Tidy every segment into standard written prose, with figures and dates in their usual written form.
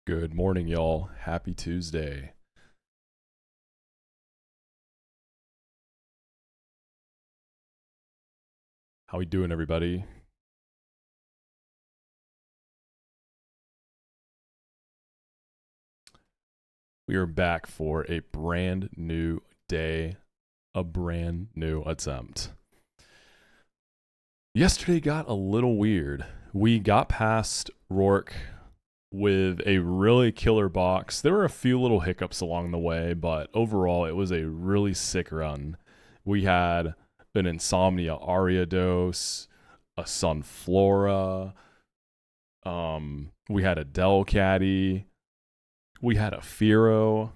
Good morning, y'all. Happy Tuesday. How we doing, everybody? We are back for a brand new day, a brand new attempt. Yesterday got a little weird. We got past Rourke with a really killer box. There were a few little hiccups along the way, but overall, it was a really sick run. We had an Insomnia Aria dose, a Sunflora, we had a Delcatty, we had a Firo.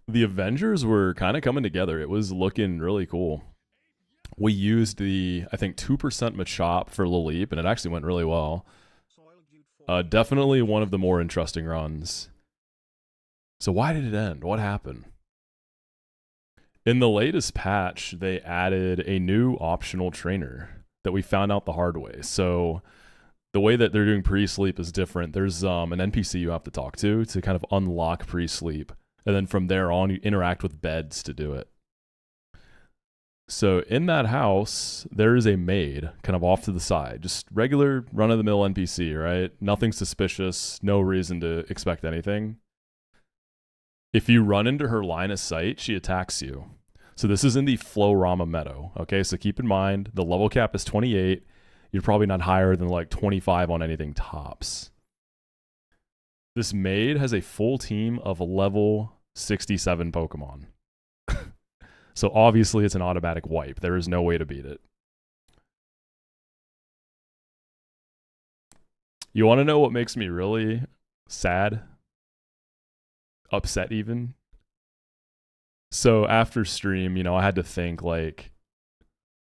The Avengers were kind of coming together. It was looking really cool. We used the, I think, 2% Machop for Laleep, and it actually went really well. Definitely one of the more interesting runs. So why did it end? What happened? In the latest patch, they added a new optional trainer that we found out the hard way. So the way that they're doing pre-sleep is different. There's an NPC you have to talk to kind of unlock pre-sleep. And then from there on, you interact with beds to do it. So in that house, there is a maid kind of off to the side. Just regular run-of-the-mill NPC, right? Nothing suspicious. No reason to expect anything. If you run into her line of sight, she attacks you. So this is in the Florama Meadow. Okay, so keep in mind, the level cap is 28. You're probably not higher than like 25 on anything tops. This maid has a full team of level 67 Pokemon. So obviously it's an automatic wipe. There is no way to beat it. You want to know what makes me really sad? Upset even? So after stream, I had to think like,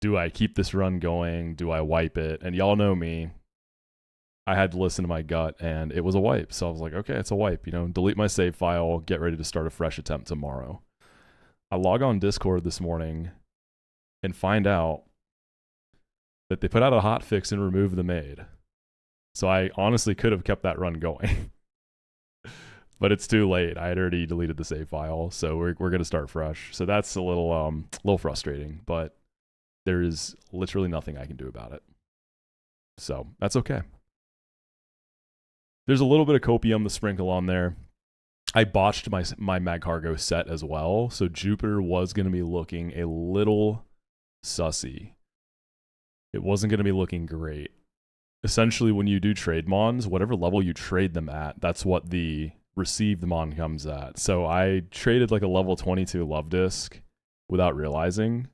do I keep this run going? Do I wipe it? And y'all know me. I had to listen to my gut, and it was a wipe. So I was like, okay, it's a wipe. Delete my save file, get ready to start a fresh attempt tomorrow. I log on Discord this morning and find out that they put out a hotfix and removed the maid. So I honestly could have kept that run going. But it's too late. I had already deleted the save file, so we're going to start fresh. So that's a little frustrating, but there is literally nothing I can do about it. So that's okay. There's a little bit of copium to sprinkle on there. I botched my Magcargo set as well, so Jupiter was going to be looking a little sussy. It wasn't going to be looking great. Essentially, when you do trade mons, whatever level you trade them at, that's what the received mon comes at. So I traded like a level 22 Love Disc without realizing,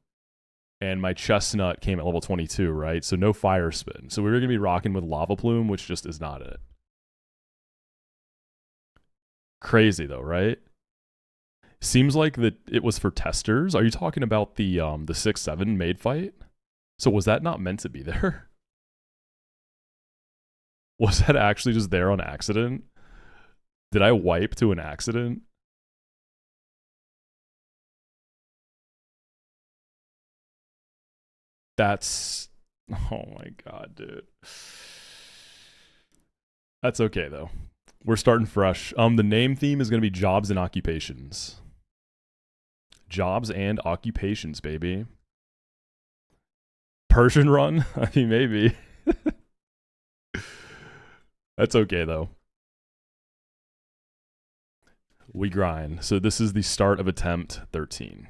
and my Chestnut came at level 22, right? So no Fire Spin. So we were going to be rocking with Lava Plume, which just is not it. Crazy though, right? Seems like that it was for testers. Are you talking about the 6-7 maid fight? So was that not meant to be there? Was that actually just there on accident? Did I wipe to an accident? That's... Oh my god, dude. That's okay though. We're starting fresh. The name theme is going to be jobs and occupations. Jobs and occupations, baby. Persian run? I mean, maybe. That's okay, though. We grind. So this is the start of attempt 13.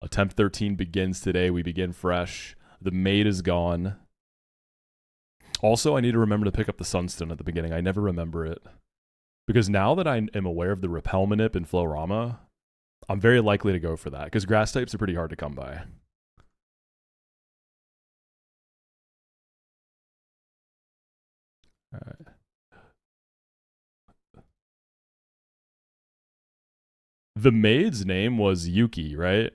Attempt 13 begins today. We begin fresh. The maid is gone. Also, I need to remember to pick up the Sunstone at the beginning. I never remember it. Because now that I am aware of the Repel Manip in Florama, I'm very likely to go for that. Because grass types are pretty hard to come by. Alright. The maid's name was Yuki, right?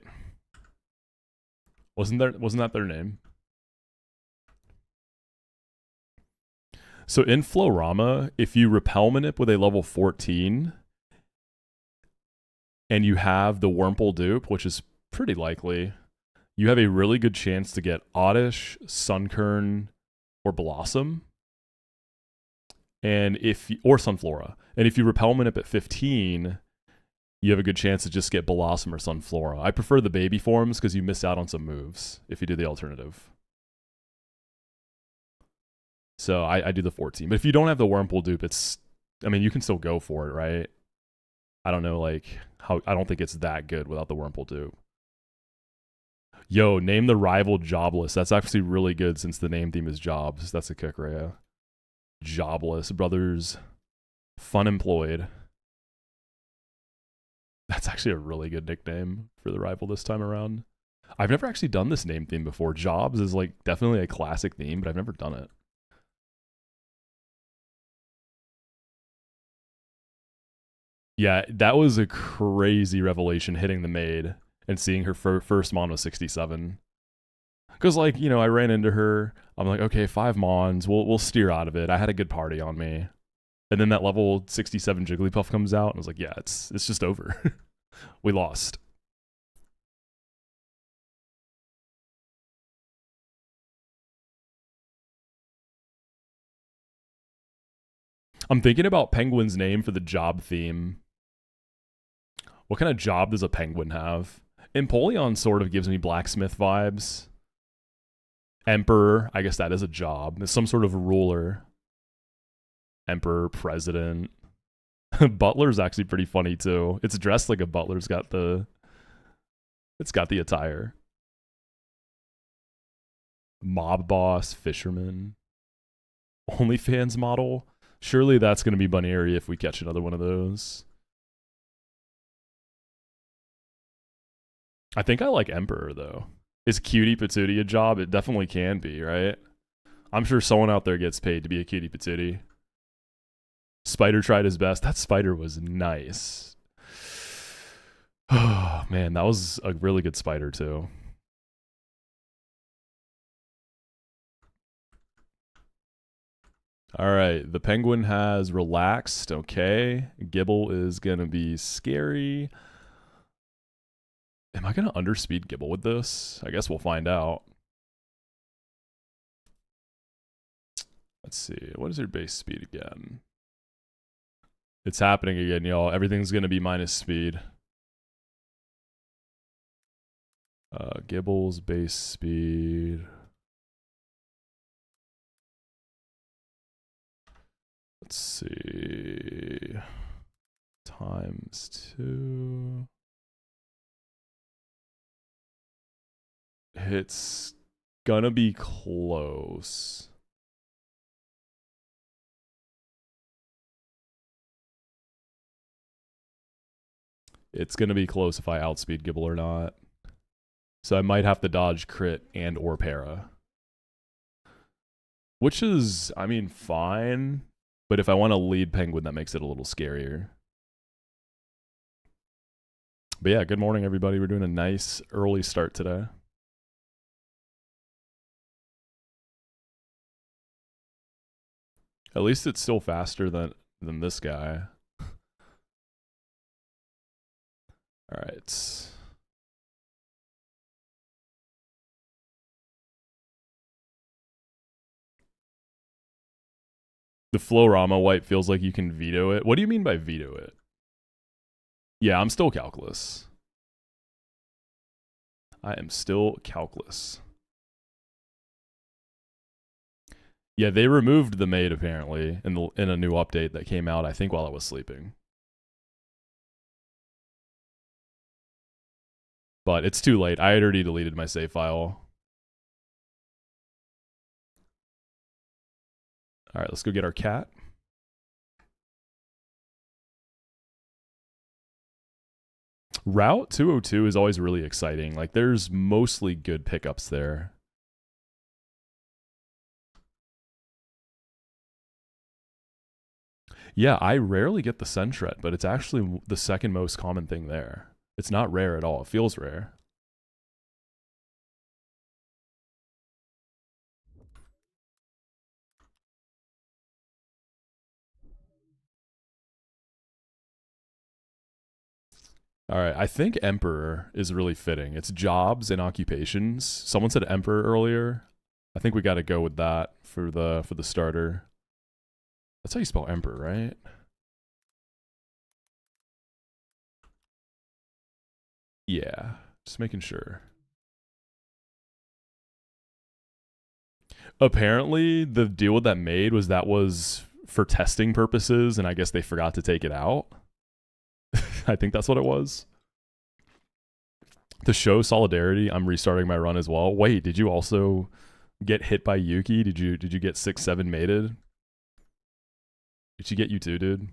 Wasn't that their name? So in Florama, if you Repel Manip with a level 14 and you have the Wurmple dupe, which is pretty likely, you have a really good chance to get Oddish, Sunkern, or Blossom. And or Sunflora. And if you repel Minip at 15, you have a good chance to just get Blossom or Sunflora. I prefer the baby forms because you miss out on some moves if you do the alternative. So I do the 14. But if you don't have the Wurmple dupe, you can still go for it, right? I don't know, I don't think it's that good without the Wurmple dupe. Yo, name the rival Jobless. That's actually really good since the name theme is Jobs. That's a kick, Rhea. Jobless Brothers. Fun Employed. That's actually a really good nickname for the rival this time around. I've never actually done this name theme before. Jobs is definitely a classic theme, but I've never done it. Yeah, that was a crazy revelation hitting the maid and seeing her first Mon was 67. Because, I ran into her. I'm like, okay, 5 Mons. We'll steer out of it. I had a good party on me. And then that level 67 Jigglypuff comes out. And I was like, yeah, it's just over. We lost. I'm thinking about Penguin's name for the job theme. What kind of job does a penguin have? Empoleon sort of gives me blacksmith vibes. Emperor, I guess that is a job. It's some sort of ruler. Emperor, president. Butler's actually pretty funny too. It's dressed like a butler. It's got the attire. Mob boss, fisherman. OnlyFans model. Surely that's going to be Bunny if we catch another one of those. I think I like Emperor, though. Is Cutie Patootie a job? It definitely can be, right? I'm sure someone out there gets paid to be a Cutie Patootie. Spider tried his best. That spider was nice. Oh, man, that was a really good spider, too. All right, the penguin has relaxed. Okay, Gibble is going to be scary. Am I going to underspeed Gibble with this? I guess we'll find out. Let's see. What is your base speed again? It's happening again, y'all. Everything's going to be minus speed. Gibble's base speed. Let's see. Times 2. It's gonna be close. It's gonna be close if I outspeed Gibble or not. So I might have to dodge crit and or para. Which is, fine. But if I want to lead Penguin, that makes it a little scarier. But yeah, good morning, everybody. We're doing a nice early start today. At least it's still faster than this guy. All right. The Florama wipe feels like you can veto it. What do you mean by veto it? Yeah, I'm still calculus. I am still calculus. Yeah, they removed the maid apparently in a new update that came out, I think, while I was sleeping. But it's too late. I had already deleted my save file. All right, let's go get our cat. Route 202 is always really exciting. There's mostly good pickups there. Yeah, I rarely get the Sentret, but it's actually the second most common thing there. It's not rare at all. It feels rare. All right, I think Emperor is really fitting. It's jobs and occupations. Someone said Emperor earlier. I think we got to go with that for the starter. That's how you spell emperor, right? Yeah, just making sure. Apparently, the deal with that maid was for testing purposes, and I guess they forgot to take it out. I think that's what it was. To show solidarity, I'm restarting my run as well. Wait, did you also get hit by Yuki? Did you get 6-7 mated? Did she get you too, dude?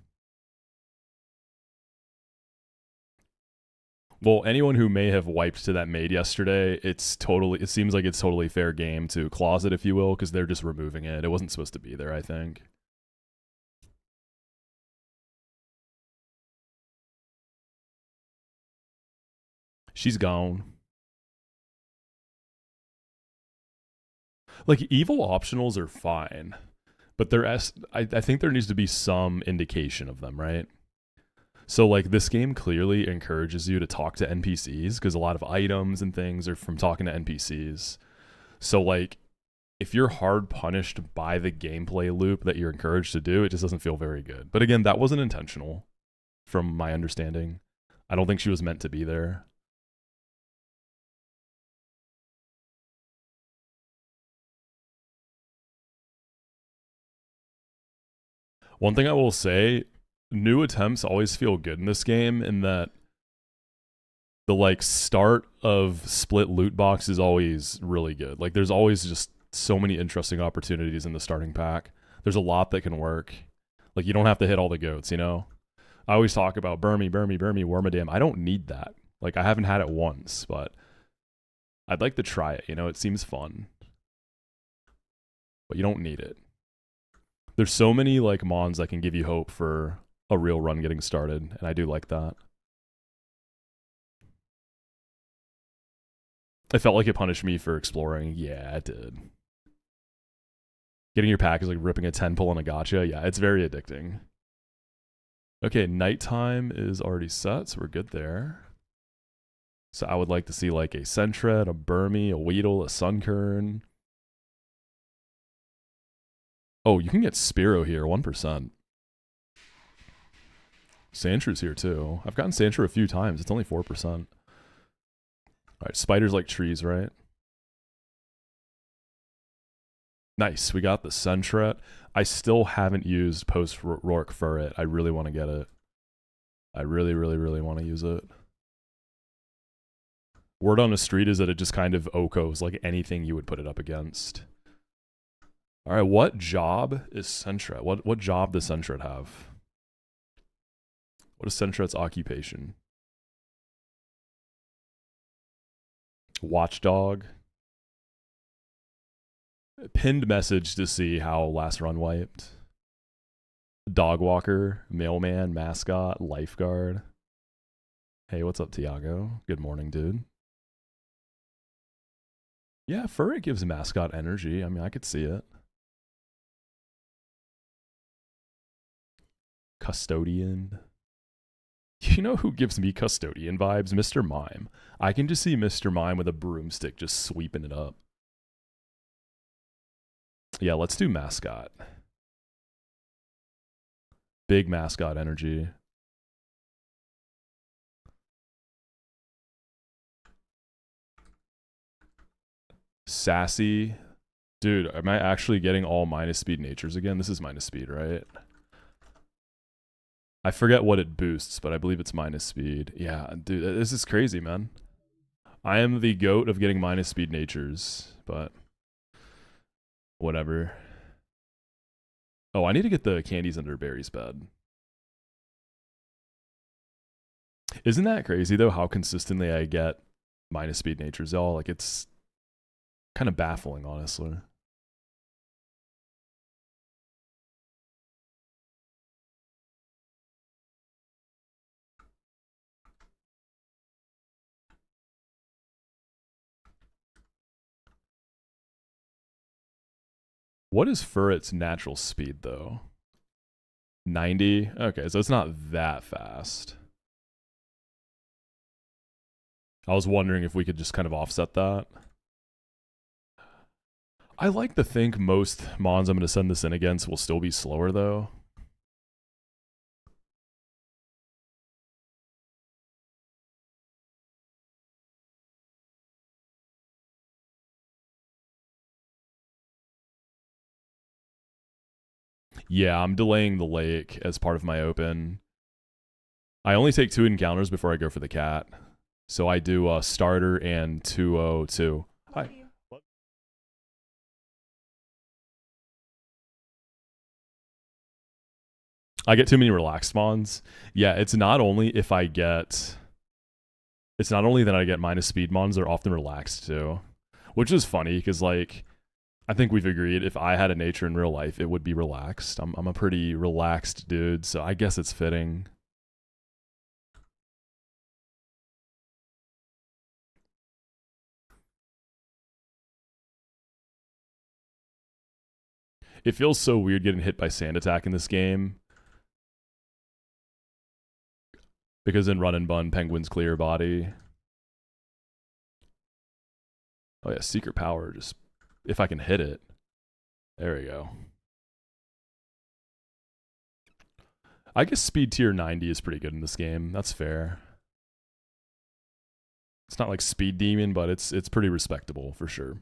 Well, anyone who may have wiped to that maid yesterday, it seems like it's totally fair game to closet, if you will, because they're just removing it. It wasn't supposed to be there, I think. She's gone. Like, evil optionals are fine, but I think there needs to be some indication of them, right? So, like, this game clearly encourages you to talk to NPCs because a lot of items and things are from talking to NPCs. So, like, if you're hard punished by the gameplay loop that you're encouraged to do, it just doesn't feel very good. But again, that wasn't intentional from my understanding. I don't think she was meant to be there. One thing I will say, new attempts always feel good in this game in that the like start of split loot box is always really good. Like there's always just so many interesting opportunities in the starting pack. There's a lot that can work. Like you don't have to hit all the goats, you know? I always talk about Burmy, Wormadam. I don't need that. Like I haven't had it once, but I'd like to try it, you know? It seems fun. But you don't need it. There's so many like mons that can give you hope for a real run getting started, and I do like that. It felt like it punished me for exploring. Yeah, it did. Getting your pack is like ripping a 10 pull on a gacha. Yeah, it's very addicting. Okay, nighttime is already set, so we're good there. So I would like to see like a Sentret, a Burmy, a Weedle, a Sunkern. Oh, you can get Spearow here, 1%. Sandshrews here too. I've gotten Sandshrew a few times. It's only 4%. Alright, spiders like trees, right? Nice, we got the Sentret. I still haven't used post-Rourke for it. I really want to get it. I really want to use it. Word on the street is that it just kind of okos like anything you would put it up against. Alright, what job is Sentret? What job does Sentret have? What is Sentret's occupation? Watchdog. Pinned message to see how last run wiped. Dog walker, mailman, mascot, lifeguard. Hey, what's up, Tiago? Good morning, dude. Yeah, Furret gives mascot energy. I mean, I could see it. Custodian. You know who gives me custodian vibes? Mr. Mime. I can just see Mr. Mime with a broomstick just sweeping it up. Yeah, let's do mascot. Big mascot energy. Sassy. Dude, am I actually getting all minus speed natures again? This is minus speed, right? I forget what it boosts, but I believe it's minus speed. Yeah, dude, this is crazy, man. I am the goat of getting minus speed natures, but whatever. Oh, I need to get the candies under Barry's bed. Isn't that crazy, though, how consistently I get minus speed natures, y'all? Like, it's kind of baffling, honestly. What is Furret's natural speed, though? 90? Okay, so it's not that fast. I was wondering if we could just kind of offset that. I like to think most mons I'm going to send this in against will still be slower, though. Yeah, I'm delaying the lake as part of my open. I only take 2 encounters before I go for the cat. So I do a starter and 202. Hi. I get too many relaxed spawns. Yeah, it's not only if I get... It's not only that I get minus speed mons, they're often relaxed too. Which is funny, because like... I think we've agreed if I had a nature in real life, it would be relaxed. I'm a pretty relaxed dude, so I guess it's fitting. It feels so weird getting hit by sand attack in this game. Because in Run and Bun, penguins clear body. Oh yeah, secret power, just if I can hit it. There we go. I guess speed tier 90 is pretty good in this game. That's fair. It's not like speed demon, but it's pretty respectable for sure.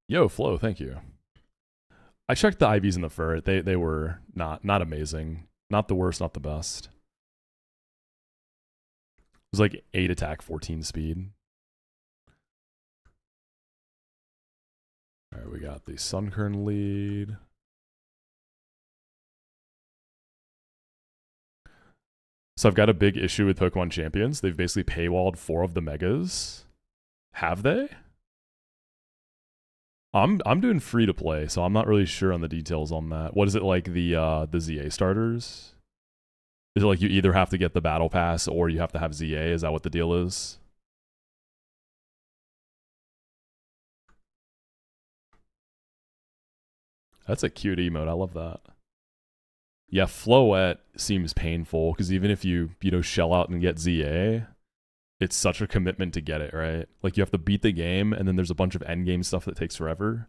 Yo, Flo, thank you. I checked the IVs in the fur. They were not amazing. Not the worst, not the best. It was like 8 attack, 14 speed. Alright, we got the Sunkern lead. So I've got a big issue with Pokemon Champions. They've basically paywalled 4 of the megas. Have they? I'm doing free to play, so I'm not really sure on the details on that. What is it like the ZA starters? Is it like you either have to get the battle pass or you have to have ZA? Is that what the deal is? That's a cute emote. I love that. Yeah, Floette seems painful because even if you shell out and get ZA, it's such a commitment to get it, right? Like you have to beat the game and then there's a bunch of end game stuff that takes forever.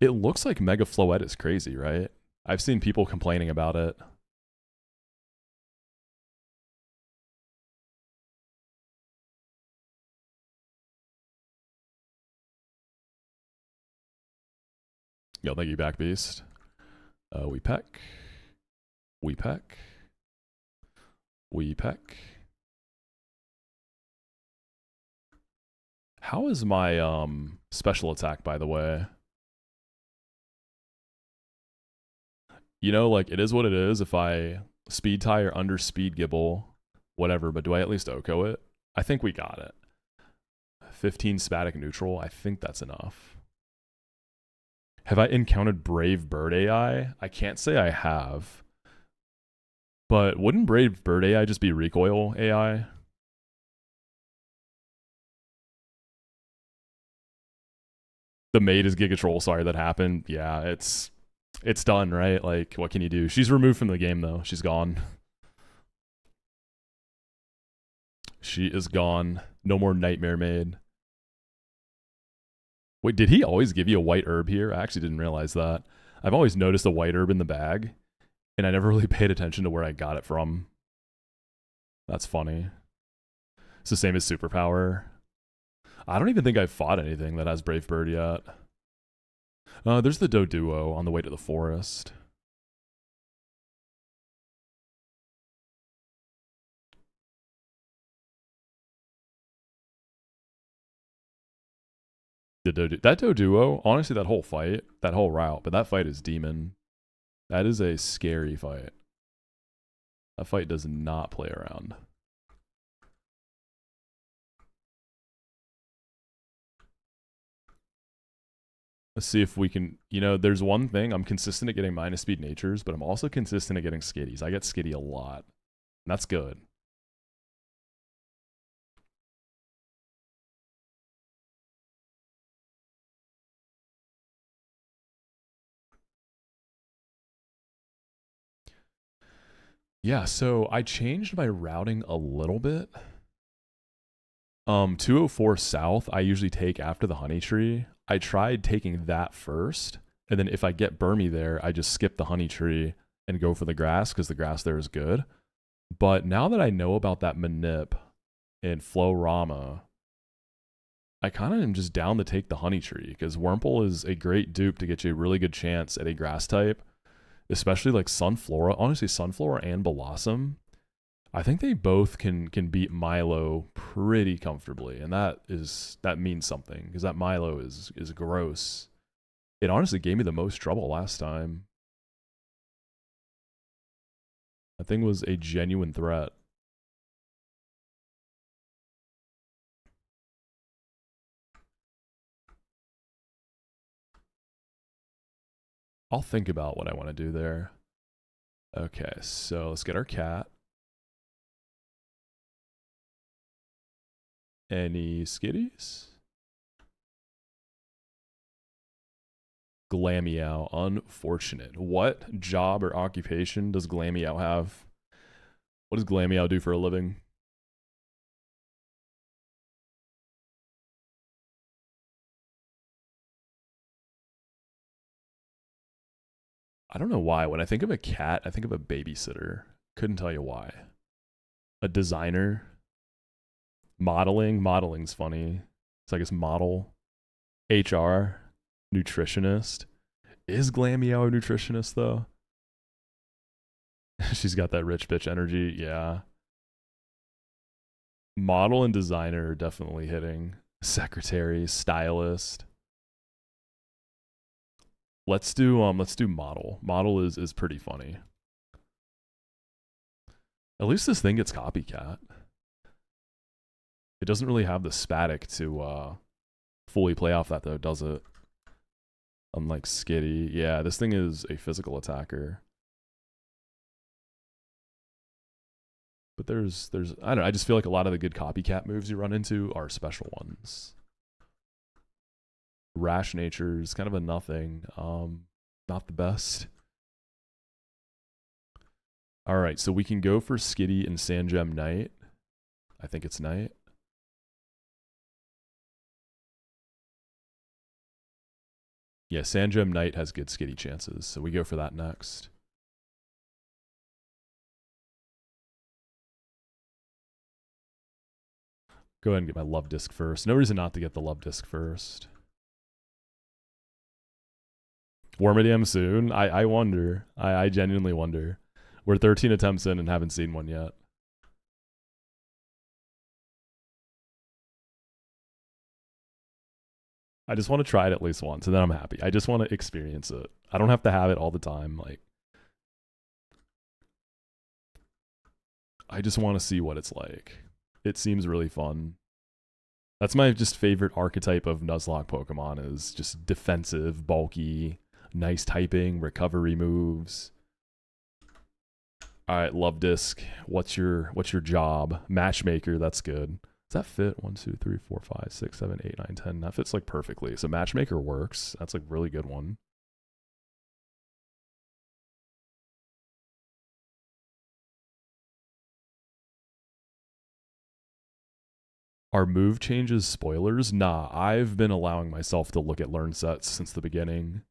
It looks like Mega Floette is crazy, right? I've seen people complaining about it. Yo, thank you, Back Beast. We peck. We peck. We peck. How is my special attack, by the way? You know, like, it is what it is. If I speed tie or under speed Gibble, whatever, but do I at least Oko it? I think we got it. 15 Spatic neutral. I think that's enough. Have I encountered Brave Bird AI? I can't say I have. But wouldn't Brave Bird AI just be recoil AI? The maid is Giga Troll. Sorry that happened. Yeah, it's done, right? Like, what can you do? She's removed from the game, though. She's gone. She is gone. No more Nightmare Maid. Wait, did he always give you a white herb here? I actually didn't realize that. I've always noticed a white herb in the bag, and I never really paid attention to where I got it from. That's funny. It's the same as Superpower. I don't even think I've fought anything that has Brave Bird yet. There's the Doduo on the way to the forest. That Doduo, honestly, that whole fight, that whole route, but that fight is demon. That is a scary fight. That fight does not play around. Let's see if we can, there's one thing. I'm consistent at getting minus speed natures, but I'm also consistent at getting skitties. I get skitty a lot. And that's good. Yeah, so I changed my routing a little bit. 204 south, I usually take after the honey tree. I tried taking that first, and then if I get Burmy there, I just skip the honey tree and go for the grass because the grass there is good. But now that I know about that manip in Florama, I kind of am just down to take the Honey Tree because Wurmple is a great dupe to get you a really good chance at a grass type, especially like Sunflora. Honestly, Sunflora and Blossom, I think they both can beat Milo pretty comfortably, and that means something because that Milo is gross. It honestly gave me the most trouble last time. That thing was a genuine threat. I'll think about what I want to do there. Okay, so let's get our cat. Any skitties? Glameow, unfortunate. What job or occupation does Glameow have? What does Glameow do for a living? I don't know why. When I think of a cat, I think of a babysitter. Couldn't tell you why. A designer. Modeling. Modeling's funny. So I guess model. HR. Nutritionist. Is Glameow a nutritionist, though? She's got that rich bitch energy. Yeah. Model and designer are definitely hitting. Secretary, stylist. Let's do model. Model is pretty funny. At least this thing gets copycat. It doesn't really have the static to fully play off that though, does it? Unlike Skitty. Yeah, this thing is a physical attacker. But there's I don't know, I just feel like a lot of the good copycat moves you run into are special ones. Rash nature is kind of a nothing. Not the best. Alright, so we can go for Skitty and Sandgem Knight. I think it's Knight. Yeah, Sandgem Knight has good Skitty chances, so we go for that next. Go ahead and get my Love Disc first. No reason not to get the Love Disc first. Wormadam soon? I wonder. I genuinely wonder. We're 13 attempts in and haven't seen one yet. I just want to try it at least once, and then I'm happy. I just want to experience it. I don't have to have it all the time. Like, I just want to see what it's like. It seems really fun. That's my just favorite archetype of Nuzlocke Pokemon is just defensive, bulky, nice typing, recovery moves. All right, Love Disc. What's your job? Matchmaker. That's good. Does that fit? 1, 2, 3, 4, 5, 6, 7, 8, 9, 10. That fits like perfectly. So Matchmaker works. That's like really good one. Are move changes spoilers? Nah, I've been allowing myself to look at learn sets since the beginning.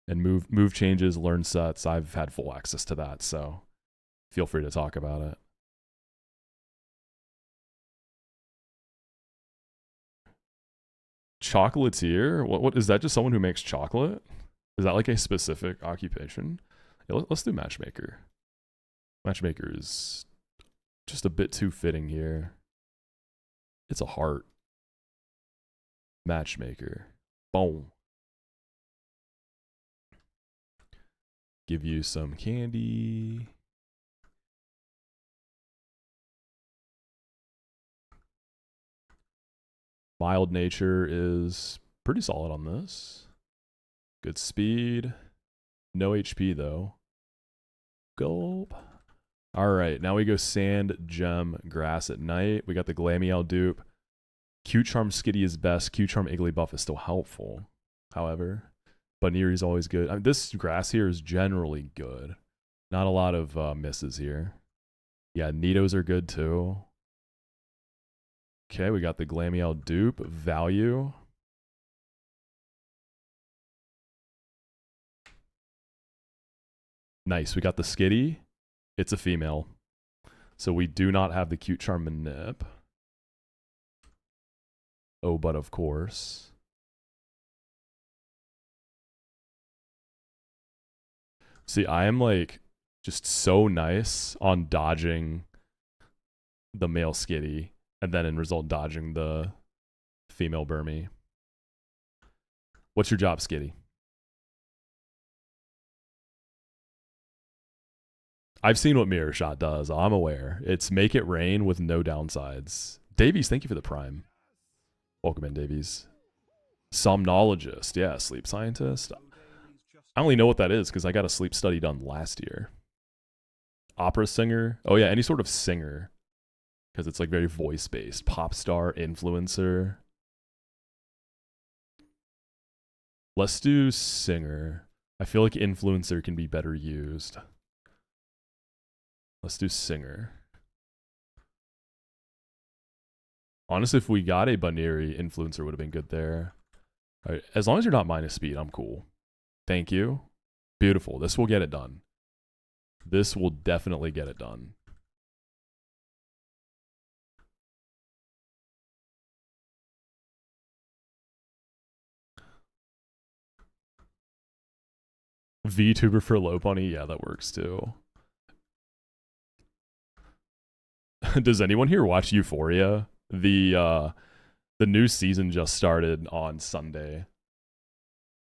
And move changes, learn sets, I've had full access to that, so feel free to talk about it. Chocolatier? What is that? Just someone who makes chocolate? Is that like a specific occupation? Yeah, let's do Matchmaker. Matchmaker is just a bit too fitting here. It's a heart. Matchmaker. Boom. Give you some candy. Mild nature is pretty solid on this. Good speed. No HP though. Gulp. Alright, now we go Sand, Gem, Grass at night. We got the Glameow dupe. Q-Charm Skitty is best. Q-Charm Igglybuff is still helpful, however. Baniri is always good. I mean, this grass here is generally good. Not a lot of misses here. Yeah, Nidos are good too. Okay, we got the Glameow dupe. Value. Nice, we got the Skitty. It's a female. So we do not have the Cute Charm Manip. Oh, but of course. See, I am like just so nice on dodging the male skitty and then in result dodging the female Burmy. What's your job, skitty? I've seen what Mirror Shot does. I'm aware. It's make it rain with no downsides. Davies, thank you for the prime. Welcome in, Davies. Somnologist. Yeah, sleep scientist. I only know what that is because I got a sleep study done last year. Opera singer. Oh, yeah, any sort of singer. Because it's like very voice-based. Pop star, influencer. Let's do singer. I feel like influencer can be better used. Let's do singer. Honestly, if we got a Baneri, influencer would have been good there. All right, as long as you're not minus speed, I'm cool. Thank you. Beautiful. This will get it done. This will definitely get it done. VTuber for low bunny? Yeah, that works too. Does anyone here watch Euphoria? The new season just started on Sunday.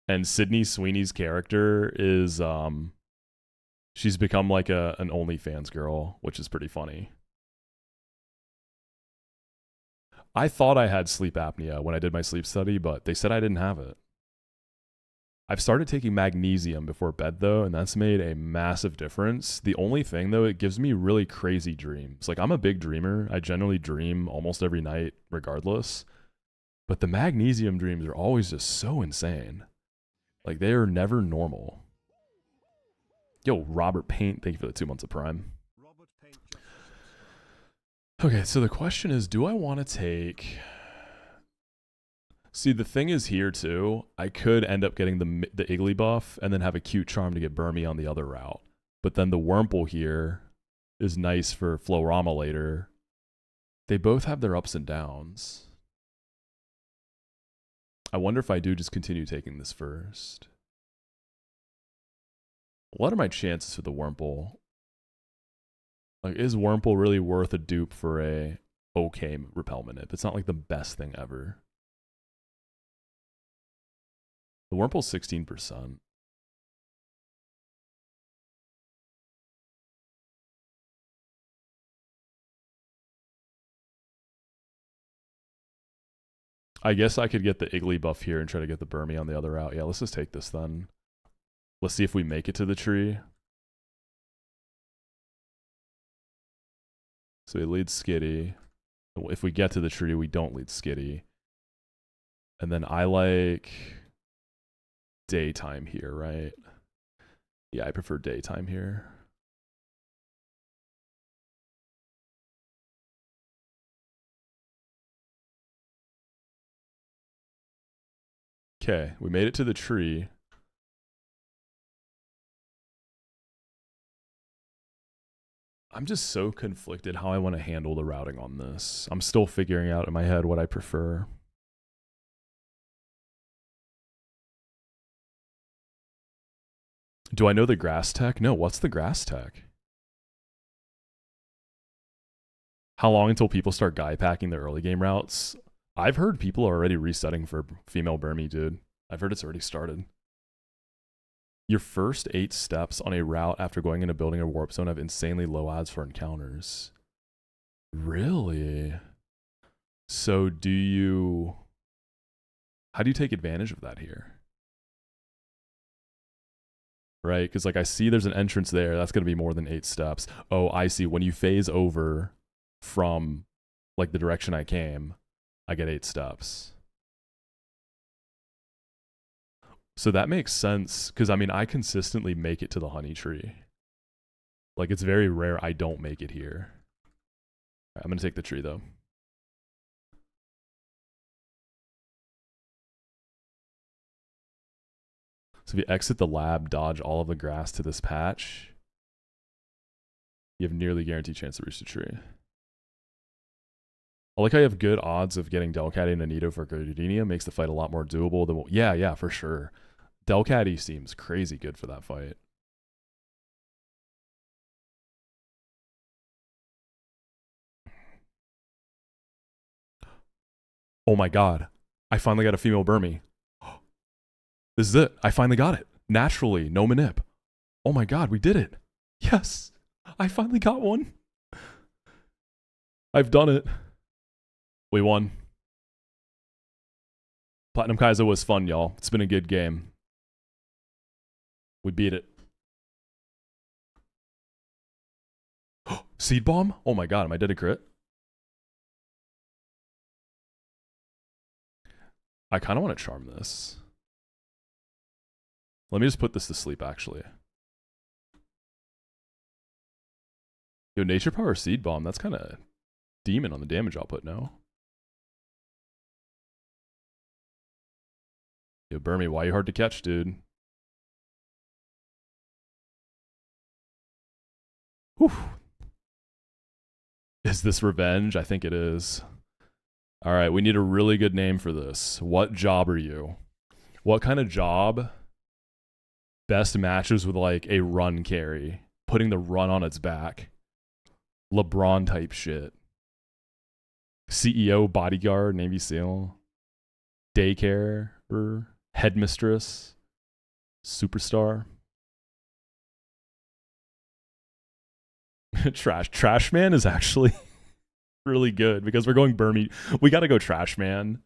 And Sydney Sweeney's character is she's become like an OnlyFans girl, which is pretty funny. I thought I had sleep apnea when I did my sleep study, but they said I didn't have it. I've started taking magnesium before bed though, and that's made a massive difference. The only thing though, it gives me really crazy dreams. Like I'm a big dreamer. I generally dream almost every night regardless. But the magnesium dreams are always just so insane. Like they are never normal. Yo, Robert Paint, thank you for the 2 months of Prime. Okay, so the question is, do I want to take... See, the thing is here too, I could end up getting the Iggly buff and then have a cute charm to get Burmy on the other route. But then the Wurmple here is nice for Florama later. They both have their ups and downs. I wonder if I do just continue taking this first. What are my chances for the Wurmple? Like, is Wurmple really worth a dupe for a okay Repel Minute? It's not like the best thing ever. The Wurmple's 16%. I guess I could get the Iggly buff here and try to get the Burmy on the other route. Yeah, let's just take this then. Let's see if we make it to the tree. So we lead Skitty. If we get to the tree, we don't lead Skitty. And then I like daytime here, right? Yeah, I prefer daytime here. Okay, we made it to the tree. I'm just so conflicted how I want to handle the routing on this. I'm still figuring out in my head what I prefer. Do I know the grass tech? No, what's the grass tech? How long until people start guy packing their early game routes? I've heard people are already resetting for female Burmy, dude. I've heard it's already started. Your first 8 steps on a route after going into building a warp zone have insanely low odds for encounters. Really? So do you... How do you take advantage of that here? Right? Because like I see there's an entrance there. That's going to be more than 8 steps. Oh, I see. When you phase over from like the direction I came, I get 8 steps. So that makes sense, because I mean, I consistently make it to the honey tree. Like, it's very rare I don't make it here. Right, I'm going to take the tree, though. So if you exit the lab, dodge all of the grass to this patch, you have nearly guaranteed chance to reach the tree. I like how you have good odds of getting Delcatty and Anito for Gardenia. Makes the fight a lot more doable than yeah, for sure. Delcatty seems crazy good for that fight. Oh my god. I finally got a female Burmy. This is it. I finally got it. Naturally, no manip. Oh my god, we did it. Yes. I finally got one. I've done it. We won. Platinum Kaizo was fun, y'all. It's been a good game. We beat it. Seed Bomb? Oh my god, am I dead to crit? I kind of want to charm this. Let me just put this to sleep, actually. Yo, Nature Power Seed Bomb, that's kind of demon on the damage output, no? Yo, Burmy, why are you hard to catch, dude? Whew. Is this revenge? I think it is. All right, we need a really good name for this. What job are you? What kind of job best matches with like a run carry? Putting the run on its back. LeBron type shit. CEO, bodyguard, Navy SEAL. Daycare, headmistress. Superstar. Trash Man is actually really good because we're going Burmy. We got to go Trash Man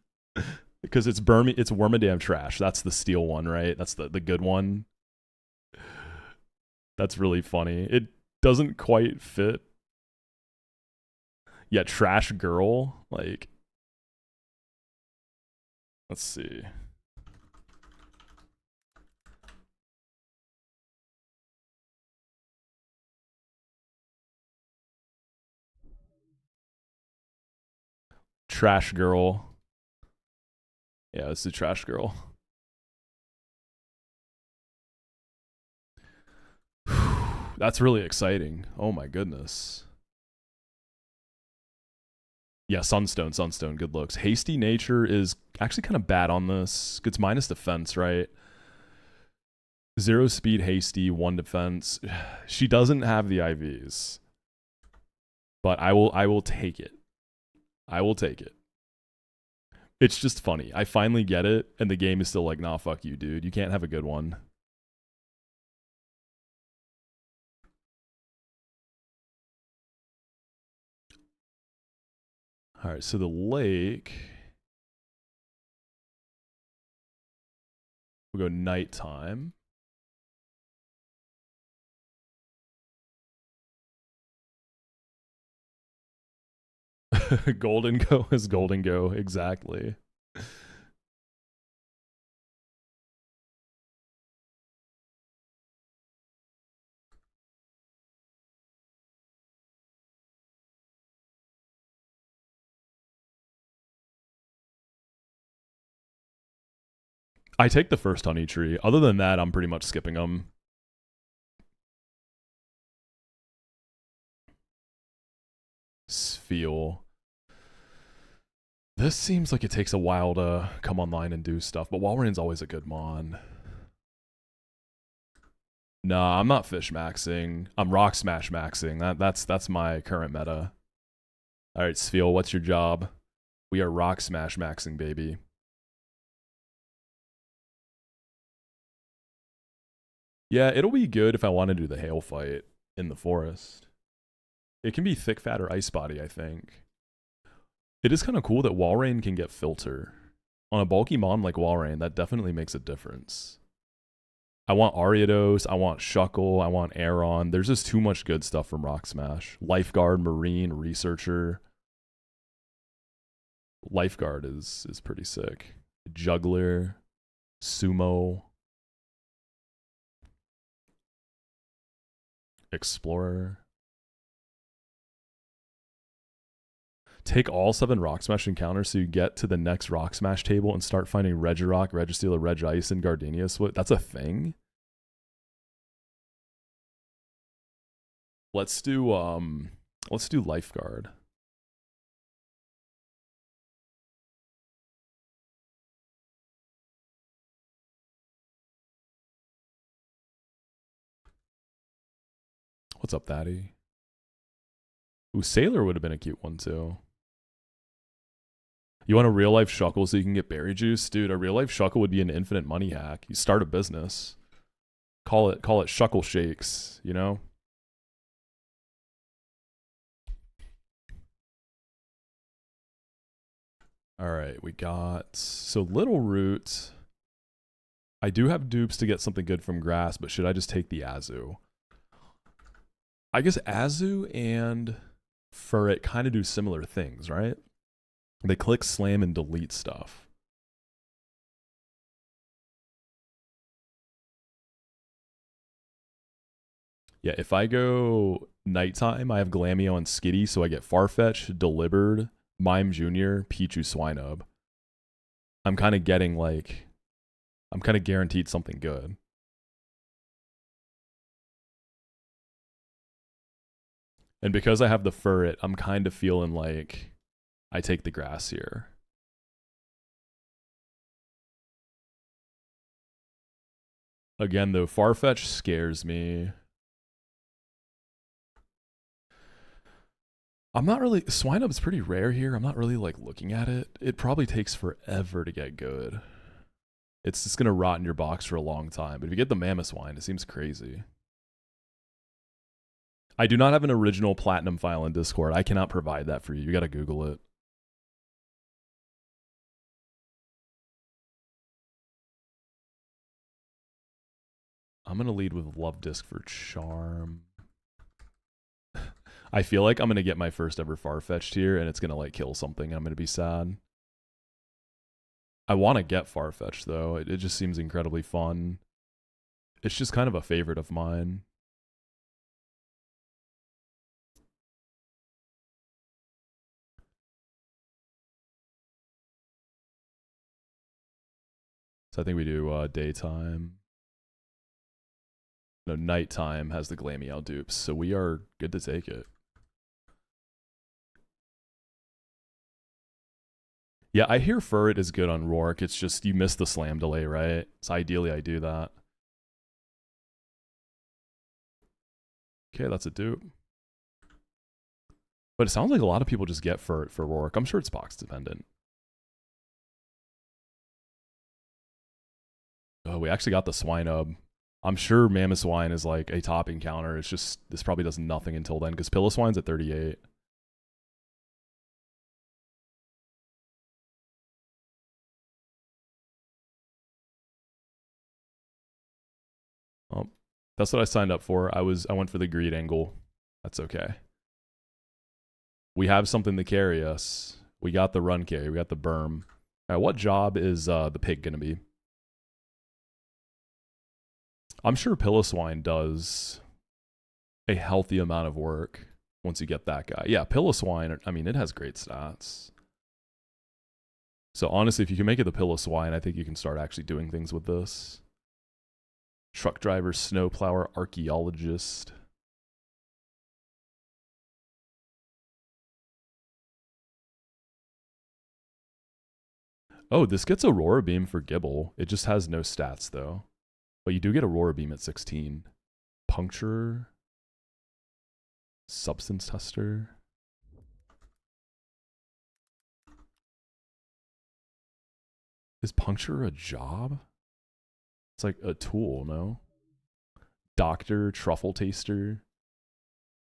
because it's Burmy. It's Wormadam Trash. That's the steel one, right? That's the good one. That's really funny. It doesn't quite fit. Yeah, Trash Girl. Like, let's see. Trash Girl. Yeah, it's the Trash Girl. That's really exciting. Oh my goodness. Yeah, Sunstone, good looks. Hasty Nature is actually kind of bad on this. It's minus defense, right? 0 speed, hasty, 1 defense. She doesn't have the IVs. But I will take it. I will take it. It's just funny. I finally get it, and the game is still like, nah, fuck you, dude. You can't have a good one. All right, so the lake. We'll go nighttime. Golden Go is Golden Go, exactly. I take the first honey tree. Other than that, I'm pretty much skipping them. Spheal. This seems like it takes a while to come online and do stuff, but Walrein's always a good mon. Nah, I'm not fish maxing. I'm rock smash maxing. That's my current meta. All right, Spheal, what's your job? We are rock smash maxing, baby. Yeah, it'll be good if I want to do the hail fight in the forest. It can be thick fat or ice body, I think. It is kind of cool that Walrein can get filter. On a bulky mon like Walrein, that definitely makes a difference. I want Ariados, I want Shuckle, I want Aeron. There's just too much good stuff from Rock Smash. Lifeguard, Marine, Researcher. Lifeguard is pretty sick. Juggler, Sumo, Explorer. Take all 7 Rock Smash encounters so you get to the next Rock Smash table and start finding Regirock, Registeel, Regice, and Gardenia. That's a thing? Let's do Lifeguard. What's up, Daddy? Ooh, Sailor would have been a cute one too. You want a real life shuckle so you can get berry juice? Dude, a real life shuckle would be an infinite money hack. You start a business. Call it shuckle shakes, you know? All right, we got so Little Root. I do have dupes to get something good from grass, but should I just take the Azu? I guess Azu and Furret kind of do similar things, right? They click, slam, and delete stuff. Yeah, if I go nighttime, I have Glamio and Skitty, so I get Farfetch, Delivered, Mime Jr., Pichu, Swinub. I'm kind of getting like, I'm kind of guaranteed something good. And because I have the Furret, I'm kind of feeling like I take the grass here. Again, though, Farfetch scares me. I'm not really, Swinub's pretty rare here. I'm not really like looking at it. It probably takes forever to get good. It's just gonna rot in your box for a long time. But if you get the Mamoswine, it seems crazy. I do not have an original platinum file in Discord. I cannot provide that for you. You gotta Google it. I'm gonna lead with Love Disc for Charm. I feel like I'm gonna get my first ever Farfetch'd here, and it's gonna like kill something. I'm gonna be sad. I want to get Farfetch'd though. It just seems incredibly fun. It's just kind of a favorite of mine. So I think we do daytime. No, nighttime has the Glameow dupes, so we are good to take it. Yeah, I hear Furret is good on Rourke. It's just you miss the slam delay, right? So ideally I do that. Okay, that's a dupe. But it sounds like a lot of people just get Furret for Rourke. I'm sure it's box dependent. Oh, we actually got the Swinub. I'm sure Mamoswine is like a top encounter. It's just, this probably does nothing until then because Piloswine's at 38. Oh, that's what I signed up for. I went for the greed angle. That's okay. We have something to carry us. We got the run carry. We got the berm. All right, what job is the pig going to be? I'm sure Piloswine does a healthy amount of work once you get that guy. Yeah, Piloswine, I mean, it has great stats. So honestly, if you can make it the Piloswine, I think you can start actually doing things with this. Truck driver, snowplower, archaeologist. Oh, this gets Aurora Beam for Gibble. It just has no stats, though. But you do get Aurora Beam at 16. Puncturer. Substance tester. Is Puncturer a job? It's like a tool, no? Doctor, truffle taster,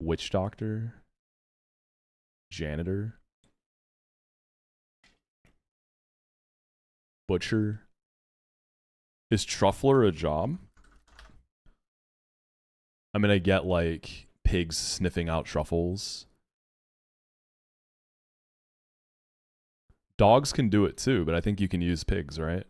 witch doctor, janitor, butcher. Is truffler a job? I'm gonna get like pigs sniffing out truffles. Dogs can do it too, but I think you can use pigs, right?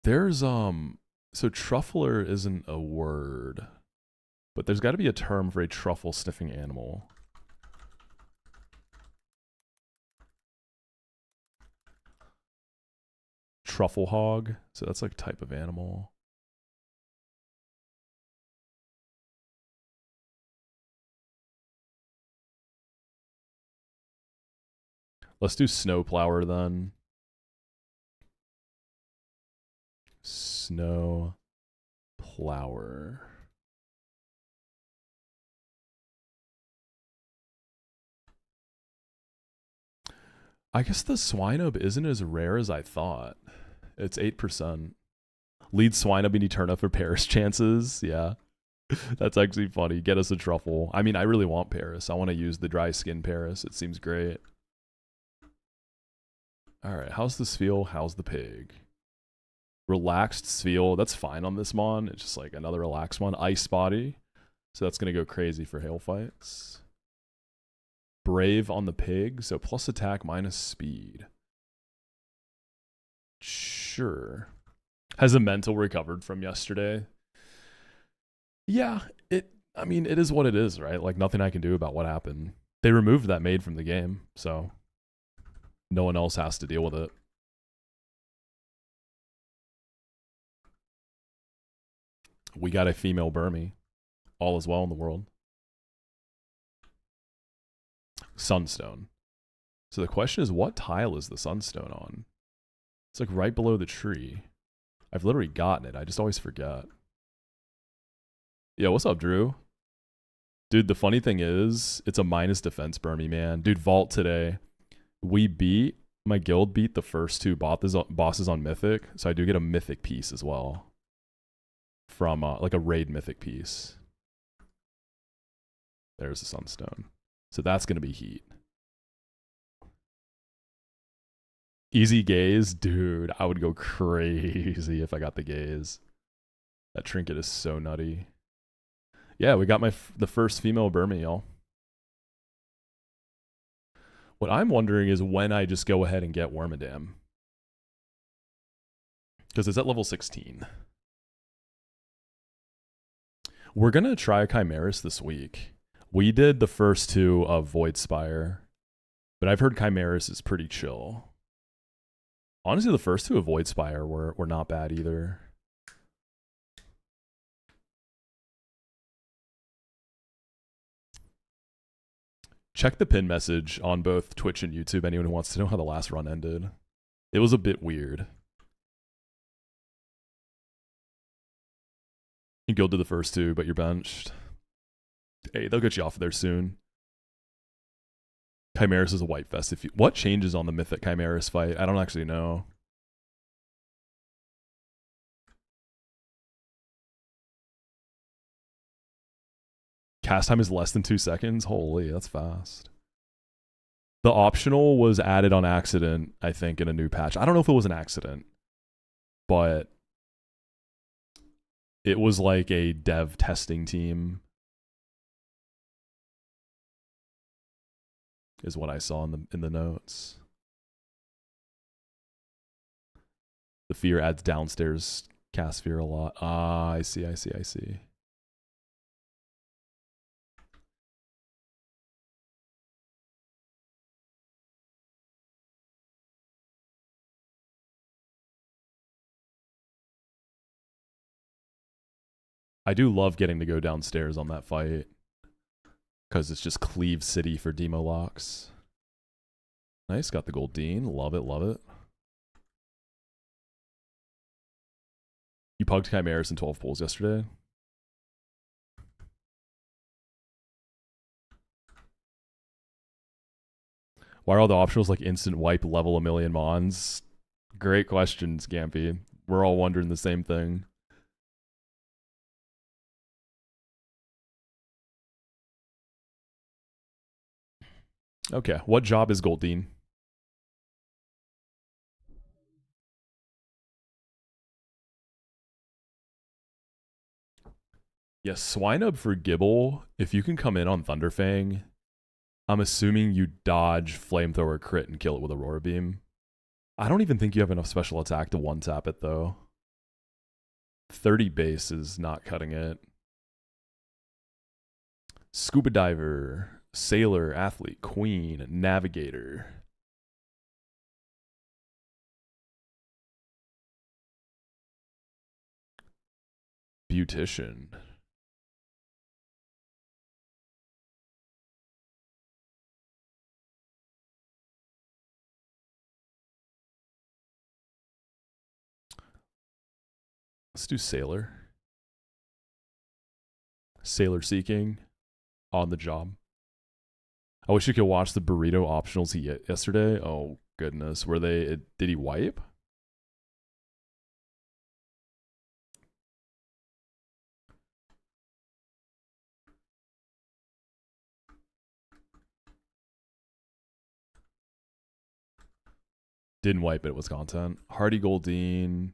There's so truffler isn't a word, but there's got to be a term for a truffle sniffing animal. Truffle hog, so that's like type of animal. Let's do Snowplower then. Snowplower. I guess the Swinub isn't as rare as I thought. It's 8%. Lead Swinub in Eterna for Paris chances. Yeah. That's actually funny. Get us a truffle. I mean, I really want Paris. I want to use the dry skin Paris. It seems great. All right. How's the Spheal? How's the pig? Relaxed Spheal. That's fine on this mon. It's just like another relaxed one. Ice Body. So that's going to go crazy for hail fights. Brave on the pig. So plus attack minus speed. Sure. Has a mental recovered from yesterday? Yeah, I mean, it is what it is, right? Like, nothing I can do about what happened. They removed that maid from the game, so no one else has to deal with it. We got a female Burmy. All is well in the world. Sunstone. So the question is, what tile is the Sunstone on? It's like right below the tree. I've literally gotten it. I just always forget. Yo, what's up, Drew? Dude, the funny thing is, it's a minus defense Burmy, man. Dude, Vault today. My guild beat the first two bosses on Mythic, so I do get a Mythic piece as well. From, like a raid Mythic piece. There's the Sunstone. So that's going to be heat. Easy gaze? Dude, I would go crazy if I got the gaze. That trinket is so nutty. Yeah, we got the first female Burmy, y'all. What I'm wondering is when I just go ahead and get Wormadam. Because it's at level 16. We're going to try Chimeras this week. We did the first two of Void Spire, but I've heard Chimeras is pretty chill. Honestly, the first two of Void Spire were not bad either. Check the pin message on both Twitch and YouTube, anyone who wants to know how the last run ended. It was a bit weird. You guilded the first two, but you're benched. Hey, they'll get you off of there soon. Chimeras is a white vest. What changes on the Mythic Chimeras fight? I don't actually know. Cast time is less than 2 seconds? Holy, that's fast. The optional was added on accident, I think, in a new patch. I don't know if it was an accident, but it was like a dev testing team, is what I saw in the notes. The fear adds downstairs cast fear a lot. Ah, I see. I do love getting to go downstairs on that fight. Because it's just Cleave City for Demo locks. Nice, got the gold Dean. Love it, love it. You pugged Chimeras in 12 pulls yesterday? Why are all the optionals like instant wipe level a million mons? Great questions, Gampy. We're all wondering the same thing. Okay, what job is Goldine? Yes, Swinub for Gibble. If you can come in on Thunderfang, I'm assuming you dodge Flamethrower crit and kill it with Aurora Beam. I don't even think you have enough special attack to one-tap it, though. 30 base is not cutting it. Scuba Diver, Sailor, Athlete, Queen, Navigator. Beautician. Let's do Sailor. Sailor Seeking. On the job. I wish you could watch the burrito optionals yesterday. Oh, goodness. Were they... Did he wipe? Didn't wipe it. It was content. Hardy Goldine.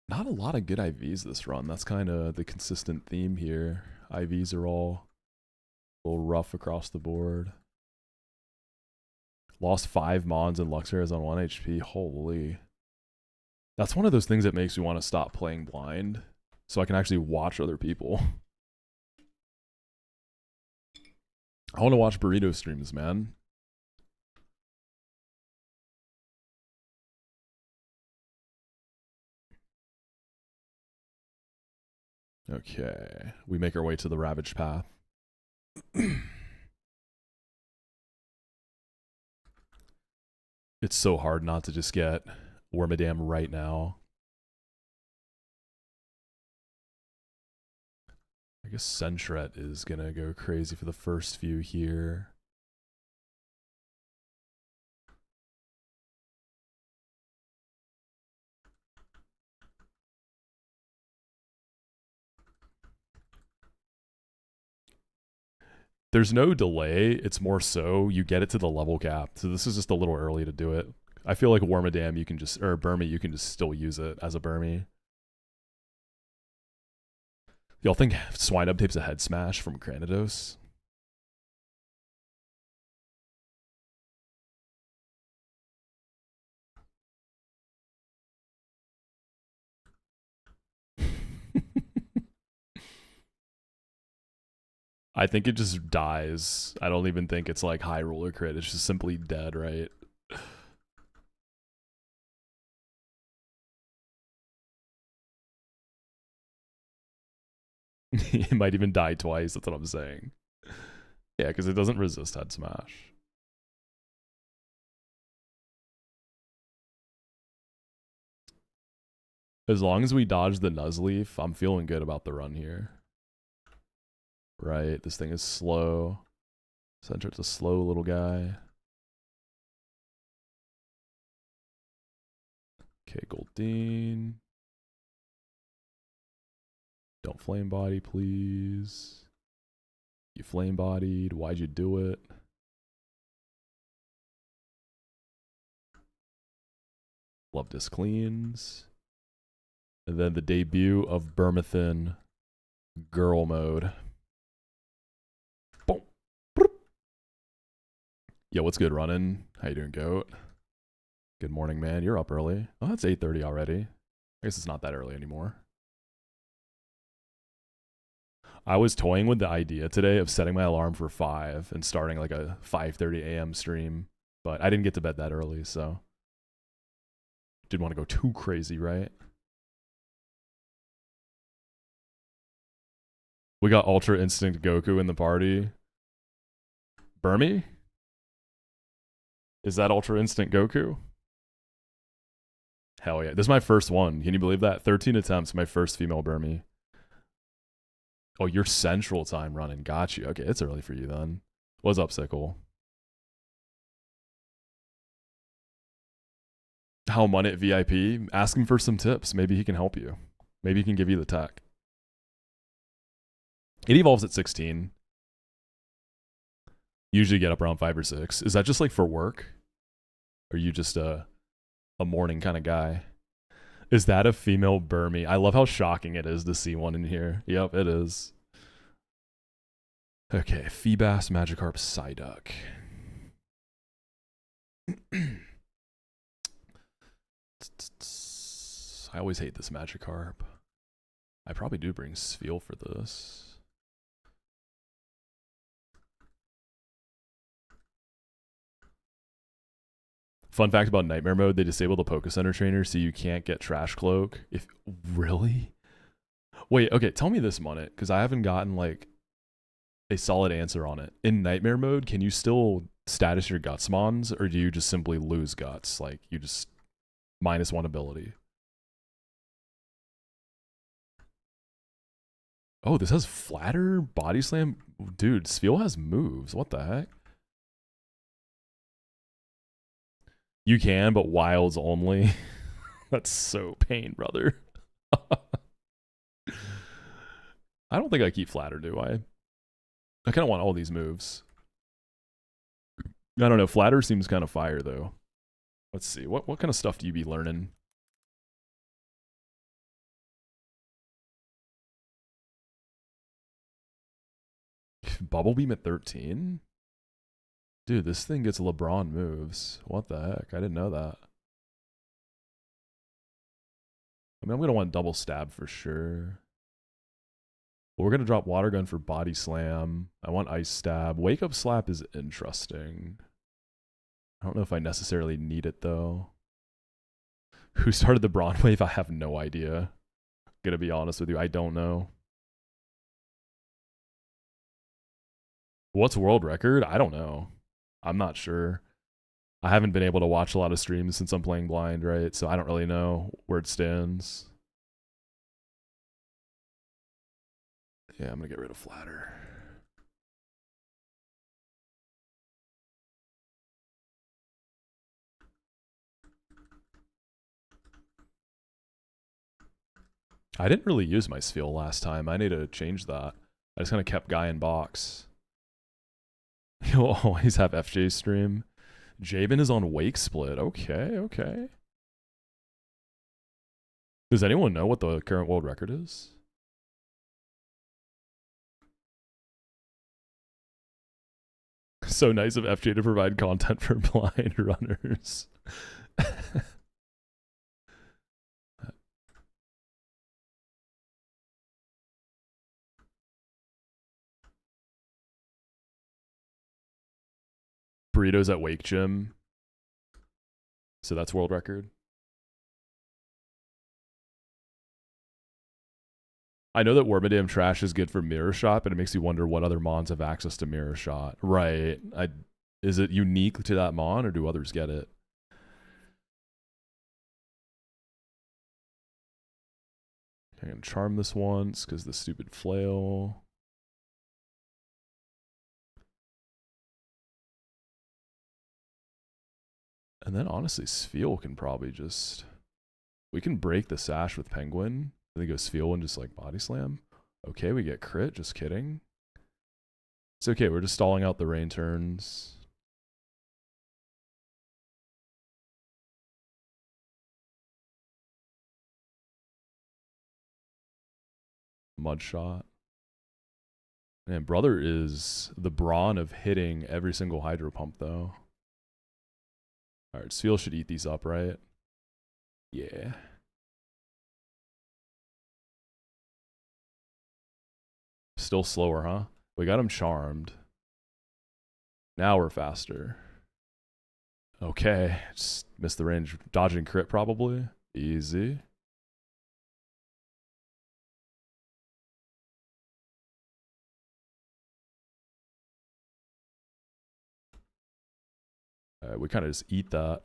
Not a lot of good IVs this run. That's kind of the consistent theme here. IVs are all a little rough across the board. Lost 5 Mons and Luxray on 1 HP. Holy. That's one of those things that makes me want to stop playing blind so I can actually watch other people. I want to watch burrito streams, man. Okay. We make our way to the Ravaged Path. It's so hard not to just get Wormadam right now. I guess Sentret is going to go crazy for the first few here. There's no delay. It's more so you get it to the level cap. So this is just a little early to do it. I feel like Wormadam, you can just, or Burmy, you can just still use it as a Burmy. Y'all think Swinub takes a head smash from Granados? I think it just dies. I don't even think it's like high roller crit. It's just simply dead, right? It might even die twice. That's what I'm saying. Yeah, because it doesn't resist head smash. As long as we dodge the Nuzleaf, I'm feeling good about the run here. Right, this thing is slow. Sentret's a slow little guy. Okay, Goldine. Don't flame body, please. You flame bodied. Why'd you do it? Love this cleans. And then the debut of Burmathin girl mode. Boom. Yo, what's good, running? How you doing, goat? Good morning, man. You're up early. Oh, it's 8:30 already. I guess it's not that early anymore. I was toying with the idea today of setting my alarm for 5 and starting like a 5:30 a.m. stream, but I didn't get to bed that early, so didn't want to go too crazy, right? We got Ultra Instinct Goku in the party. Burmy? Is that Ultra Instinct Goku? Hell yeah. This is my first one. Can you believe that? 13 attempts, my first female Burmy. Oh, you're Central Time running. Got you. Okay, it's early for you then. What's up, Sickle? How Munit VIP? Ask him for some tips. Maybe he can help you. Maybe he can give you the tech. It evolves at 16. Usually get up around 5 or 6. Is that just like for work? Or are you just a morning kind of guy? Is that a female Burmy? I love how shocking it is to see one in here. Yep, it is. Okay, Feebas, Magikarp, Psyduck. I always hate this Magikarp. I probably do bring Spheal for this. Fun fact about Nightmare Mode, they disable the Poké Center trainer so you can't get Trash Cloak. If really? Wait, okay, tell me this, Munit, because I haven't gotten like a solid answer on it. In Nightmare Mode, can you still status your Gutsmons, or do you just simply lose Guts? Like, you just -1 ability? Oh, this has flatter body slam? Dude, Spheal has moves. What the heck? You can, but wilds only. That's so pain, brother. I don't think I keep flatter, do I? I kind of want all these moves. I don't know. Flatter seems kind of fire, though. Let's see. What kind of stuff do you be learning? Bubble Beam at 13? Dude, this thing gets LeBron moves. What the heck? I didn't know that. I mean, I'm going to want double stab for sure. But we're going to drop Water Gun for body slam. I want ice stab. Wake up slap is interesting. I don't know if I necessarily need it, though. Who started the Brawn Wave? I have no idea. Gonna be honest with you, I don't know. What's world record? I don't know. I'm not sure. I haven't been able to watch a lot of streams since I'm playing blind, right? So I don't really know where it stands. Yeah, I'm gonna get rid of flatter. I didn't really use my Spheal last time. I need to change that. I just kind of kept Guy in box. You'll always have FJ stream. Jabin is on Wake Split. Okay, okay. Does anyone know what the current world record is? So nice of FJ to provide content for blind runners. Burritos at Wake Gym. So that's world record. I know that Wormadam Trash is good for Mirror Shot, but it makes you wonder what other Mons have access to Mirror Shot. Right. Is it unique to that Mon, or do others get it? I'm going to charm this once, because the stupid flail. And then, honestly, Spheal can probably just... We can break the Sash with Penguin. Then go Spheal and just, like, body slam. Okay, we get crit. Just kidding. It's okay. We're just stalling out the rain turns. Mud shot. Man, brother is the brawn of hitting every single hydro pump, though. Alright, Spheal should eat these up, right? Yeah. Still slower, huh? We got him charmed. Now we're faster. Okay, just missed the range. Dodging crit, probably. Easy. We kind of just eat that.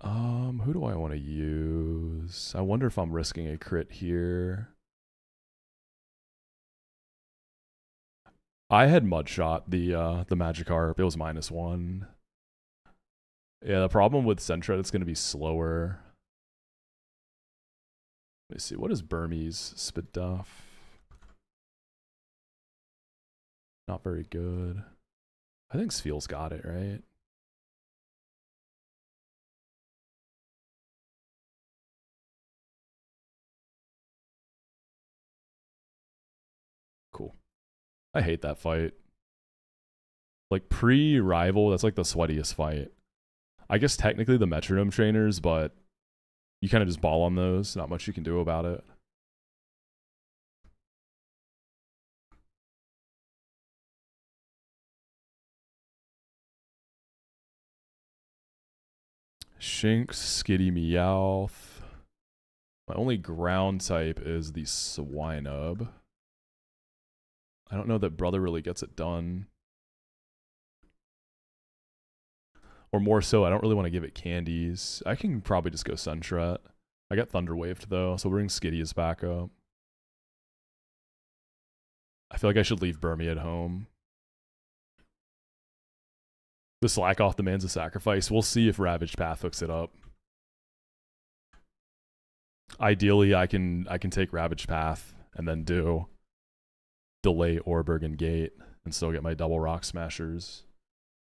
Who do I want to use? I wonder if I'm risking a crit here. I had Mudshot, the Magikarp. It was -1. Yeah, the problem with Sentret, it's going to be slower. Let me see. What is Burmese Spit Duff? Not very good. I think Spheal's got it, right? Cool. I hate that fight. Like, pre-rival, that's like the sweatiest fight. I guess technically the Metronome trainers, but you kind of just ball on those. Not much you can do about it. Shinx, Skitty, Meowth. My only ground type is the Swinub. I don't know that brother really gets it done. Or more so, I don't really want to give it candies. I can probably just go Sunshret. I got Thunder Waved though, so we'll bring Skitty as backup. I feel like I should leave Burmy at home. The Slack Off demands a sacrifice. We'll see if Ravaged Path hooks it up. Ideally, I can take Ravaged Path and then do delay Orberg and Gate and still get my double Rock Smashers.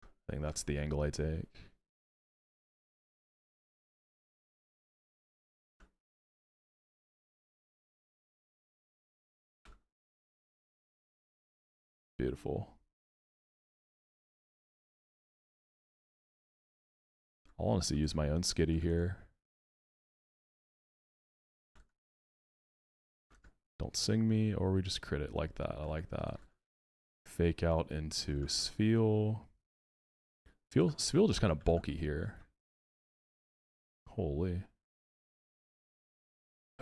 I think that's the angle I take. Beautiful. I'll honestly use my own Skitty here. Don't sing me, or we just crit it like that. I like that. Fake out into Spheal. Spheal just kind of bulky here. Holy.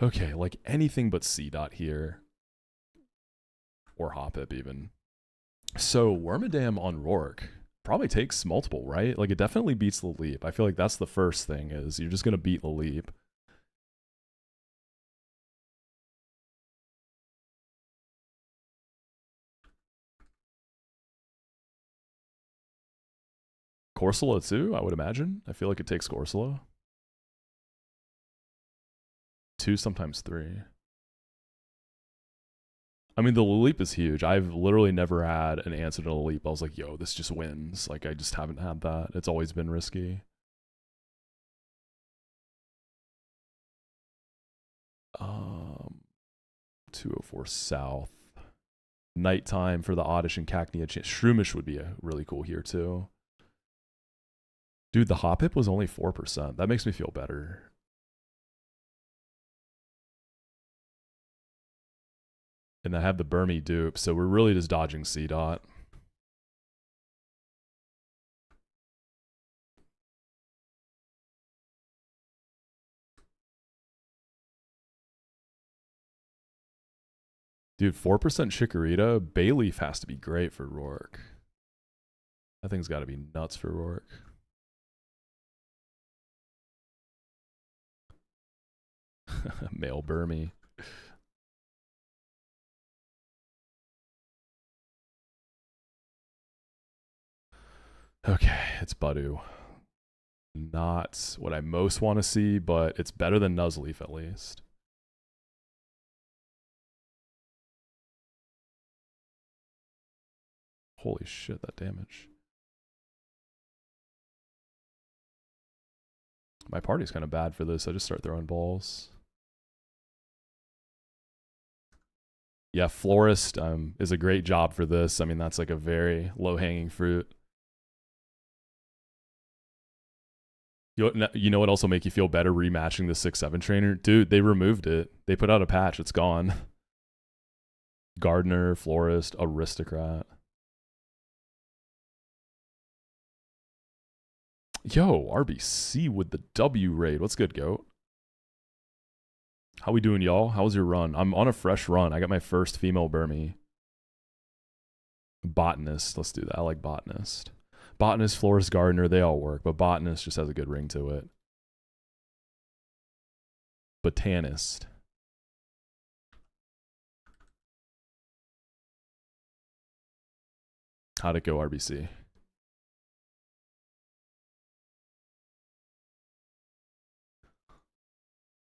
Okay, like anything but C dot here. Or Hoppip even. So Wormadam on Rourke probably takes multiple, right? Like it definitely beats the leap. I feel like that's the first thing, is you're just going to beat the leap. Corsola too, I would imagine. I feel like it takes Corsola. 2, sometimes 3. I mean, the leap is huge. I've literally never had an answer to the leap. I was like, yo, this just wins. Like, I just haven't had that. It's always been risky. 204 South. Nighttime for the Oddish and Cacnea. Shroomish would be really cool here, too. Dude, the Hoppip was only 4%. That makes me feel better. And I have the Burmy dupe, so we're really just dodging C-Dot. Dude, 4% Chikorita. Bayleaf has to be great for Rourke. That thing's got to be nuts for Rourke. Male Burmy. Okay, it's Budu. Not what I most want to see, but it's better than Nuzleaf at least. Holy shit, that damage. My party's kind of bad for this. I just start throwing balls. Yeah, Florist is a great job for this. I mean, that's like a very low-hanging fruit. You know what also make you feel better rematching the 6-7 trainer? Dude, they removed it. They put out a patch. It's gone. Gardener, Florist, Aristocrat. Yo, RBC with the W raid. What's good, GOAT? How we doing, y'all? How was your run? I'm on a fresh run. I got my first female Burmy. Botanist. Let's do that. I like Botanist. Botanist, Florist, Gardener, they all work, but Botanist just has a good ring to it. Botanist. How'd it go, RBC?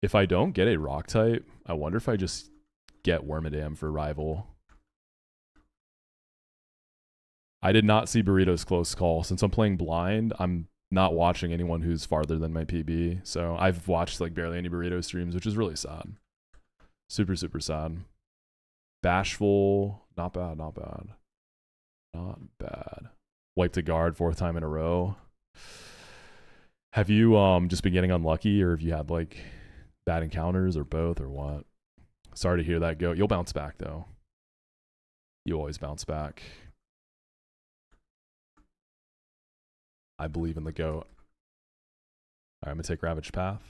If I don't get a rock type, I wonder if I just get Wormadam for rival. I did not see Burrito's close call. Since I'm playing blind, I'm not watching anyone who's farther than my PB. So I've watched like barely any Burrito streams, which is really sad. Super, super sad. Bashful. Not bad, not bad. Not bad. Wiped a guard 4th time in a row. Have you just been getting unlucky, or have you had like bad encounters, or both, or what? Sorry to hear that, go. You'll bounce back though. You always bounce back. I believe in the GOAT. Alright, I'm gonna take Ravaged Path.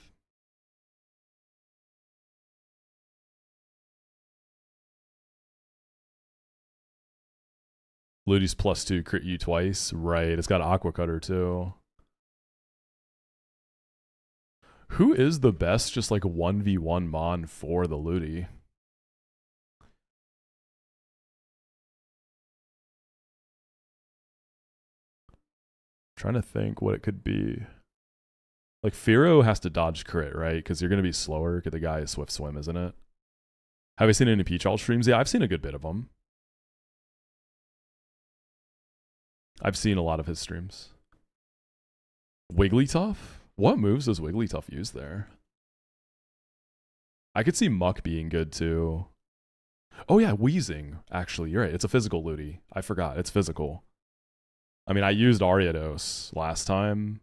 Ludi's +2 crit you twice. Right, it's got Aqua Cutter too. Who is the best just like 1v1 mon for the Ludi? Trying to think what it could be. Like Firo has to dodge crit, right? Because you're going to be slower because the guy is Swift Swim, isn't it? Have you seen any Peach Alt streams? Yeah, I've seen a good bit of them. I've seen a lot of his streams. Wigglytuff? What moves does Wigglytuff use there? I could see Muck being good too. Oh yeah, Wheezing. Actually, you're right. It's a physical Ludi. I forgot. It's physical. I mean, I used Ariados last time.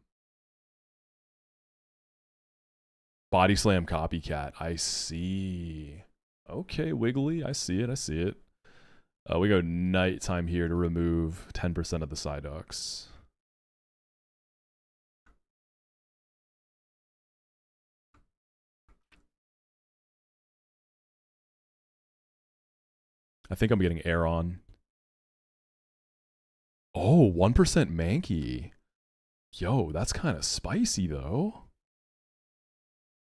Body Slam Copycat. I see. Okay, Wiggly. I see it. I see it. We go Nighttime here to remove 10% of the Psyducks. I think I'm getting Air on. Oh, 1% Mankey. Yo, that's kind of spicy though.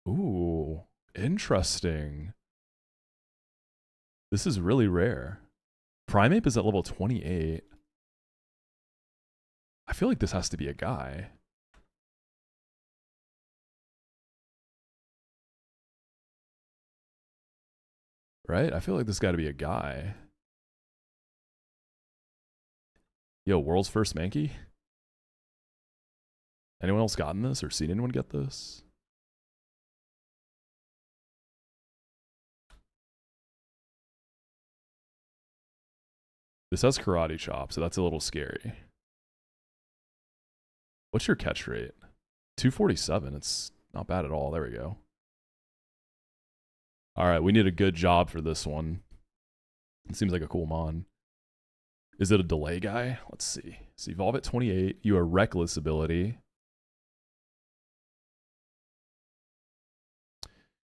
Ooh, interesting. This is really rare. Primeape is at level 28. I feel like this has to be a guy. Right? I feel like this got to be a guy. Yo, world's first Mankey? Anyone else gotten this or seen anyone get this? This has Karate Chop, so that's a little scary. What's your catch rate? 247. It's not bad at all. There we go. All right, we need a good job for this one. It seems like a cool mon. Is it a delay guy? Let's see. So evolve at 28. You are Reckless ability.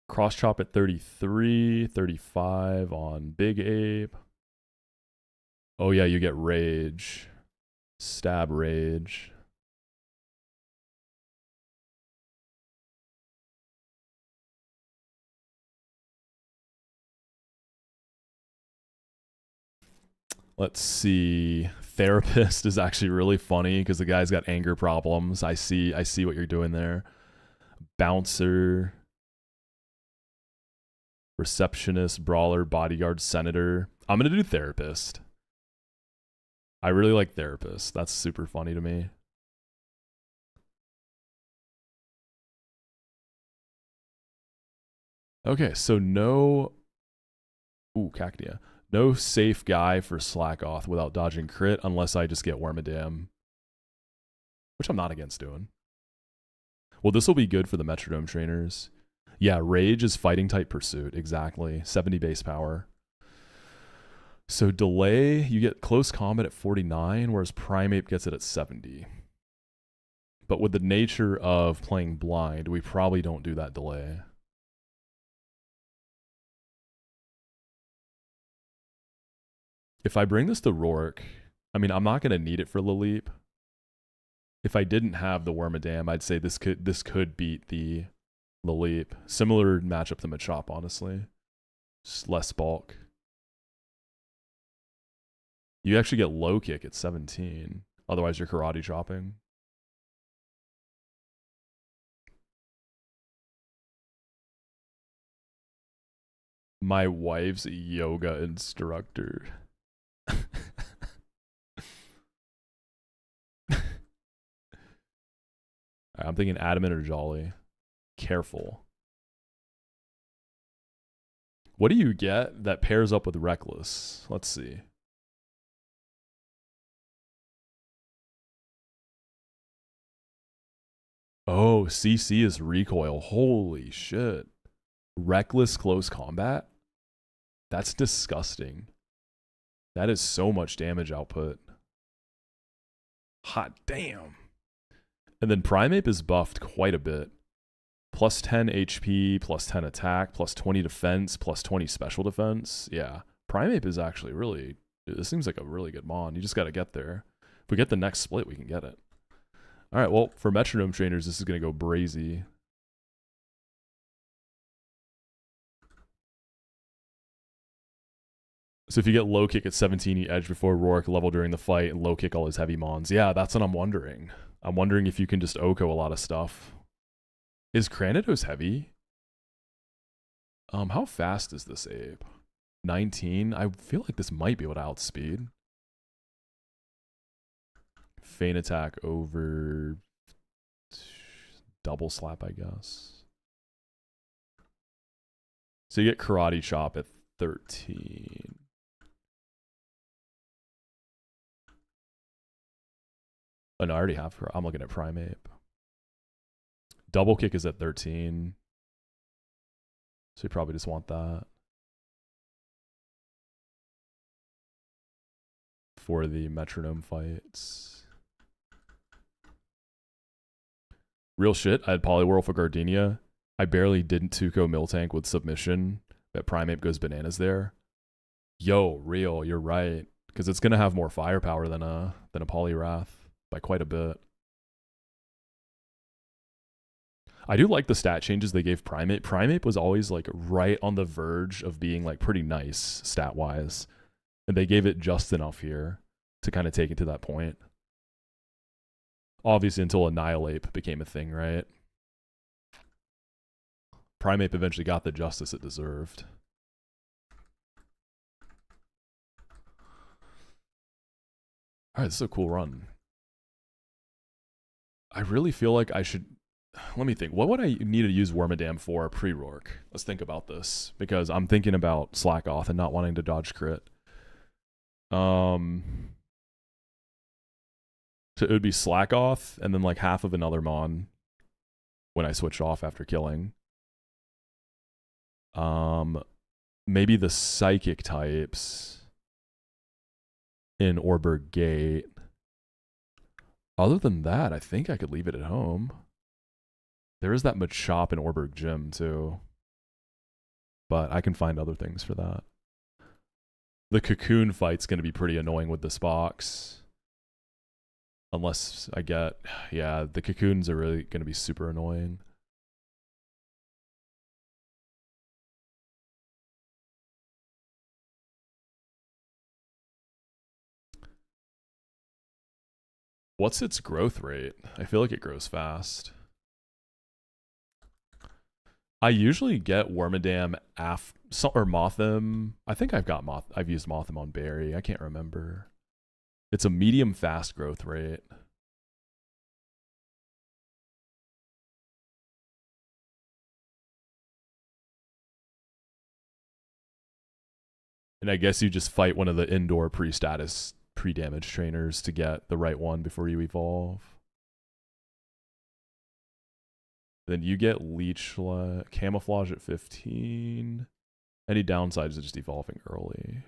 Cross Chop at 33. 35 on Big Ape. Oh yeah, you get Rage. Stab Rage. Let's see. Therapist is actually really funny because the guy's got anger problems. I see what you're doing there. Bouncer. Receptionist, Brawler, Bodyguard, Senator. I'm going to do Therapist. I really like Therapist. That's super funny to me. Okay, so no... Ooh, Cacnea. No safe guy for Slackoth without dodging crit unless I just get Wormadam. Which I'm not against doing. Well, this will be good for the Metrodome trainers. Yeah, Rage is fighting type pursuit. Exactly. 70 base power. So delay, you get close combat at 49, whereas Primeape gets it at 70. But with the nature of playing blind, we probably don't do that delay. If I bring this to Rourke, I mean, I'm not going to need it for Laleep. If I didn't have the Wormadam, I'd say this could beat the Laleep. Similar matchup to Machop, honestly. Just less bulk. You actually get low kick at 17. Otherwise, you're karate chopping. My wife's yoga instructor. I'm thinking Adamant or Jolly. Careful. What do you get that pairs up with Reckless? Let's see. Oh, CC is recoil. Holy shit. Reckless close combat? That's disgusting. That is so much damage output. Hot damn. And then Primeape is buffed quite a bit. Plus 10 HP, plus 10 attack, plus 20 defense, plus 20 special defense. Yeah. Primeape is actually really... This seems like a really good mon. You just got to get there. If we get the next split, we can get it. All right, well, for Metronome trainers, this is going to go brazy. So if you get low kick at 17, you edge before Rourke, level during the fight, and low kick all his heavy mons. Yeah, that's what I'm wondering. I'm wondering if you can just Oko a lot of stuff. Is Cranidos heavy? How fast is this ape? 19? I feel like this might be able to outspeed. Feint attack over double slap, I guess. So you get karate chop at 13. Oh, no, I already have. I'm looking at Prime Ape. Double kick is at 13. So you probably just want that. For the metronome fights. Real shit, I had Poliwhirl for Gardenia. I barely didn't Tuco Miltank with submission, but Primeape goes bananas there. Yo, real, you're right. Because it's going to have more firepower than a Poliwrath by quite a bit. I do like the stat changes they gave Primeape. Primeape was always like right on the verge of being like pretty nice stat-wise. And they gave it just enough here to kind of take it to that point. Obviously until Annihilate became a thing, right? Primeape eventually got the justice it deserved. Alright, this is a cool run. I really feel like I should... Let me think. What would I need to use Wormadam for pre-Rourke? Let's think about this. Because I'm thinking about Slack Off and not wanting to dodge crit. So it would be Slack Off and then like half of another Mon when I switched off after killing. Maybe the Psychic types in Orberg Gate. Other than that, I think I could leave it at home. There is that Machop in Orberg Gym too. But I can find other things for that. The Cocoon fight's going to be pretty annoying with this box. Unless I get... Yeah, the Cocoons are really going to be super annoying. What's its growth rate? I feel like it grows fast. I usually get Wormadam or Mothim. I think I've used Mothim on Berry. I can't remember. It's a medium fast growth rate. And I guess you just fight one of the indoor pre-status, pre-damage trainers to get the right one before you evolve. Then you get Leech Camouflage at 15. Any downsides of just evolving early.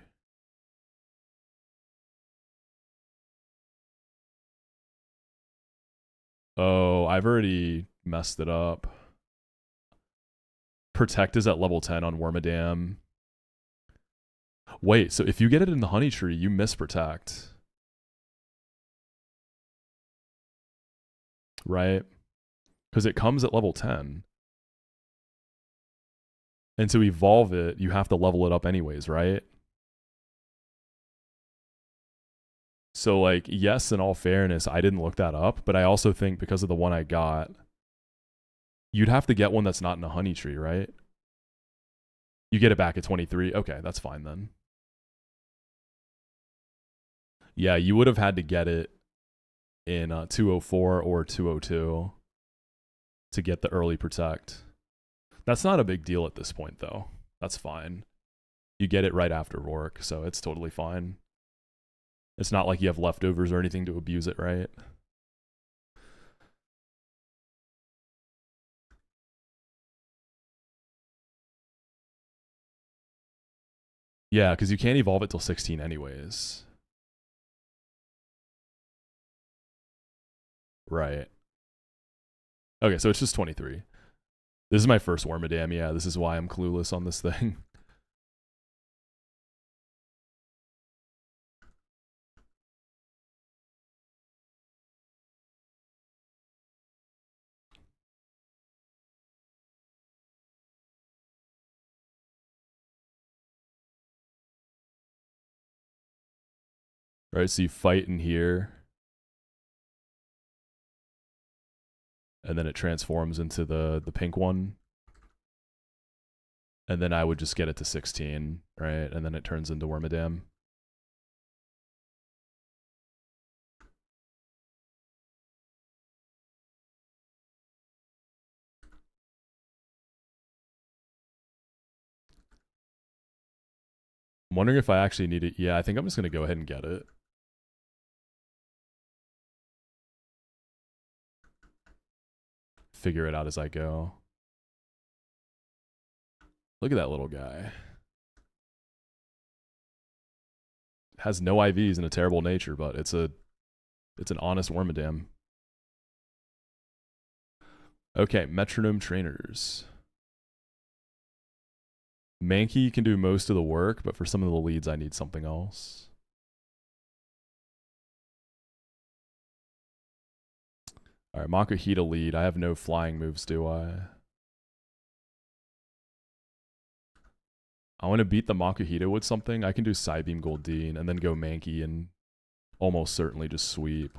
Oh, I've already messed it up. Protect is at level 10 on Wormadam. Wait, so if you get it in the Honey Tree, you miss Protect. Right? Because it comes at level 10. And to evolve it, you have to level it up anyways, right? So, like, yes, in all fairness, I didn't look that up, but I also think because of the one I got, you'd have to get one that's not in a Honey Tree, right? You get it back at 23. Okay, that's fine then. Yeah, you would have had to get it in 204 or 202 to get the early Protect. That's not a big deal at this point, though. That's fine. You get it right after Rourke, so it's totally fine. It's not like you have leftovers or anything to abuse it, right? Yeah, because you can't evolve it till 16 anyways. Right. Okay, so it's just 23. This is my first Wormadam. Yeah, this is why I'm clueless on this thing. Right, so you fight in here. And then it transforms into the pink one. And then I would just get it to 16, right? And then it turns into Wormadam. I'm wondering if I actually need it. Yeah, I think I'm just going to go ahead and get it. Figure it out as I go. Look at that little guy. Has no IVs and a terrible nature, but it's an honest Wormadam. Okay, Metronome Trainers. Mankey can do most of the work, but for some of the leads, I need something else. All right, Makuhita lead. I have no flying moves, do I? I want to beat the Makuhita with something. I can do Psybeam Goldeen and then go Mankey and almost certainly just sweep.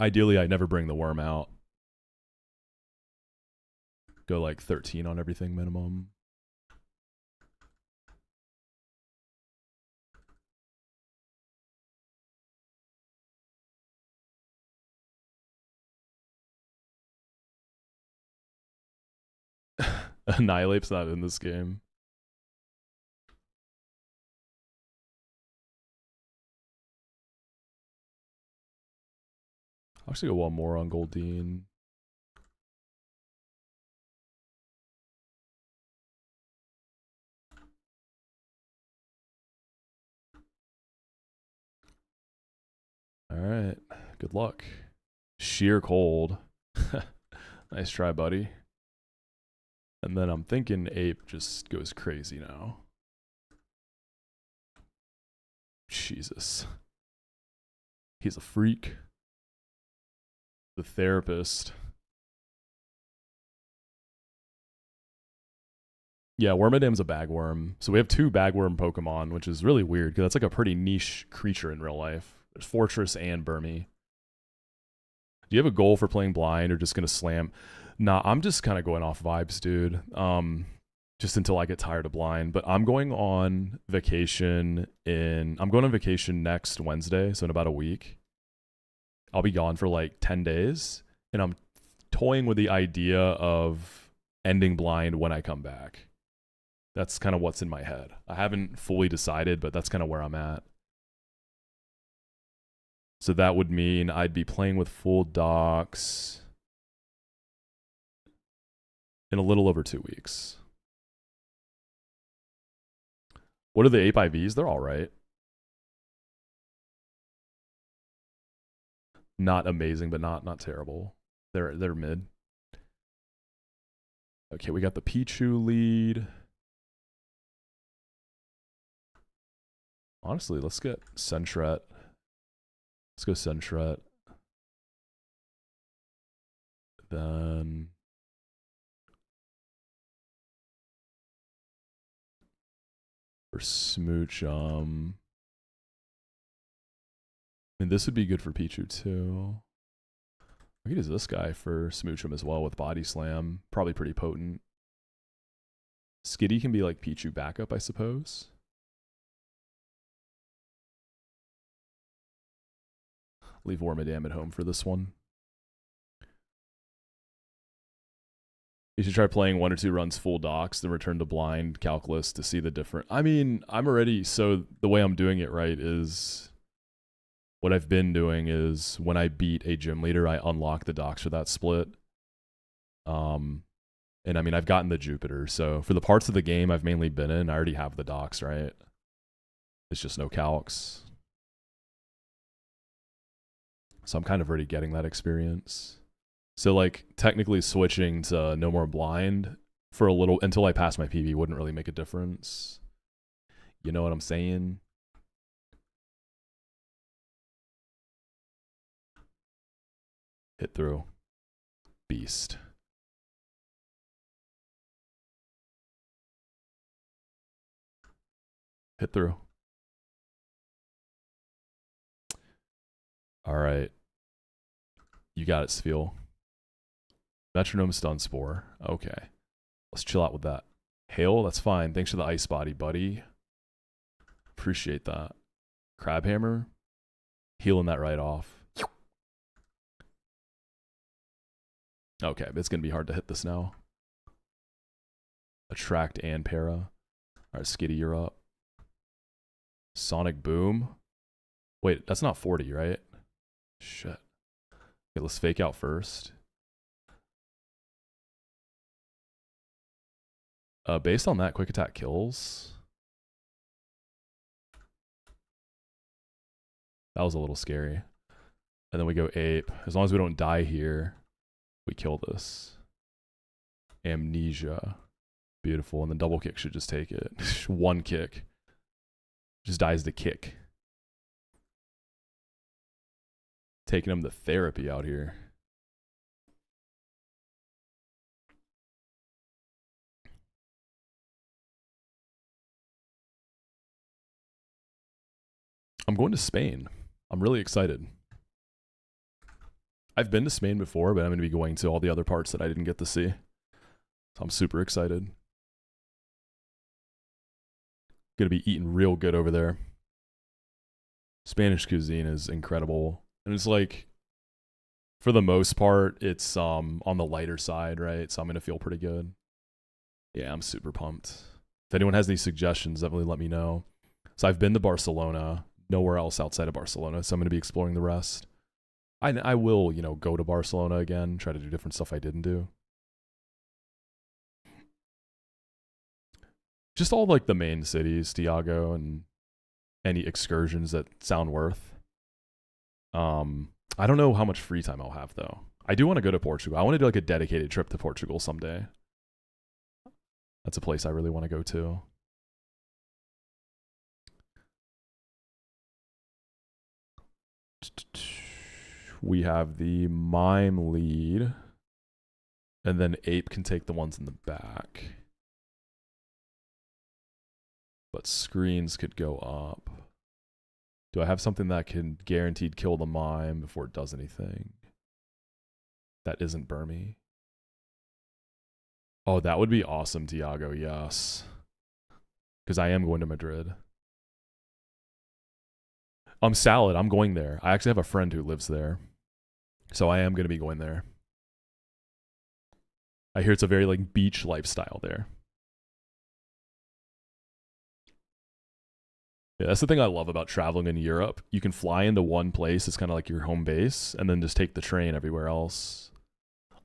Ideally, I never bring the worm out. Go like 13 on everything minimum. Annihilate's not in this game. I'll actually go one more on Goldeen. All right. Good luck. Sheer cold. Nice try, buddy. And then I'm thinking Ape just goes crazy now. Jesus. He's a freak. The therapist. Yeah, Wormadam's a bagworm. So we have 2 bagworm Pokemon, which is really weird because that's like a pretty niche creature in real life. There's Fortress and Burmy. Do you have a goal for playing blind or just going to slam? Nah, I'm just kind of going off vibes, dude. Just until I get tired of blind. But I'm going on vacation next Wednesday, so in about a week. I'll be gone for like 10 days. And I'm toying with the idea of ending blind when I come back. That's kind of what's in my head. I haven't fully decided, but that's kind of where I'm at. So that would mean I'd be playing with full docs in a little over 2 weeks. What are the Ape IVs? They're all right. Not amazing, but not terrible. They're mid. Okay, we got the Pichu lead. Honestly, let's get Sentret. Let's go Sentret. Then for Smooch, I mean, this would be good for Pichu too. I could use this guy for Smoochum as well with Body Slam. Probably pretty potent. Skitty can be like Pichu backup, I suppose. Leave Wormadam at home for this one. You should try playing 1 or 2 runs full docs, then return to blind calculus to see the difference. I mean, I'm already, so the way I'm doing it right is, what I've been doing is when I beat a gym leader, I unlock the docs for that split. And I mean, I've gotten the Jupiter, so for the parts of the game I've mainly been in, I already have the docs, right? It's just no calcs. So I'm kind of already getting that experience. So like technically switching to no more blind for a little until I pass my PB wouldn't really make a difference. You know what I'm saying? Hit through. Beast. Hit through. All right. You got it, Sfeel. Metronome stun spore. Okay. Let's chill out with that. Hail, that's fine. Thanks for the ice body, buddy. Appreciate that. Crab hammer. Healing that right off. Okay, it's going to be hard to hit this now. Attract and para. All right, Skitty, you're up. Sonic Boom. Wait, that's not 40, right? Shit. Okay, let's fake out first. Based on that, quick attack kills. That was a little scary. And then we go ape. As long as we don't die here, we kill this. Amnesia. Beautiful. And the double kick should just take it. One kick. Just dies to kick. Taking him to therapy out here. I'm going to Spain. I'm really excited. I've been to Spain before, but I'm going to be going to all the other parts that I didn't get to see. So I'm super excited. Going to be eating real good over there. Spanish cuisine is incredible. And it's like, for the most part, it's on the lighter side, right? So I'm going to feel pretty good. Yeah, I'm super pumped. If anyone has any suggestions, definitely let me know. So I've been to Barcelona, nowhere else outside of Barcelona, so I'm going to be exploring the rest. I will, you know, go to Barcelona again, try to do different stuff I didn't do. Just all like the main cities, Tiago, and any excursions that sound worth. I don't know how much free time I'll have though. I do want to go to Portugal. I want to do like a dedicated trip to Portugal someday. That's a place I really want to go to. We have the mime lead. And then ape can take the ones in the back. But screens could go up. Do I have something that can guaranteed kill the mime before it does anything? That isn't Burmy. Oh, that would be awesome, Tiago, yes. Because I am going to Madrid. Salad, I'm going there. I actually have a friend who lives there. So I am going to be going there. I hear it's a very like beach lifestyle there. Yeah, that's the thing I love about traveling in Europe. You can fly into one place, it's kind of like your home base, and then just take the train everywhere else.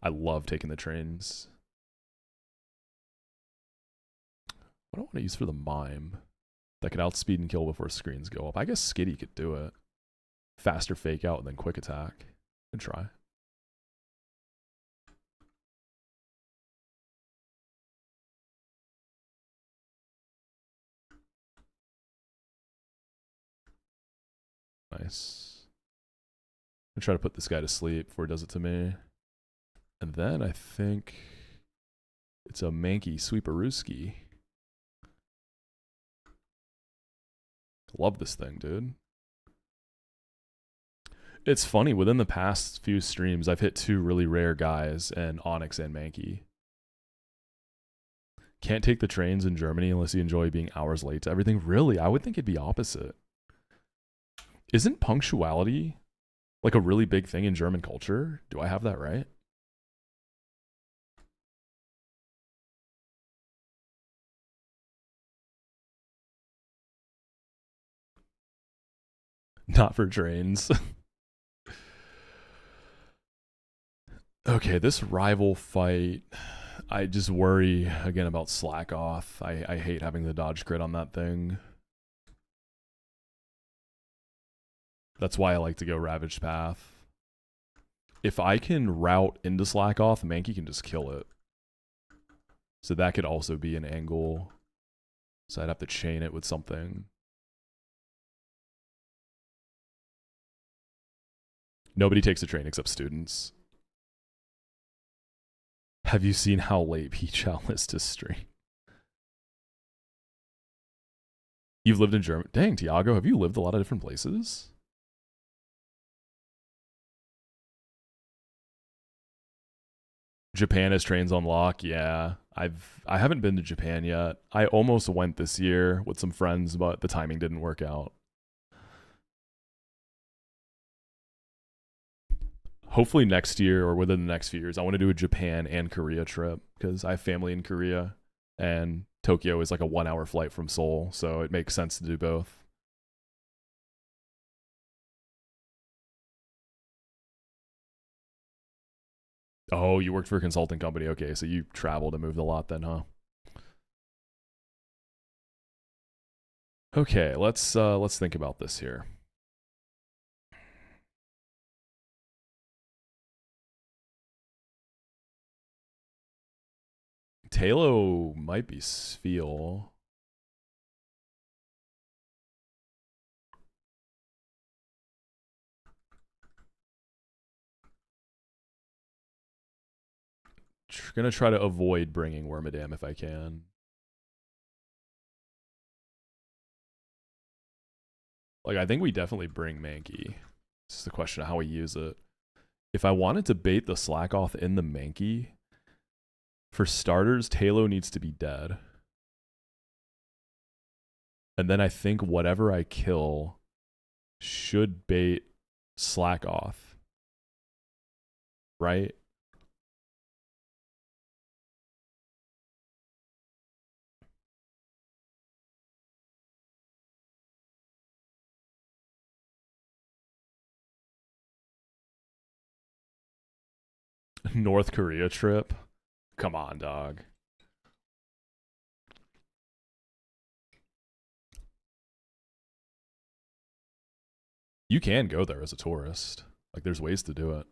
I love taking the trains. What do I want to use for the mime? That could outspeed and kill before screens go up. I guess Skitty could do it. Faster fake out and then quick attack. Good try. Nice. I'm try to put this guy to sleep before he does it to me. And then I think it's a manky sweeperooski. Love this thing, dude. It's funny, within the past few streams, I've hit two really rare guys, and Onyx and Mankey. Can't take the trains in Germany unless you enjoy being hours late to everything. Really? I would think it'd be opposite. Isn't punctuality like a really big thing in German culture? Do I have that right? Not for trains. Okay, this rival fight, I just worry again about slack off. I hate having the dodge crit on that thing. That's why I like to go Ravaged Path. If I can route into slack off, Mankey can just kill it. So that could also be an angle. So I'd have to chain it with something. Nobody takes a train except students. Have you seen how late Peach Owl is to stream? You've lived in Germany. Dang, Tiago, have you lived a lot of different places? Japan has trains on lock. Yeah, I haven't been to Japan yet. I almost went this year with some friends, but the timing didn't work out. Hopefully next year or within the next few years, I want to do a Japan and Korea trip because I have family in Korea and Tokyo is like a 1 hour flight from Seoul, so it makes sense to do both. Oh, you worked for a consulting company. Okay, so you traveled and moved a lot then, huh? Okay, let's think about this here. Talo might be Sfeel. Gonna try to avoid bringing Wormadam if I can. Like, I think we definitely bring Mankey. It's just a question of how we use it. If I wanted to bait the Slackoth in the Mankey, for starters, Talo needs to be dead. And then I think whatever I kill should bait Slackoth. Right? North Korea trip? Come on, dog. You can go there as a tourist. Like, there's ways to do it.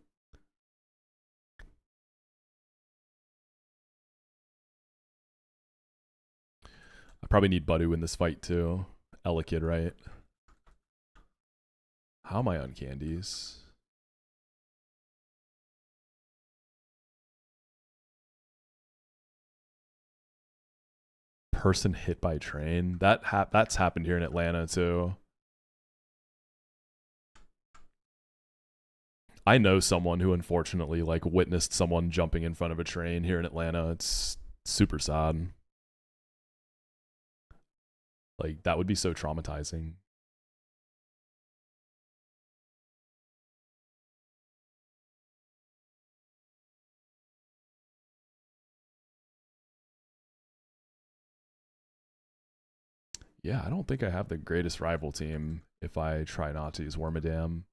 I probably need Budu in this fight, too. Elekid, right? How am I on candies? Person hit by train? That's happened here in Atlanta, too. I know someone who unfortunately like witnessed someone jumping in front of a train here in Atlanta. It's super sad. Like, that would be so traumatizing. Yeah, I don't think I have the greatest rival team if I try not to use Wormadam.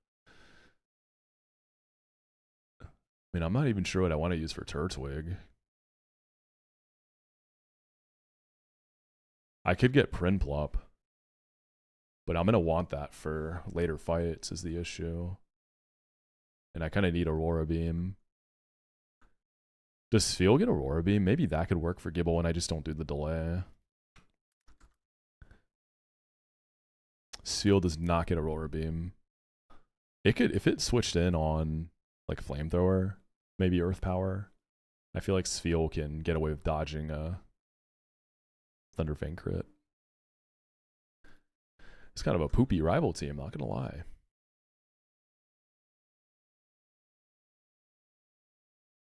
I mean, I'm not even sure what I want to use for Turtwig. I could get Prinplup, but I'm going to want that for later fights is the issue. And I kind of need Aurora Beam. Does Sfeel get Aurora Beam? Maybe that could work for Gibble and I just don't do the delay. Sfeel does not get Aurora Beam. It could, if it switched in on like Flamethrower, maybe Earth Power. I feel like Sfeel can get away with dodging a Thunderfang crit. It's kind of a poopy rival team, not gonna lie.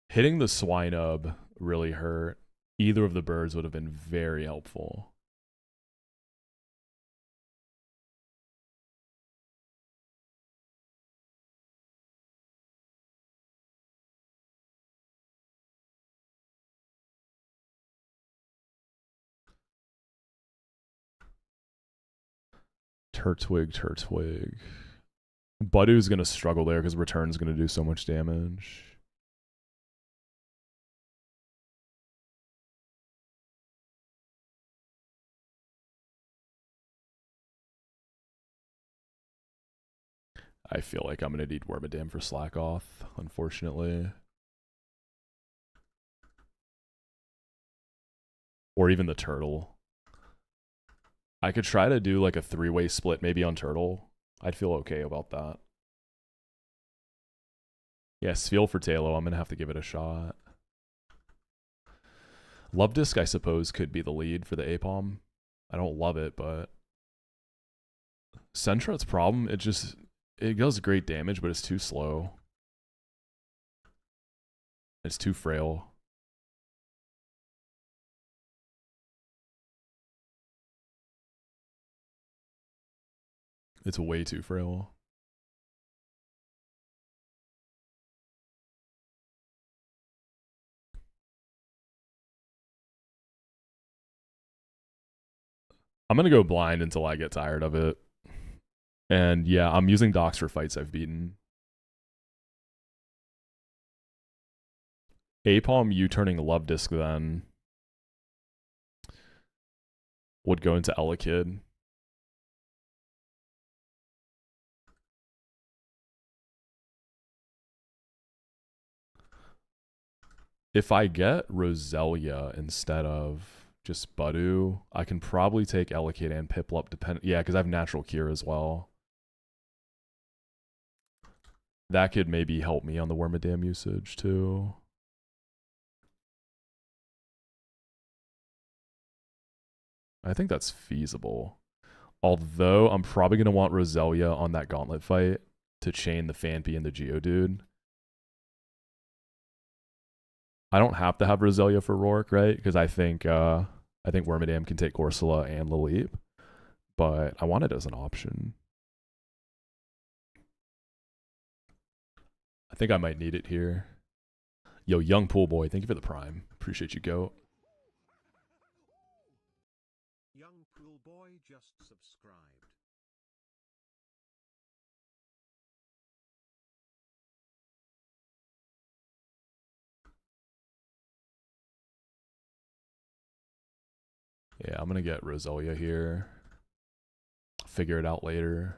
Hitting the Swinub really hurt. Either of the birds would have been very helpful. Turtwig. Budu's gonna struggle there because Return's gonna do so much damage. I feel like I'm gonna need Wormadam for Slackoth, unfortunately. Or even the Turtle. I could try to do like a 3-way split maybe on Turtle. I'd feel okay about that. Yeah, Sfeel for Talo. I'm going to have to give it a shot. Love Disc, I suppose, could be the lead for the Apom. I don't love it, but Sentret's problem, it does great damage, but it's too slow. It's too frail. It's way too frail. I'm going to go blind until I get tired of it. And yeah, I'm using docs for fights I've beaten. Apalm U-turning Love Disc then would go into Elekid. If I get Roselia instead of just Budu, I can probably take Elekid and Piplup yeah, because I have Natural Cure as well. That could maybe help me on the Wormadam usage too. I think that's feasible. Although I'm probably going to want Roselia on that Gauntlet fight to chain the Phanpy and the Geodude. I don't have to have Roselia for Rourke, right? Because I think Wormadam can take Corsola and Lileep, but I want it as an option. I think I might need it here. Yo, Young Pool Boy, thank you for the Prime. Appreciate you, Goat. Young Pool Boy just subscribed. Yeah, I'm going to get Roselia here. Figure it out later.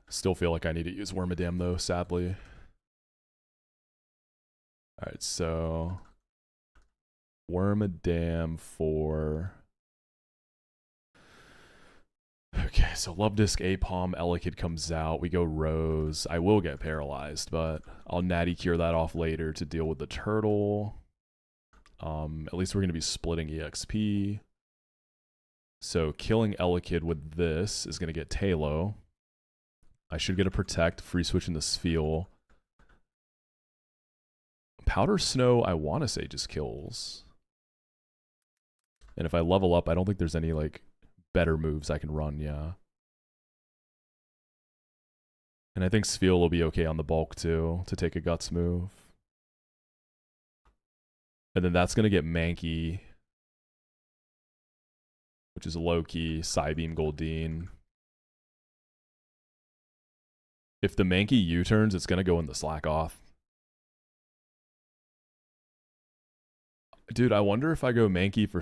Still feel like I need to use Wormadam though, sadly. Alright, so Wormadam for... Okay, so Love Disc, Apalm, Elekid comes out. We go Rose. I will get paralyzed, but I'll Natty Cure that off later to deal with the turtle. At least we're going to be splitting EXP. So killing Elekid with this is going to get Talo. I should get a Protect, free switch in the Spheal. Powder Snow, I want to say just kills. And if I level up, I don't think there's any, like, better moves I can run, yeah. And I think Spheal will be okay on the bulk, too, to take a Guts move. And then that's going to get Mankey, which is low-key, Psybeam Goldeen. If the Mankey U-turns, it's going to go in the Slack Off. Dude, I wonder if I go Mankey for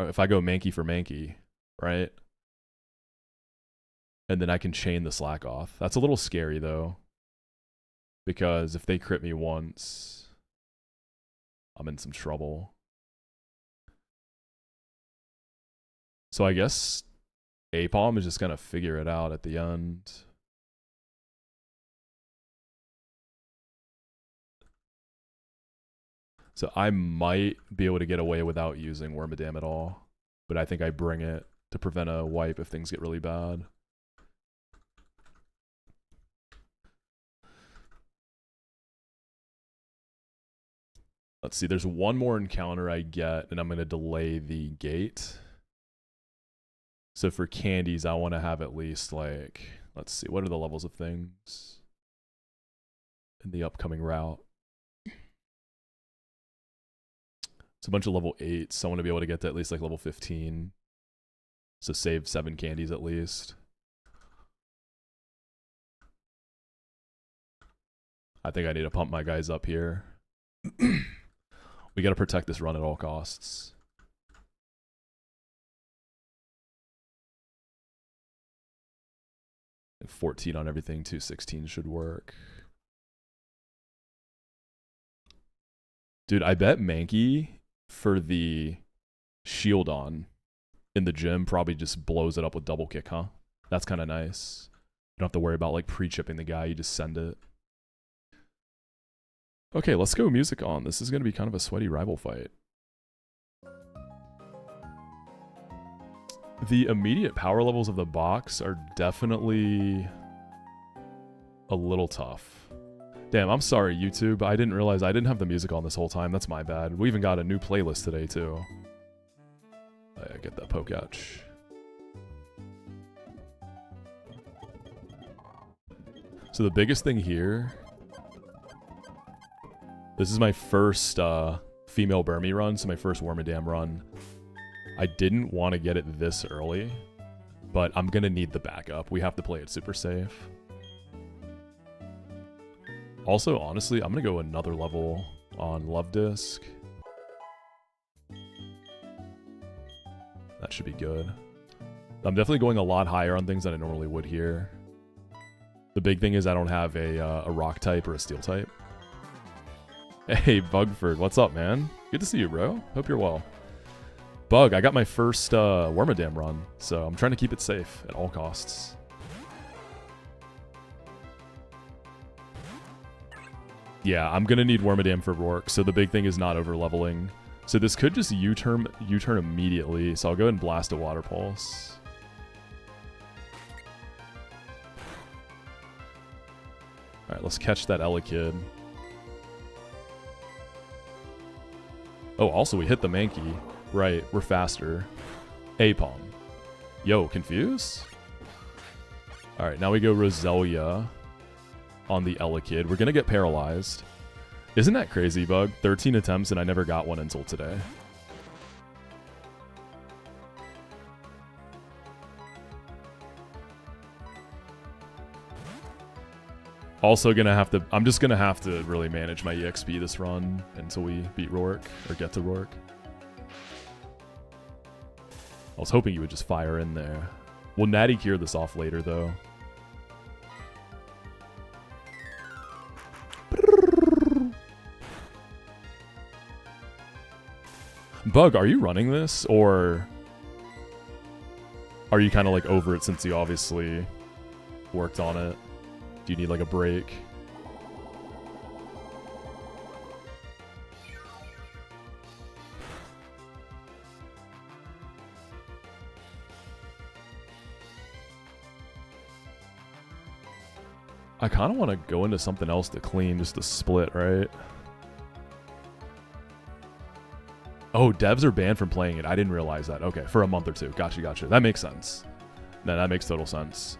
if I go Mankey for Mankey, right? And then I can chain the Slack Off. That's a little scary, though. Because if they crit me once, I'm in some trouble. So I guess Apalm is just going to figure it out at the end. So I might be able to get away without using Wormadam at all. But I think I bring it to prevent a wipe if things get really bad. Let's see, there's one more encounter I get, and I'm going to delay the gate. So for candies, I want to have at least, like, let's see, what are the levels of things in the upcoming route? It's a bunch of level 8s, so I want to be able to get to at least like level 15. So save 7 candies at least. I think I need to pump my guys up here. We got to protect this run at all costs. And 14 on everything, 216 should work. Dude, I bet Mankey for the shield on in the gym probably just blows it up with double kick, huh? That's kind of nice. You don't have to worry about like pre-chipping the guy, you just send it. Okay, let's go music on. This is going to be kind of a sweaty rival fight. The immediate power levels of the box are definitely a little tough. Damn, I'm sorry, YouTube. I didn't realize I didn't have the music on this whole time. That's my bad. We even got a new playlist today, too. I get that Poketch. So the biggest thing here... This is my first female Burmy run, so my first Wormadam run. I didn't want to get it this early, but I'm going to need the backup. We have to play it super safe. Also, honestly, I'm going to go another level on Love Disc. That should be good. I'm definitely going a lot higher on things than I normally would here. The big thing is I don't have a rock type or a steel type. Hey, Bugford, what's up, man? Good to see you, bro. Hope you're well. Bug, I got my first Wormadam run, so I'm trying to keep it safe at all costs. Yeah, I'm going to need Wormadam for Rourke, so the big thing is not over-leveling. So this could just U-turn immediately, so I'll go ahead and blast a Water Pulse. Alright, let's catch that Elekid. Oh, also we hit the Mankey. Right, we're faster. Apom. Yo, confused? Alright, now we go Roselia on the Elekid. We're gonna get paralyzed. Isn't that crazy, Bug? 13 attempts and I never got one until today. Also gonna have to... I'm just gonna have to really manage my EXP this run until we beat Rourke, or get to Rourke. I was hoping you would just fire in there. We'll Natty Cure this off later, though. Bug, are you running this, or are you kind of like over it since you obviously worked on it? Do you need like a break? I kind of want to go into something else to clean, just to split, right? Oh, devs are banned from playing it. I didn't realize that. Okay, for a month or two. Gotcha, gotcha. That makes sense. No, that makes total sense.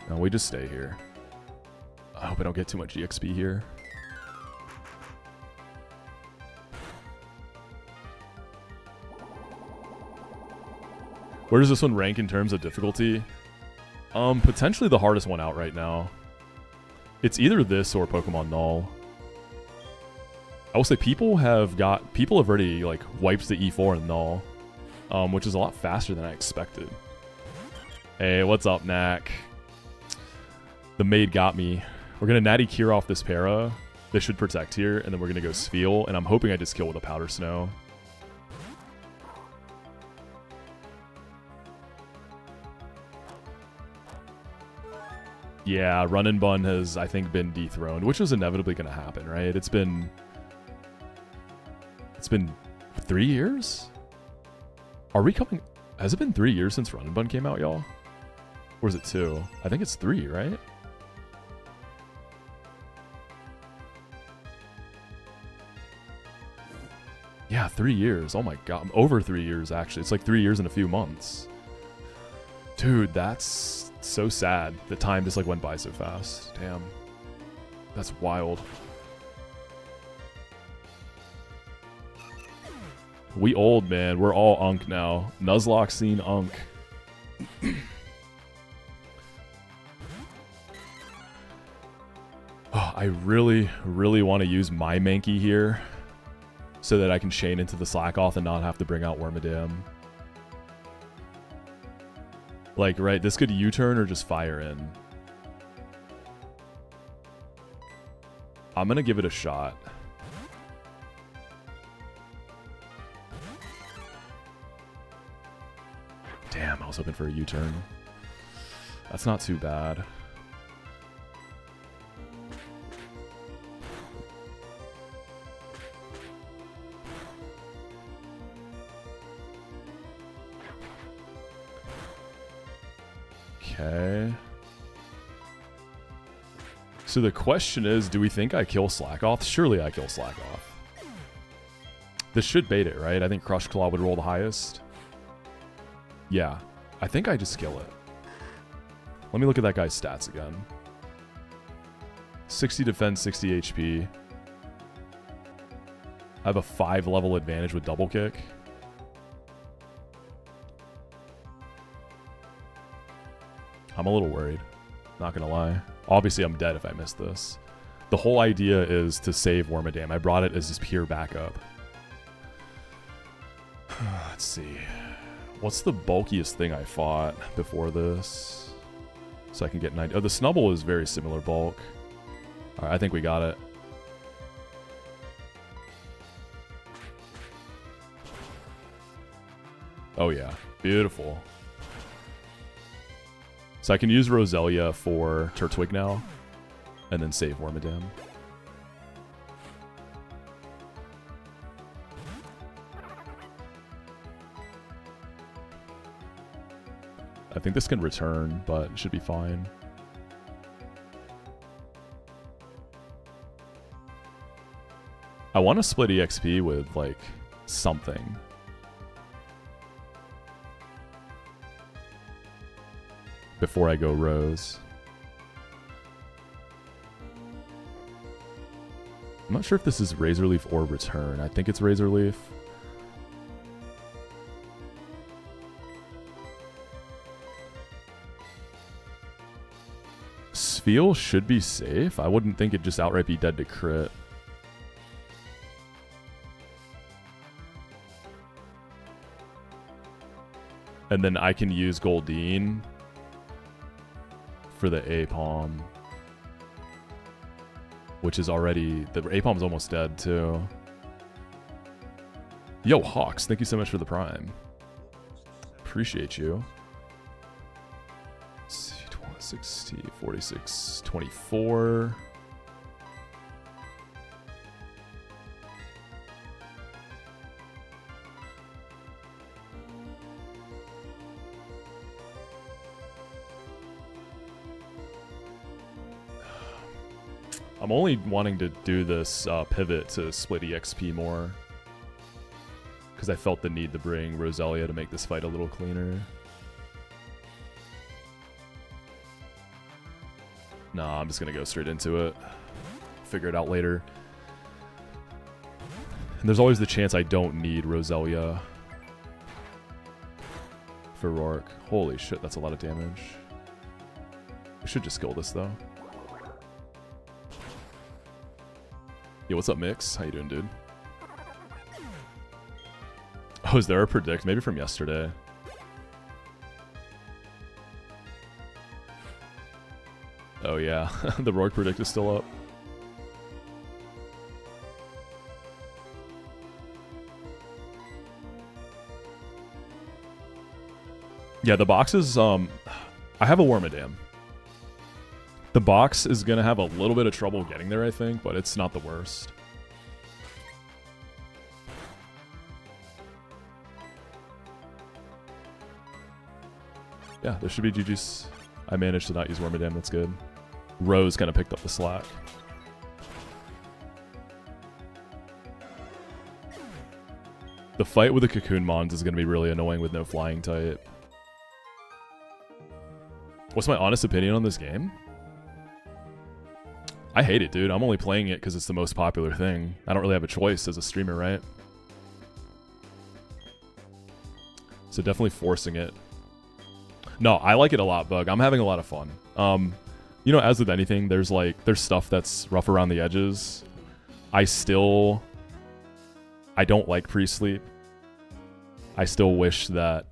No, we just stay here. I hope I don't get too much EXP here. Where does this one rank in terms of difficulty? Potentially the hardest one out right now. It's either this or Pokemon Null. I will say people have already like wiped the E4 in Null, which is a lot faster than I expected. Hey, what's up, Knack? The maid got me. We're gonna Natty Cure off this para. This should protect here, and then we're gonna go Spheal, and I'm hoping I just kill with a Powder Snow. Yeah, Run and Bun has, I think, been dethroned, which was inevitably gonna happen, right? It's been 3 years? Are we coming... Has it been 3 years since Run and Bun came out, y'all? Or is it 2? I think it's 3, right? Yeah, 3 years. Oh my god. Over 3 years, actually. It's like 3 years and a few months. Dude, that's so sad. The time just like went by so fast. Damn. That's wild. We old, man. We're all Unk now. Nuzlocke scene Unk. Oh, I really, really want to use my Mankey here so that I can chain into the Slackoth and not have to bring out Wormadam. Like, right, this could U-turn or just fire in. I'm going to give it a shot. Damn, I was hoping for a U-turn. That's not too bad. Okay. So the question is, do we think I kill Slackoff? Surely I kill Slackoff. This should bait it, right? I think Crush Claw would roll the highest. Yeah. I think I just kill it. Let me look at that guy's stats again. 60 defense, 60 HP. I have a 5 level advantage with double kick. I'm a little worried. Not gonna lie. Obviously, I'm dead if I miss this. The whole idea is to save Wormadam. I brought it as just pure backup. Let's see. What's the bulkiest thing I fought before this? So I can get 90. Oh, the Snubble is very similar bulk. Alright, I think we got it. Oh yeah, beautiful. So I can use Roselia for Turtwig now, and then save Wormadam. I think this can return, but it should be fine. I want to split EXP with, like, something. Before I go Rose. I'm not sure if this is Razor Leaf or Return. I think it's Razor Leaf. Spheal should be safe. I wouldn't think it'd just outright be dead to crit. And then I can use Goldeen for the Apom, which is already, the Apom's almost dead too. Yo, Hawks, thank you so much for the Prime. Appreciate you. 60, 46, 24. I'm only wanting to do this pivot to split EXP more, because I felt the need to bring Roselia to make this fight a little cleaner. Nah, I'm just going to go straight into it. Figure it out later. And there's always the chance I don't need Roselia for Rourke. Holy shit, that's a lot of damage. I should just kill this, though. Yo, what's up, Mix? How you doing, dude? Oh, is there a predict? Maybe from yesterday. Oh, yeah. The Rourke predict is still up. Yeah, the boxes, I have a Wormadam. The box is going to have a little bit of trouble getting there, I think, but it's not the worst. Yeah, there should be GG's. I managed to not use Wormadam, that's good. Rose kind of picked up the slack. The fight with the Cocoon Mons is going to be really annoying with no flying type. What's my honest opinion on this game? I hate it, dude. I'm only playing it because it's the most popular thing. I don't really have a choice as a streamer, right? So definitely forcing it. No, I like it a lot, Bug. I'm having a lot of fun. You know, as with anything, there's stuff that's rough around the edges. I don't like pre-sleep. I still wish that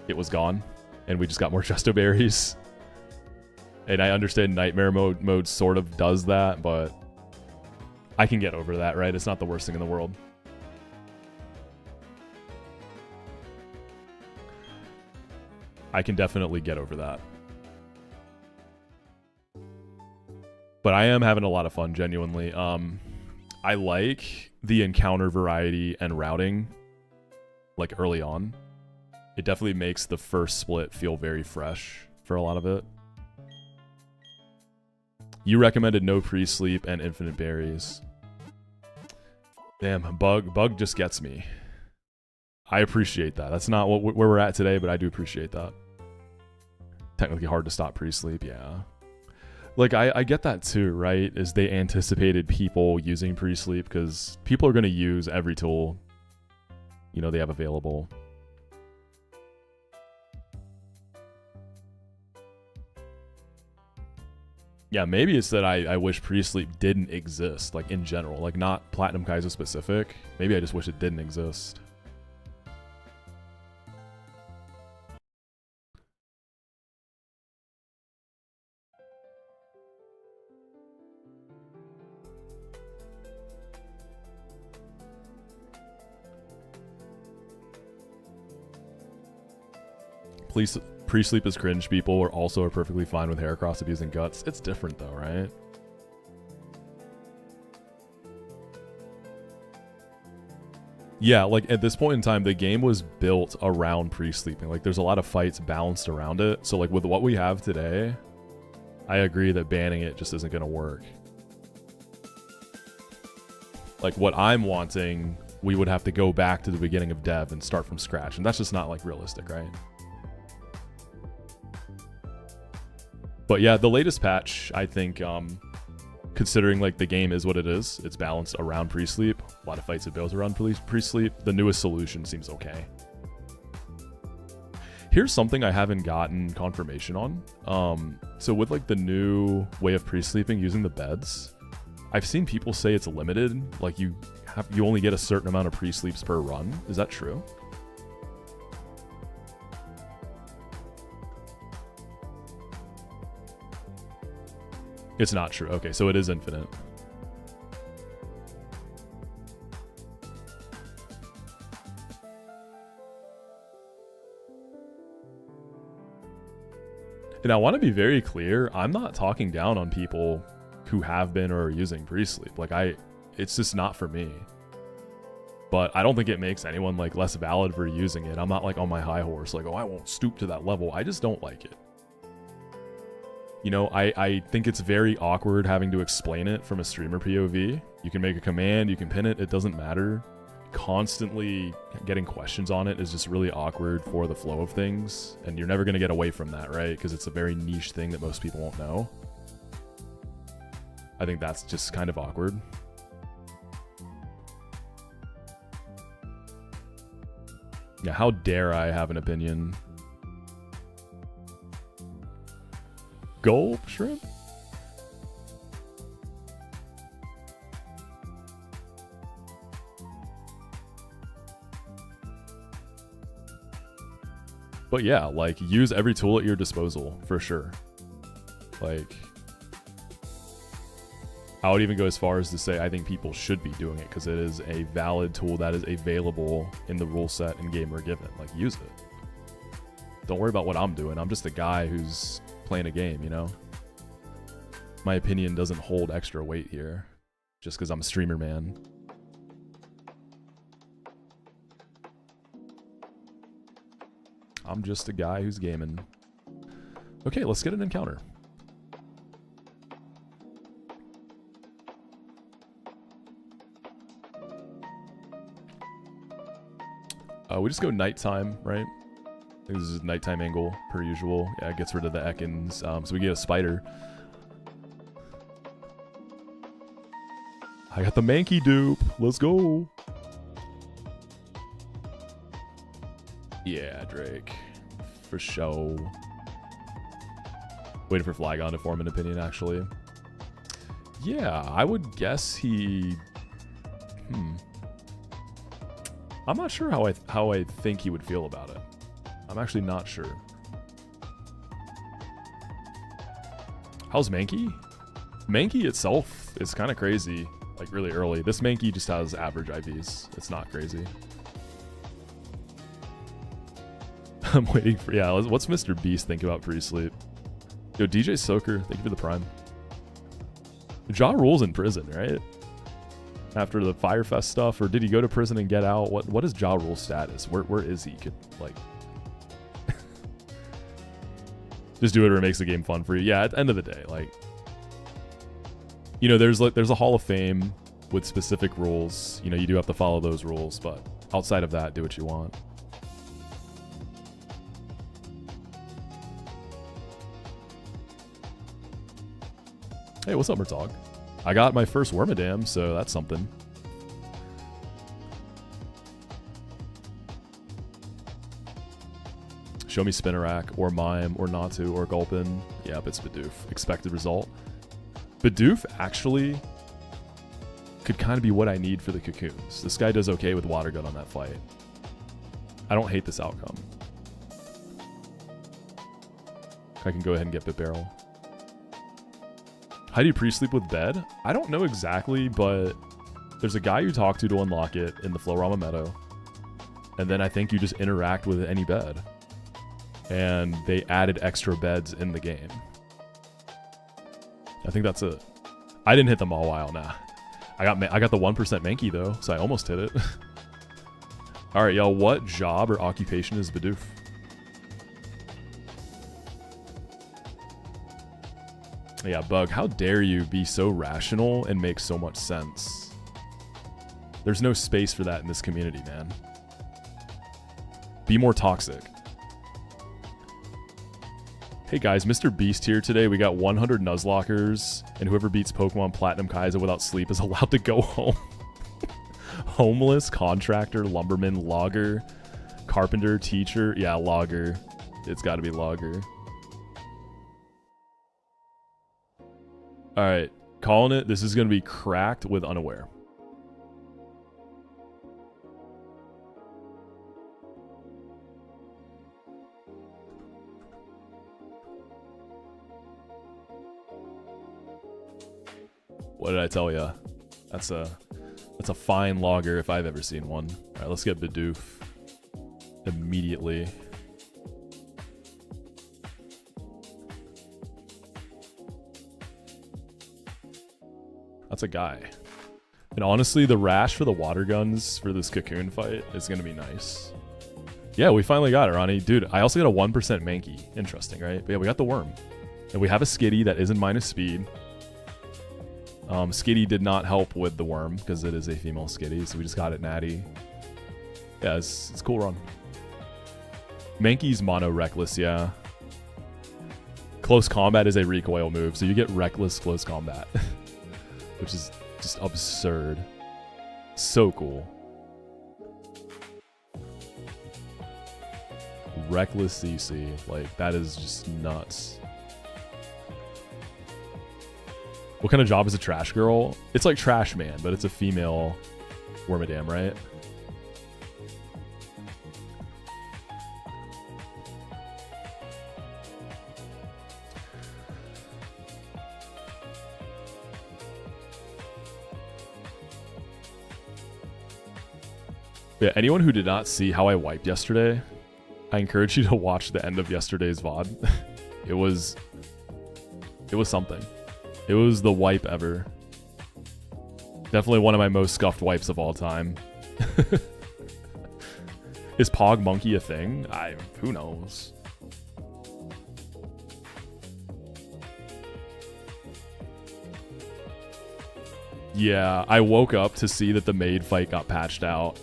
it was gone and we just got more Justo Berries. And I understand Nightmare mode sort of does that, but I can get over that, right? It's not the worst thing in the world. I can definitely get over that. But I am having a lot of fun, genuinely. I like the encounter variety and routing, like early on. It definitely makes the first split feel very fresh for a lot of it. You recommended no pre-sleep and infinite berries. Damn, bug just gets me. I appreciate that. That's not where we're at today, but I do appreciate that. Technically hard to stop pre-sleep, yeah. Like, I get that too, right? Is they anticipated people using pre-sleep because people are going to use every tool, you know, they have available. Yeah, maybe it's that I wish pre-sleep didn't exist, like in general, like not Platinum Kaizo specific. Maybe I just wish it didn't exist. Please. Pre-sleep is cringe. People are also perfectly fine with Heracross abusing guts. It's different though, right? Yeah, like at this point in time, the game was built around pre-sleeping. Like there's a lot of fights balanced around it. So like with what we have today, I agree that banning it just isn't going to work. Like what I'm wanting, we would have to go back to the beginning of dev and start from scratch. And that's just not like realistic, right? But yeah, the latest patch, I think, considering like the game is what it is, it's balanced around pre-sleep. A lot of fights are built around pre-sleep. The newest solution seems okay. Here's something I haven't gotten confirmation on. So with like the new way of pre-sleeping using the beds, I've seen people say it's limited. Like you only get a certain amount of pre-sleeps per run. Is that true? It's not true. Okay, so it is infinite. And I want to be very clear, I'm not talking down on people who have been or are using pre-sleep. Like it's just not for me. But I don't think it makes anyone like less valid for using it. I'm not like on my high horse, like, oh, I won't stoop to that level. I just don't like it. You know, I think it's very awkward having to explain it from a streamer POV. You can make a command, you can pin it, it doesn't matter. Constantly getting questions on it is just really awkward for the flow of things. And you're never going to get away from that, right? Because it's a very niche thing that most people won't know. I think that's just kind of awkward. Yeah, how dare I have an opinion? Gulp shrimp? But yeah, like use every tool at your disposal for sure. Like I would even go as far as to say I think people should be doing it because it is a valid tool that is available in the rule set and game we're given. Like use it. Don't worry about what I'm doing. I'm just a guy who's playing a game, you know? My opinion doesn't hold extra weight here just because I'm a streamer, man. I'm just a guy who's gaming. Okay, let's get an encounter. We just go nighttime, right? I think this is a nighttime angle, per usual. Yeah, it gets rid of the Ekans. So we get a spider. I got the Mankey dupe. Let's go. Yeah, Drake. For show. Waiting for Flygon to form an opinion, actually. Yeah, I would guess he... I'm not sure how I think he would feel about it. I'm actually not sure. How's Mankey? Mankey itself is kind of crazy, like really early. This Mankey just has average IVs. It's not crazy. I'm waiting for, yeah, what's Mr. Beast think about pre-sleep? Yo, DJ Soaker, thank you for the prime. Ja Rule's in prison, right? After the Firefest stuff, or did he go to prison and get out? What is Ja Rule's status? Where is he? Could, like, Just do it or it makes the game fun for you. Yeah, at the end of the day, like, you know, there's a Hall of Fame with specific rules. You know, you do have to follow those rules, but outside of that, do what you want. Hey, what's up, Murtog? I got my first Wormadam, so that's something. Show me Spinnerack, or Mime, or Natu, or Gulpin. Yep, it's Bidoof. Expected result. Bidoof actually could kind of be what I need for the Cocoons. This guy does okay with Water Gun on that fight. I don't hate this outcome. I can go ahead and get Bit Barrel. How do you pre-sleep with bed? I don't know exactly, but there's a guy you talk to unlock it in the Florama Meadow. And then I think you just interact with any bed. And they added extra beds in the game. I think that's it. I didn't hit them all while, nah. I got the 1% Mankey though, so I almost hit it. All right, y'all, what job or occupation is Bidoof? Yeah, Bug, how dare you be so rational and make so much sense? There's no space for that in this community, man. Be more toxic. Hey guys, Mr. Beast here today. We got 100 Nuzlockers, and whoever beats Pokemon Platinum Kaizo without sleep is allowed to go home. Homeless, contractor, lumberman, logger, carpenter, teacher. Yeah, logger. It's got to be logger. All right, calling it. This is going to be cracked with unaware. What did I tell ya? That's a fine logger if I've ever seen one. All right, let's get Bidoof immediately. That's a guy. And honestly, the rash for the water guns for this Cocoon fight is going to be nice. Yeah, we finally got it, Ronnie. Dude, I also got a 1% Mankey. Interesting, right? But yeah, we got the worm. And we have a Skitty that isn't minus speed. Skitty did not help with the worm because it is a female Skitty, so we just got it natty. Yeah, it's a cool run. Mankey's mono reckless, yeah. Close combat is a recoil move, so you get reckless close combat. Which is just absurd. So cool. Reckless CC. Like, that is just nuts. What kind of job is a trash girl? It's like Trash Man, but it's a female Wormadam, right? Yeah, anyone who did not see how I wiped yesterday, I encourage you to watch the end of yesterday's VOD. It was something. It was the wipe ever. Definitely one of my most scuffed wipes of all time. Is Pog Monkey a thing? Who knows? Yeah, I woke up to see that the maid fight got patched out.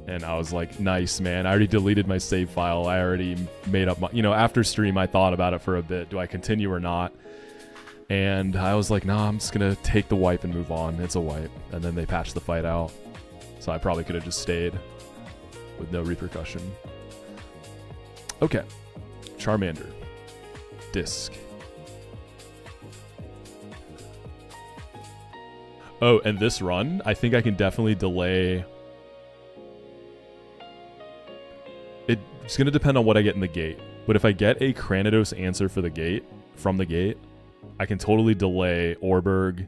And I was like, nice, man. I already deleted my save file. I already made up my... You know, after stream, I thought about it for a bit. Do I continue or not? And I was like, nah, I'm just going to take the wipe and move on. It's a wipe. And then they patched the fight out. So I probably could have just stayed with no repercussion. Okay. Charmander. Disc. Oh, and this run, I think I can definitely delay... It's going to depend on what I get in the gate. But if I get a Cranidos answer for the gate, from the gate, I can totally delay Orberg.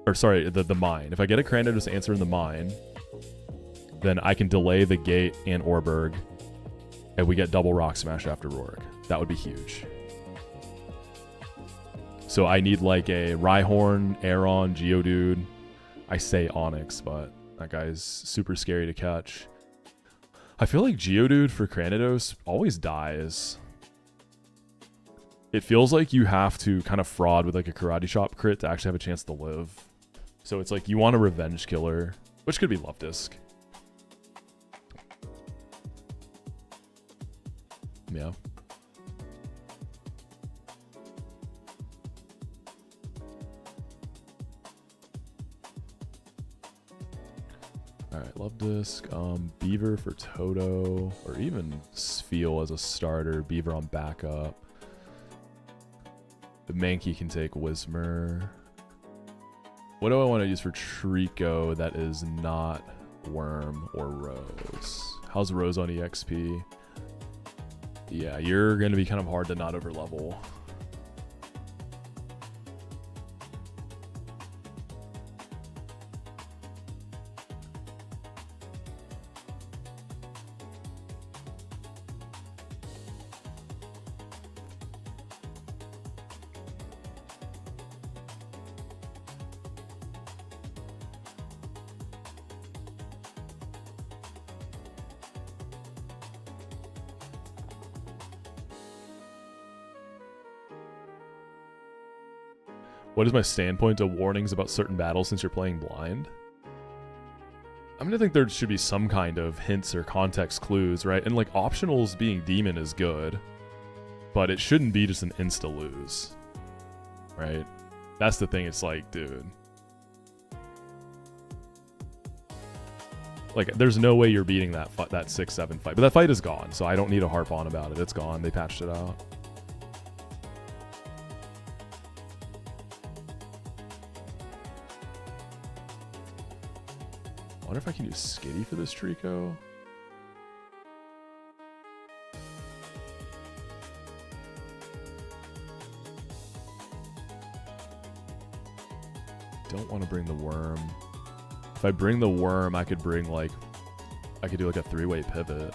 Or sorry, the mine. If I get a Cranidos answer in the mine, then I can delay the gate and Orberg. And we get double Rock Smash after Roark. That would be huge. So I need like a Rhyhorn, Aeron, Geodude. I say Onyx, but that guy's super scary to catch. I feel like Geodude for Cranidos always dies. it feels like you have to kind of fraud with like a karate chop crit to actually have a chance to live. So it's like you want a revenge killer, which could be Love Disc. Yeah. Alright, Love Disc. Beaver for Toto. Or even Sfeel as a starter. Beaver on backup. The Mankey can take Whismer. What do I want to use for Trico that is not Worm or Rose? How's Rose on EXP? Yeah, you're going to be kind of hard to not overlevel. What is my standpoint to warnings about certain battles since you're playing blind? I mean, I think there should be some kind of hints or context clues, right? And like optionals being demon is good, but it shouldn't be just an insta lose, right? That's the thing. It's like, dude, like there's no way you're beating that 6-7 fight, but that fight is gone, so I don't need to harp on about it. It's gone. They patched it out. I wonder if I can use Skitty for this Trico. Don't want to bring the Worm. If I bring the Worm, I could bring like, I could do like a 3-way pivot.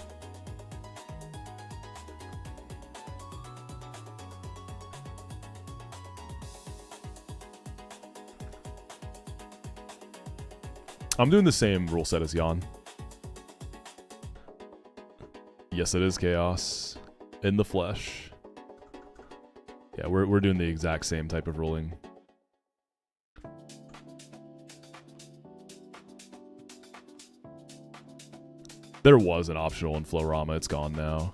I'm doing the same rule set as Jan. Yes, it is Chaos. In the flesh. Yeah, we're doing the exact same type of ruling. There was an optional in Florama. It's gone now.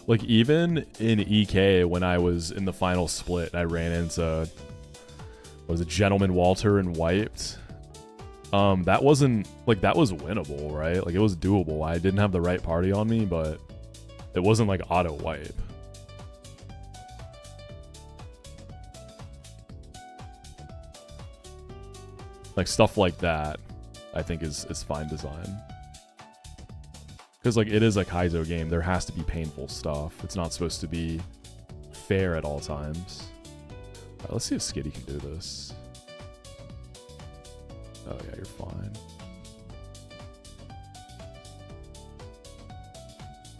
Like, even in EK, when I was in the final split, I ran into, what was it, Gentleman Walter and wiped. That wasn't, like, that was winnable, right? Like, it was doable. I didn't have the right party on me, but it wasn't, like, auto-wipe. Like, stuff like that, I think, is fine design. Because, like, it is a Kaizo game. There has to be painful stuff. It's not supposed to be fair at all times. All right, let's see if Skitty can do this. Oh, yeah, you're fine.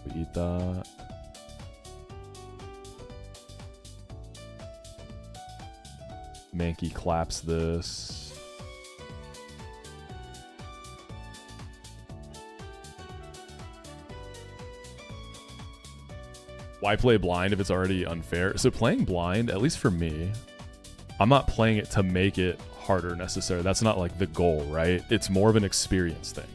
We eat that. Mankey claps this. Why play blind if it's already unfair? So playing blind, at least for me, I'm not playing it to make it harder necessarily. That's not like the goal, right? It's more of an experience thing.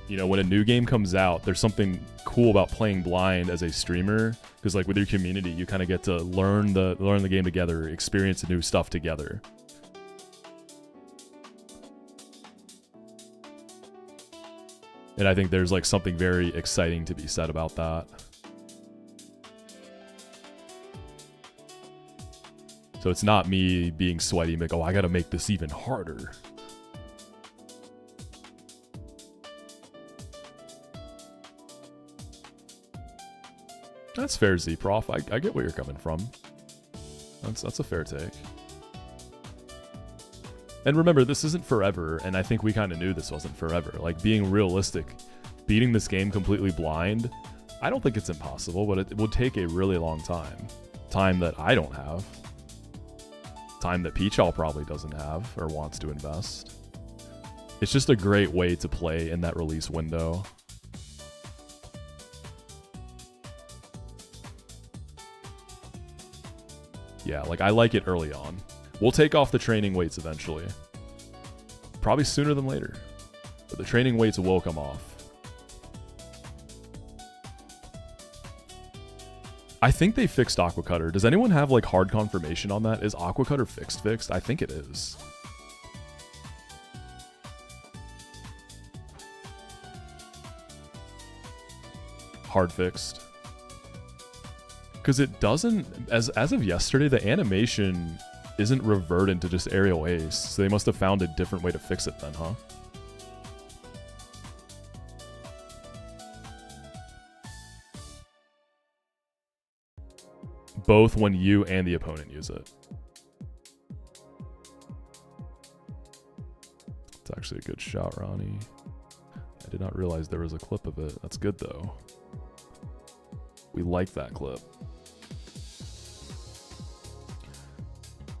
You know, when a new game comes out, there's something cool about playing blind as a streamer, because like with your community, you kind of get to learn the game together, experience new stuff together. And I think there's like something very exciting to be said about that. So it's not me being sweaty, like, oh, I gotta make this even harder. That's fair, Z-Prof. I get where you're coming from. That's a fair take. And remember, this isn't forever, and I think we kind of knew this wasn't forever. Like, being realistic, beating this game completely blind, I don't think it's impossible, but it would take a really long time. Time that I don't have. Time that Peachall probably doesn't have or wants to invest. It's just a great way to play in that release window. Yeah, like I like it early on. We'll take off the training weights eventually. Probably sooner than later. But the training weights will come off. I think they fixed Aqua Cutter. Does anyone have like hard confirmation on that? Is Aqua Cutter fixed? I think it is. Hard fixed. Because it doesn't, as of yesterday, the animation isn't reverted to just aerial ace. So they must have found a different way to fix it then, huh? Both when you and the opponent use it. It's actually a good shot, Ronnie. I did not realize there was a clip of it. That's good, though. We like that clip.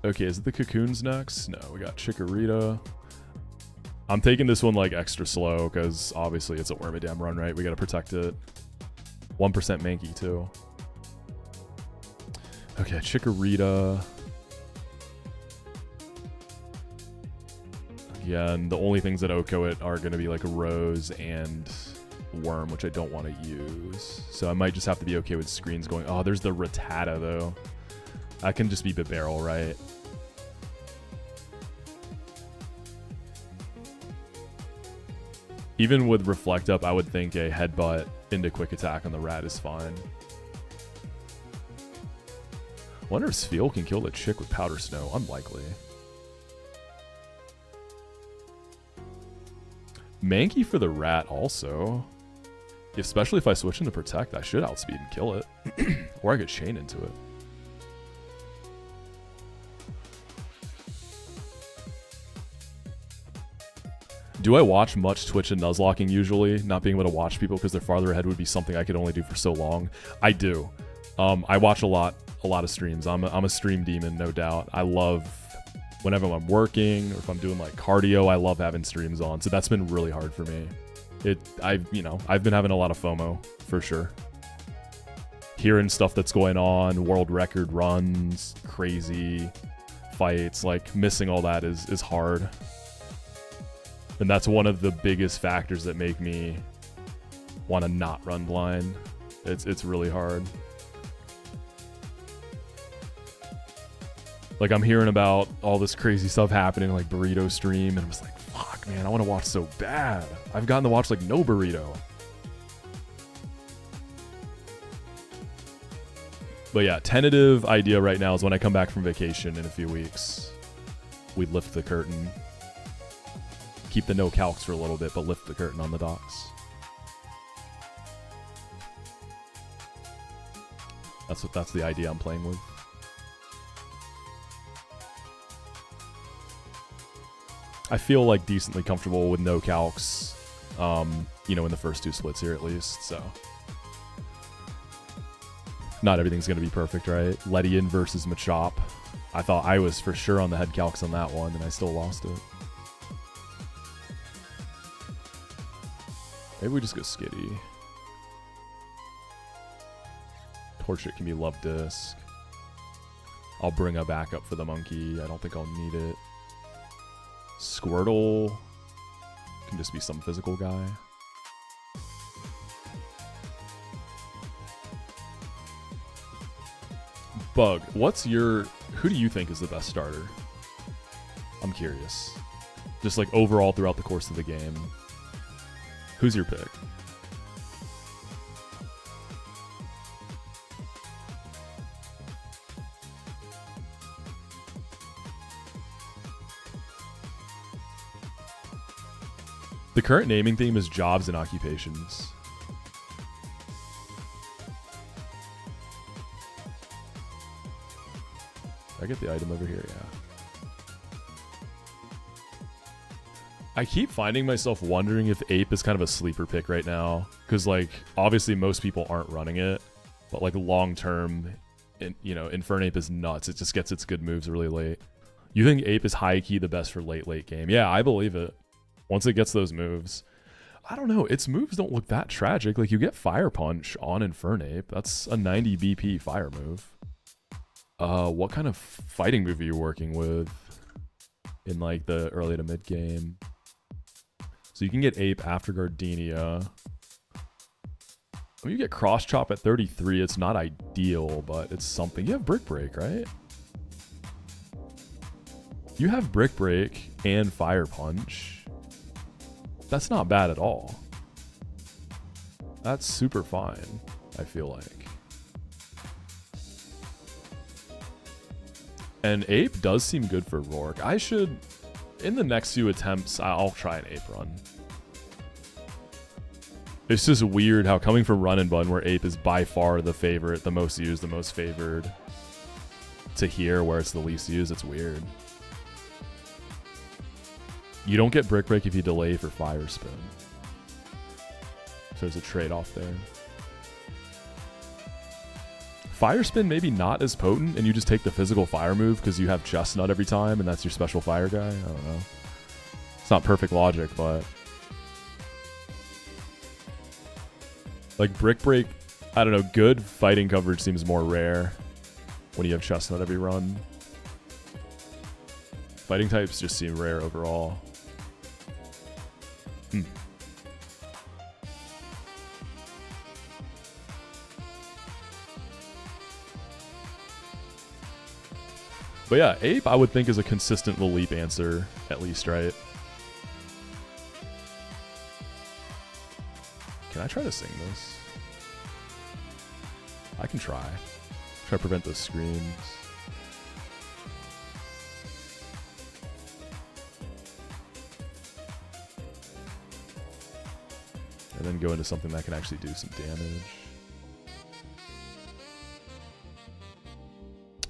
Okay, is it the Cocoons next? No, we got Chikorita. I'm taking this one like extra slow because obviously it's a Wormadam run, right? We got to protect it. 1% Mankey too. Okay, Chikorita. Again, the only things that OHKO it are going to be like a Rose and Worm, which I don't want to use. So I might just have to be okay with screens going. Oh, there's the Rattata though. That can just be Bibarel, right? Even with Reflect Up, I would think a Headbutt into Quick Attack on the Rat is fine. Wonder if Spheal can kill the chick with Powder Snow. Unlikely. Mankey for the Rat also. Especially if I switch into Protect, I should outspeed and kill it. Or I could chain into it. Do I watch much Twitch and Nuzlocking usually? Not being able to watch people because they're farther ahead would be something I could only do for so long. I do. I watch a lot of streams. I'm a stream demon, no doubt. I love whenever I'm working or if I'm doing like cardio, I love having streams on. So that's been really hard for me. I've been having a lot of FOMO for sure. Hearing stuff that's going on, world record runs, crazy fights, like missing all that is hard. And that's one of the biggest factors that make me want to not run blind. It's really hard. Like I'm hearing about all this crazy stuff happening like Burrito stream and I'm just like, fuck man, I want to watch so bad. I've gotten to watch like no Burrito. But yeah, tentative idea right now is when I come back from vacation in a few weeks, we lift the curtain. Keep the no calcs for a little bit, but lift the curtain on the docks. That's the idea I'm playing with. I feel like decently comfortable with no calcs, in the first two splits here at least, so. Not everything's going to be perfect, right? Ledian versus Machop. I thought I was for sure on the head calcs on that one, and I still lost it. Maybe we just go Skitty. Torchic can be Love Disc. I'll bring a backup for the monkey. I don't think I'll need it. Squirtle can just be some physical guy. Bug, who do you think is the best starter? I'm curious. Just like overall throughout the course of the game. Who's your pick? The current naming theme is jobs and occupations. I get the item over here, yeah. I keep finding myself wondering if Ape is kind of a sleeper pick right now. Because, like, obviously most people aren't running it. But, like, long-term, you know, Infernape is nuts. It just gets its good moves really late. You think Ape is high-key the best for late game? Yeah, I believe it. Once it gets those moves. I don't know. Its moves don't look that tragic. Like, you get Fire Punch on Infernape. That's a 90 BP fire move. What kind of fighting move are you working with in, like, the early to mid game? So you can get Ape after Gardenia. When you get Cross Chop at 33, it's not ideal, but it's something. You have Brick Break, right? You have Brick Break and Fire Punch. That's not bad at all. That's super fine, I feel like. And Ape does seem good for Rourke. I should... In the next few attempts, I'll try an Ape run. It's just weird how coming from Run and Bun, where Ape is by far the favorite, the most used, the most favored, to here, where it's the least used, it's weird. You don't get Brick Break if you delay for Fire Spin. So there's a trade-off there. Fire Spin maybe not as potent, and you just take the physical fire move because you have Chestnut every time, and that's your special fire guy. I don't know. It's not perfect logic, but... Like, Brick Break, I don't know, good fighting coverage seems more rare when you have Chestnut every run. Fighting types just seem rare overall. But yeah, Ape I would think is a consistent leap answer, at least, right? Can I try to sing this? I can try. Try to prevent those screams. And then go into something that can actually do some damage.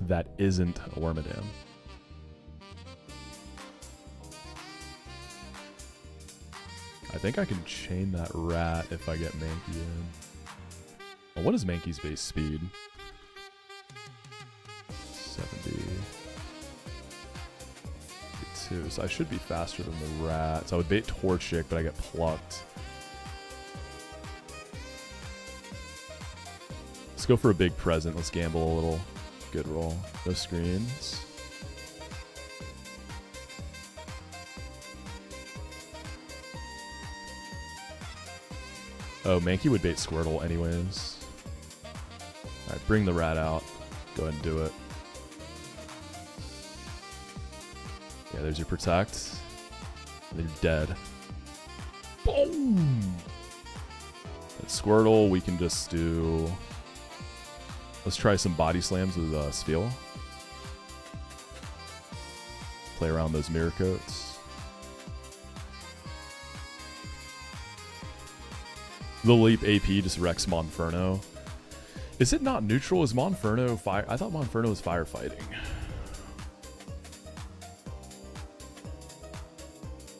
That isn't a Wormadam. I think I can chain that rat if I get Mankey in. Well, what is Mankey's base speed? 70. 82. So I should be faster than the rat. So I would bait Torchic, but I get plucked. Let's go for a big present. Let's gamble a little. Good roll. No screens. Oh, Mankey would bait Squirtle anyways. Alright, bring the rat out. Go ahead and do it. Yeah, there's your protect. And then you're dead. Boom! That Squirtle, we can just do... Let's try some body slams with Spheal. Play around those mirror coats. The leap AP just wrecks Monferno. Is it not neutral? Is Monferno fire? I thought Monferno was firefighting.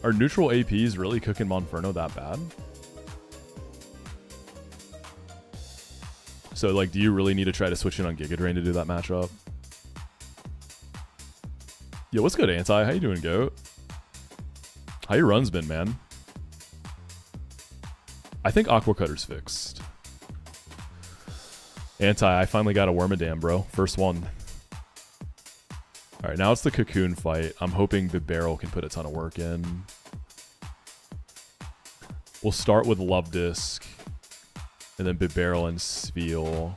Are neutral APs really cooking Monferno that bad? So, like, do you really need to try to switch in on Giga Drain to do that matchup? Yo, what's good, Anti? How you doing, Goat? How your run's been, man? I think Aqua Cutter's fixed. Anti, I finally got a Wormadam, bro. First one. Alright, now it's the Cocoon fight. I'm hoping the Barrel can put a ton of work in. We'll start with Love Disc. And then Bibarel and Spheal.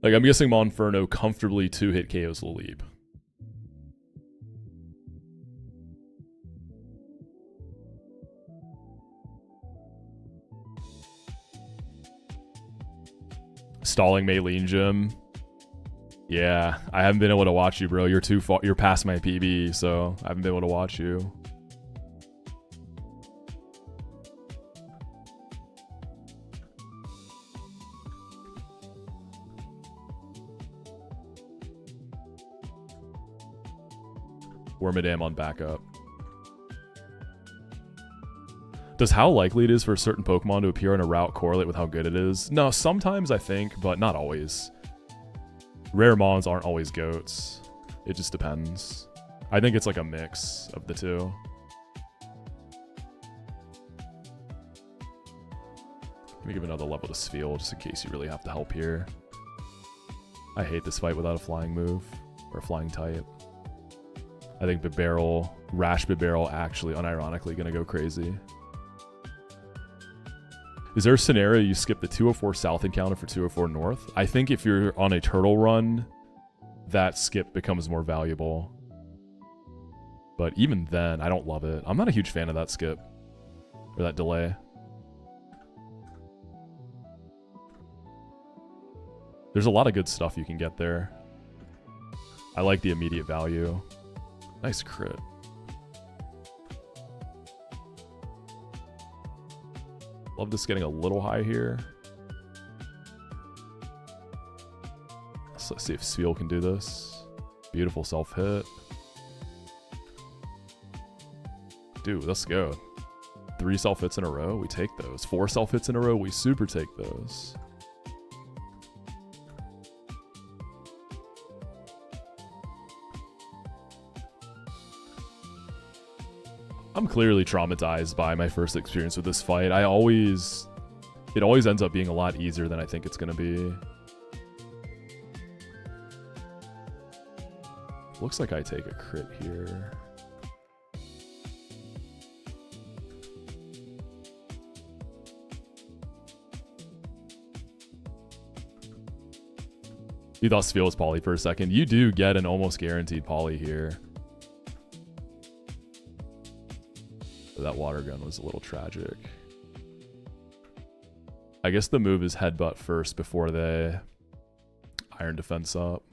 Like, I'm guessing Monferno comfortably 2-hit KOs Laleep. Stalling Maylene Gym. Yeah, I haven't been able to watch you, bro. You're too far. You're past my PB, so I haven't been able to watch you. Wormadam on backup. Does how likely it is for a certain Pokemon to appear on a route correlate with how good it is? No, sometimes I think, but not always. Rare Mons aren't always goats. It just depends. I think it's like a mix of the two. Let me give another level to Spheal just in case you really have to help here. I hate this fight without a flying move or a flying type. I think Bibarel, Rash Bibarel actually unironically gonna go crazy. Is there a scenario you skip the 204 South encounter for 204 North? I think if you're on a turtle run, that skip becomes more valuable. But even then, I don't love it. I'm not a huge fan of that skip. Or that delay. There's a lot of good stuff you can get there. I like the immediate value. Nice crit. Love this getting a little high here. So let's see if Spheal can do this. Beautiful self-hit. Dude, let's go. 3 self-hits in a row, we take those. 4 self-hits in a row, we super take those. I'm clearly traumatized by my first experience with this fight. It always ends up being a lot easier than I think it's gonna be. Looks like I take a crit here. You thought Spheal was poly for a second. You do get an almost guaranteed poly here. But that water gun was a little tragic. I guess the move is headbutt first before they iron defense up.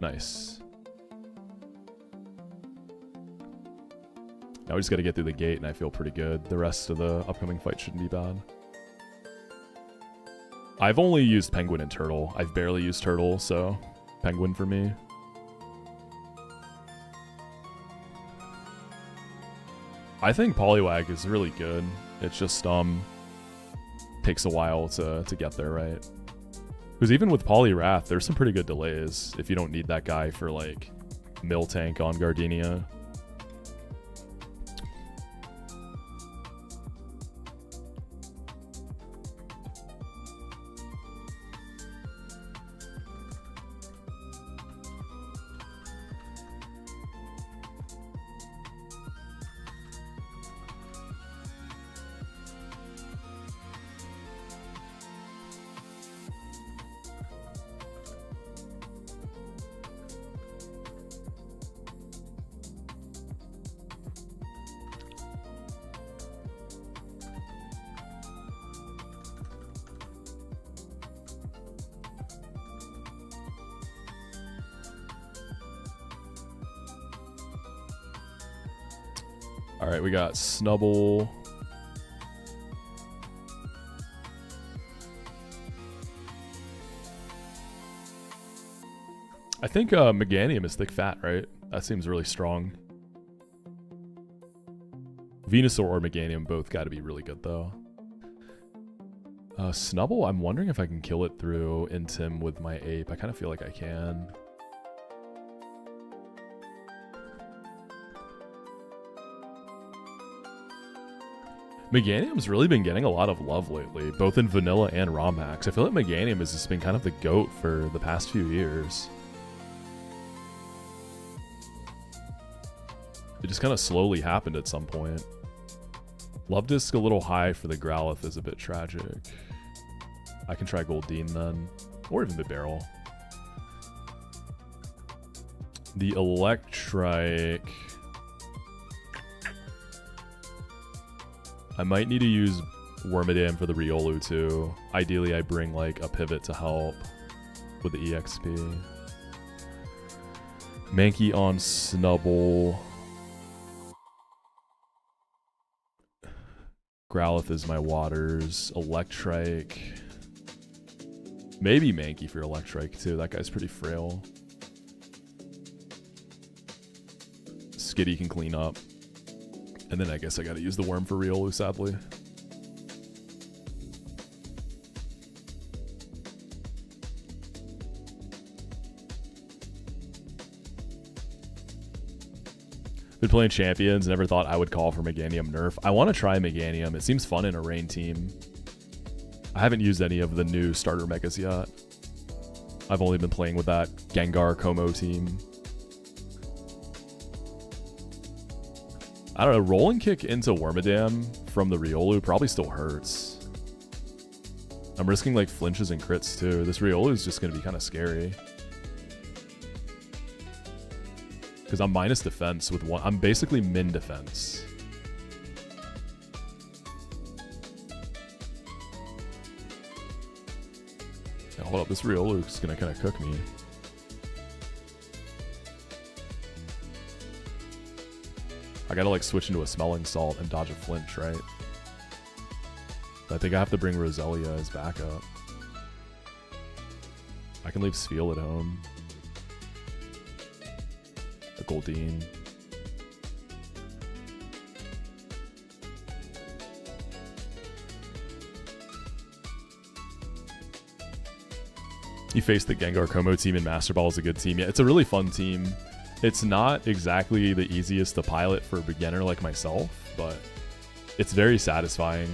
Nice. Now we just got to get through the gate and I feel pretty good. The rest of the upcoming fight shouldn't be bad. I've only used Penguin and Turtle. I've barely used Turtle, so Penguin for me. I think Poliwag is really good. It's just takes a while to get there, right? Because even with Poliwrath, there's some pretty good delays if you don't need that guy for like Miltank on Gardenia. Alright, we got Snubble. I think Meganium is thick fat, right? That seems really strong. Venusaur or Meganium both got to be really good, though. Snubble, I'm wondering if I can kill it through Intim with my Ape. I kind of feel like I can. Meganium's really been getting a lot of love lately, both in Vanilla and ROM hacks. I feel like Meganium has just been kind of the GOAT for the past few years. It just kind of slowly happened at some point. Luvdisc a little high for the Growlithe is a bit tragic. I can try Goldeen then, or even Bibarel. The Electrike... I might need to use Wormadam for the Riolu too. Ideally, I bring like a pivot to help with the EXP. Mankey on Snubble. Growlithe is my waters. Electrike. Maybe Mankey for Electrike too. That guy's pretty frail. Skitty can clean up. And then I guess I gotta use the worm for Riolu, sadly. Been playing Champions, never thought I would call for Meganium nerf. I want to try Meganium. It seems fun in a rain team. I haven't used any of the new starter megas yet. I've only been playing with that Gengar Como team. I don't know, rolling kick into Wormadam from the Riolu probably still hurts. I'm risking like flinches and crits too. This Riolu is just going to be kind of scary. Because I'm minus defense with one. I'm basically min defense. Yeah, hold up, this Riolu is going to kind of cook me. I gotta like switch into a smelling salt and dodge a flinch, right? I think I have to bring Roselia as backup. I can leave Sfeel at home. A Goldeen. You face the Gengar Como team in Master Ball is a good team. Yeah, it's a really fun team. It's not exactly the easiest to pilot for a beginner like myself, but it's very satisfying.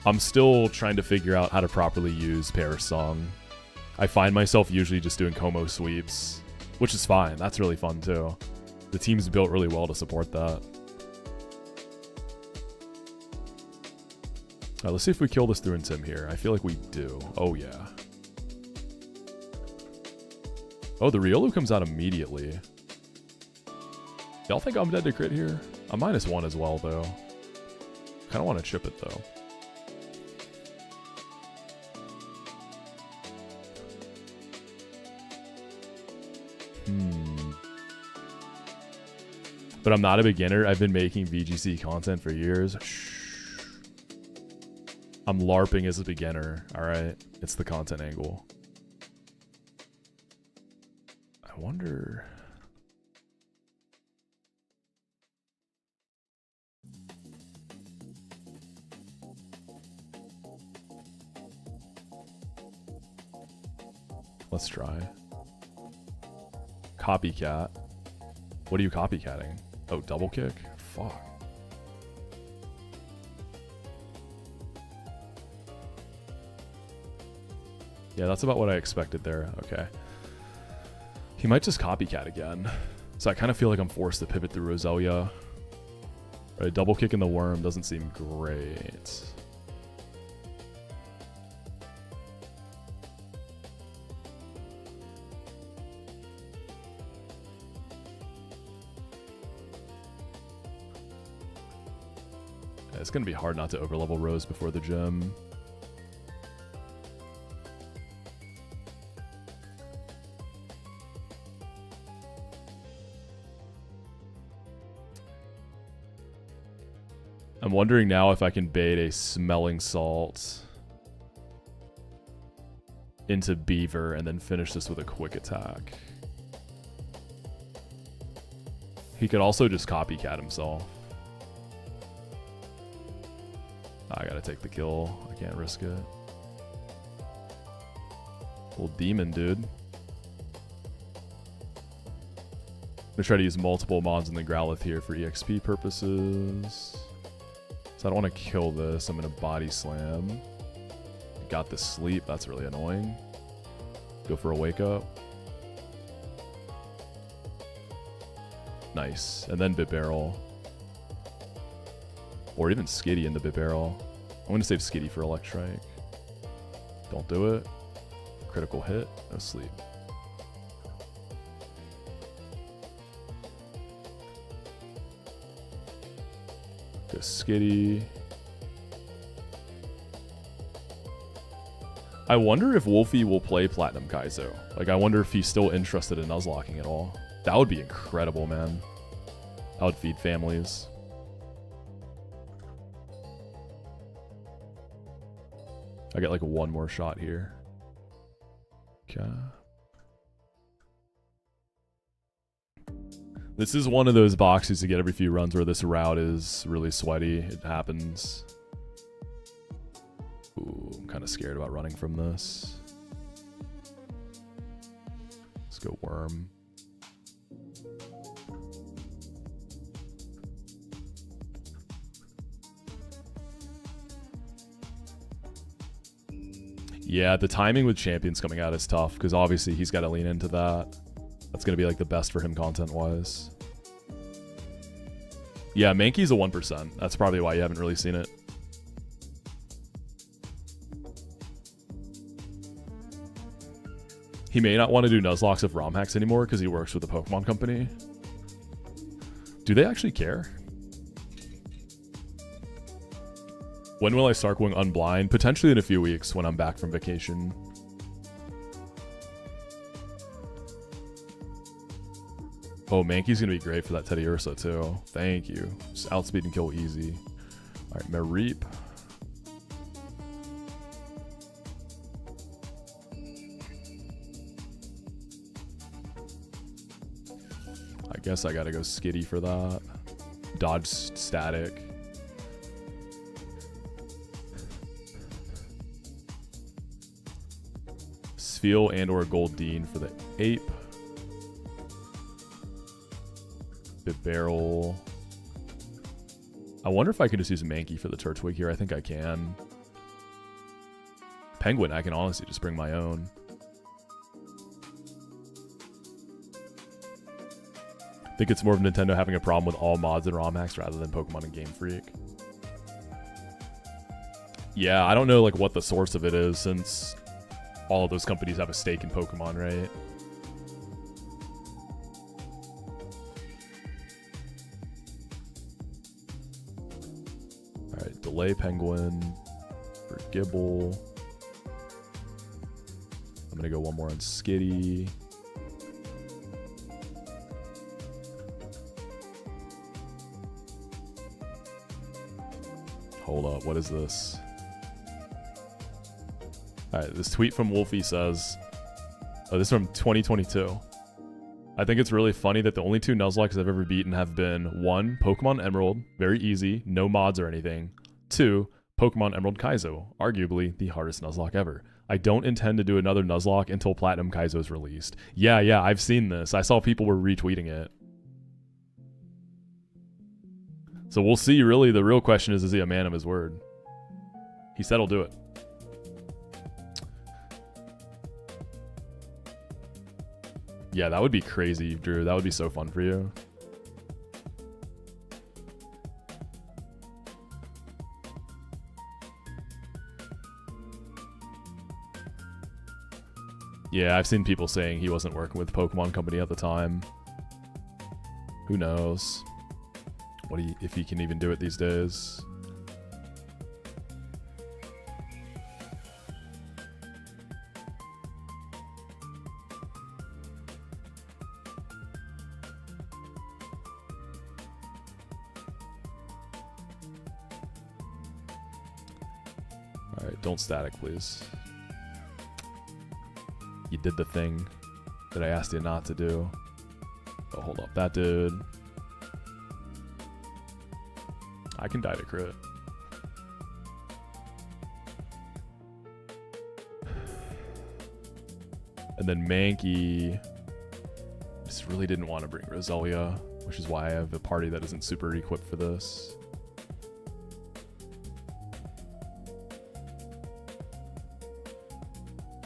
I'm still trying to figure out how to properly use Perish Song. I find myself usually just doing Como sweeps, which is fine. That's really fun too. The team's built really well to support that. Alright, let's see if we kill this through Intim here. I feel like we do. Oh yeah. Oh, the Riolu comes out immediately. Y'all think I'm dead to crit here? I'm -1 as well, though. Kind of want to chip it, though. But I'm not a beginner. I've been making VGC content for years. Shh. I'm LARPing as a beginner, alright? It's the content angle. I wonder... Let's try. Copycat. What are you copycatting? Oh, double kick? Fuck. Yeah, that's about what I expected there. Okay. He might just copycat again. So I kind of feel like I'm forced to pivot through Roselia. Right, double kick in the worm doesn't seem great. Yeah, it's going to be hard not to overlevel Rose before the gym. I'm wondering now if I can bait a smelling salt into Beaver and then finish this with a quick attack. He could also just copycat himself. I gotta take the kill. I can't risk it. Old demon, dude. I'm gonna try to use multiple mons in the Growlithe here for EXP purposes. So I don't want to kill this. I'm going to body slam. Got the sleep. That's really annoying. Go for a wake up. Nice. And then Bit Barrel. Or even Skitty into Bit Barrel. I'm going to save Skitty for Electrike. Don't do it. Critical hit. No sleep. Go Skitty. I wonder if Wolfie will play Platinum Kaizo. Like, I wonder if he's still interested in Nuzlocking at all. That would be incredible, man. That would feed families. I get like one more shot here. Okay. This is one of those boxes you get every few runs where this route is really sweaty. It happens. Ooh, I'm kind of scared about running from this. Let's go worm. Yeah, the timing with champions coming out is tough because obviously he's got to lean into that. That's going to be like the best for him content-wise. Yeah, Mankey's a 1%. That's probably why you haven't really seen it. He may not want to do Nuzlocks of ROM hacks anymore because he works with the Pokemon company. Do they actually care? When will I start going unblind? Potentially in a few weeks when I'm back from vacation. Oh, Mankey's going to be great for that Teddy Ursa too. Thank you. Just outspeed and kill easy. Alright, Mareep. I guess I gotta go Skitty for that. Dodge static. Spheal and or Goldeen for the Ape. Barrel. I wonder if I can just use Mankey for the Turtwig here. I think I can. Penguin, I can honestly just bring my own. I think it's more of Nintendo having a problem with all mods and ROM hacks rather than Pokemon and Game Freak. Yeah, I don't know like what the source of it is since all of those companies have a stake in Pokemon, right? Alright, delay Penguin for Gibble. I'm gonna go one more on Skitty. Hold up, what is this? Alright, this tweet from Wolfie says, oh, this is from 2022. I think it's really funny that the only two Nuzlocks I've ever beaten have been 1, Pokemon Emerald, very easy, no mods or anything. 2, Pokemon Emerald Kaizo, arguably the hardest Nuzlocke ever. I don't intend to do another Nuzlocke until Platinum Kaizo is released. Yeah, I've seen this. I saw people were retweeting it. So we'll see, really. The real question is he a man of his word? He said he'll do it. Yeah, that would be crazy, Drew. That would be so fun for you. Yeah, I've seen people saying he wasn't working with the Pokemon Company at the time. Who knows? If he can even do it these days. Alright, don't static, please. You did the thing that I asked you not to do. Oh, hold up. That dude. I can die to crit. And then Mankey. Just really didn't want to bring Roselia, which is why I have a party that isn't super equipped for this.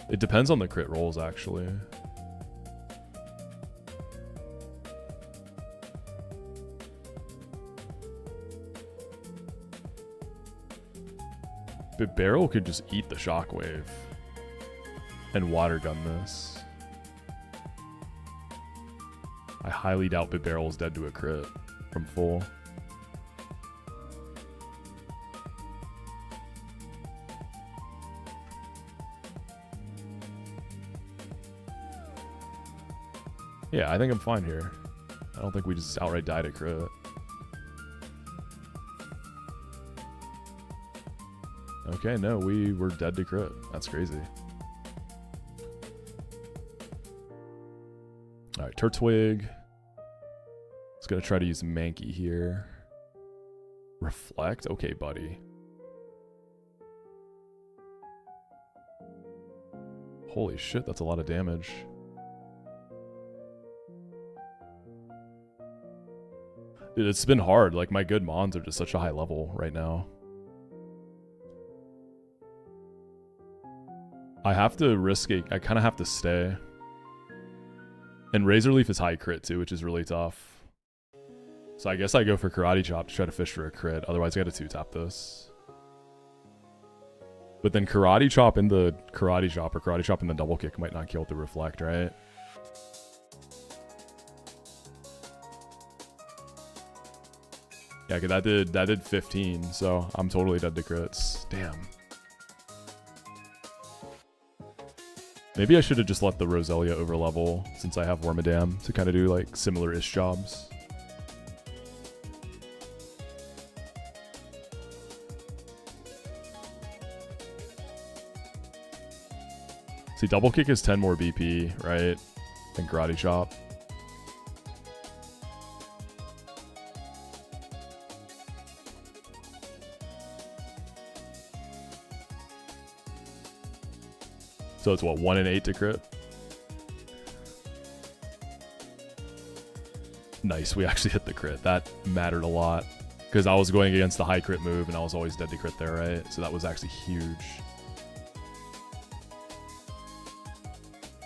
It depends on the crit rolls, actually. But Barrel could just eat the shockwave and water gun this. I highly doubt Barrel is dead to a crit from full. Yeah, I think I'm fine here. I don't think we just outright died at crit. Okay, no, we were dead to crit. That's crazy. Alright, Turtwig. It's gonna try to use Mankey here. Reflect? Okay, buddy. Holy shit, that's a lot of damage. Dude, it's been hard. Like, my good mons are just such a high level right now. I have to risk it. I kind of have to stay. And Razor Leaf is high crit too, which is really tough. So I guess I go for Karate Chop to try to fish for a crit. Otherwise, I got to 2-tap this. But then Karate Chop in the Karate Chop or Karate Chop in the double kick might not kill with the Reflect, right? Yeah, cause that did 15, so I'm totally dead to crits. Damn. Maybe I should have just let the Roselia overlevel since I have Wormadam to kind of do like similar-ish jobs. See, double kick is 10 more BP, right? Than Karate Chop. So it's what, 1 and 8 to crit? Nice, we actually hit the crit. That mattered a lot. Because I was going against the high crit move and I was always dead to crit there, right? So that was actually huge.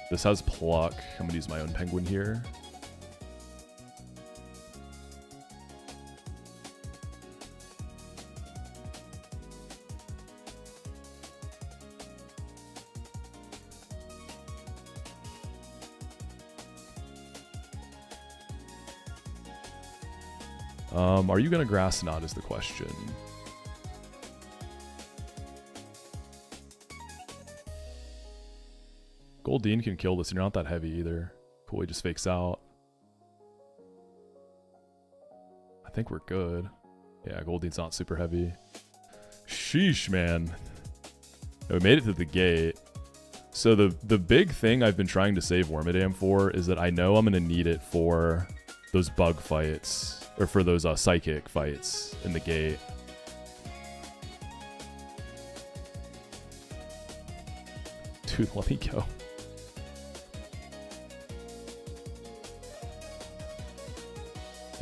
This has Pluck. I'm gonna use my own Penguin here. Are you gonna Grass Knot is the question. Goldeen can kill this and you're not that heavy either. Cool, he just fakes out. I think we're good. Yeah, Goldeen's not super heavy. Sheesh, man. We made it to the gate. So the big thing I've been trying to save Wormadam for is that I know I'm gonna need it for those bug fights. Or for those psychic fights in the gate. Dude, let me go.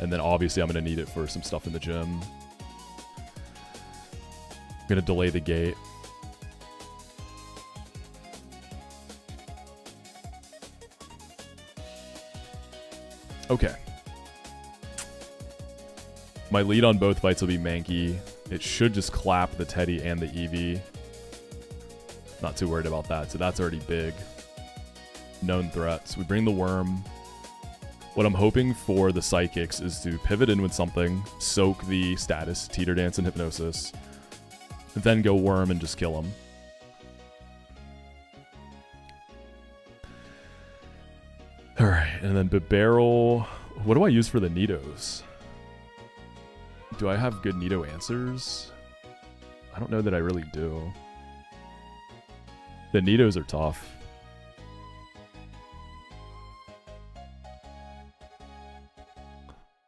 And then obviously I'm going to need it for some stuff in the gym. I'm going to delay the gate. Okay. My lead on both fights will be Mankey. It should just clap the Teddy and the Eevee. Not too worried about that, so that's already big. Known threats. We bring the Worm. What I'm hoping for the Psychics is to pivot in with something, soak the status, Teeter Dance and Hypnosis, then go Worm and just kill him. Alright, and then Bibarel. What do I use for the Nidos? Do I have good Nido answers? I don't know that I really do. The Nidos are tough.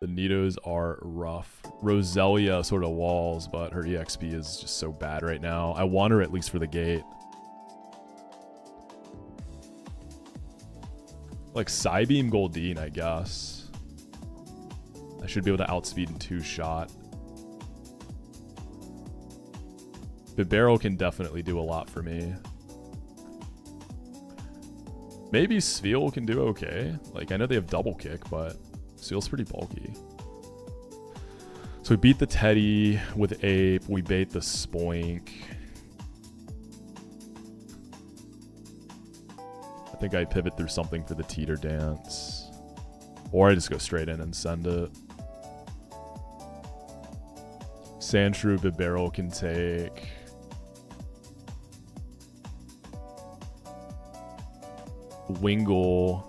The Nidos are rough. Roselia sort of walls, but her EXP is just so bad right now. I want her at least for the gate. Like Psybeam Goldeen, I guess. I should be able to outspeed in 2-shot. Bibarel can definitely do a lot for me. Maybe Sveal can do okay. Like, I know they have double kick, but Sveal's pretty bulky. So we beat the Teddy with Ape. We bait the Spoink. I think I pivot through something for the Teeter Dance. Or I just go straight in and send it. Sandshrew Bibarel can take. Wingull.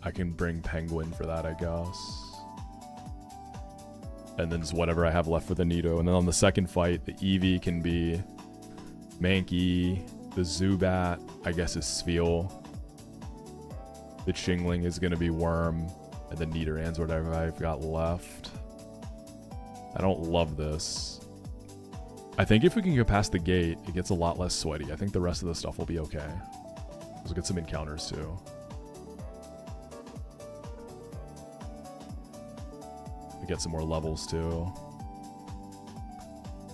I can bring Penguin for that, I guess. And then just whatever I have left for the Nido. And then on the second fight, the Eevee can be Mankey. The Zubat, I guess, is Spheal. The Chingling is going to be Worm. And the Nidorans, whatever I've got left. I don't love this. I think if we can get past the gate, it gets a lot less sweaty. I think the rest of the stuff will be okay. Let's get some encounters too. We get some more levels too.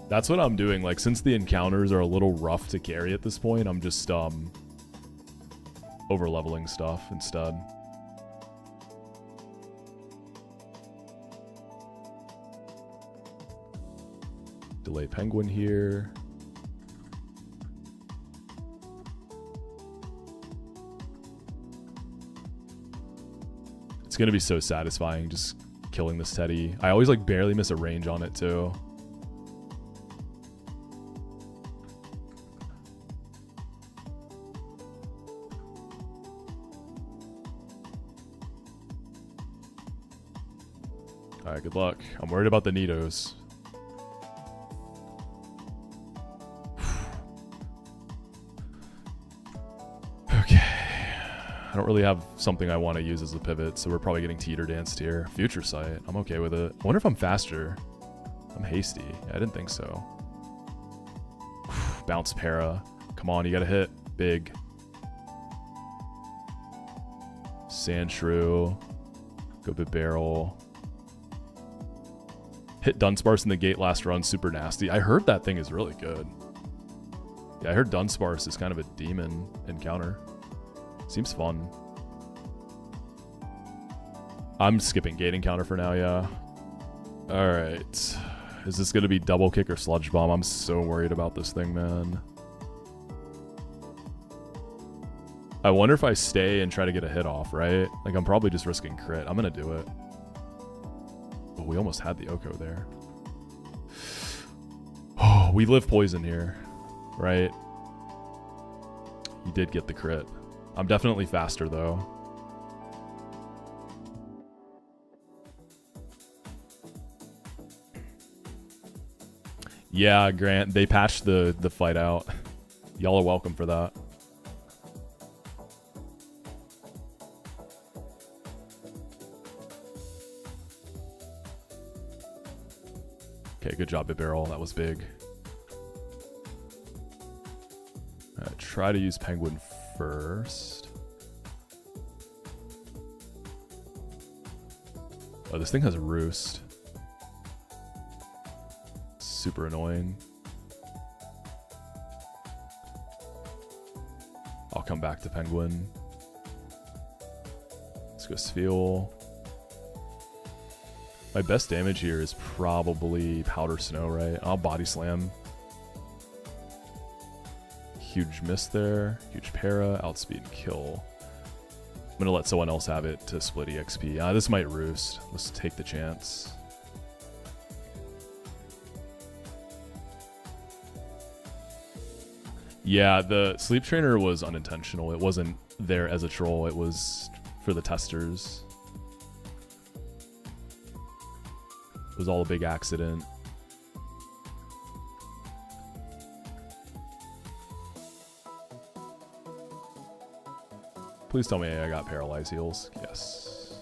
That's what I'm doing. Like, since the encounters are a little rough to carry at this point, I'm just over leveling stuff instead. Delay Penguin here. It's gonna be so satisfying just killing this Teddy. I always like barely miss a range on it too. Alright, good luck. I'm worried about the Nidos. Okay. I don't really have something I want to use as a pivot, so we're probably getting Teeter Danced here. Future Sight. I'm okay with it. I wonder if I'm faster. I'm hasty. I didn't think so. Bounce Para. Come on, you gotta hit. Big. Sandshrew. Go Bit Barrel. Hit Dunsparce in the gate last run, super nasty. I heard that thing is really good. Yeah, I heard Dunsparce is kind of a demon encounter. Seems fun. I'm skipping gate encounter for now, yeah. Alright. Is this going to be double kick or sludge bomb? I'm so worried about this thing, man. I wonder if I stay and try to get a hit off, right? Like, I'm probably just risking crit. I'm going to do it. Oh, we almost had the Oko there. Oh, we live poison here, right? You did get the crit. I'm definitely faster, though. Yeah, Grant, they patched the fight out. Y'all are welcome for that. Okay, good job, Bit Barrel. That was big. Try to use Penguin first. Oh, this thing has a Roost. Super annoying. I'll come back to Penguin. Let's go Spheal. My best damage here is probably Powder Snow, right? I'll Body Slam. Huge miss there. Huge Para. Outspeed and kill. I'm going to let someone else have it to split EXP. This might Roost. Let's take the chance. Yeah, the Sleep Trainer was unintentional. It wasn't there as a troll. It was for the testers. It was all a big accident. Please tell me I got Paralyze Heals. Yes.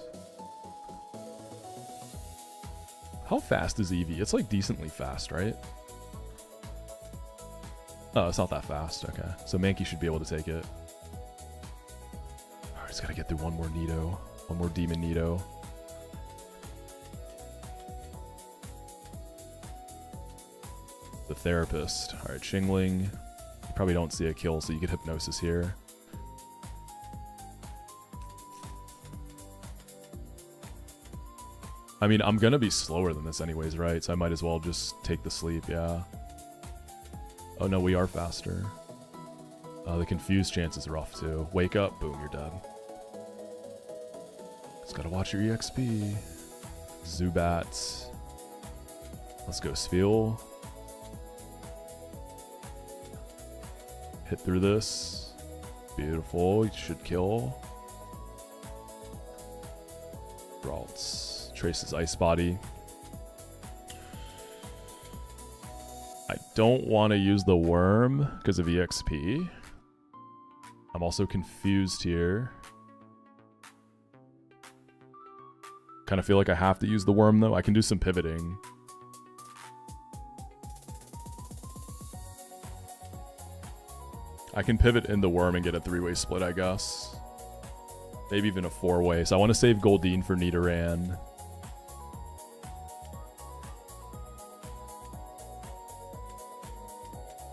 How fast is Eevee? It's like decently fast, right? Oh, it's not that fast. Okay. So Mankey should be able to take it. Alright, just gotta get through one more Nido. One more Demon Nido. The Therapist. Alright, Chingling. You probably don't see a kill, so you get Hypnosis here. I mean, I'm gonna be slower than this anyways, right? So I might as well just take the sleep, yeah. Oh no, we are faster. The confused chance is rough too. Wake up, boom, you're dead. Just gotta watch your EXP. Zubat. Let's go Spheal. Hit through this. Beautiful, you should kill. Geralt's Trace's Ice Body. I don't want to use the worm because of EXP. I'm also confused here. Kind of feel like I have to use the worm though. I can do some pivoting. I can pivot in the worm and get a 3-way split, I guess. Maybe even a 4-way. So I want to save Goldeen for Nidoran.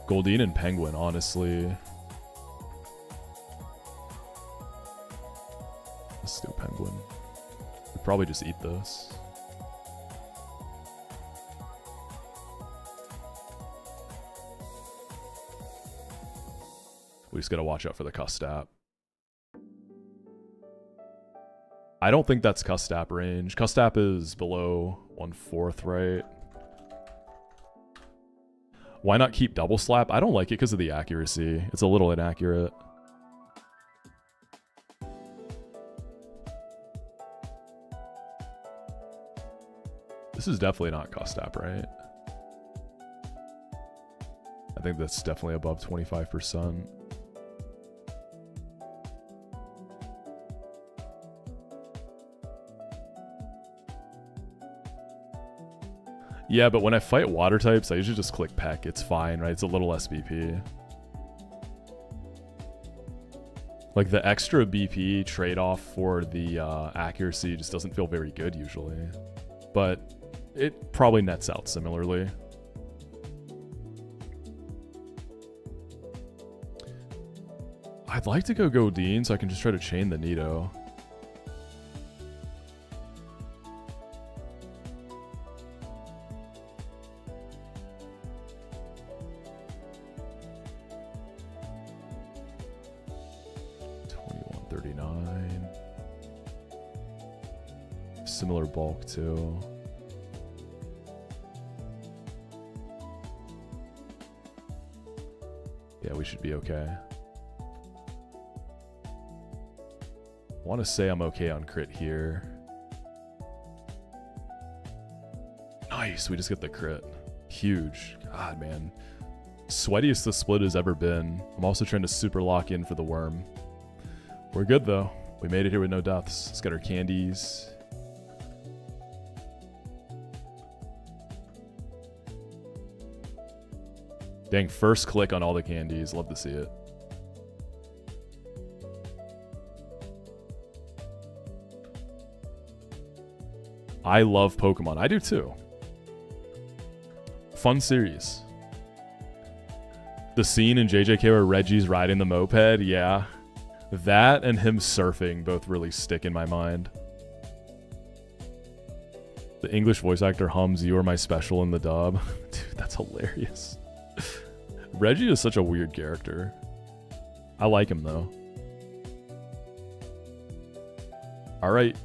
Goldeen and Penguin, honestly. Let's do Penguin. We'd probably just eat this. We just gotta watch out for the Custap. I don't think that's Custap range. Custap is below 1/4, right? Why not keep Double Slap? I don't like it because of the accuracy. It's a little inaccurate. This is definitely not Custap, right? I think that's definitely above 25%. Yeah, but when I fight water types, I usually just click Peck. It's fine, right? It's a little less BP. Like the extra BP trade-off for the accuracy just doesn't feel very good usually. But it probably nets out similarly. I'd like to go Goldeen so I can just try to chain the Nido. Similar bulk too. Yeah, we should be okay. I want to say I'm okay on crit here. Nice, we just get the crit. Huge. God, man. Sweatiest the split has ever been. I'm also trying to super lock in for the worm. We're good though. We made it here with no deaths. Let's get our candies. Dang, first click on all the candies. Love to see it. I love Pokemon. I do too. Fun series. The scene in JJK where Reggie's riding the moped, yeah. That and him surfing both really stick in my mind. The English voice actor hums "You Are My Special" in the dub. Dude, that's hilarious. Reggie is such a weird character. I like him though. Alright.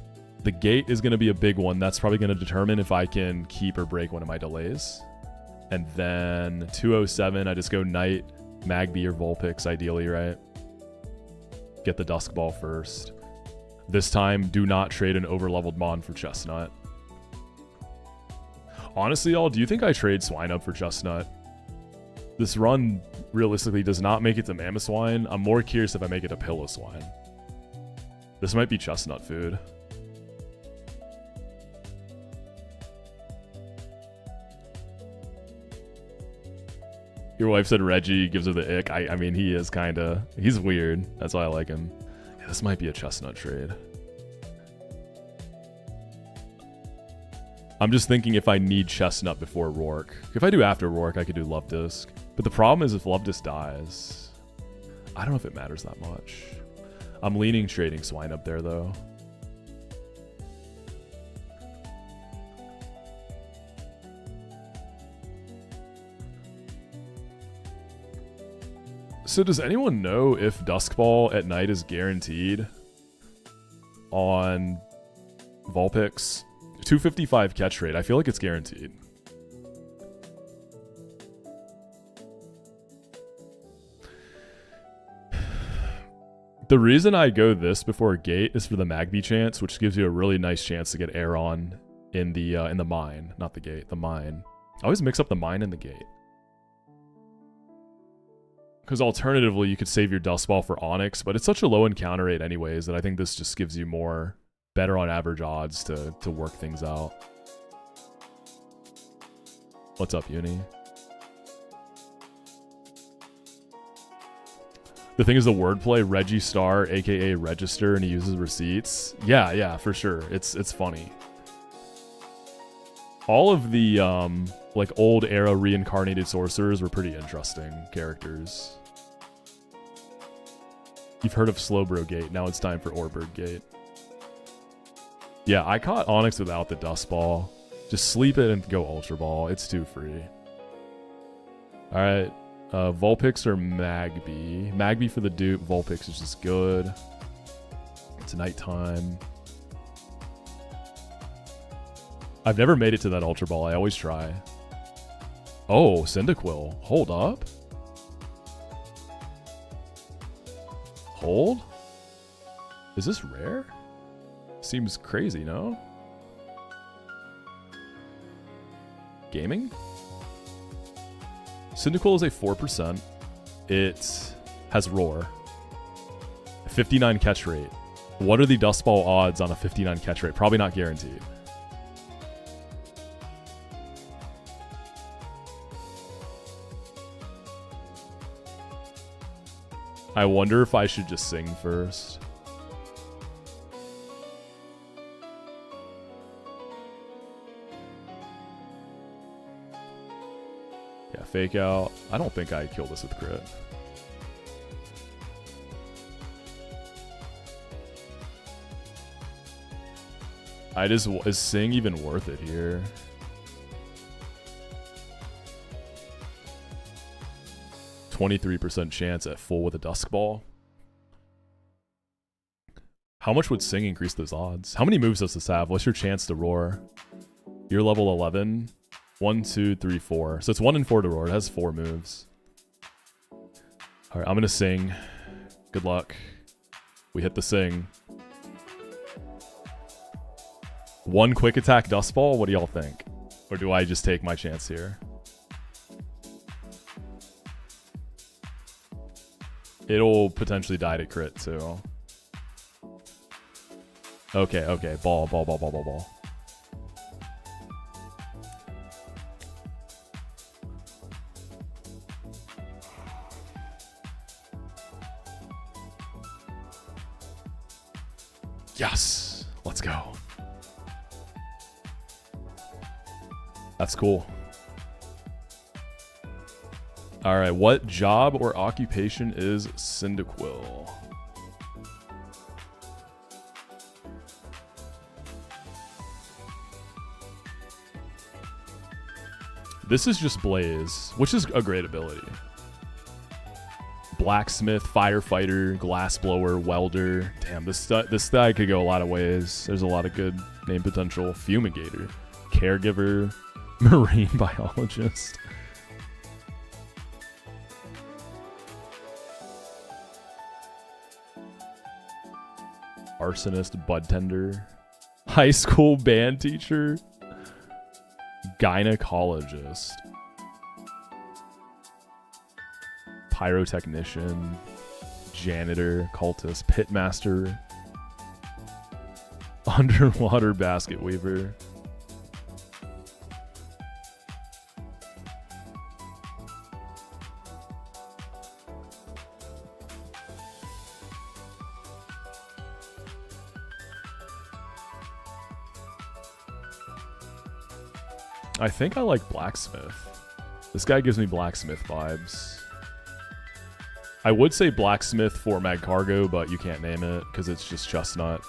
The gate is going to be a big one. That's probably going to determine if I can keep or break one of my delays. And then 207, I just go Knight, Magby, or Vulpix ideally, right? Get the Dusk Ball first. This time, do not trade an overleveled Mon for Chestnut. Honestly, y'all, do you think I trade Swinub for Chestnut? This run, realistically, does not make it to Mamoswine. I'm more curious if I make it to Piloswine. This might be Chestnut food. Your wife said Reggie gives her the ick. I mean, he is kinda... He's weird. That's why I like him. Yeah, this might be a Chestnut trade. I'm just thinking if I need Chestnut before Rourke. If I do after Rourke, I could do Love Disc. But the problem is if Love Disc dies... I don't know if it matters that much. I'm leaning trading Swine up there, though. So does anyone know if Duskball at night is guaranteed on Vulpix? 255 catch rate. I feel like it's guaranteed. The reason I go this before gate is for the Magby chance, which gives you a really nice chance to get air on in the mine, not the gate, the mine. I always mix up the mine and the gate. Because alternatively, you could save your Dust Ball for Onyx, but it's such a low encounter rate anyways that I think this just gives you more better on average odds to work things out. What's up, Uni? The thing is the wordplay, Reggie Star, aka Register, and he uses receipts. Yeah, for sure. It's funny. All of the like old era reincarnated sorcerers were pretty interesting characters. You've heard of Slowbro Gate, now it's time for Orbird Gate. Yeah, I caught Onyx without the Dust Ball. Just sleep it and go Ultra Ball. It's too free. Alright. Vulpix or Magby? Magby for the dupe. Vulpix is just good. It's nighttime. I've never made it to that Ultra Ball. I always try. Oh, Cyndaquil. Hold up. Hold? Is this rare? Seems crazy, no? Gaming? Cyndaquil is a 4%. It has Roar. 59 catch rate. What are the Dust Ball odds on a 59 catch rate? Probably not guaranteed. I wonder if I should just sing first. Yeah, fake out. I don't think I kill this with crit. Is Sing even worth it here? %23 chance at full with a Dusk Ball. How much would Sing increase those odds? How many moves does this have? What's your chance to roar? You're level 11. 1, 2, 3, 4. So it's 1 in 4 to roar. It has 4 moves. Alright, I'm gonna sing. Good luck. We hit the sing. 1 quick attack Dust Ball? What do y'all think? Or do I just take my chance here? It'll potentially die to crit too. Okay. Ball. Yes! Let's go. That's cool. Alright, what job or occupation is Cyndaquil? This is just Blaze, which is a great ability. Blacksmith, firefighter, glassblower, welder. Damn, this guy could go a lot of ways. There's a lot of good name potential. Fumigator, caregiver, marine biologist. Arsonist, bud tender, high school band teacher, gynecologist, pyrotechnician, janitor, cultist, pitmaster, underwater basket weaver. I think I like blacksmith. This guy gives me blacksmith vibes. I would say blacksmith for Mag Cargo, but you can't name it because it's just chestnut.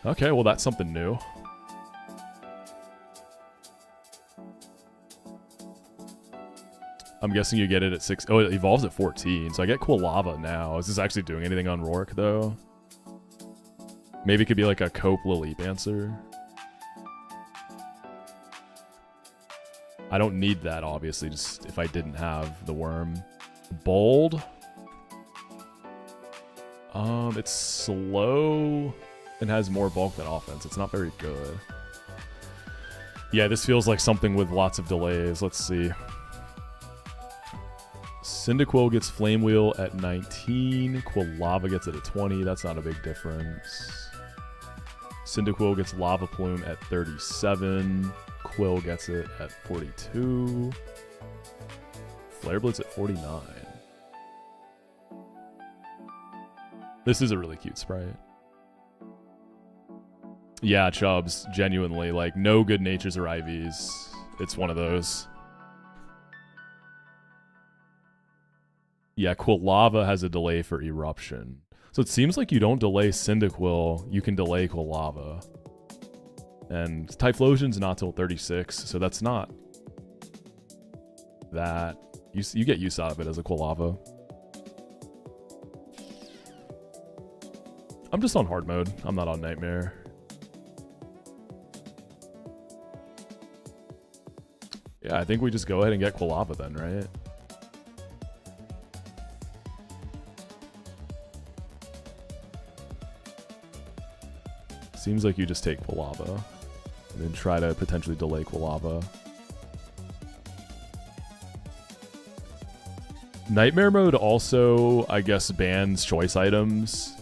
Okay, well that's something new. I'm guessing you get it at 6. Oh, it evolves at 14, so I get Quilava now. Is this actually doing anything on Rourke though? Maybe it could be like a Cope Lily answer. I don't need that, obviously, just if I didn't have the worm. Bold. It's slow and has more bulk than offense. It's not very good. Yeah, this feels like something with lots of delays. Let's see. Cyndaquil gets Flame Wheel at 19. Quilava gets it at 20. That's not a big difference. Cyndaquil gets Lava Plume at 37. Quill gets it at 42. Flare Blitz at 49. This is a really cute sprite. Yeah, Chubbs, genuinely, like, no good natures or IVs. It's one of those. Yeah, Quilava has a delay for Eruption. So it seems like you don't delay Cyndaquil, you can delay Quilava. And Typhlosion's not till 36, so that's not that. You get use out of it as a Quilava. I'm just on hard mode. I'm not on Nightmare. Yeah, I think we just go ahead and get Quilava then, right? Seems like you just take Quilava and then try to potentially delay Quilava. Nightmare mode also, I guess, bans choice items,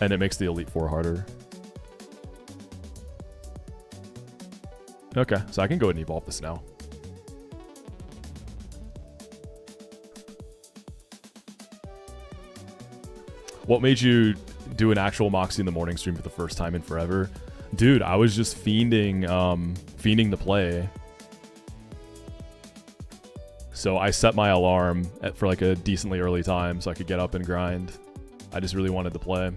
and it makes the Elite Four harder. Okay, so I can go ahead and evolve this now. What made you do an actual Moxi in the morning stream for the first time in forever? Dude, I was just fiending the play. So I set my alarm for like a decently early time so I could get up and grind. I just really wanted to play.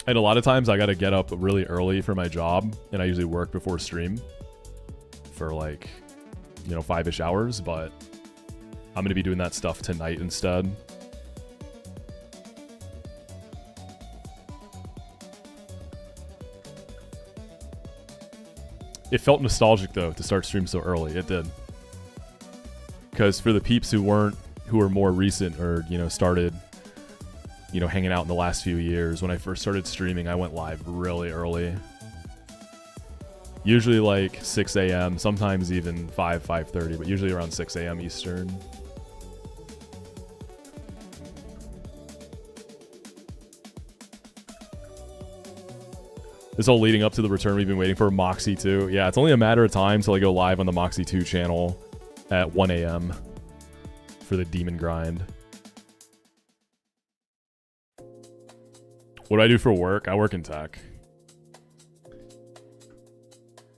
And a lot of times I gotta get up really early for my job, and I usually work before stream for like, you know, 5-ish hours, but I'm going to be doing that stuff tonight instead. It felt nostalgic though to start stream so early. It did. Because for the peeps who were more recent or, you know, started, you know, hanging out in the last few years, when I first started streaming, I went live really early. Usually like 6 a.m., sometimes even 5:30, but usually around 6 a.m. Eastern. This all leading up to the return we've been waiting for, Moxi 2. Yeah, it's only a matter of time till I go live on the Moxi 2 channel at 1 a.m. for the demon grind. What do I do for work? I work in tech.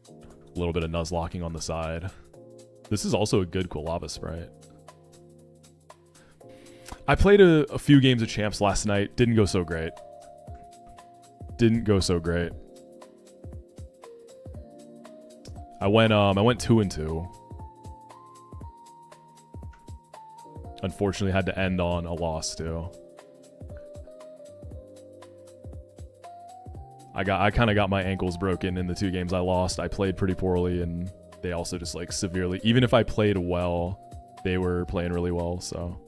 A little bit of Nuzlocking on the side. This is also a good Quilava sprite. I played a few games of Champs last night. Didn't go so great. Didn't go so great. I went 2-2. Unfortunately, had to end on a loss too. I kind of got my ankles broken in the 2 games I lost. I played pretty poorly, and they also just like severely. Even if I played well, they were playing really well. So.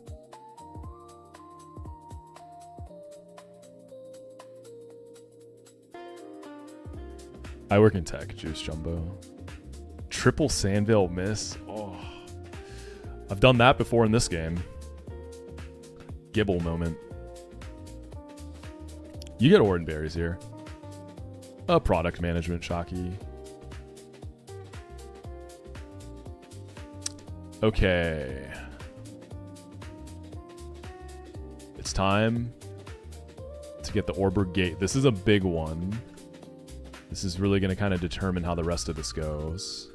I work in tech, Juice Jumbo. Triple Sandvale miss. Oh, I've done that before in this game. Gibble moment. You get Oran Berries here. Product management, Shocky. Okay. It's time to get the Orber Gate. This is a big one. This is really going to kind of determine how the rest of this goes.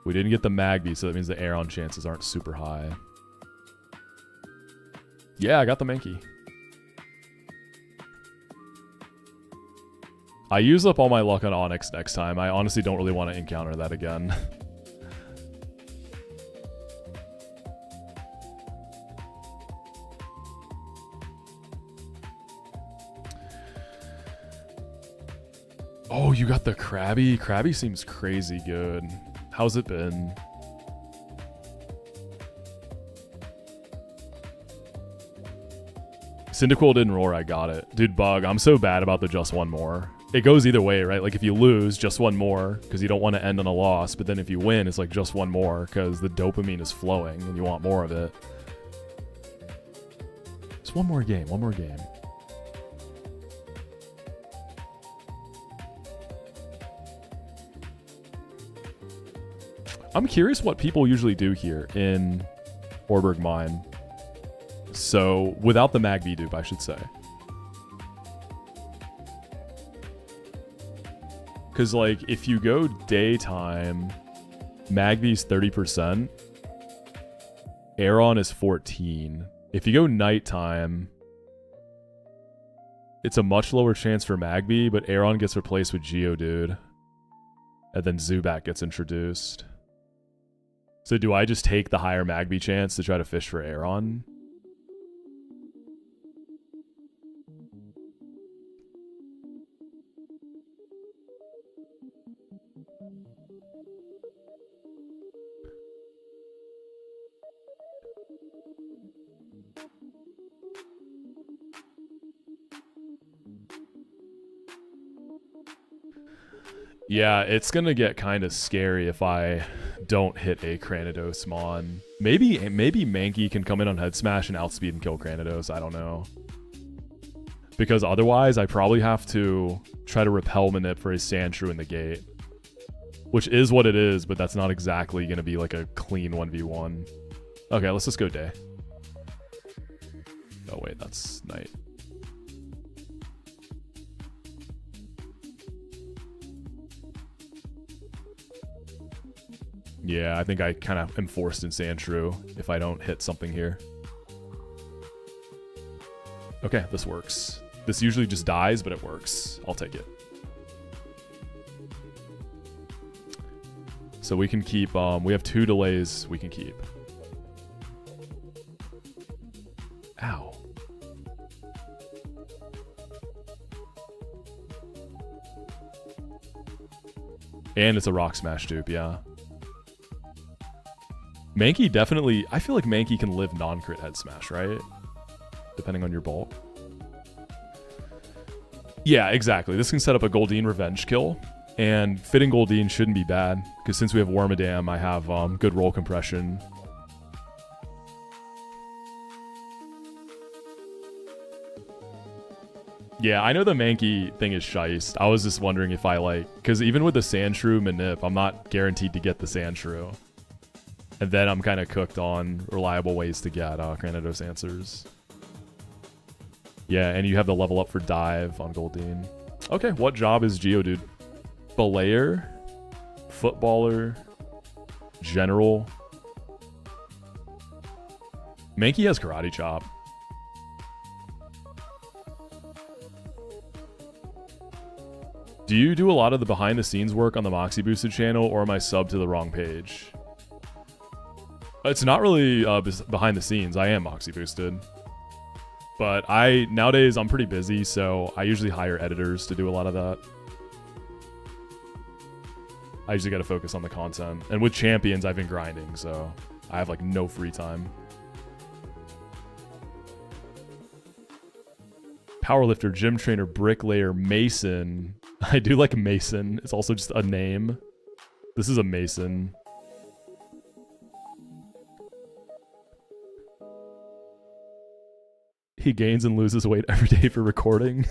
We didn't get the Magby, so that means the Aeron chances aren't super high. Yeah, I got the Mankey. I use up all my luck on Onyx next time. I honestly don't really want to encounter that again. Oh, you got the Krabby? Krabby seems crazy good. How's it been? Cyndaquil didn't roar, I got it. Dude, Bug, I'm so bad about the just one more. It goes either way, right? Like if you lose, just one more, because you don't want to end on a loss. But then if you win, it's like just one more, because the dopamine is flowing and you want more of it. Just one more game, one more game. I'm curious what people usually do here in Orberg Mine. So, without the Magby dupe, I should say. Because, like, if you go daytime, Magby's 30%. Aeron is 14. If you go nighttime, it's a much lower chance for Magby, but Aeron gets replaced with Geodude. And then Zubat gets introduced. So do I just take the higher Magby chance to try to fish for Aeron? Yeah, it's gonna get kind of scary if I don't hit a Cranidos Mon. Maybe Mankey can come in on Head Smash and outspeed and kill Cranidos. I don't know. Because otherwise, I probably have to try to repel Manip for a Sandshrew in the gate. Which is what it is, but that's not exactly gonna be like a clean 1v1. Okay, let's just go day. Oh wait, that's night. Yeah, I think I kind of am forced in Sandshrew if I don't hit something here. Okay, this works. This usually just dies, but it works. I'll take it. So we can keep, we have 2 delays we can keep. Ow. And it's a Rock Smash dupe, yeah. Mankey definitely... I feel like Mankey can live non-crit Head Smash, right? Depending on your bulk. Yeah, exactly. This can set up a Goldeen revenge kill. And fitting Goldeen shouldn't be bad. Because since we have Wormadam, I have good roll compression. Yeah, I know the Mankey thing is shiest. I was just wondering if I like... Because even with the Sandshrew Manip, I'm not guaranteed to get the Sandshrew. And then I'm kind of cooked on reliable ways to get Cranidos answers. Yeah, and you have the level up for dive on Goldeen. Okay, what job is Geodude? Belayer, Footballer, General. Mankey has Karate Chop. Do you do a lot of the behind the scenes work on the Moxi Boosted channel, or am I subbed to the wrong page? It's not really behind the scenes. I am Moxi Boosted. But nowadays I'm pretty busy, so I usually hire editors to do a lot of that. I usually got to focus on the content. And with Champions, I've been grinding, so I have like no free time. Powerlifter, gym trainer, bricklayer, mason. I do like mason. It's also just a name. This is a mason. He gains and loses weight every day for recording.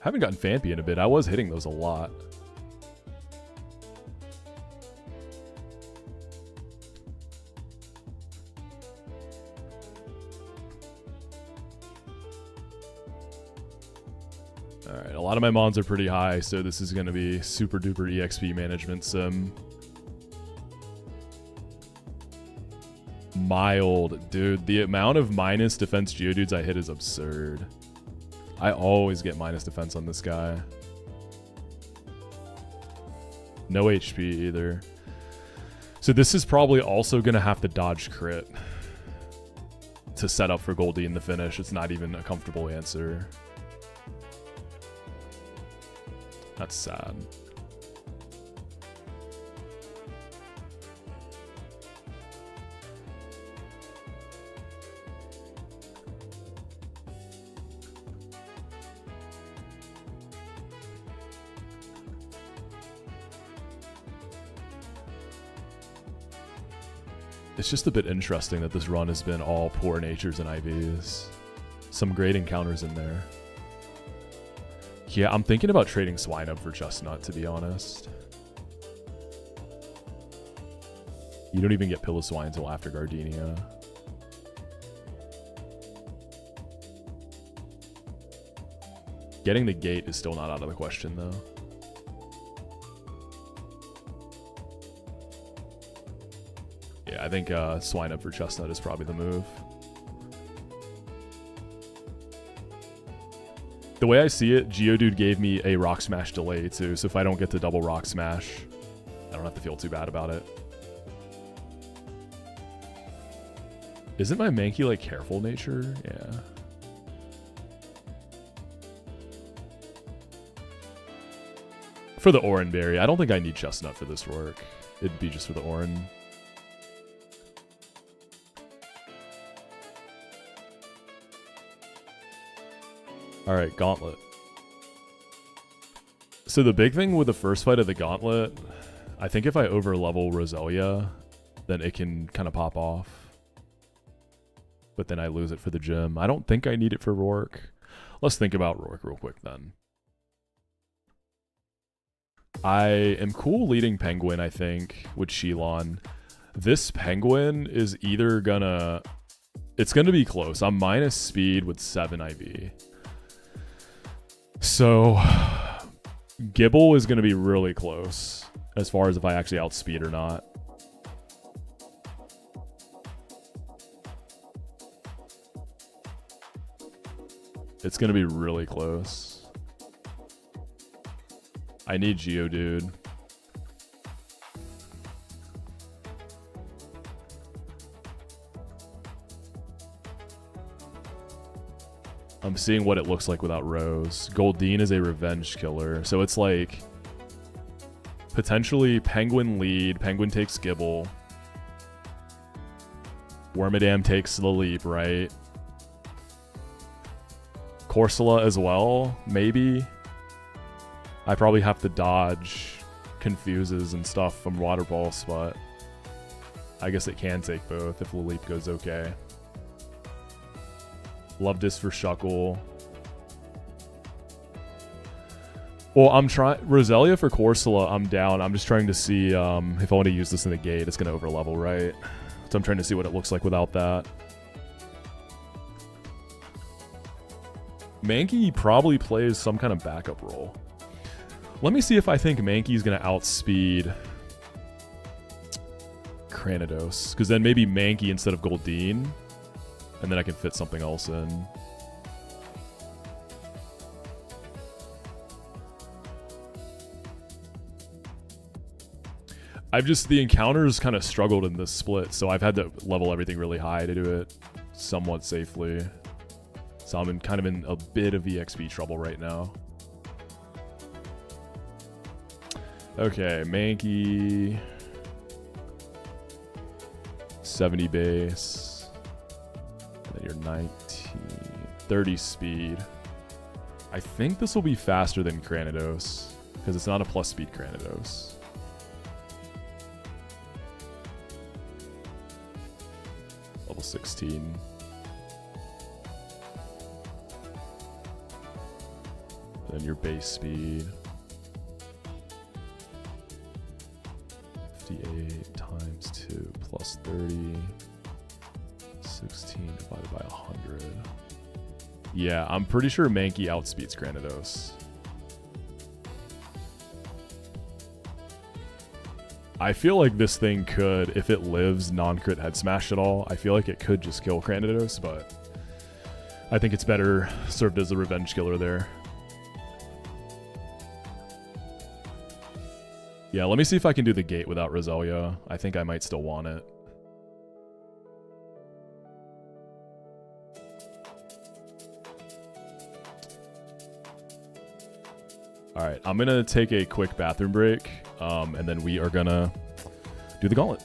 Haven't gotten Phanpy in a bit. I was hitting those a lot. Alright, a lot of my mons are pretty high, so this is going to be super duper EXP management sim. Mild. Dude, the amount of minus defense Geodudes I hit is absurd. I always get minus defense on this guy. No HP either. So this is probably also going to have to dodge crit to set up for Goldeen the finish. It's not even a comfortable answer. That's sad. It's just a bit interesting that this run has been all poor natures and IVs. Some great encounters in there. Yeah, I'm thinking about trading Swinub for Chestnut, to be honest. You don't even get Piloswine until after Gardenia. Getting the gate is still not out of the question, though. Yeah, I think Swinub for Chestnut is probably the move. The way I see it, Geodude gave me a Rock Smash delay too, so if I don't get to double Rock Smash, I don't have to feel too bad about it. Isn't my Mankey like careful nature? Yeah. For the Oran Berry, I don't think I need Chestnut for this work. It'd be just for the Oran. Alright, Gauntlet. So the big thing with the first fight of the Gauntlet, I think if I overlevel Roselia, then it can kind of pop off. But then I lose it for the gym. I don't think I need it for Rourke. Let's think about Rourke real quick then. I am cool leading Penguin, I think, with Shilon. This Penguin is either gonna... It's gonna be close. I'm minus speed with 7 IV. So, Gibble is going to be really close as far as if I actually outspeed or not. It's going to be really close. I need Geodude. I'm seeing what it looks like without Rose. Goldeen is a revenge killer. So it's like potentially Penguin lead. Penguin takes Gibble. Wormadam takes the leap, right? Corsola as well, maybe. I probably have to dodge Confuses and stuff from Water Pulse, but I guess it can take both if the leap goes okay. Love this for Shuckle. Well, I'm trying... Roselia for Corsola, I'm down. I'm just trying to see if I want to use this in the gate, it's going to overlevel, right? So I'm trying to see what it looks like without that. Mankey probably plays some kind of backup role. Let me see if I think Mankey's going to outspeed Cranidos. Because then maybe Mankey instead of Goldeen. And then I can fit something else in. The encounters kind of struggled in this split, so I've had to level everything really high to do it somewhat safely. So I'm kind of in a bit of EXP trouble right now. Okay, Mankey. 70 base. And then you're 19. 30 speed. I think this will be faster than Cranidos, because it's not a plus speed Cranidos. Level 16. And then your base speed. 58 times 2 plus 30. 16 divided by 100. Yeah, I'm pretty sure Mankey outspeeds Granados. I feel like this thing could, if it lives non-crit head smash at all, I feel like it could just kill Granados, but I think it's better served as a revenge killer there. Yeah, let me see if I can do the gate without Roselia. I think I might still want it. Alright, I'm going to take a quick bathroom break, and then we are going to do the gauntlet.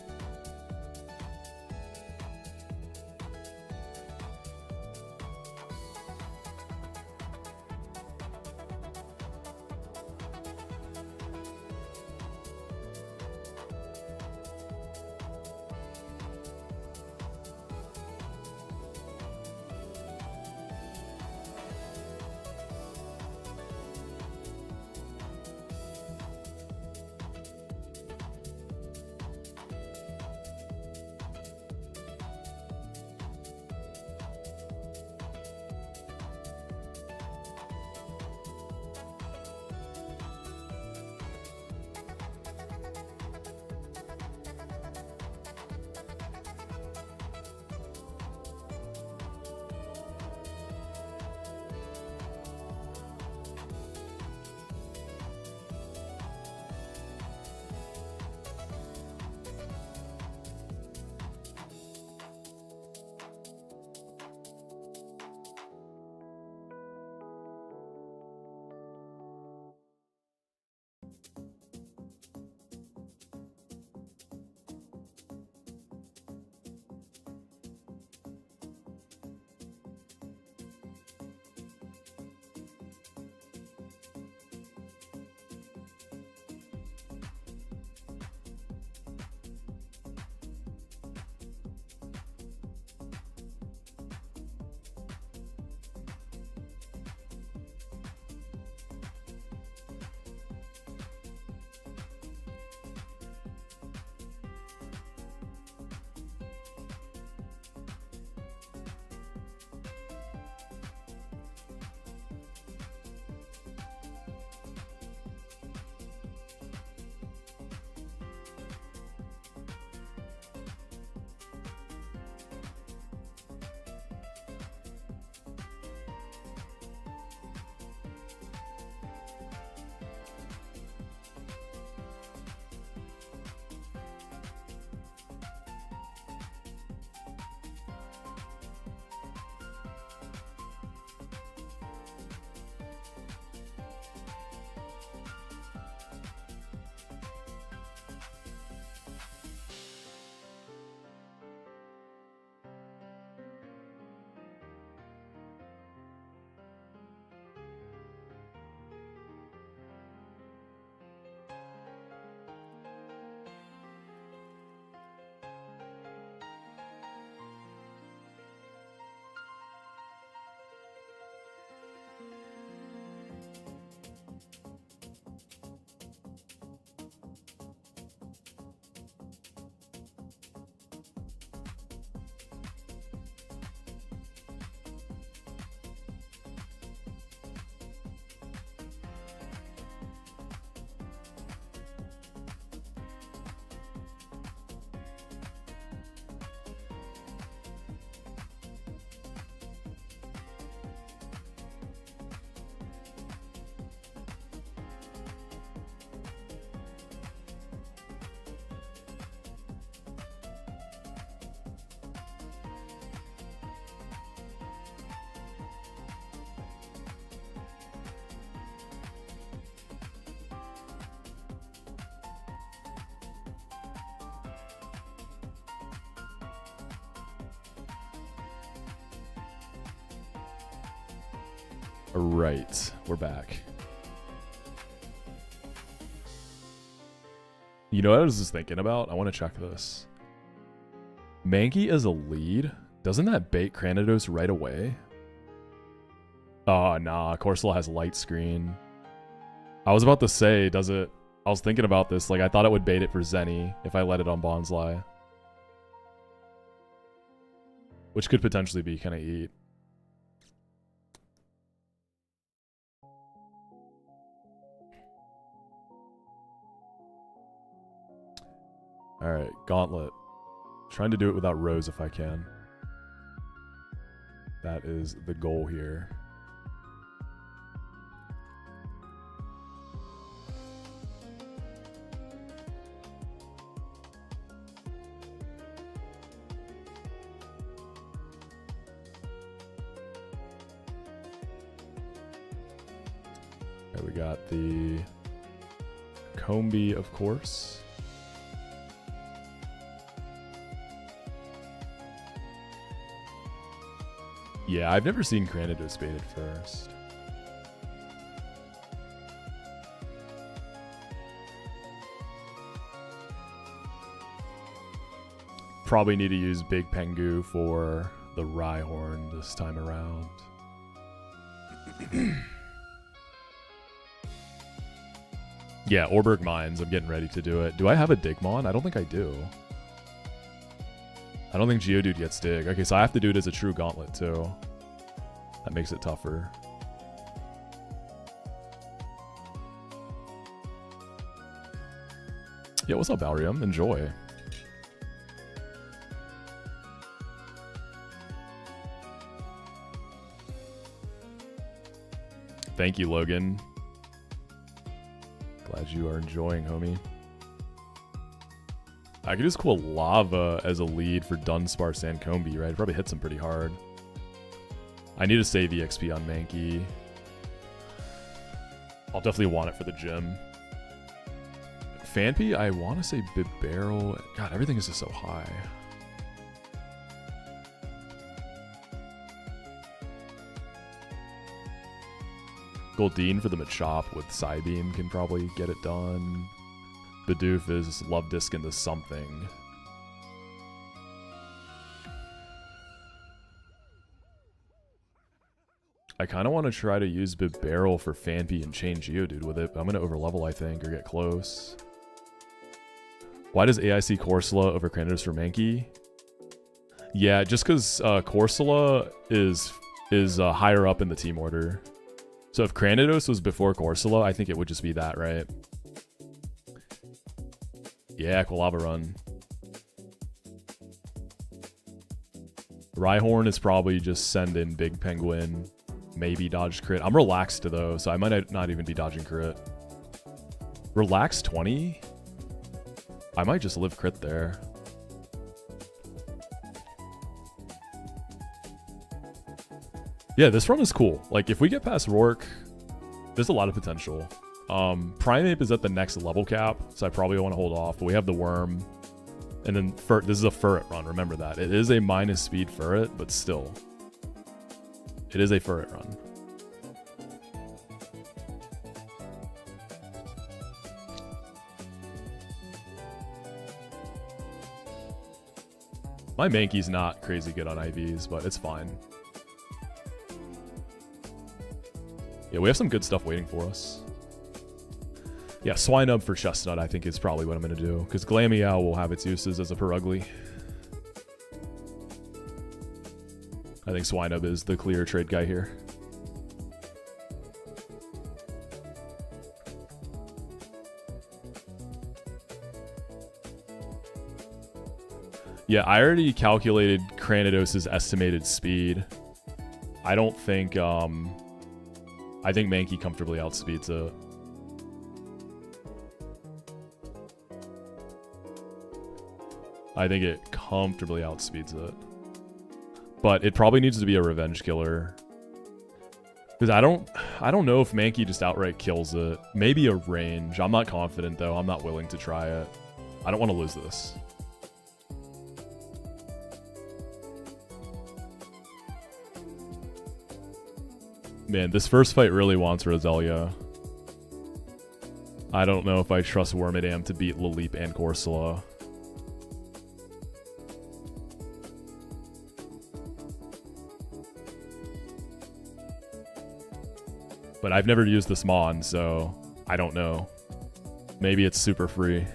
Right, we're back. You know what I was just thinking about? I want to check this. Mankey as a lead? Doesn't that bait Granados right away? Oh, nah. Corsola has light screen. I was about to say, does it... I was thinking about this. Like, I thought it would bait it for Zenny if I let it on Bonsly. Which could potentially be kind of eat. Alright, Gauntlet. Trying to do it without Rose if I can. That is the goal here. Okay, we got the Combi, of course. Yeah, I've never seen Granidos baited first. Probably need to use Big Pengu for the Rhyhorn this time around. Yeah, Orberg Mines, I'm getting ready to do it. Do I have a Digmon? I don't think I do. I don't think Geodude gets Dig. Okay, so I have to do it as a true Gauntlet too. That makes it tougher. Yeah, what's up, Balrium? Enjoy. Thank you, Logan. Glad you are enjoying, homie. I could just call Lava as a lead for Dunsparce and Combi, right? It probably hits him pretty hard. I need to save EXP on Mankey. I'll definitely want it for the gym. Phanpy, I want to say Bibarel. God, everything is just so high. Goldeen for the Machop with Psybeam can probably get it done. Bidoof is Love Disc into something. I kind of want to try to use Bibarel for Phanpy and chain Geodude with it, but I'm going to overlevel, I think, or get close. Why does AIC Corsola over Cranidos for Mankey? Yeah, just because Corsola is higher up in the team order. So if Cranidos was before Corsola, I think it would just be that, right? Yeah, Quilava run. Rhyhorn is probably just send in Big Penguin. Maybe dodge crit. I'm relaxed though, so I might not even be dodging crit. Relax 20? I might just live crit there. Yeah, this run is cool. Like, if we get past Rourke, there's a lot of potential. Primeape is at the next level cap, so I probably want to hold off. But we have the Worm. And then this is a Furret run, remember that. It is a minus speed Furret, but still. It is a Furret run. My Mankey's not crazy good on IVs, but it's fine. Yeah, we have some good stuff waiting for us. Yeah, Swinub for Chestnut I think is probably what I'm going to do, because Glameow will have its uses as a Perugly. I think Swinub is the clear trade guy here. Yeah, I already calculated Cranidos' estimated speed. I don't think, I think Mankey comfortably outspeeds it. I think it comfortably outspeeds it. But it probably needs to be a revenge killer. Because I don't know if Mankey just outright kills it. Maybe a range. I'm not confident though. I'm not willing to try it. I don't want to lose this. Man, this first fight really wants Roselia. I don't know if I trust Wormadam to beat Laleep and Corsola. But I've never used this Mon, so I don't know. Maybe it's super free.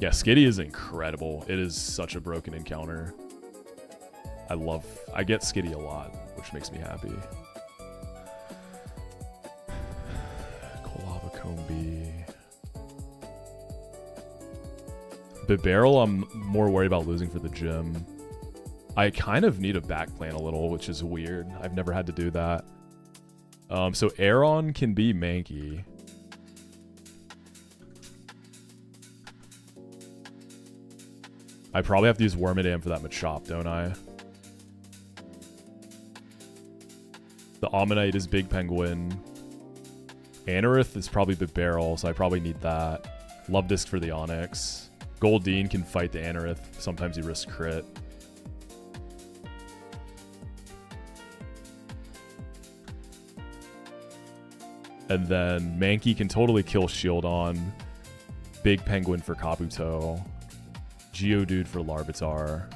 Yeah, Skitty is incredible. It is such a broken encounter. I get Skitty a lot, which makes me happy. Kolava Combi. Bibarrel, I'm more worried about losing for the gym. I kind of need a back plan a little, which is weird. I've never had to do that. So Aeron can be Mankey. I probably have to use Wormadam for that Machop, don't I? The Ammonite is Big Penguin. Anorith is probably Bibarrel, so I probably need that. Love Disc for the Onyx. Goldeen can fight the Anorith. Sometimes he risks crit. And then Mankey can totally kill Shieldon. Big Penguin for Kabuto. Geodude for Larvitar.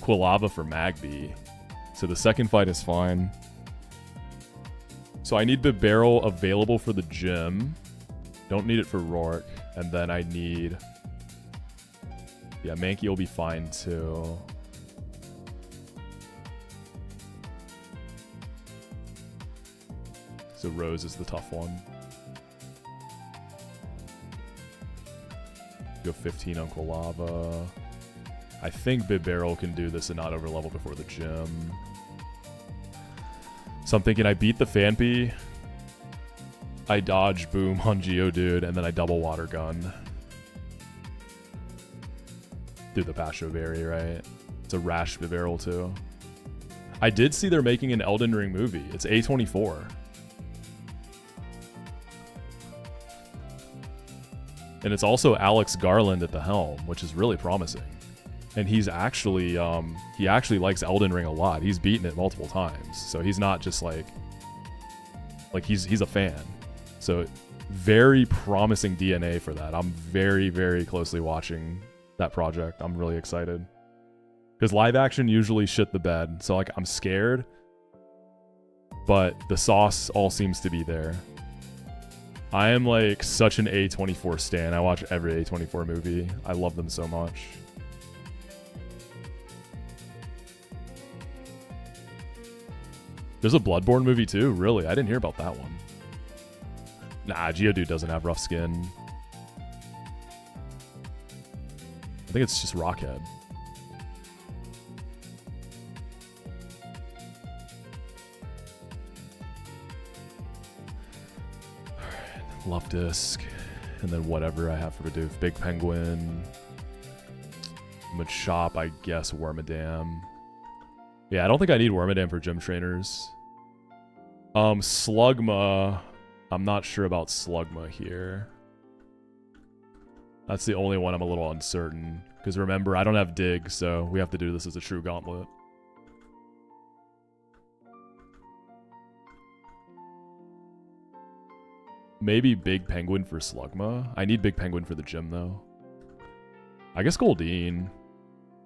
Quilava for Magby. So the second fight is fine. So I need Bibarrel available for the gym. Don't need it for Rourke. And then I need... Yeah, Mankey will be fine too. So Rose is the tough one. Go 15 on Quilava. I think Bibarrel can do this and not overlevel before the gym. So I'm thinking I beat the Phanpy. I dodge Boom on Geodude, and then I double Water Gun. Do the Pasho Berry, right? It's a Rash Bibarrel too. I did see they're making an Elden Ring movie. It's A24. And it's also Alex Garland at the helm, which is really promising. And he's actually, he actually likes Elden Ring a lot. He's beaten it multiple times. So he's not just like he's a fan. So very promising DNA for that. I'm very, very closely watching that project. I'm really excited. Because live action usually shit the bed. So like I'm scared. But the sauce all seems to be there. I am like such an A24 stan. I watch every A24 movie. I love them so much. There's a Bloodborne movie too? Really? I didn't hear about that one. Nah, Geodude doesn't have rough skin. I think it's just Rockhead. Love Disc, and then whatever I have for Bidoof. Big Penguin, Machop, I guess Wormadam. Yeah, I don't think I need Wormadam for gym trainers. Slugma, I'm not sure about Slugma here. That's the only one I'm a little uncertain. Because remember, I don't have Dig, so we have to do this as a true gauntlet. Maybe Big Penguin for Slugma. I need Big Penguin for the gym, though. I guess Goldeen,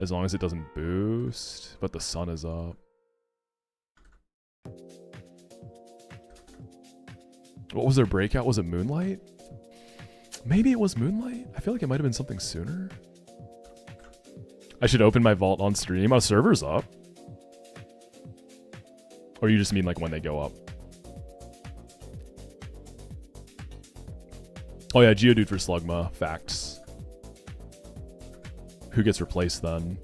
as long as it doesn't boost. But the sun is up. What was their breakout? Was it Moonlight? Maybe it was Moonlight? I feel like it might have been something sooner. I should open my vault on stream. Our server's up. Or you just mean like when they go up? Oh yeah, Geodude for Slugma. Facts. Who gets replaced then?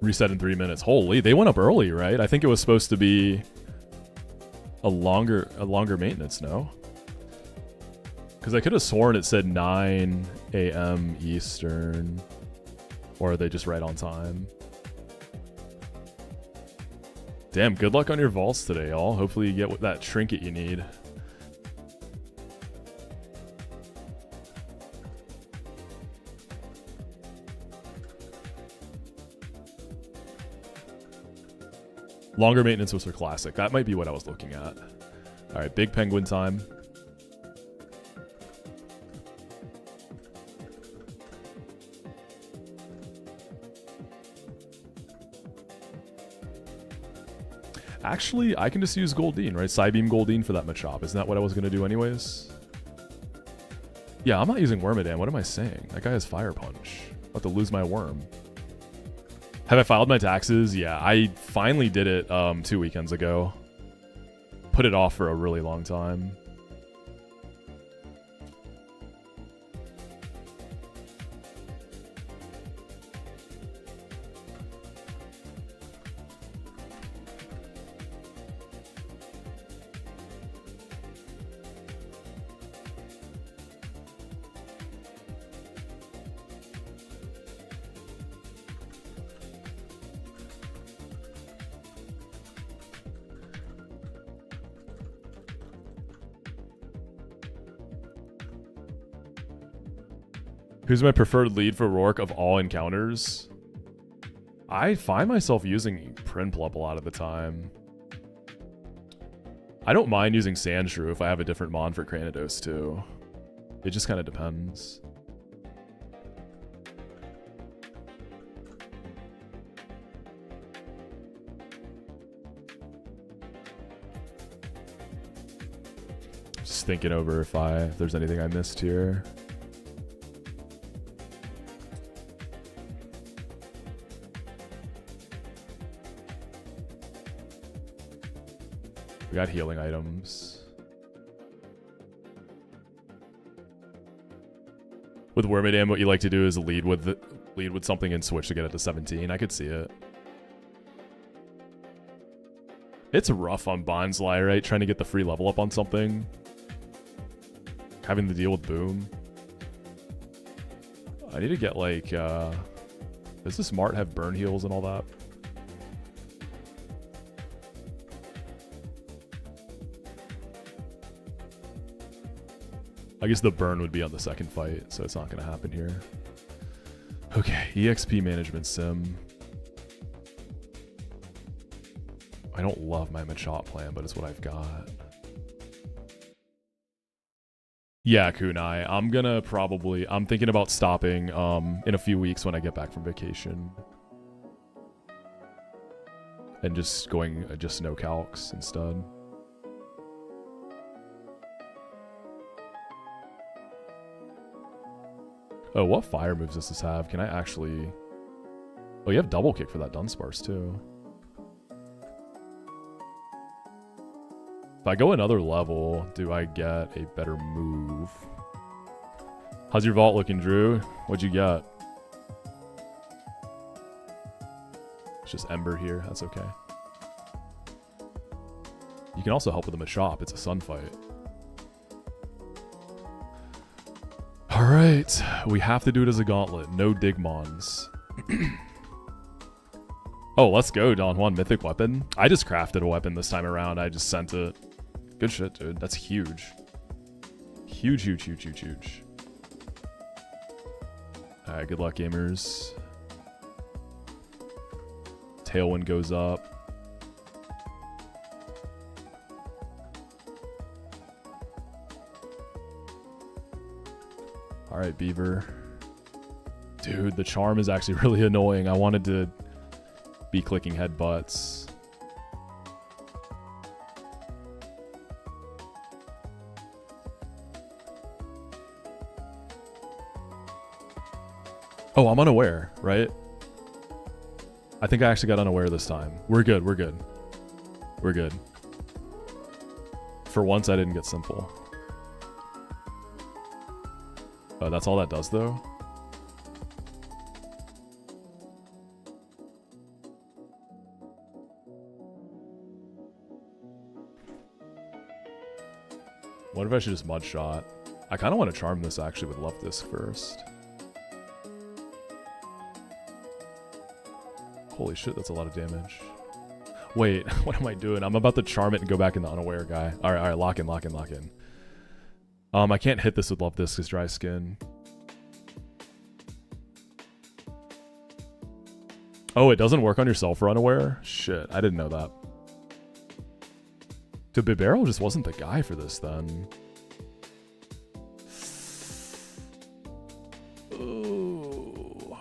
Reset in 3 minutes. Holy, they went up early, right? I think it was supposed to be a longer maintenance, no? Because I could have sworn it said 9 a.m. Eastern. Or are they just right on time? Damn, good luck on your vaults today, y'all. Hopefully you get that trinket you need. Longer maintenance was for Classic. That might be what I was looking at. Alright, Big Penguin time. Actually, I can just use Goldeen, right? Psybeam Goldeen for that Machop. Isn't that what I was going to do anyways? Yeah, I'm not using Wormadam. What am I saying? That guy has Fire Punch. I'm about to lose my worm. Have I filed my taxes? Yeah, I finally did it 2 weekends ago. Put it off for a really long time. Who's my preferred lead for Rourke of all encounters? I find myself using Prinplup a lot of the time. I don't mind using Sandshrew if I have a different mon for Cranidos too. It just kind of depends. Just thinking over if there's anything I missed here. We got healing items. With Wormadam, what you like to do is lead with something and switch to get it to 17. I could see it. It's rough on Bonsly, right? Trying to get the free level up on something. Having to deal with Boom. I need to get like, does this Mart have burn heals and all that? I guess the burn would be on the second fight, so it's not going to happen here. Okay, EXP management sim. I don't love my Machop plan, but it's what I've got. Yeah, Kunai. I'm thinking about stopping in a few weeks when I get back from vacation. And just going just no calcs instead. Oh, what fire moves does this have? Can I actually... Oh, you have double kick for that Dunsparce, too. If I go another level, do I get a better move? How's your vault looking, Drew? What'd you get? It's just Ember here. That's okay. You can also help with the Machop. It's a sun fight. Alright, we have to do it as a gauntlet. No Digmons. Oh, let's go, Don Juan. Mythic weapon. I just crafted a weapon this time around. I just sent it. Good shit, dude. That's huge. Huge, huge, huge, huge, huge. Alright, good luck, gamers. Tailwind goes up. Alright, Beaver. Dude, the charm is actually really annoying. I wanted to be clicking headbutts. Oh, I'm unaware, right? I think I actually got unaware this time. We're good, we're good. We're good. For once, I didn't get simple. Oh, that's all that does, though? What if I should just mud shot? I kind of want to charm this, actually, with Love Disc first. Holy shit, that's a lot of damage. Wait, what am I doing? I'm about to charm it and go back into unaware guy. Alright, lock in, lock in, lock in. I can't hit this with Love Disc because dry skin. Oh, it doesn't work on yourself for unaware? Shit, I didn't know that. So Bibarel just wasn't the guy for this then. Ooh.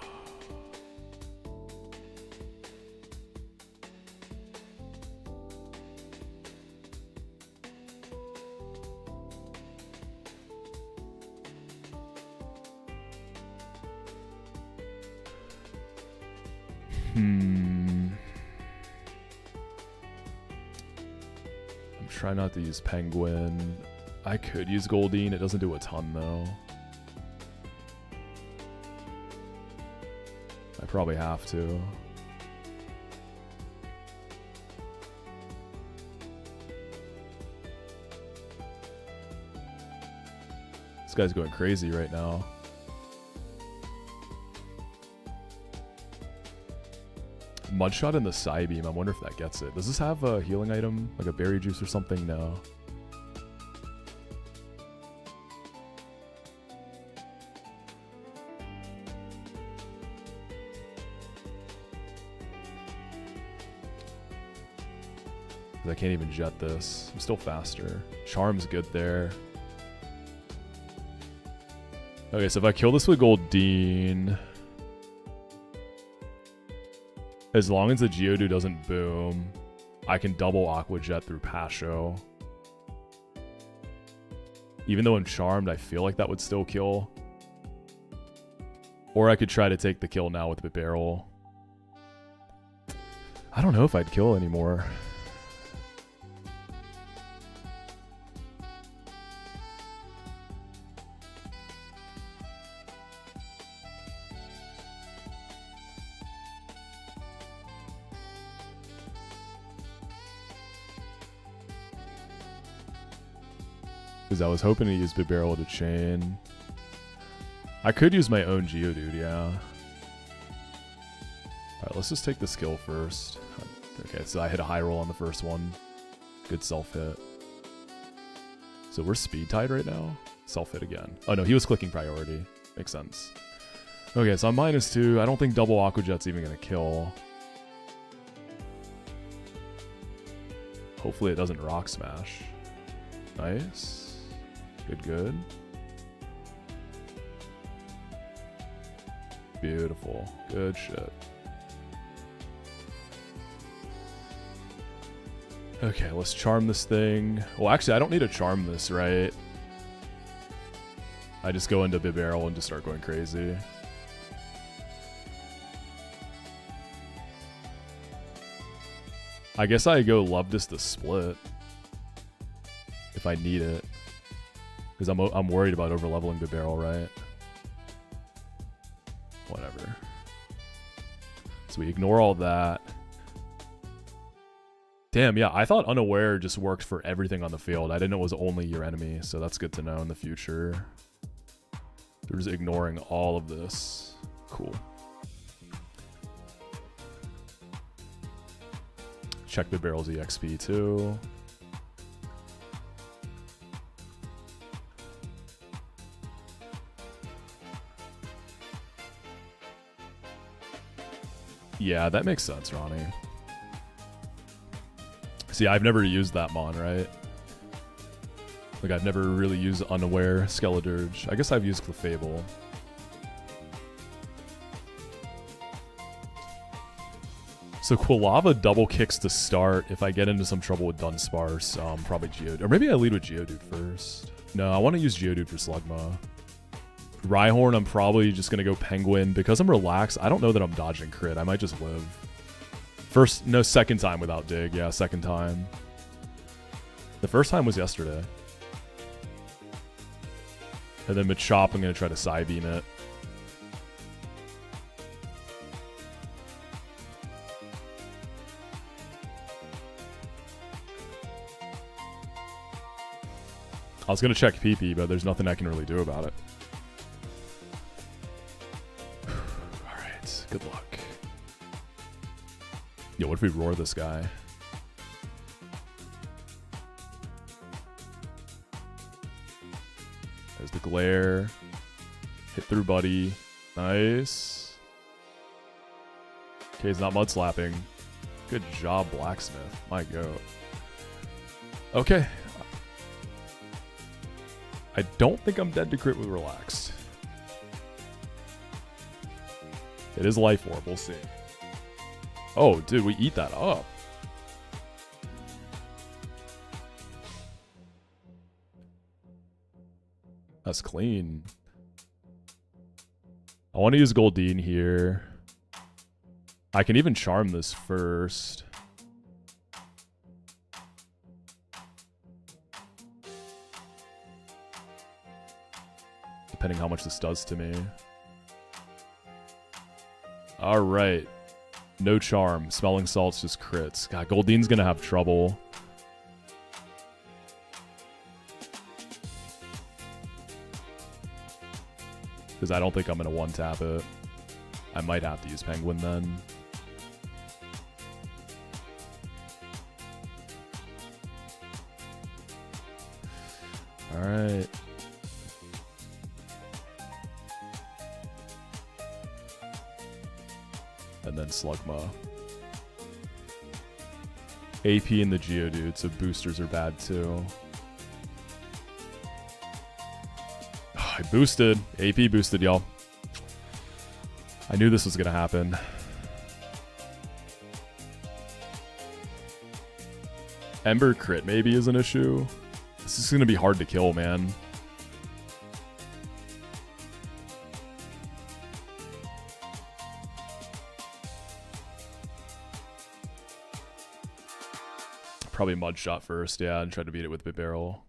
I'm trying not to use Penguin. I could use Goldeen. It doesn't do a ton, though. I probably have to. This guy's going crazy right now. Mudshot in the Psybeam. I wonder if that gets it. Does this have a healing item? Like a berry juice or something? No. I can't even jet this. I'm still faster. Charm's good there. Okay, so if I kill this with Goldeen, as long as the Geodude doesn't boom, I can double Aqua Jet through Pasho. Even though I'm charmed, I feel like that would still kill. Or I could try to take the kill now with the barrel. I don't know if I'd kill anymore. Because I was hoping to use Bibarel to chain. I could use my own Geodude, yeah. Alright, let's just take the skill first. Okay, so I hit a high roll on the first one. Good self-hit. So we're speed tied right now? Self-hit again. Oh no, he was clicking priority. Makes sense. Okay, so I'm -2. I don't think double Aqua Jet's even going to kill. Hopefully it doesn't Rock Smash. Nice. Good, good. Beautiful. Good shit. Okay, let's charm this thing. Well, actually, I don't need to charm this, right? I just go into Bibarel and just start going crazy. I guess I go Luvdus to split. If I need it. Because I'm worried about overleveling Bibarel, right? Whatever. So we ignore all that. Damn, yeah, I thought Unaware just worked for everything on the field. I didn't know it was only your enemy, so that's good to know in the future. They're just ignoring all of this. Cool. Check Bibarel's EXP too. Yeah, that makes sense, Ronnie. See, I've never used that Mon, right? Like, I've never really used Unaware Skeledirge. I guess I've used Clefable. So Quilava double kicks to start. If I get into some trouble with Dunsparce, probably Geodude. Or maybe I lead with Geodude first. No, I want to use Geodude for Slugma. Rhyhorn, I'm probably just going to go Penguin. Because I'm relaxed, I don't know that I'm dodging crit. I might just live. Second time without dig. Yeah, second time. The first time was yesterday. And then Machop, I'm going to try to Psybeam it. I was going to check PP, but there's nothing I can really do about it. Alright, good luck. Yo, what if we roar this guy? There's the glare. Hit through buddy. Nice. Okay, he's not mud slapping. Good job, Blacksmith. My goat. Okay. I don't think I'm dead to crit with relaxed. It is Life Orb. We'll see. Oh, dude, we eat that up. That's clean. I want to use Goldeen here. I can even charm this first. Depending how much this does to me. Alright. No charm. Smelling salts just crits. God, Goldine's gonna have trouble. Because I don't think I'm gonna one-tap it. I might have to use Penguin then. Alright. And then Slugma. AP in the Geodude, so boosters are bad too. Oh, I boosted. AP boosted, y'all. I knew this was gonna happen. Ember crit maybe is an issue. This is gonna be hard to kill, man. Probably Mud Shot first, yeah, and try to beat it with Big Barrel.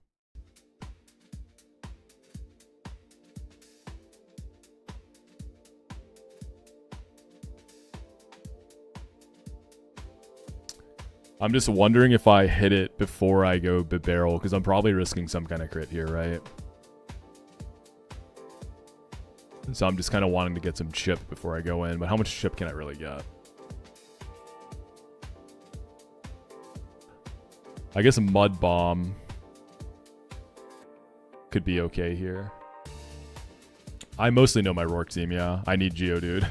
I'm just wondering if I hit it before I go Big Barrel, because I'm probably risking some kind of crit here, right? So I'm just kind of wanting to get some chip before I go in, but how much chip can I really get? I guess a Mud Bomb could be okay here. I mostly know my Rourke team, yeah. I need Geodude.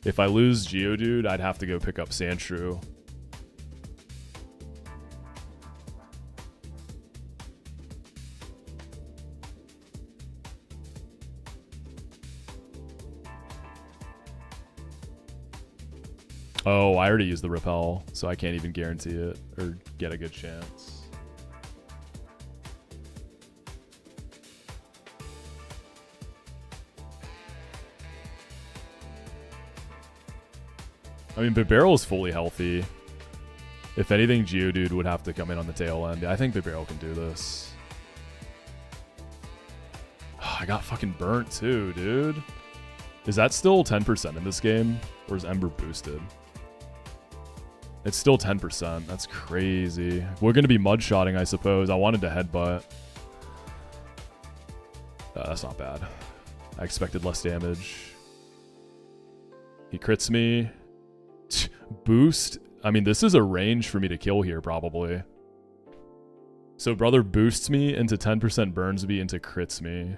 If I lose Geodude, I'd have to go pick up Sandshrew. Oh, I already used the Repel, so I can't even guarantee it or get a good chance. I mean, Big Barrel is fully healthy. If anything, Geodude would have to come in on the tail end. I think Big Barrel can do this. Oh, I got fucking burnt too, dude. Is that still 10% in this game? Or is Ember boosted? It's still 10%. That's crazy. We're going to be mud-shotting, I suppose. I wanted to headbutt. That's not bad. I expected less damage. He crits me. Boost. I mean, this is a range for me to kill here, probably. So brother boosts me into 10%, burns me into crits me.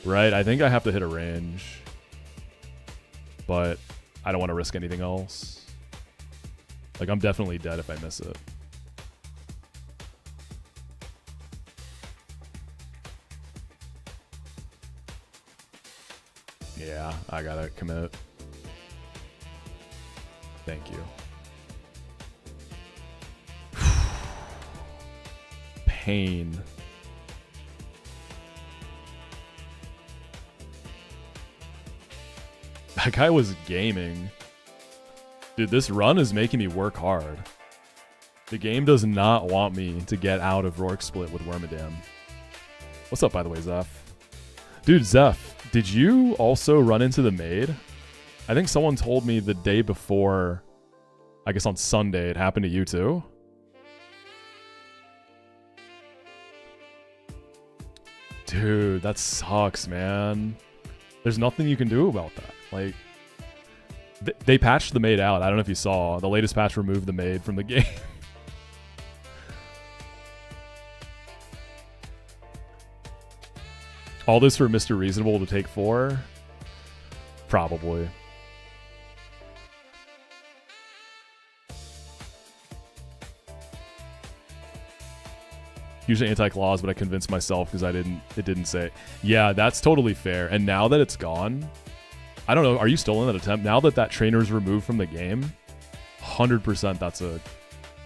Right, I think I have to hit a range. But I don't want to risk anything else. Like, I'm definitely dead if I miss it. Yeah, I gotta commit. Thank you. Pain. That guy was gaming. Dude, this run is making me work hard. The game does not want me to get out of Rourke Split with Wormadam. What's up, by the way, Zeph? Dude, Zeph, did you also run into the maid? I think someone told me the day before, I guess on Sunday, it happened to you too. Dude, that sucks, man. There's nothing you can do about that. Like, they patched the maid out. I don't know if you saw. The latest patch removed the maid from the game. All this for Mr. Reasonable to take 4? Probably. Usually anti-claws, but I convinced myself because it didn't say. Yeah, that's totally fair. And now that it's gone, I don't know, are you still in that attempt? Now that that trainer is removed from the game, 100% that's the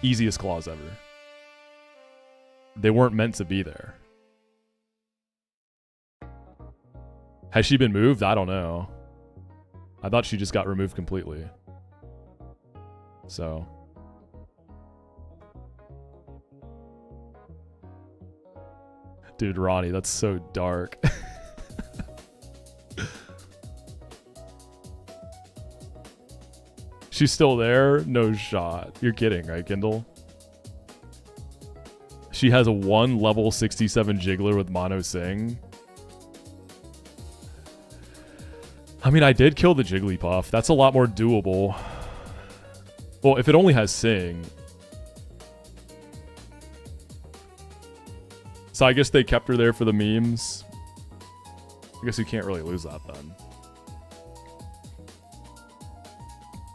easiest claws ever. They weren't meant to be there. Has she been moved? I don't know. I thought she just got removed completely. So. Dude, Ronnie, that's so dark. She's still there? No shot. You're kidding, right, Kindle? She has a 1 level 67 Jiggler with Mono Sing. I mean, I did kill the Jigglypuff. That's a lot more doable. Well, if it only has Sing. So I guess they kept her there for the memes. I guess you can't really lose that then.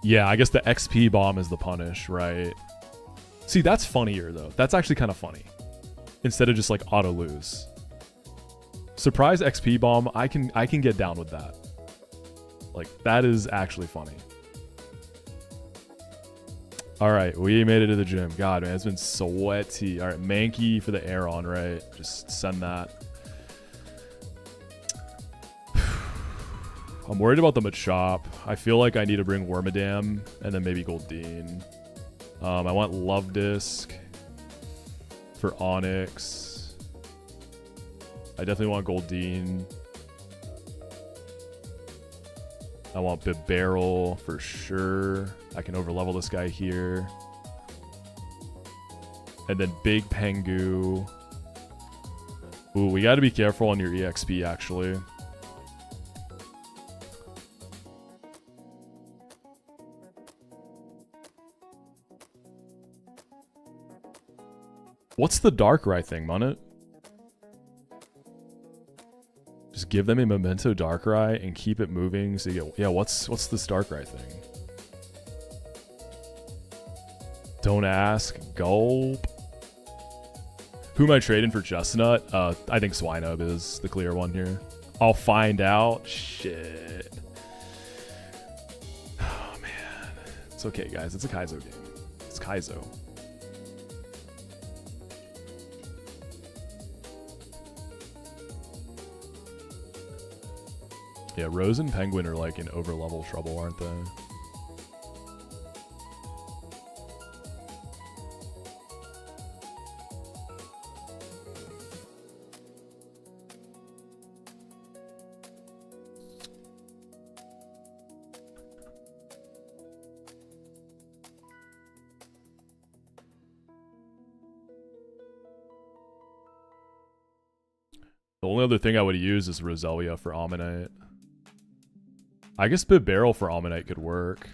Yeah, I guess the XP bomb is the punish, right? See, that's funnier though. That's actually kind of funny. Instead of just like auto lose. Surprise XP bomb, I can get down with that. Like that is actually funny. All right, we made it to the gym. God, man, it's been sweaty. All right, Mankey for the air on, right? Just send that. I'm worried about the Machop. I feel like I need to bring Wormadam and then maybe Goldeen. I want Love Disc for Onyx. I definitely want Goldeen. I want Bibarel for sure. I can overlevel this guy here. And then Big Pengu. Ooh, we got to be careful on your EXP actually. What's the Darkrai thing, Munnet? Just give them a Memento Darkrai and keep it moving so you get... Yeah, what's this Darkrai thing? Don't ask. Gulp. Who am I trading for Chestnut? I think Swinub is the clear one here. I'll find out. Shit. Oh, man. It's okay, guys. It's a Kaizo game. It's Kaizo. Yeah, Rose and Penguin are like in over-level trouble, aren't they? The only other thing I would use is Roselia for Omanyte. I guess Bibarel for Omanyte could work.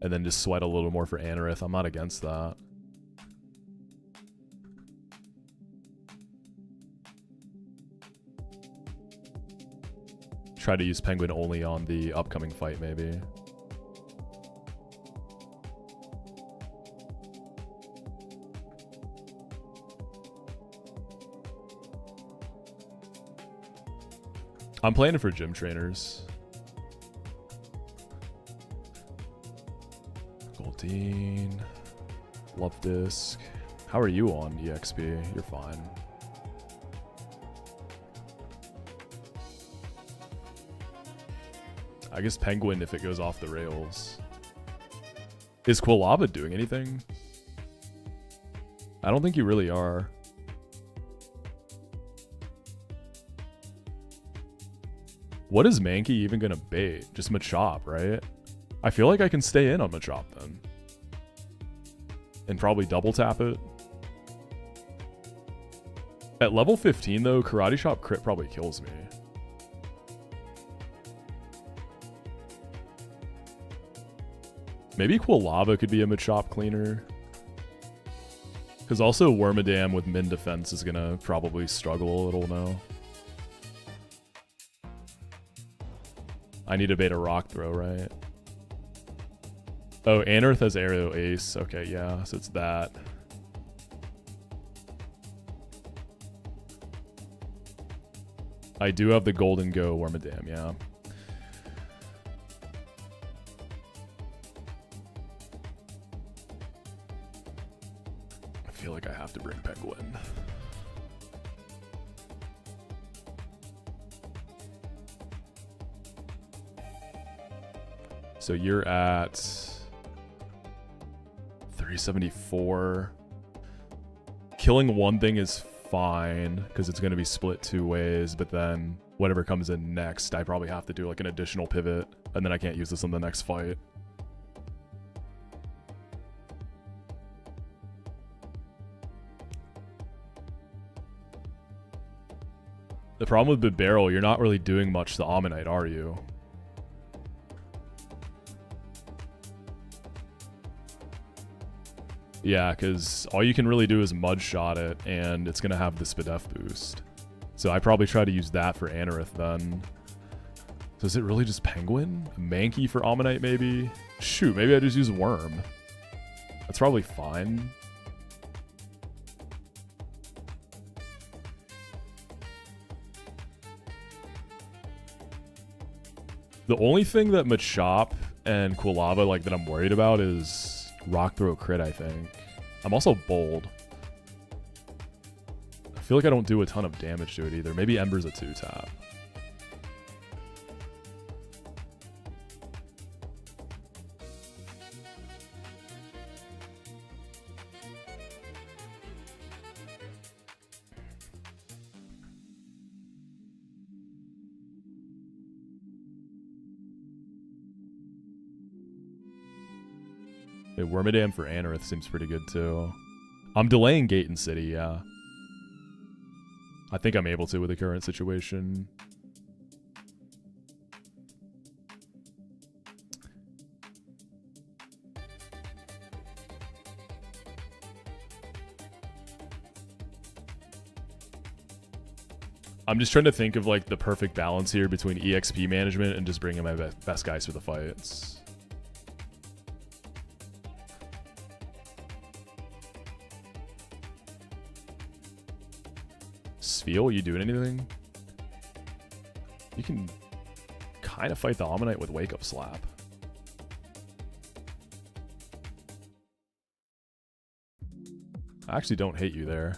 And then just sweat a little more for Anorith. I'm not against that. Try to use Penguin only on the upcoming fight, maybe. I'm playing it for gym trainers. Goldeen. Love Disc. How are you on EXP? You're fine. I guess Penguin if it goes off the rails. Is Quilava doing anything? I don't think you really are. What is Mankey even gonna bait? Just Machop, right? I feel like I can stay in on Machop then. And probably double tap it. At level 15 though, Karate Chop crit probably kills me. Maybe Quilava could be a Machop cleaner. Because also Wormadam with min defense is gonna probably struggle a little now. I need to bait a rock throw, right? Oh, Anorith has Aerial Ace. Okay, yeah, so it's that. I do have the Golden Go Wormadam, yeah. I feel like I have to bring Penguin. So you're at 374. Killing one thing is fine because it's going to be split 2 ways, but then whatever comes in next, I probably have to do like an additional pivot, and then I can't use this in the next fight. The problem with the barrel, you're not really doing much to Ammonite, are you? Yeah, because all you can really do is mud shot it, and it's going to have the Spadef boost. So I probably try to use that for Anorith then. So is it really just Penguin? Mankey for Ammonite maybe? Shoot, maybe I just use Worm. That's probably fine. The only thing that Machop and Quilava like that I'm worried about is Rock Throw crit, I think. I'm also bold. I feel like I don't do a ton of damage to it either. Maybe Ember's a 2-tap. Hey, Wormadam for Anorith seems pretty good too. I'm delaying Gate and City, yeah. I think I'm able to with the current situation. I'm just trying to think of like the perfect balance here between EXP management and just bringing my best guys for the fights. Feel you doing anything? You can kind of fight the Ammonite with Wake Up Slap. I actually don't hate you there.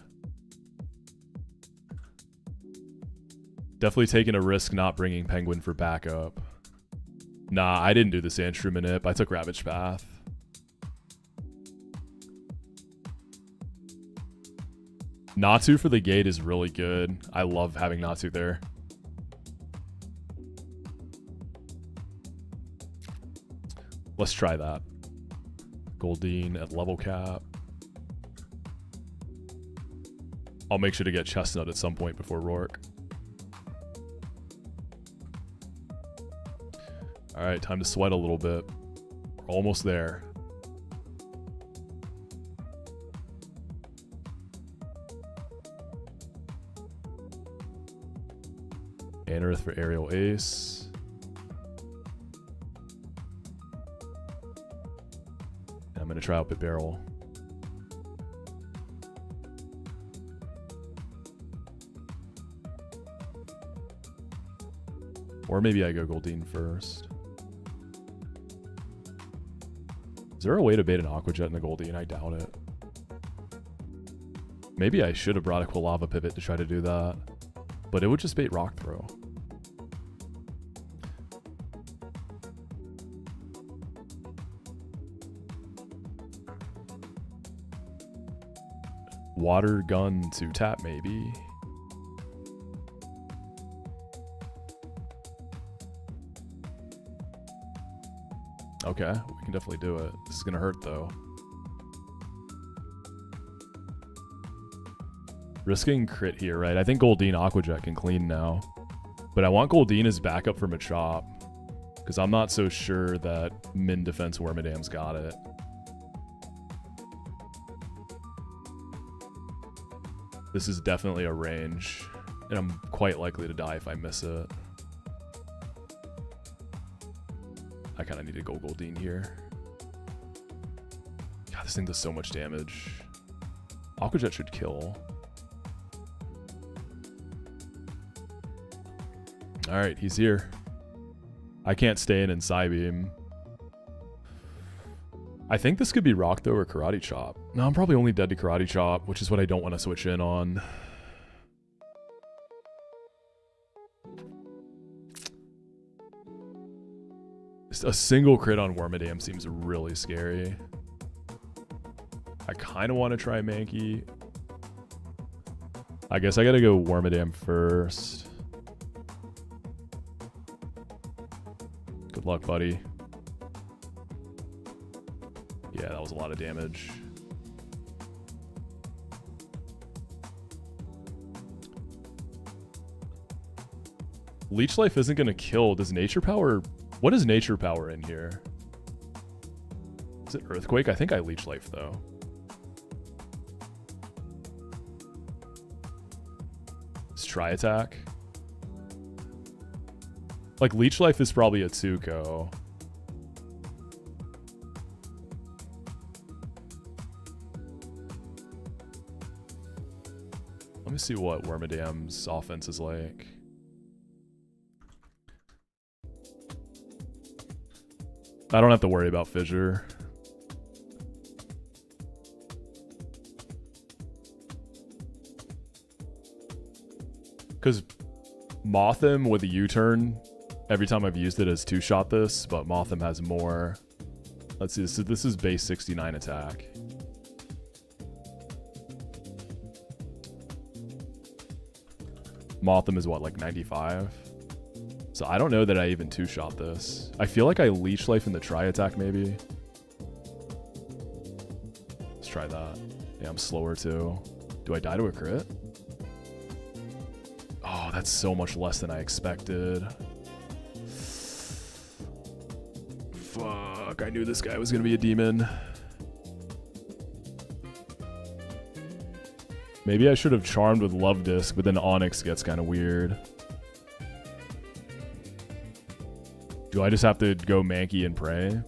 Definitely taking a risk not bringing Penguin for backup. Nah, I didn't do the Sandshrew Manip. I took Ravage Path. Natu for the gate is really good. I love having Natu there. Let's try that. Goldeen at level cap. I'll make sure to get Chestnut at some point before Rourke. Alright, time to sweat a little bit. We're almost there. Anorith for Aerial Ace. And I'm going to try out Bit Barrel. Or maybe I go Goldeen first. Is there a way to bait an Aqua Jet in the Goldeen? I doubt it. Maybe I should have brought a Quilava pivot to try to do that. But it would just bait Rock Throw. Water Gun to tap, maybe. Okay, we can definitely do it. This is gonna hurt though. Risking crit here, right? I think Goldeen Aqua Jet can clean now. But I want Goldeen as backup for Machop. Because I'm not so sure that min defense Wormadam's got it. This is definitely a range. And I'm quite likely to die if I miss it. I kind of need to go Goldeen here. God, this thing does so much damage. Aqua Jet should kill. Alright, he's here. I can't stay in Psybeam. I think this could be Rock Throw or Karate Chop. No, I'm probably only dead to Karate Chop, which is what I don't want to switch in on. A single crit on Wormadam seems really scary. I kind of want to try Mankey. I guess I gotta go Wormadam first. Good luck, buddy. Yeah, that was a lot of damage. Leech Life isn't gonna kill. Does Nature Power... What is Nature Power in here? Is it Earthquake? I think I Leech Life, though. Let's try attack. Like, Leech Life is probably a Tsuko. Let me see what Wormadam's offense is like. I don't have to worry about Fissure. Because Mothim with a U-turn, every time I've used it has two-shot this, but Mothim has more. Let's see, this is base 69 attack. Mothim is what, like 95? So I don't know that I even two-shot this. I feel like I Leech Life in the tri-attack, maybe. Let's try that. Yeah, I'm slower too. Do I die to a crit? Oh, that's so much less than I expected. Fuck, I knew this guy was gonna be a demon. Maybe I should have charmed with Love Disc, but then Onyx gets kind of weird. Do I just have to go Mankey and pray?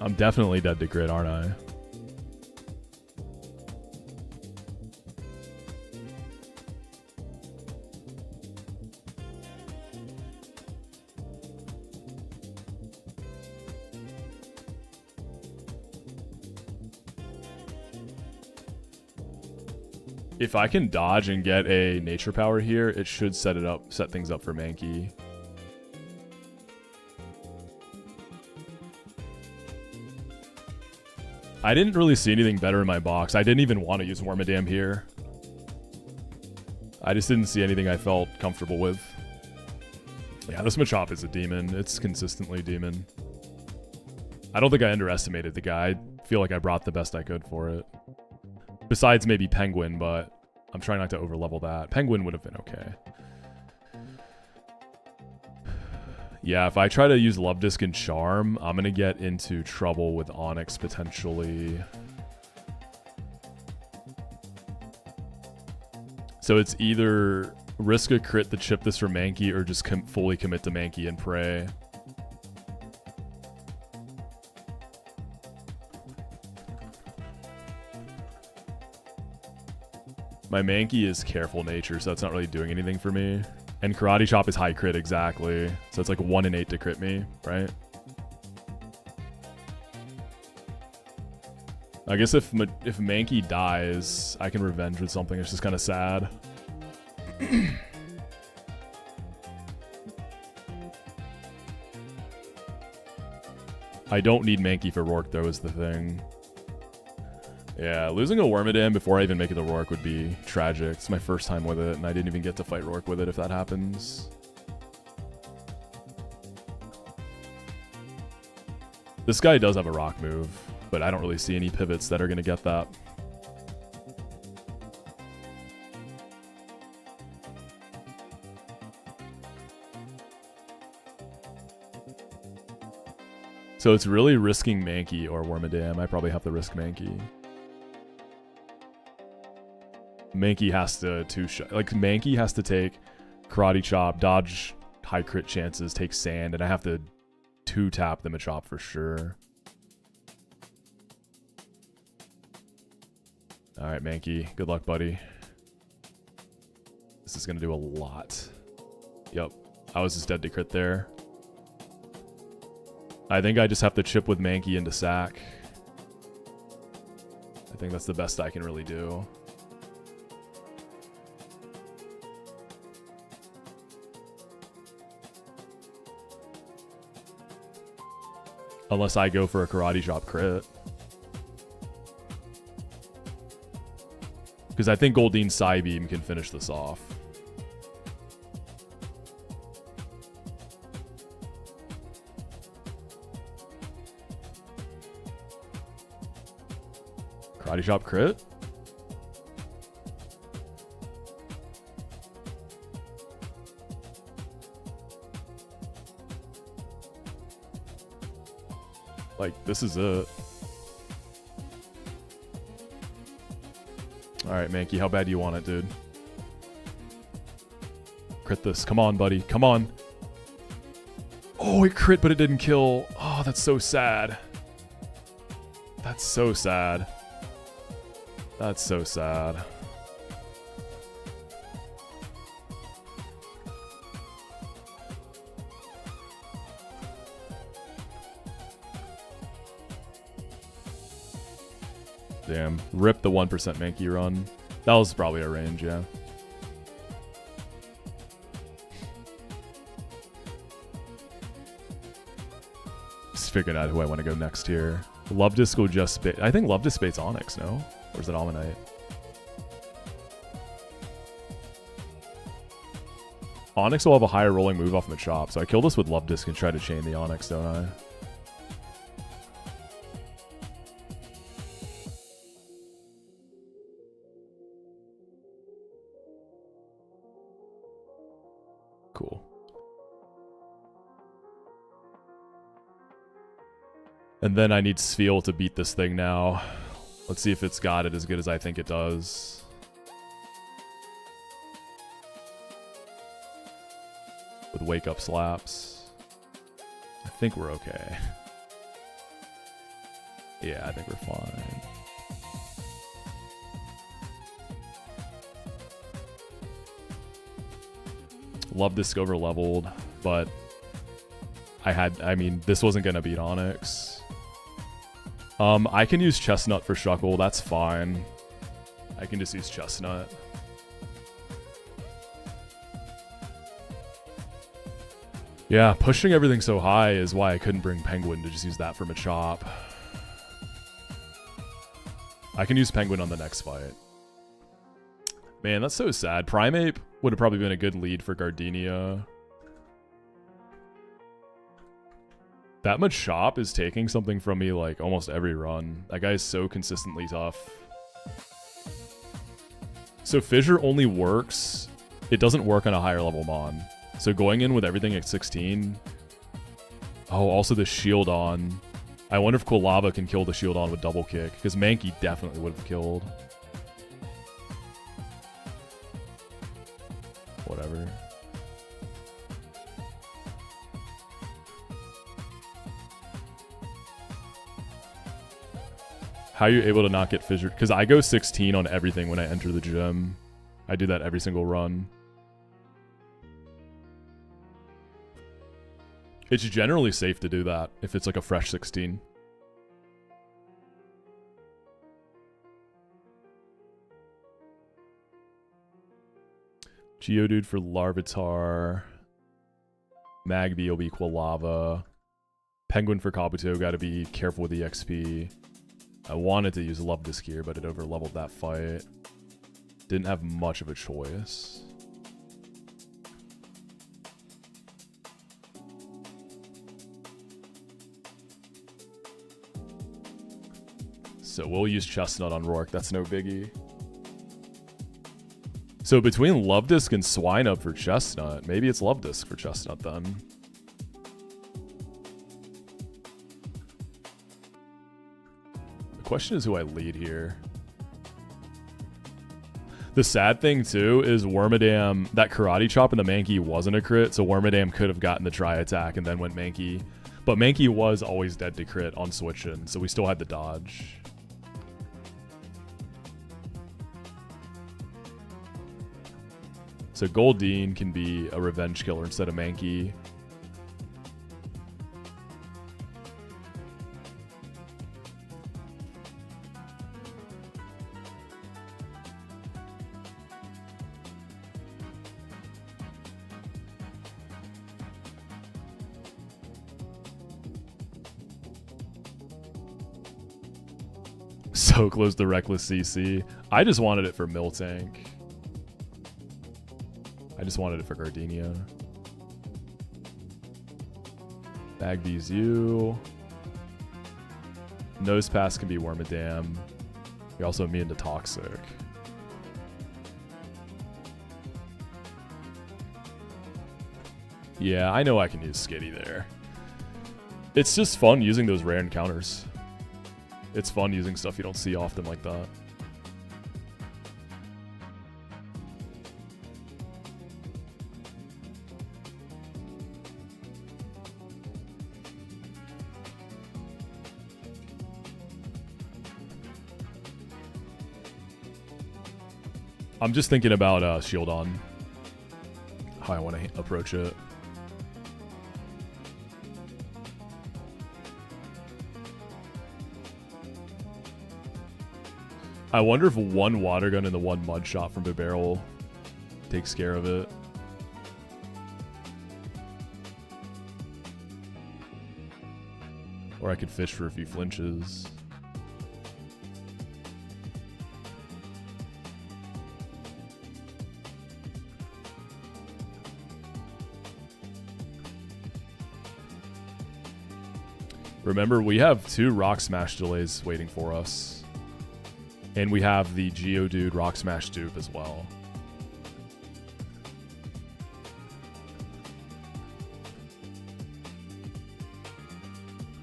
I'm definitely dead to crit, aren't I? If I can dodge and get a nature power here, it should set things up for Mankey. I didn't really see anything better in my box. I didn't even want to use Wormadam here. I just didn't see anything I felt comfortable with. Yeah, this Machop is a demon. It's consistently demon. I don't think I underestimated the guy. I feel like I brought the best I could for it. Besides maybe Penguin, but I'm trying not to overlevel that. Penguin would have been okay. Yeah, if I try to use Love Disc and Charm, I'm going to get into trouble with Onyx potentially. So it's either risk a crit to chip this for Mankey or just fully commit to Mankey and pray. My Mankey is Careful Nature, so that's not really doing anything for me. And Karate Chop is high crit, exactly. So it's like 1 in 8 to crit me, right? I guess if Mankey dies, I can revenge with something. It's just kind of sad. I don't need Mankey for Rourke, though, is the thing. Yeah, losing a Wormadam before I even make it to Rourke would be tragic. It's my first time with it, and I didn't even get to fight Rourke with it if that happens. This guy does have a rock move, but I don't really see any pivots that are going to get that. So it's really risking Mankey or Wormadam. I probably have to risk Mankey. Mankey has to Mankey has to take Karate Chop, dodge high crit chances, take Sand, and I have to 2-tap the Machop for sure. Alright, Mankey. Good luck, buddy. This is going to do a lot. Yep. I was just dead to crit there. I think I just have to chip with Mankey into sack. I think that's the best I can really do. Unless I go for a karate chop crit. Because I think Goldeen's Psy Beam can finish this off. Karate chop crit? Like, this is it. Alright, Mankey, how bad do you want it, dude? Crit this. Come on, buddy. Come on. Oh, it crit, but it didn't kill. Oh, that's so sad. That's so sad. That's so sad. Damn. Rip the 1% Mankey run. That was probably a range, yeah. Just figuring out who I want to go next here. Love Disc will just bait. I think Love Disc baits Onyx, no? Or is it Almanite? Onyx will have a higher rolling move off Machop, so I kill this with Love Disc and try to chain the Onyx, don't I? Cool. And then I need Sfeel to beat this thing now. Let's see if it's got it as good as I think it does. With Wake Up slaps. I think we're okay. Yeah, I think we're fine. Love Disc over leveled, but I mean, this wasn't gonna beat Onyx. I can use Chestnut for Shuckle, that's fine. I can just use Chestnut. Yeah, pushing everything so high is why I couldn't bring Penguin to just use that for Machop. I can use Penguin on the next fight. Man, that's so sad. Primeape would have probably been a good lead for Gardenia. That Machop is taking something from me like almost every run. That guy is so consistently tough. So Fissure only works. It doesn't work on a higher level Mon. So going in with everything at 16. Oh, also the shield on. I wonder if Quilava can kill the shield on with double kick. Because Mankey definitely would have killed. Whatever. How are you able to not get fissured? Because I go 16 on everything when I enter the gym. I do that every single run. It's generally safe to do that if it's like a fresh 16. Geodude for Larvitar. Magby will be Quilava. Penguin for Kabuto, gotta be careful with the XP. I wanted to use Love Disc here, but it over-leveled that fight. Didn't have much of a choice. So we'll use Chestnut on Rourke, that's no biggie. So between Love Disc and Swinub for Chestnut, maybe it's Love Disc for Chestnut then. The question is who I lead here. The sad thing too is Wormadam, that Karate Chop in the Mankey wasn't a crit, so Wormadam could have gotten the Tri Attack and then went Mankey. But Mankey was always dead to crit on switch-in, so we still had the dodge. So Goldeen can be a revenge killer instead of Mankey. So close to Reckless CC. I just wanted it for Miltank. I just wanted it for Gardenia. Bagby's you. Nose Pass can be Wormadam. You're also immune to Toxic. Yeah, I know I can use Skitty there. It's just fun using those rare encounters. It's fun using stuff you don't see often like that. I'm just thinking about Shield On. How I want to approach it. I wonder if one water gun and the one mud shot from Bibarel takes care of it. Or I could fish for a few flinches. Remember, we have 2 Rock Smash delays waiting for us. And we have the Geodude Rock Smash dupe as well.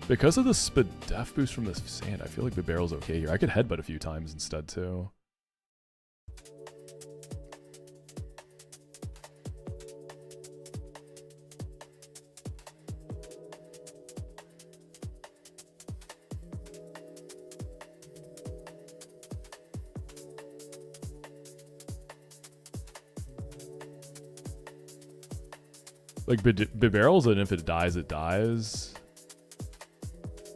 Because of the speed def boost from the sand, I feel like Bibarel's okay here. I could headbutt a few times instead too. Like, Bibarel's an if it dies, it dies.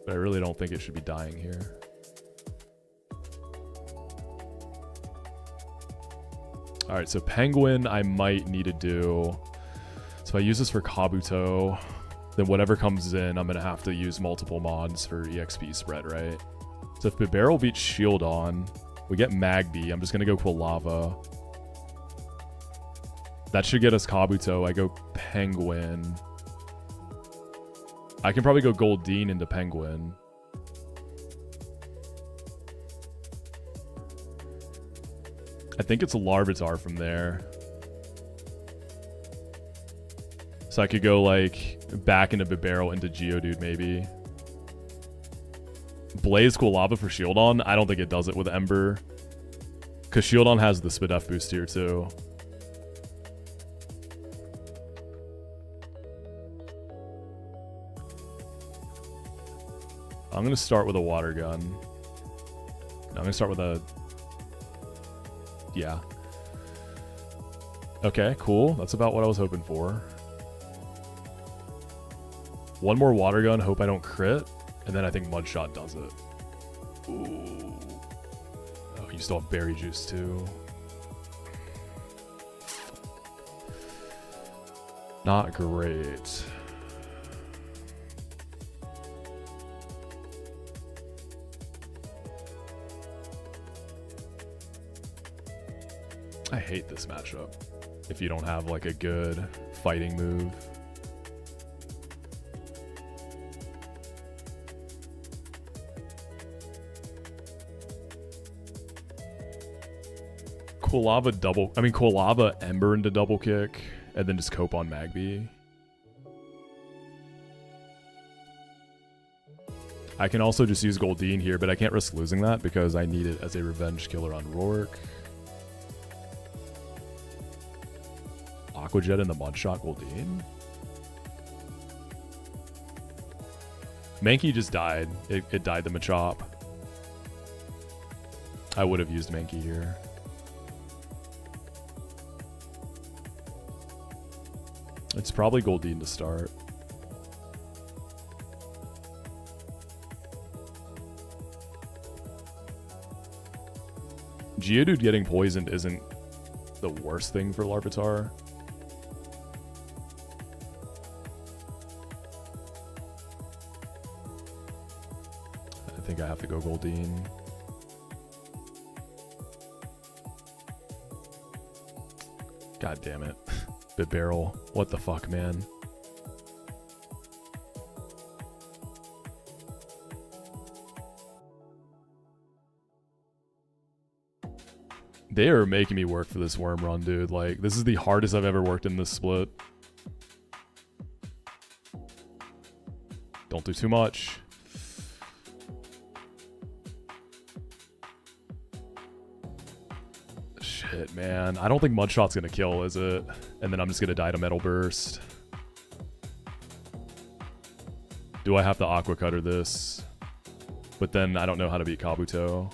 But I really don't think it should be dying here. Alright, so Penguin I might need to do. So if I use this for Kabuto, then whatever comes in, I'm going to have to use multiple mods for EXP spread, right? So if Bibarel beats Shield On, we get Magby. I'm just going to go Quilava. That should get us Kabuto. I go Penguin. I can probably go Goldeen into Penguin. I think it's a Larvitar from there. So I could go like back into Bibarel into Geodude maybe. Blaze Quilava for Shieldon. I don't think it does it with Ember. Because Shieldon has the Spidef boost here too. I'm going to start with a water gun. No, I'm going to start with a... Yeah. Okay, cool. That's about what I was hoping for. One more water gun, hope I don't crit. And then I think Mudshot does it. Ooh. Oh, you still have Berry Juice too. Not great. I hate this matchup if you don't have like a good fighting move. Quilava Ember into double kick and then just cope on Magby. I can also just use Goldeen here, but I can't risk losing that because I need it as a revenge killer on Rourke. Aqua Jet in the Mudshot Goldeen. Mankey just died. It died to Machop. I would have used Mankey here. It's probably Goldeen to start. Geodude getting poisoned isn't the worst thing for Larvitar. I think I have to go Goldeen. God damn it. Bit barrel. What the fuck, man? They are making me work for this worm run, dude. Like, this is the hardest I've ever worked in this split. Don't do too much. Shit, man. I don't think Mudshot's gonna kill, is it? And then I'm just gonna die to Metal Burst. Do I have to Aqua Cutter this? But then I don't know how to beat Kabuto.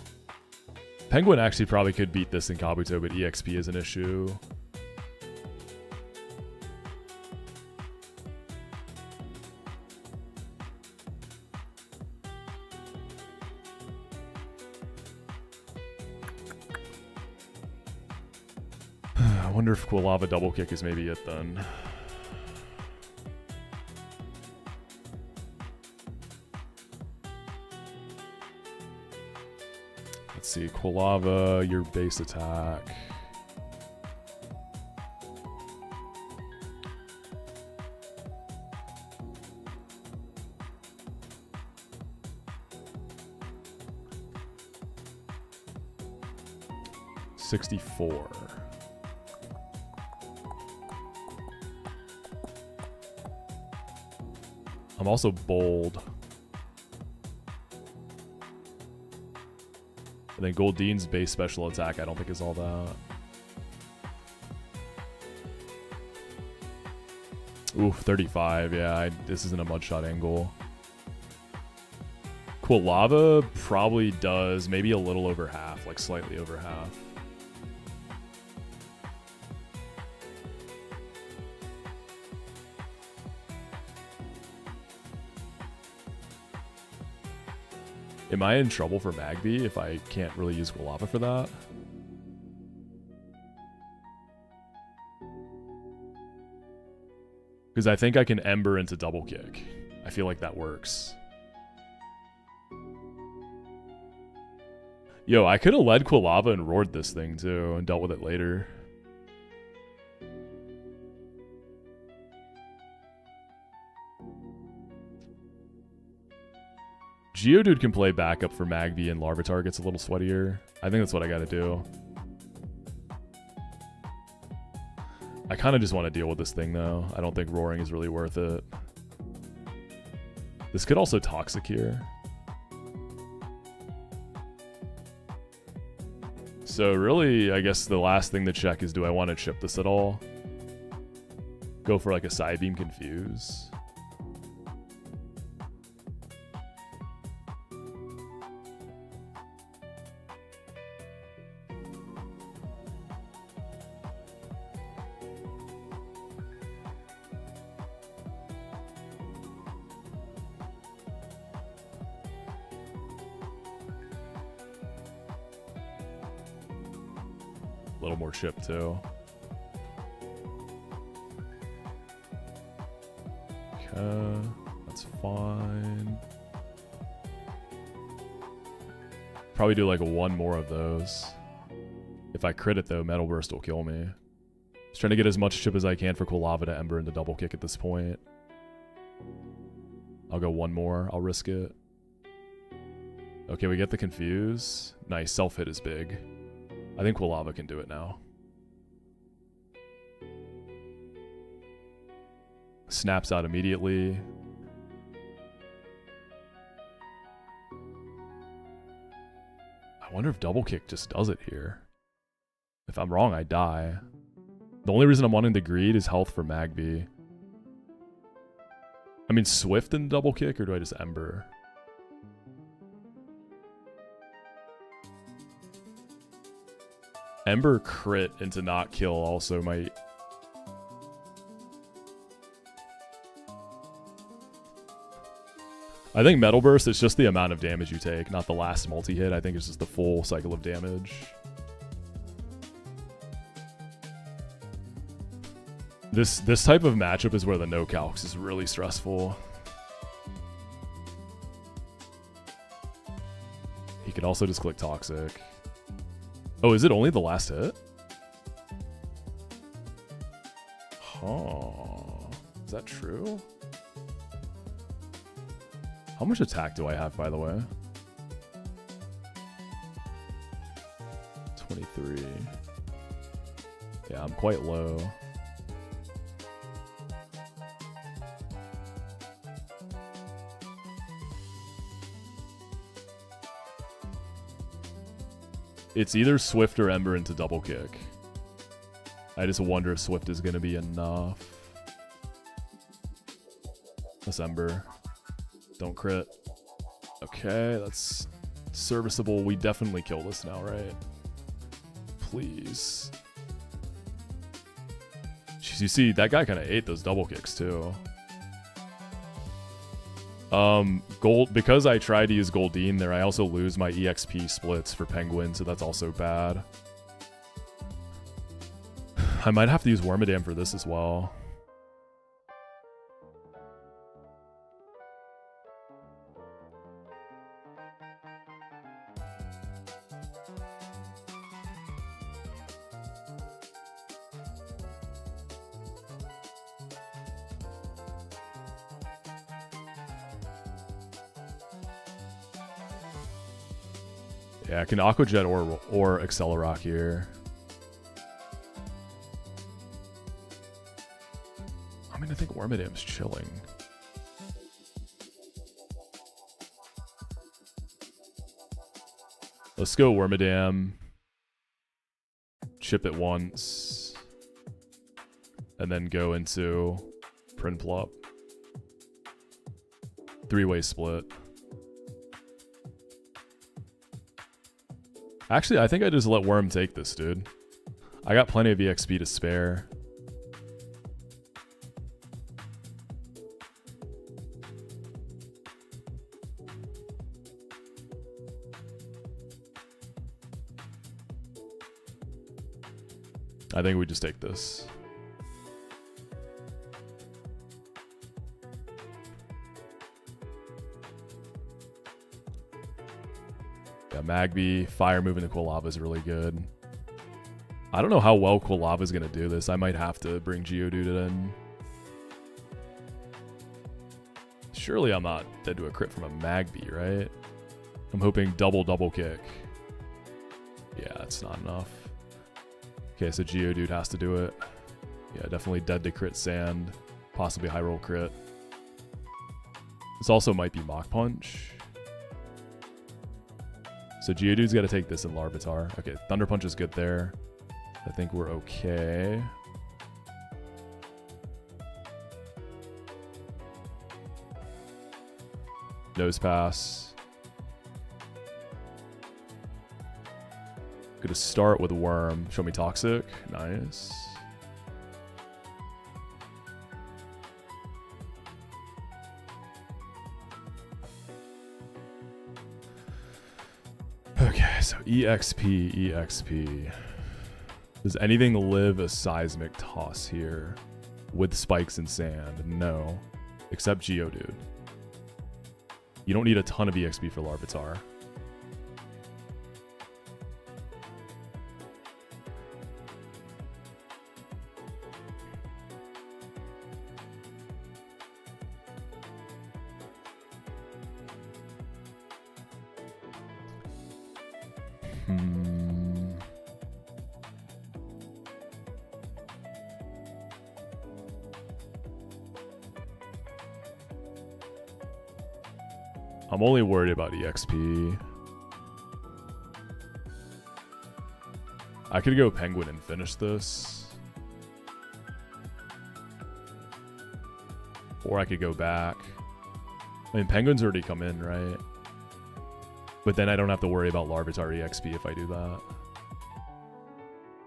Penguin actually probably could beat this in Kabuto, but EXP is an issue. I wonder if Quilava double kick is maybe it then. Let's see, Quilava, your base attack. $64. I'm also bold. And then Goldine's base special attack I don't think is all that. Oof, 35. Yeah, this isn't a Mudshot angle. Quilava probably does maybe a little over half, like slightly over half. Am I in trouble for Magby if I can't really use Quilava for that? Because I think I can Ember into double kick. I feel like that works. Yo, I could have led Quilava and roared this thing too and dealt with it later. Geodude can play backup for Magby and Larvitar gets a little sweatier. I think that's what I gotta do. I kind of just want to deal with this thing though. I don't think roaring is really worth it. This could also Toxic here. So really, I guess the last thing to check is, do I want to chip this at all? Go for like a Psybeam Confuse. A little more chip too. Okay, that's fine. Probably do like one more of those. If I crit it though, Metal Burst will kill me. Just trying to get as much chip as I can for Quilava to Ember into double kick at this point. I'll go one more. I'll risk it. Okay, we get the Confuse. Nice, self-hit is big. I think Quilava can do it now. Snaps out immediately. I wonder if double kick just does it here. If I'm wrong, I die. The only reason I'm wanting to greed is health for Magby. I mean, Swift and double kick, or do I just Ember? Ember crit into not kill also might... I think Metal Burst is just the amount of damage you take, not the last multi-hit. I think it's just the full cycle of damage. This type of matchup is where the no-calcs is really stressful. He could also just click Toxic. Oh, is it only the last hit? Oh, is that true? How much attack do I have, by the way? 23. Yeah, I'm quite low. It's either Swift or Ember into double kick. I just wonder if Swift is going to be enough. This Ember. Don't crit. Okay, that's serviceable. We definitely kill this now, right? Please. Jeez, you see, that guy kind of ate those double kicks too. Gold, because I tried to use Goldeen there, I also lose my EXP splits for Penguin, so that's also bad. I might have to use Wormadam for this as well. Yeah, I can Aqua Jet or Accelerock here. I mean, I think Wormadam's chilling. Let's go Wormadam. Chip it once. And then go into Prinplup. Three-way split. Actually, I think I just let Worm take this, dude. I got plenty of EXP to spare. I think we just take this. Yeah, Magby, fire moving to Quilava is really good. I don't know how well Quilava is going to do this. I might have to bring Geodude in. Surely I'm not dead to a crit from a Magby, right? I'm hoping double kick. Yeah, that's not enough. Okay, so Geodude has to do it. Yeah, definitely dead to crit Sand. Possibly high roll crit. This also might be Mach Punch. So Geodude's got to take this in Larvitar. Okay, Thunder Punch is good there. I think we're okay. Nose Pass. Gonna start with Worm. Show me Toxic. Nice. Okay, so EXP. Does anything live a Seismic Toss here with Spikes and Sand? No. Except Geodude. You don't need a ton of EXP for Larvitar. I'm only worried about EXP. I could go Penguin and finish this. Or I could go back. I mean, Penguin's already come in, right? But then I don't have to worry about Larvitar EXP if I do that.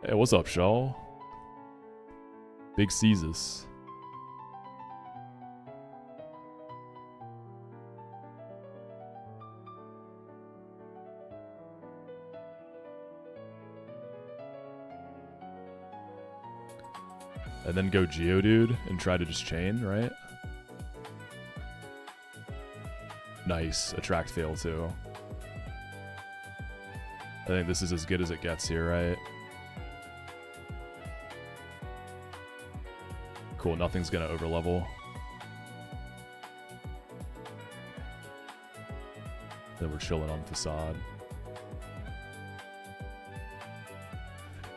Hey, what's up, Shaw? Big Caesars. And then go Geodude and try to just chain, right? Nice. Attract fail too. I think this is as good as it gets here, right? Cool, nothing's gonna overlevel. Then we're chilling on Facade.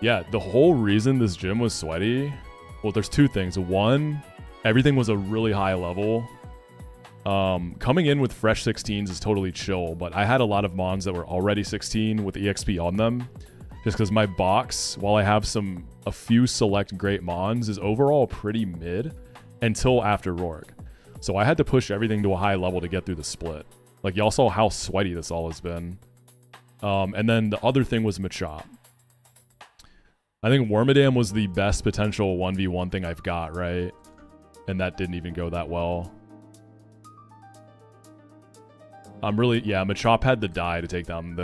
Yeah, the whole reason this gym was sweaty, well, there's two things. One, everything was a really high level. Coming in with fresh 16s is totally chill, but I had a lot of mons that were already 16 with EXP on them, just because my box, while I have a few select great mons, is overall pretty mid until after Rourke. So I had to push everything to a high level to get through the split. Like, y'all saw how sweaty this all has been. And then the other thing was Machop. I think Wormadam was the best potential 1v1 thing I've got, right? And that didn't even go that well. Yeah, Machop had to die to take down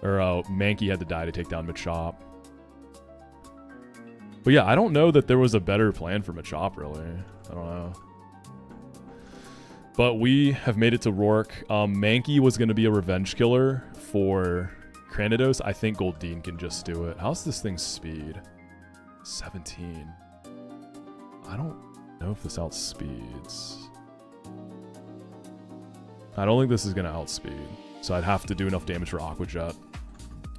Mankey had to die to take down Machop. But yeah, I don't know that there was a better plan for Machop, really. I don't know. But we have made it to Rourke. Mankey was going to be a revenge killer for Cranidos. I think Goldeen can just do it. How's this thing's speed? 17. I don't know if this outspeeds. I don't think this is going to outspeed. So I'd have to do enough damage for Aqua Jet.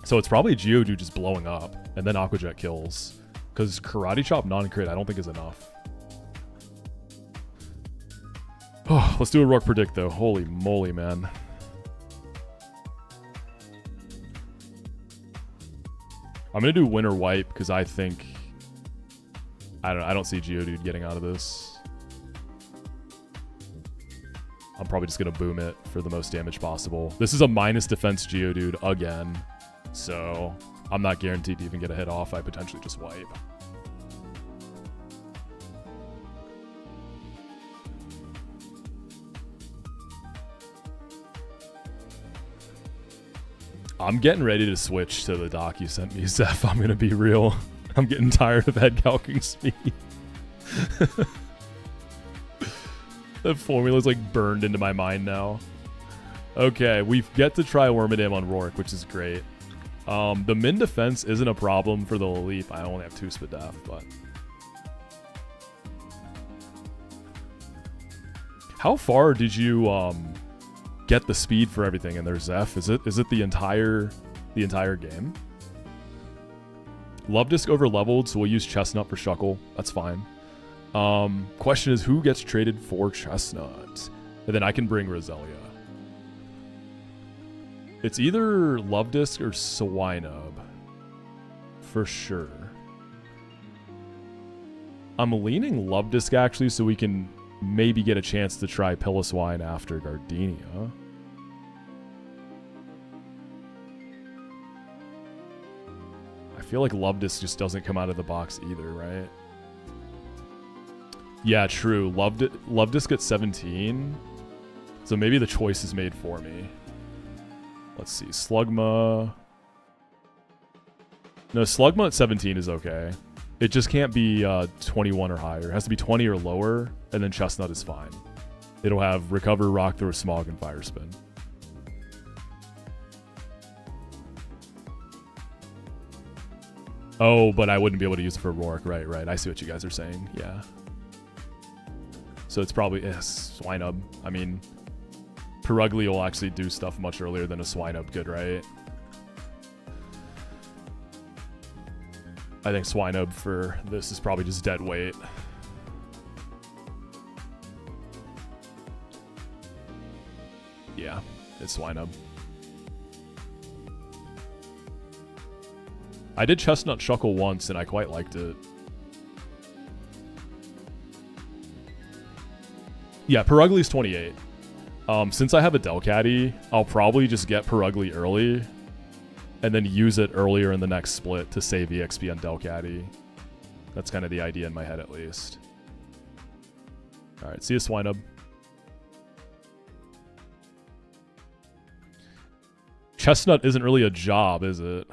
So it's probably Geodude just blowing up. And then Aqua Jet kills. Because Karate Chop non-crit I don't think is enough. Oh, let's do a Rourke predict though. Holy moly, man. I'm going to do Winter Wipe because I think... I don't see Geodude getting out of this. I'm probably just going to boom it for the most damage possible. This is a minus defense Geodude again. So I'm not guaranteed to even get a hit off. I potentially just wipe. I'm getting ready to switch to the doc you sent me, Zeph. I'm going to be real. I'm getting tired of head calcing speed. The formula's like burned into my mind now. Okay, we get to try Wormadam on Rourke, which is great. The min defense isn't a problem for the Leaf. I only have 2 Spadaf, but... How far did you get the speed for everything in there, Zeph? Is it the entire game? Love Disc over leveled, so we'll use Chestnut for Shuckle. That's fine. Question is, who gets traded for Chestnut? And then I can bring Roselia. It's either Love Disc or Swinub. For sure. I'm leaning Love Disc actually, so we can maybe get a chance to try Piloswine after Gardenia. I feel like Love Disc just doesn't come out of the box either, right? Yeah, true. Love Disc at 17. So maybe the choice is made for me. Let's see. Slugma. No, Slugma at 17 is okay. It just can't be 21 or higher. It has to be 20 or lower, and then Chestnut is fine. It'll have Recover, Rock Throw, Smog, and Fire Spin. Oh, but I wouldn't be able to use it for Rourke. Right. I see what you guys are saying. Yeah. So it's probably Swinub. I mean, Perugly will actually do stuff much earlier than a Swinub could, right? I think Swinub for this is probably just dead weight. Yeah, it's Swinub. I did Chestnut Shuckle once and I quite liked it. Yeah, Perugly's 28. Since I have a Delcatty, I'll probably just get Perugly early and then use it earlier in the next split to save EXP on Delcatty. That's kind of the idea in my head, at least. Alright, see you, Swinub. Chestnut isn't really a job, is it?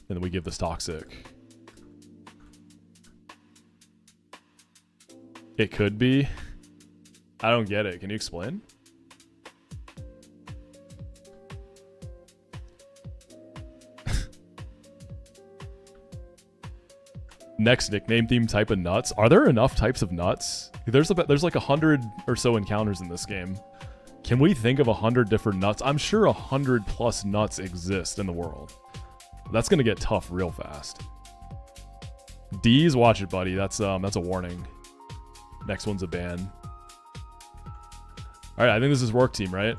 And then we give this Toxic. It could be. I don't get it. Can you explain? Next nickname theme type of nuts. Are there enough types of nuts? There's like 100 or so encounters in this game. Can we think of 100 different nuts? I'm sure 100 plus nuts exist in the world. That's gonna get tough real fast. D's, watch it, buddy. That's a warning. Next one's a ban. All right, I think this is work team, right?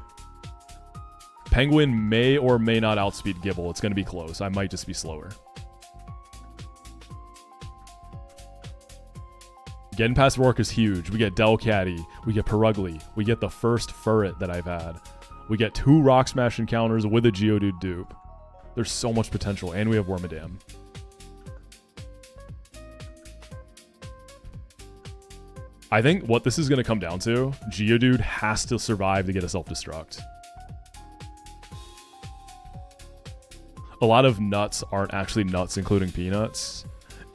Penguin may or may not outspeed Gibble. It's gonna be close. I might just be slower. Getting past Rourke is huge. We get Delcatty. We get Perugly. We get the first Furret that I've had. We get 2 Rock Smash encounters with a Geodude dupe. There's so much potential, and we have Wormadam. I think what this is going to come down to, Geodude has to survive to get a self-destruct. A lot of nuts aren't actually nuts, including peanuts.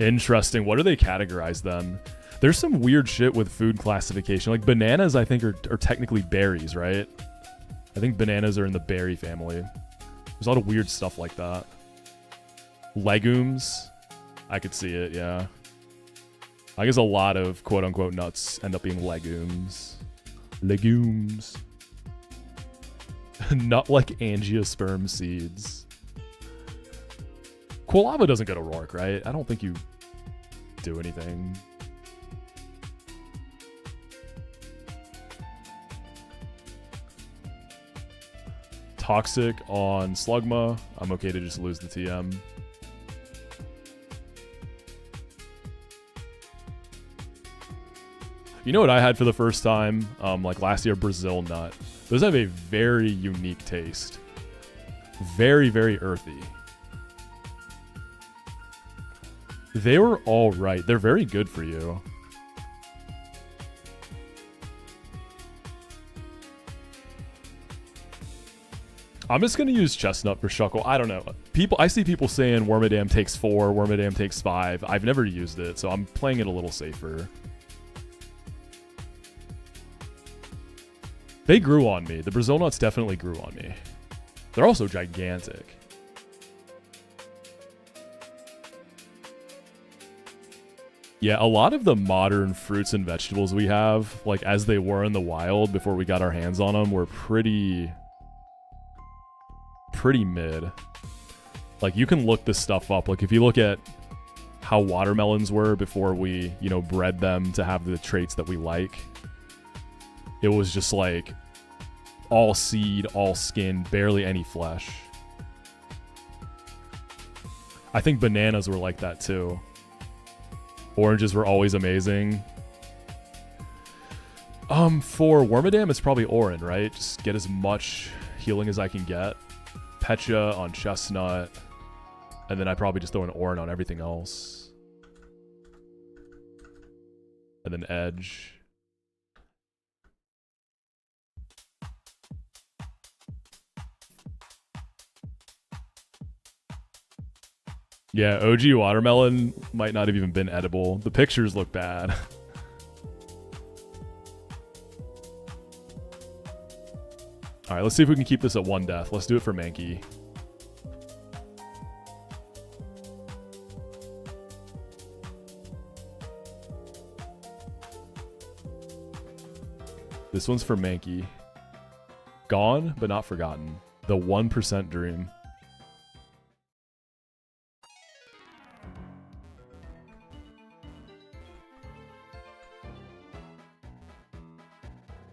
Interesting. What do they categorize then? There's some weird shit with food classification. Like bananas, I think, are technically berries, right? I think bananas are in the berry family. There's a lot of weird stuff like that. Legumes, I could see it, yeah. I guess a lot of quote-unquote nuts end up being legumes. Legumes. Nut like angiosperm seeds. Quilava doesn't go to Rourke, right? I don't think you do anything. Toxic on Slugma. I'm okay to just lose the TM. You know what I had for the first time? Like last year, Brazil nut. Those have a very unique taste. Very, very earthy. They were all right. They're very good for you. I'm just going to use Chestnut for Shuckle. I don't know. I see people saying Wormadam takes 4, Wormadam takes 5. I've never used it, so I'm playing it a little safer. They grew on me. The Brazil nuts definitely grew on me. They're also gigantic. Yeah, a lot of the modern fruits and vegetables we have, like as they were in the wild before we got our hands on them, were pretty mid. Like you can look this stuff up. Like if you look at how watermelons were before we, you know, bred them to have the traits that we like, it was just like all seed, all skin, barely any flesh. I think bananas were like that too. Oranges were always amazing. For Wormadam, it's probably Oran, right? Just get as much healing as I can get. Pecha on Chestnut. And then I probably just throw an Oran on everything else. And then Edge. Yeah, OG watermelon might not have even been edible. The pictures look bad. Alright, let's see if we can keep this at 1 death. Let's do it for Mankey. This one's for Mankey. Gone, but not forgotten. The 1% dream.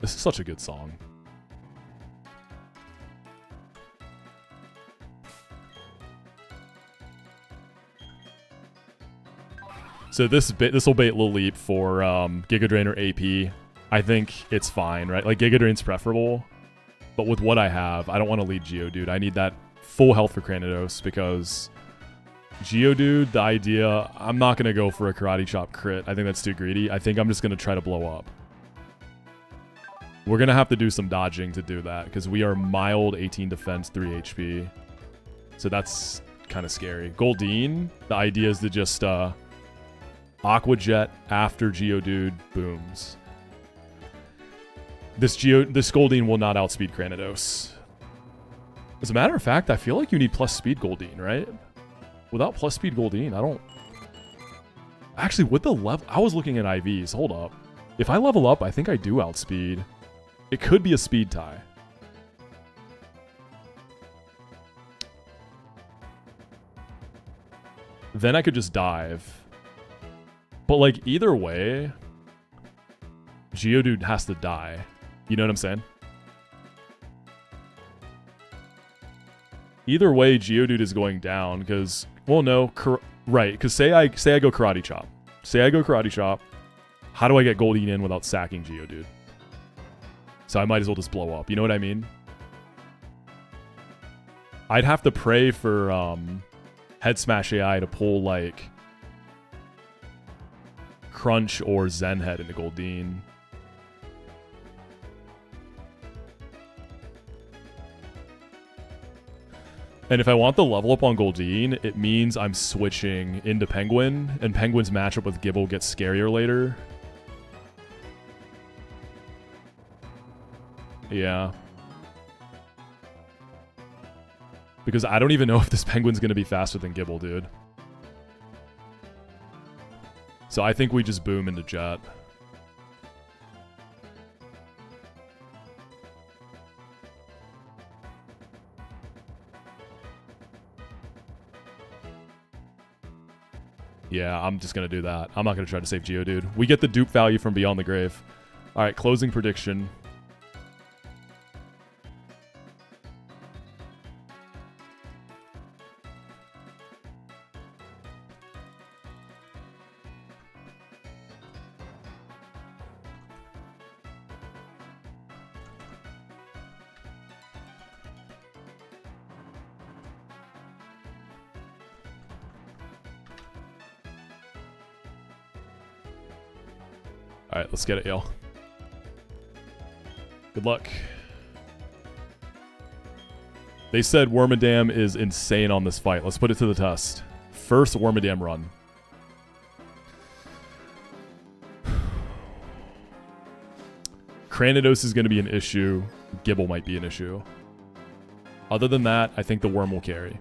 This is such a good song. So this will bait Lil Leap for Giga Drain or AP. I think it's fine, right? Like Giga Drain's preferable, but with what I have, I don't want to lead Geodude. I need that full health for Cranidos because Geodude, the idea, I'm not going to go for a Karate Chop crit. I think that's too greedy. I think I'm just going to try to blow up. We're going to have to do some dodging to do that because we are mild 18 defense, 3 HP. So that's kind of scary. Goldeen, the idea is to just Aqua Jet after Geodude booms. This Goldeen will not outspeed Cranidos. As a matter of fact, I feel like you need plus speed Goldeen, right? Without plus speed Goldeen, I Actually, with the level, I was looking at IVs. Hold up. If I level up, I think I do outspeed. It could be a speed tie. Then I could just dive. But like either way, Geodude has to die. You know what I'm saying? Either way, Geodude is going down because, well, no, right? Because say I go Karate Chop. Say I go Karate Chop. How do I get Goldeen in without sacking Geodude? So I might as well just blow up. You know what I mean? I'd have to pray for Head Smash AI to pull like Crunch or Zen Head into Goldeen. And if I want the level up on Goldeen, it means I'm switching into Penguin, and Penguin's matchup with Gible gets scarier later. Yeah. Because I don't even know if this Penguin's going to be faster than Gible, dude. So I think we just boom into Jet. Yeah, I'm just going to do that. I'm not going to try to save Geodude. We get the dupe value from Beyond the Grave. All right, closing prediction. All right, let's get it, y'all. Good luck. They said Wormadam is insane on this fight. Let's put it to the test. First Wormadam run. Cranidos is going to be an issue. Gible might be an issue. Other than that, I think the Worm will carry.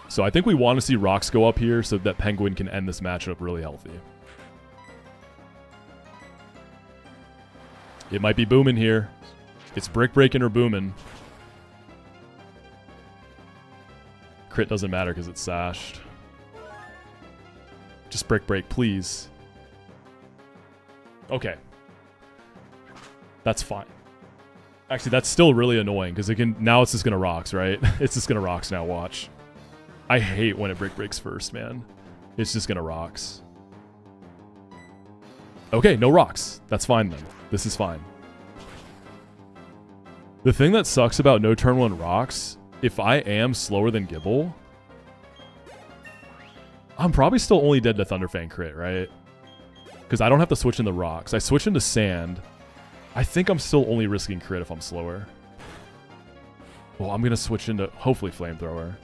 So I think we want to see Rocks go up here so that Penguin can end this matchup really healthy. It might be booming here. It's brick breaking or booming. Crit doesn't matter because it's sashed. Just brick break, please. Okay. That's fine. Actually, that's still really annoying because it can. Now it's just gonna rocks, right? It's just gonna rocks now. Watch. I hate when it brick breaks first, man. It's just gonna rocks. Okay, no rocks. That's fine then. This is fine. The thing that sucks about no turn 1 rocks, if I am slower than Gible, I'm probably still only dead to Thunderfang crit, right? Because I don't have to switch into rocks. I switch into sand. I think I'm still only risking crit if I'm slower. Well, I'm going to switch into, hopefully, Flamethrower.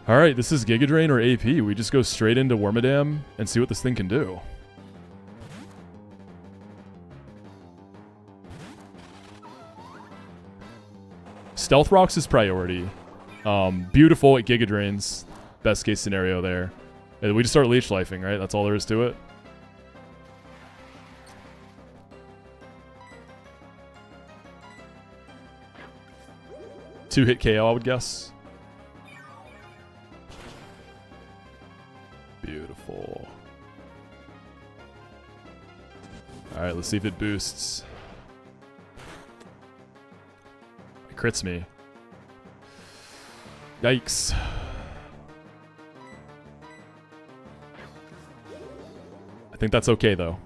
Alright, this is Giga Drain or AP. We just go straight into Wormadam and see what this thing can do. Stealth Rocks is priority. Beautiful at Giga Drains. Best case scenario there. And we just start Leech Lifing, right? That's all there is to it. Two-hit KO, I would guess. Beautiful. Alright, let's see if it boosts. It crits me. Yikes. I think that's okay, though.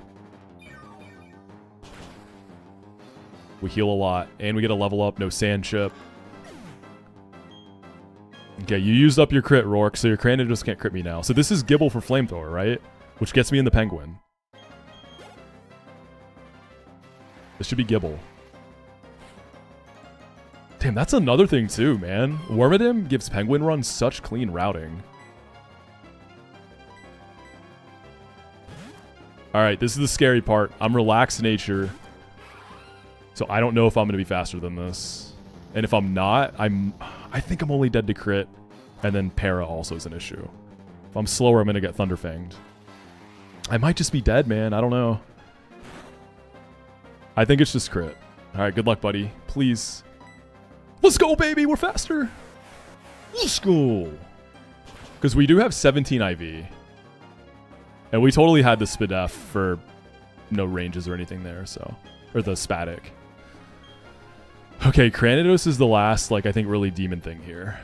We heal a lot, and we get a level up, no sand chip. Okay, you used up your crit, Rourke, so your Cranidos just can't crit me now. So this is Gible for Flamethrower, right? Which gets me in the Penguin. This should be Gible. Damn, that's another thing too, man. Wormadam gives Penguin Run such clean routing. Alright, this is the scary part. I'm relaxed nature. So I don't know if I'm going to be faster than this. And if I'm not, I think I'm only dead to crit. And then para also is an issue. If I'm slower, I'm going to get Thunderfanged. I might just be dead, man. I don't know. I think it's just crit. Alright, good luck, buddy. Please. Let's go, baby! We're faster! Let's go! Because we do have 17 IV. And we totally had the Spadef for no ranges or anything there, so... Or the Spatic. Okay, Cranidos is the last, like, I think really demon thing here.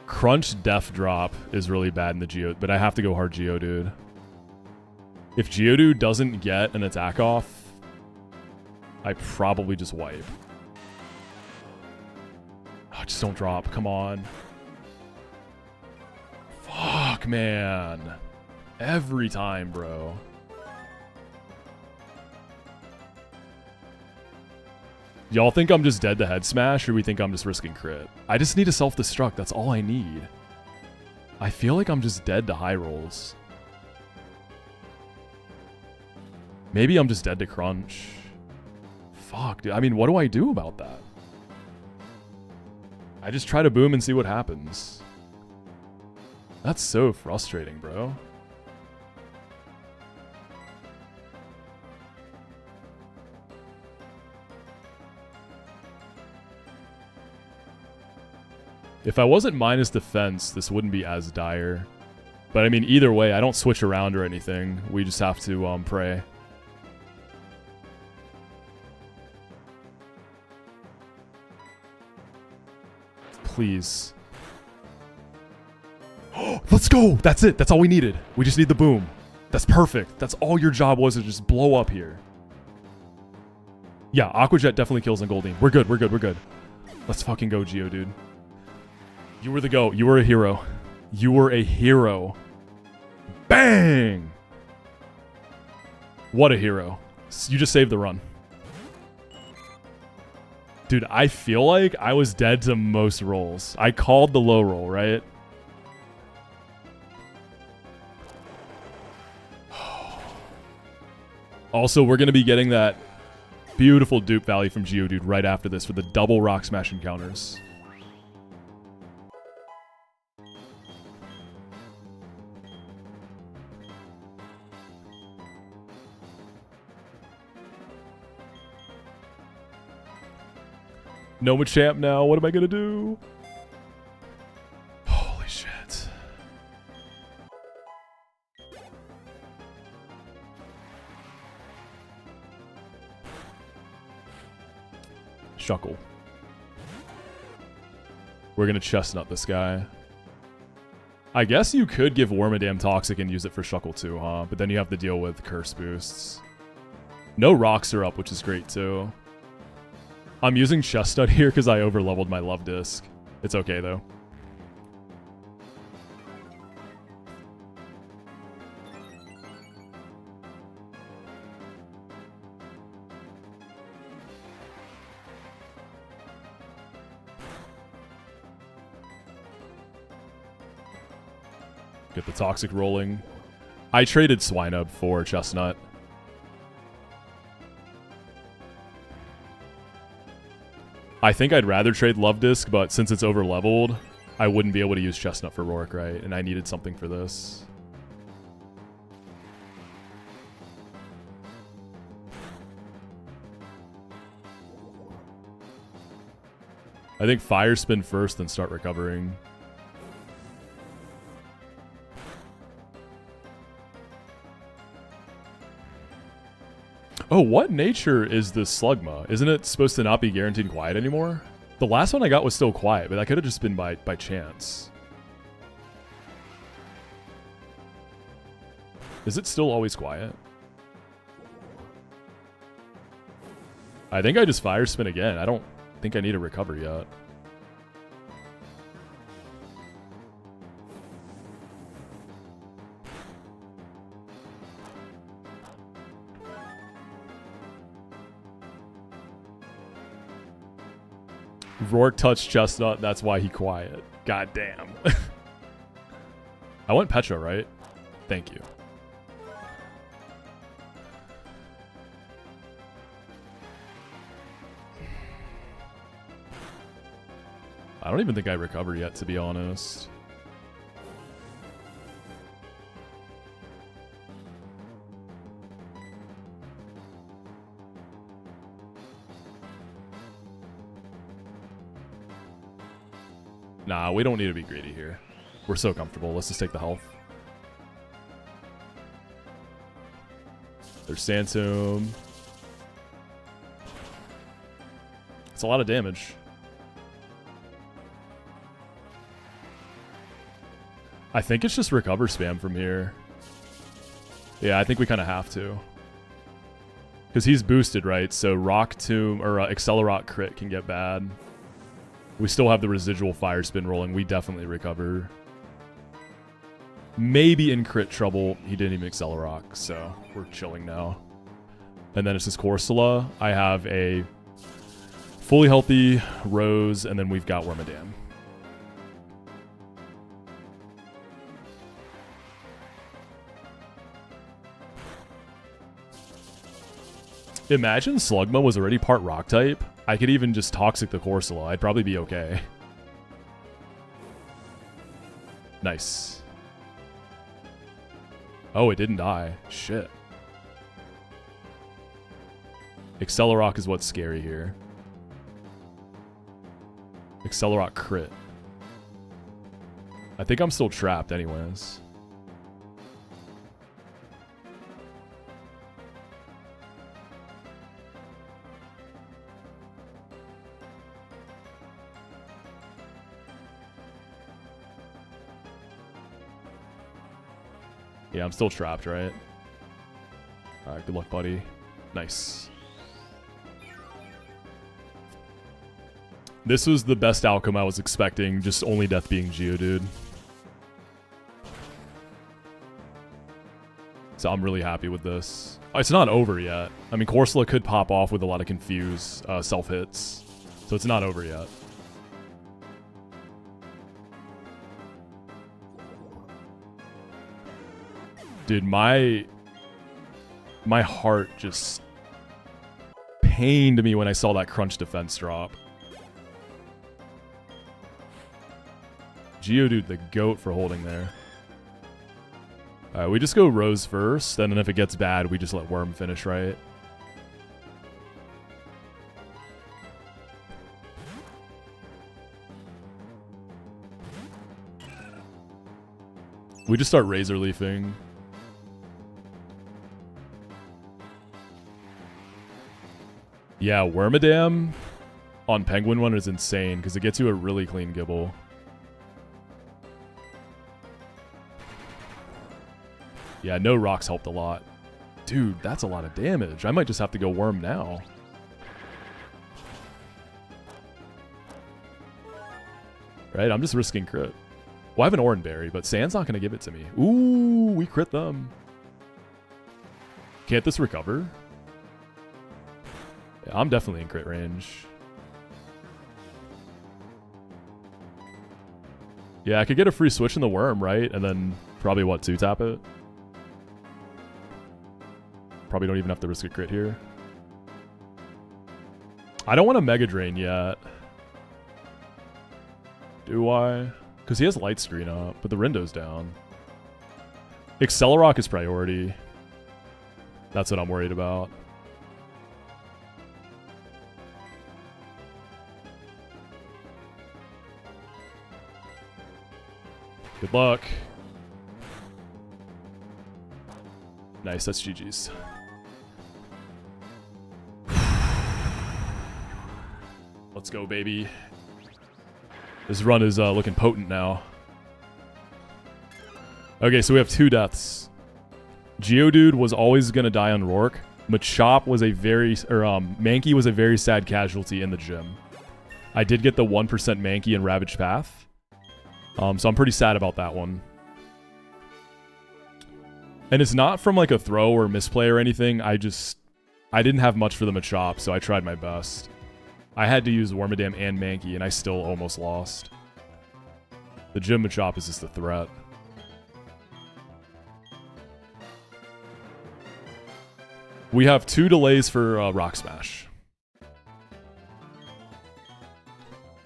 Crunch Def Drop is really bad in the Geo, but I have to go hard Geodude. If Geodude doesn't get an attack off, I probably just wipe. Oh, just don't drop. Come on. Fuck, man. Every time, bro. Y'all think I'm just dead to head smash, or we think I'm just risking crit? I just need a self-destruct. That's all I need. I feel like I'm just dead to high rolls. Maybe I'm just dead to crunch. Fuck, dude. I mean, what do I do about that? I just try to boom and see what happens. That's so frustrating, bro. If I wasn't minus defense, this wouldn't be as dire. But I mean, either way, I don't switch around or anything. We just have to pray. Please. Let's go! That's it! That's all we needed. We just need the boom. That's perfect. That's all your job was, to just blow up here. Yeah, Aqua Jet definitely kills on Goldeen. We're good, we're good, we're good. Let's fucking go, Geodude. You were the GOAT. You were a hero. You were a hero. Bang! What a hero. You just saved the run. Dude, I feel like I was dead to most rolls. I called the low roll, right? Also, we're going to be getting that beautiful dupe value from Geodude right after this for the double rock smash encounters. No Machamp now. What am I going to do? Holy shit. Shuckle. We're going to Chestnut this guy. I guess you could give Wormadam Toxic and use it for Shuckle too, huh? But then you have to deal with curse boosts. No rocks are up, which is great too. I'm using Chestnut here because I overleveled my Love Disc. It's okay, though. Get the Toxic rolling. I traded Swinub for Chestnut. I think I'd rather trade Love Disc, but since it's over-leveled, I wouldn't be able to use Chestnut for Roark, right? And I needed something for this. I think Fire Spin first, then start recovering. Oh, what nature is this Slugma? Isn't it supposed to not be guaranteed quiet anymore? The last one I got was still quiet, but that could have just been by chance. Is it still always quiet? I think I just Fire Spin again. I don't think I need a recover yet. Roark touched Chestnut, that's why he quiet. God damn. I went Petra, right? Thank you. I don't even think I recover yet, to be honest. Nah, we don't need to be greedy here. We're so comfortable. Let's just take the health. There's Sandstorm. It's a lot of damage. I think it's just recover spam from here. Yeah, I think we kind of have to. Because he's boosted, right? So Rock Tomb or Accelerate crit can get bad. We still have the residual fire spin rolling. We definitely recover. Maybe in crit trouble. He didn't even Accelerate, so we're chilling now. And then it's this Corsola. I have a fully healthy Rose, and then we've got Wormadam. Imagine Slugma was already part rock type. I could even just Toxic the Corsola. I'd probably be okay. Nice. Oh, it didn't die. Shit. Accelerate is what's scary here. Accelerate crit. I think I'm still trapped anyways. Yeah, I'm still trapped, right? Alright, good luck, buddy. Nice. This was the best outcome I was expecting, just only death being Geodude. So I'm really happy with this. Oh, it's not over yet. I mean, Corsola could pop off with a lot of confuse self-hits. So it's not over yet. Dude, my heart just pained me when I saw that crunch defense drop. Geodude, the GOAT for holding there. Alright, we just go Rose first, and then if it gets bad, we just let Worm finish, right? We just start Razor Leafing. Yeah, Wormadam on Penguin one is insane because it gets you a really clean Gibble. Yeah, no rocks helped a lot. Dude, that's a lot of damage. I might just have to go Worm now. Right, I'm just risking crit. Well, I have an Oran Berry, but Sand's not going to give it to me. Ooh, we crit them. Can't this recover? Yeah, I'm definitely in crit range. Yeah, I could get a free switch in the Worm, right? And then probably, what, 2-tap it? Probably don't even have to risk a crit here. I don't want a Mega Drain yet. Do I? Because he has Light Screen up, but the Rindo's down. Accelerate is priority. That's what I'm worried about. Good luck. Nice, that's GG's. Let's go, baby. This run is looking potent now. Okay, so we have 2 deaths. Geodude was always going to die on Rourke. Machop was a very... Mankey was a very sad casualty in the gym. I did get the 1% Mankey in Ravage Path. So I'm pretty sad about that one. And it's not from like a throw or misplay or anything. I didn't have much for the Machop, so I tried my best. I had to use Wormadam and Mankey, and I still almost lost. The gym Machop is just a threat. We have 2 delays for Rock Smash.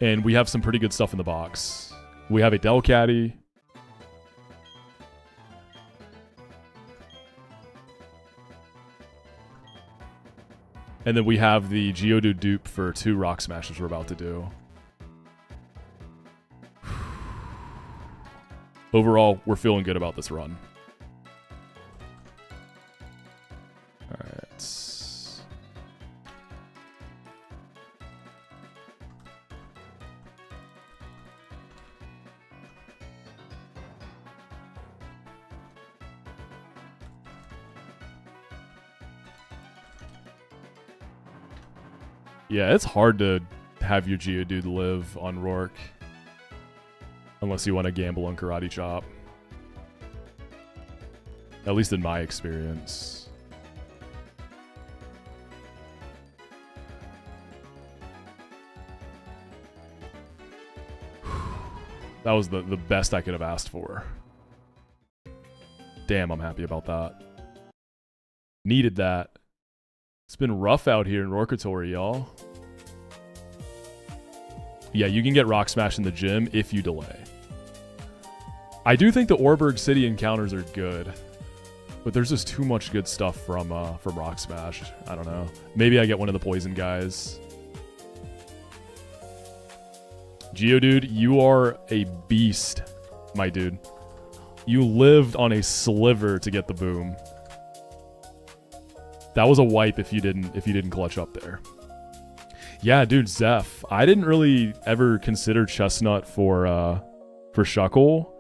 And we have some pretty good stuff in the box. We have a Delcatty. And then we have the Geodude dupe for 2 Rock Smashes we're about to do. Overall, we're feeling good about this run. Alright. Yeah, it's hard to have your Geodude live on Rourke. Unless you want to gamble on Karate Chop. At least in my experience. That was the best I could have asked for. Damn, I'm happy about that. Needed that. It's been rough out here in Rourkatory, y'all. Yeah, you can get Rock Smash in the gym if you delay. I do think the Orberg City encounters are good, but there's just too much good stuff from Rock Smash. I don't know. Maybe I get one of the poison guys. Geodude, you are a beast, my dude. You lived on a sliver to get the boom. That was a wipe if you didn't clutch up there. Yeah, dude, Zeph. I didn't really ever consider Chestnut for Shuckle.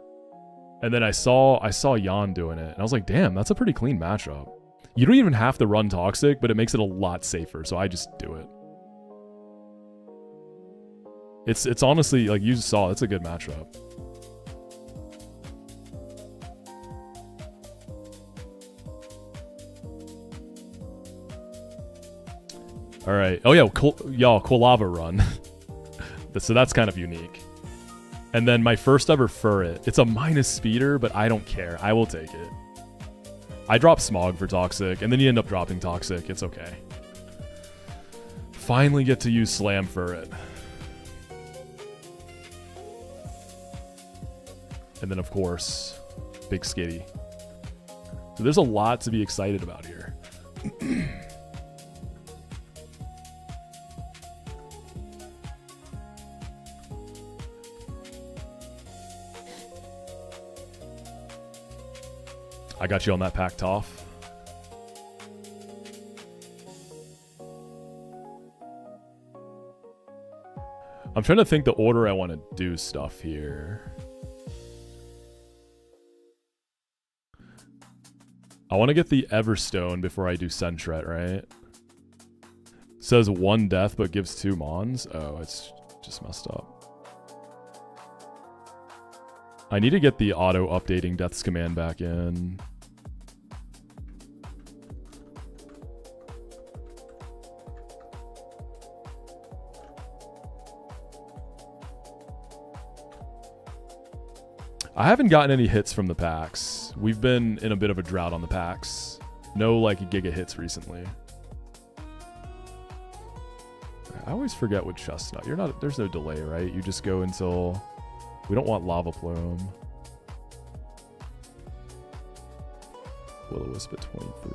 And then I saw Jan doing it. And I was like, damn, that's a pretty clean matchup. You don't even have to run Toxic, but it makes it a lot safer, so I just do it. It's honestly, like you saw, it's a good matchup. All right. Oh, yeah. Y'all, Quilava run. So that's kind of unique. And then my first ever Furret. It's a minus speeder, but I don't care. I will take it. I drop Smog for Toxic, and then you end up dropping Toxic. It's okay. Finally get to use Slam Furret. And then, of course, Big Skitty. So there's a lot to be excited about here. I got you on that pack, Toph. I'm trying to think the order I want to do stuff here. I want to get the Everstone before I do Sentret, right? Says 1 death but gives 2 mons. Oh, it's just messed up. I need to get the auto-updating Death's Command back in. I haven't gotten any hits from the packs. We've been in a bit of a drought on the packs. No, like, Giga hits recently. I always forget with Chestnut. There's no delay, right? You just go until... We don't want Lava Plume. Will-O-Wisp at 23.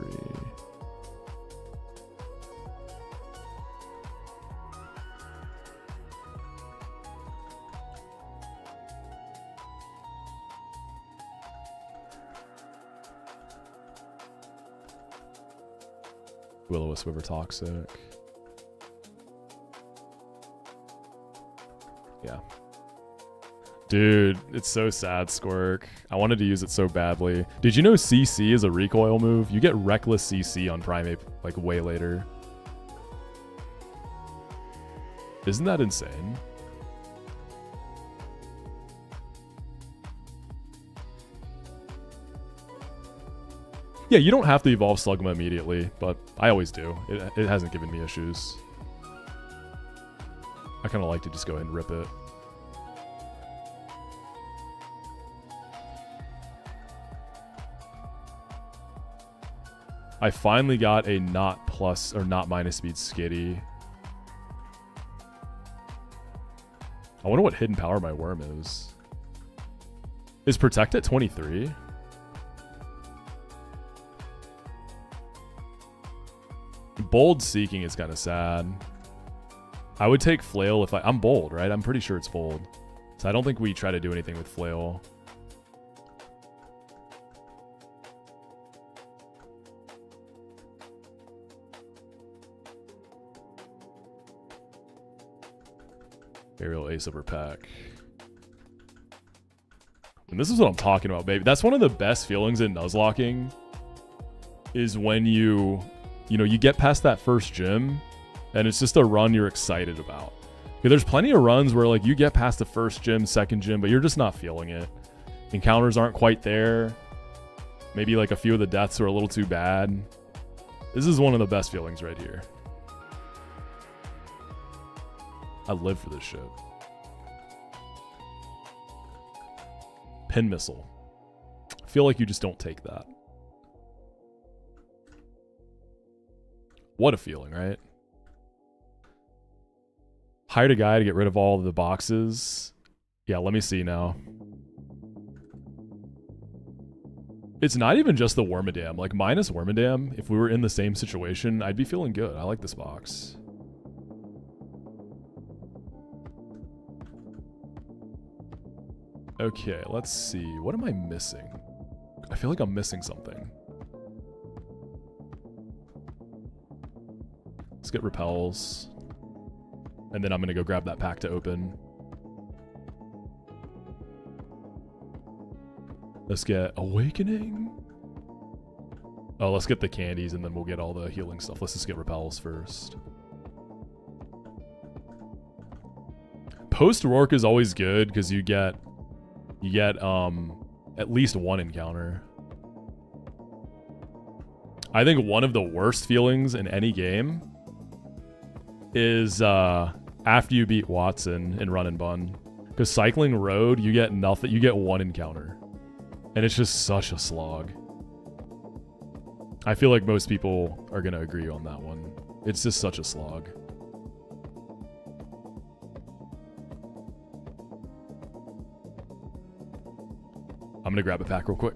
Will-O-Wisp over Toxic. Yeah. Dude, it's so sad, Squirk. I wanted to use it so badly. Did you know CC is a recoil move? You get Reckless CC on Primeape, like, way later. Isn't that insane? Yeah, you don't have to evolve Slugma immediately, but I always do. It hasn't given me issues. I kind of like to just go ahead and rip it. I finally got a not plus or not minus speed Skitty. I wonder what hidden power my worm is. Is protect at 23? Bold seeking is kind of sad. I would take flail if I'm bold, right? I'm pretty sure it's bold. So I don't think we try to do anything with flail. Aerial ace over pack. And this is what I'm talking about, baby. That's one of the best feelings in Nuzlocking is when you get past that first gym and it's just a run you're excited about. There's plenty of runs where like you get past the first gym, second gym, but you're just not feeling it. Encounters aren't quite there. Maybe like a few of the deaths are a little too bad. This is one of the best feelings right here. I live for this shit. Pin missile. I feel like you just don't take that. What a feeling, right? Hired a guy to get rid of all of the boxes. Yeah, let me see now. It's not even just the Wormadam. Like, minus Wormadam, if we were in the same situation, I'd be feeling good. I like this box. Okay, let's see. What am I missing? I feel like I'm missing something. Let's get repels. And then I'm going to go grab that pack to open. Let's get Awakening. Oh, let's get the candies and then we'll get all the healing stuff. Let's just get repels first. Post Rourke is always good because you get at least one encounter. I think one of the worst feelings in any game is after you beat Watson in Run and Bun. Because Cycling Road, you get nothing. You get one encounter. And it's just such a slog. I feel like most people are going to agree on that one. It's just such a slog. I'm going to grab a pack real quick.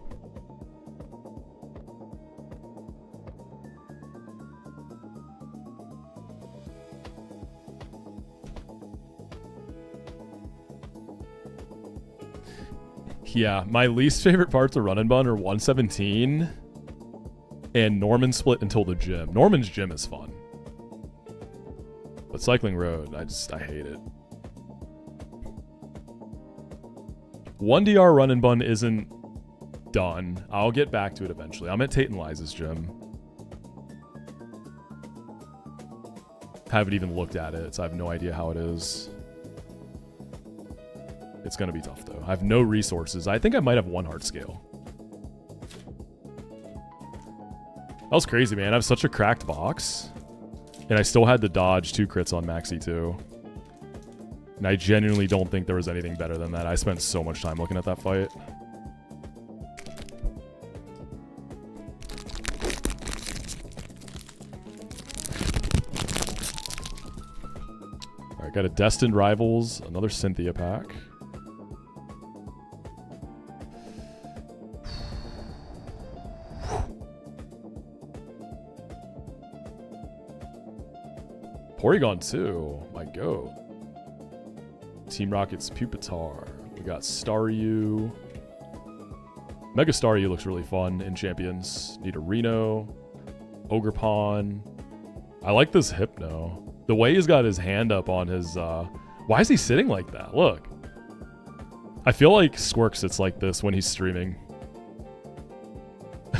Yeah, my least favorite parts of Run and Bun are 117 and Norman Split until the gym. Norman's gym is fun. But Cycling Road, I hate it. 1DR Run and Bun isn't done. I'll get back to it eventually. I'm at Tate and Liza's gym. Haven't even looked at it, so I have no idea how it is. It's going to be tough, though. I have no resources. I think I might have one heart scale. That was crazy, man. I have such a cracked box. And I still had to dodge 2 crits on Maxi, too. And I genuinely don't think there was anything better than that. I spent so much time looking at that fight. Alright, got a Destined Rivals, another Cynthia pack. Porygon 2, my goat. Team Rocket's Pupitar. We got Staryu. Mega Staryu looks really fun in Champions. Need a Reno. Ogrepawn. I like this Hypno. The way he's got his hand up on his... Why is he sitting like that? Look. I feel like Squirk sits like this when he's streaming.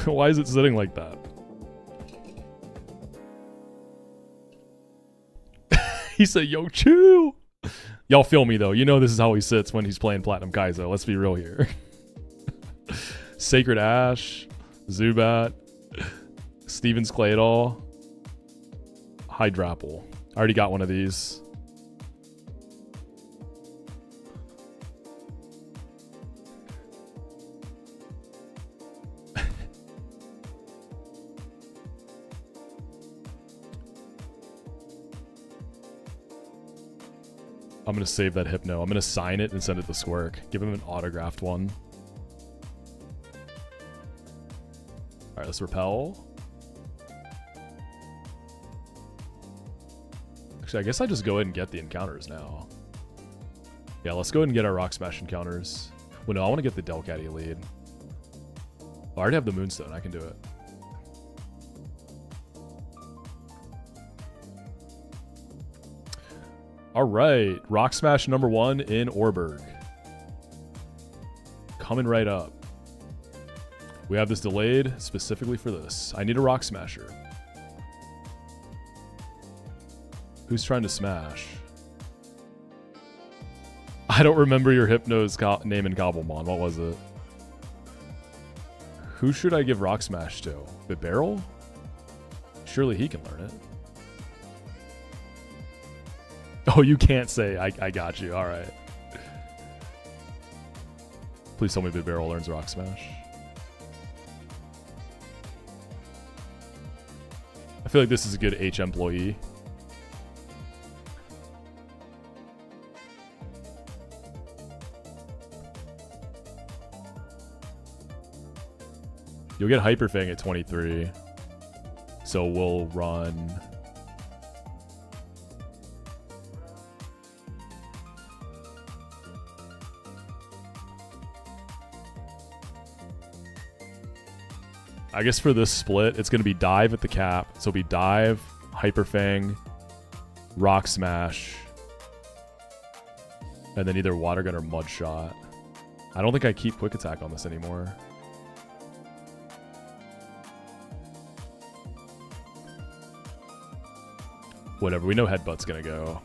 Why is it sitting like that? He said, yo, chill. Y'all feel me, though. You know this is how he sits when he's playing Platinum Kaizo. Let's be real here. Sacred Ash. Zubat. Stevens Claydol. Hydrapple. I already got one of these. I'm going to save that Hypno. I'm going to sign it and send it to Squirk. Give him an autographed one. Alright, let's repel. Actually, I guess I just go ahead and get the encounters now. Yeah, let's go ahead and get our Rock Smash encounters. Well, no, I want to get the Delcatty lead. Oh, I already have the Moonstone. I can do it. All right, Rock Smash number 1 in Orberg. Coming right up. We have this delayed specifically for this. I need a Rock Smasher. Who's trying to smash? I don't remember your Hypno's name in Cobblemon. What was it? Who should I give Rock Smash to? Bibarrel? Surely he can learn it. Oh, you can't say. I got you. All right. Please tell me Bibarrel learns Rock Smash. I feel like this is a good H employee. You'll get Hyper Fang at 23. So we'll run... I guess for this split, it's going to be Dive at the cap. So it'll be Dive, Hyper Fang, Rock Smash, and then either Water Gun or Mud Shot. I don't think I keep Quick Attack on this anymore. Whatever, we know Headbutt's going to go.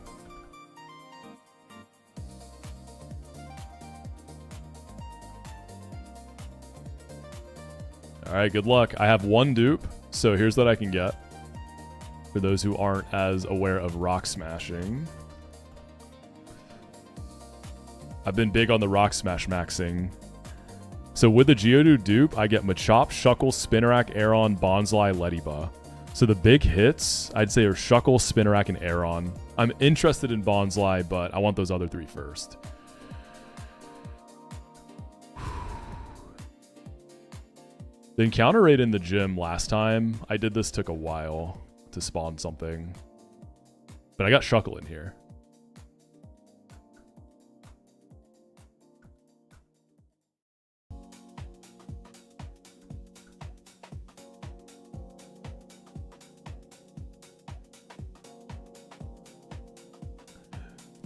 Alright, good luck. I have one dupe, so here's what I can get. For those who aren't as aware of Rock Smashing. I've been big on the Rock Smash maxing. So with the Geodude dupe, I get Machop, Shuckle, Spinarak, Aeron, Bonsly, Lediba. So the big hits, I'd say, are Shuckle, Spinarak, and Aeron. I'm interested in Bonsly, but I want those other 3 first. The encounter rate in the gym last time I did this took a while to spawn something. But I got Shuckle in here.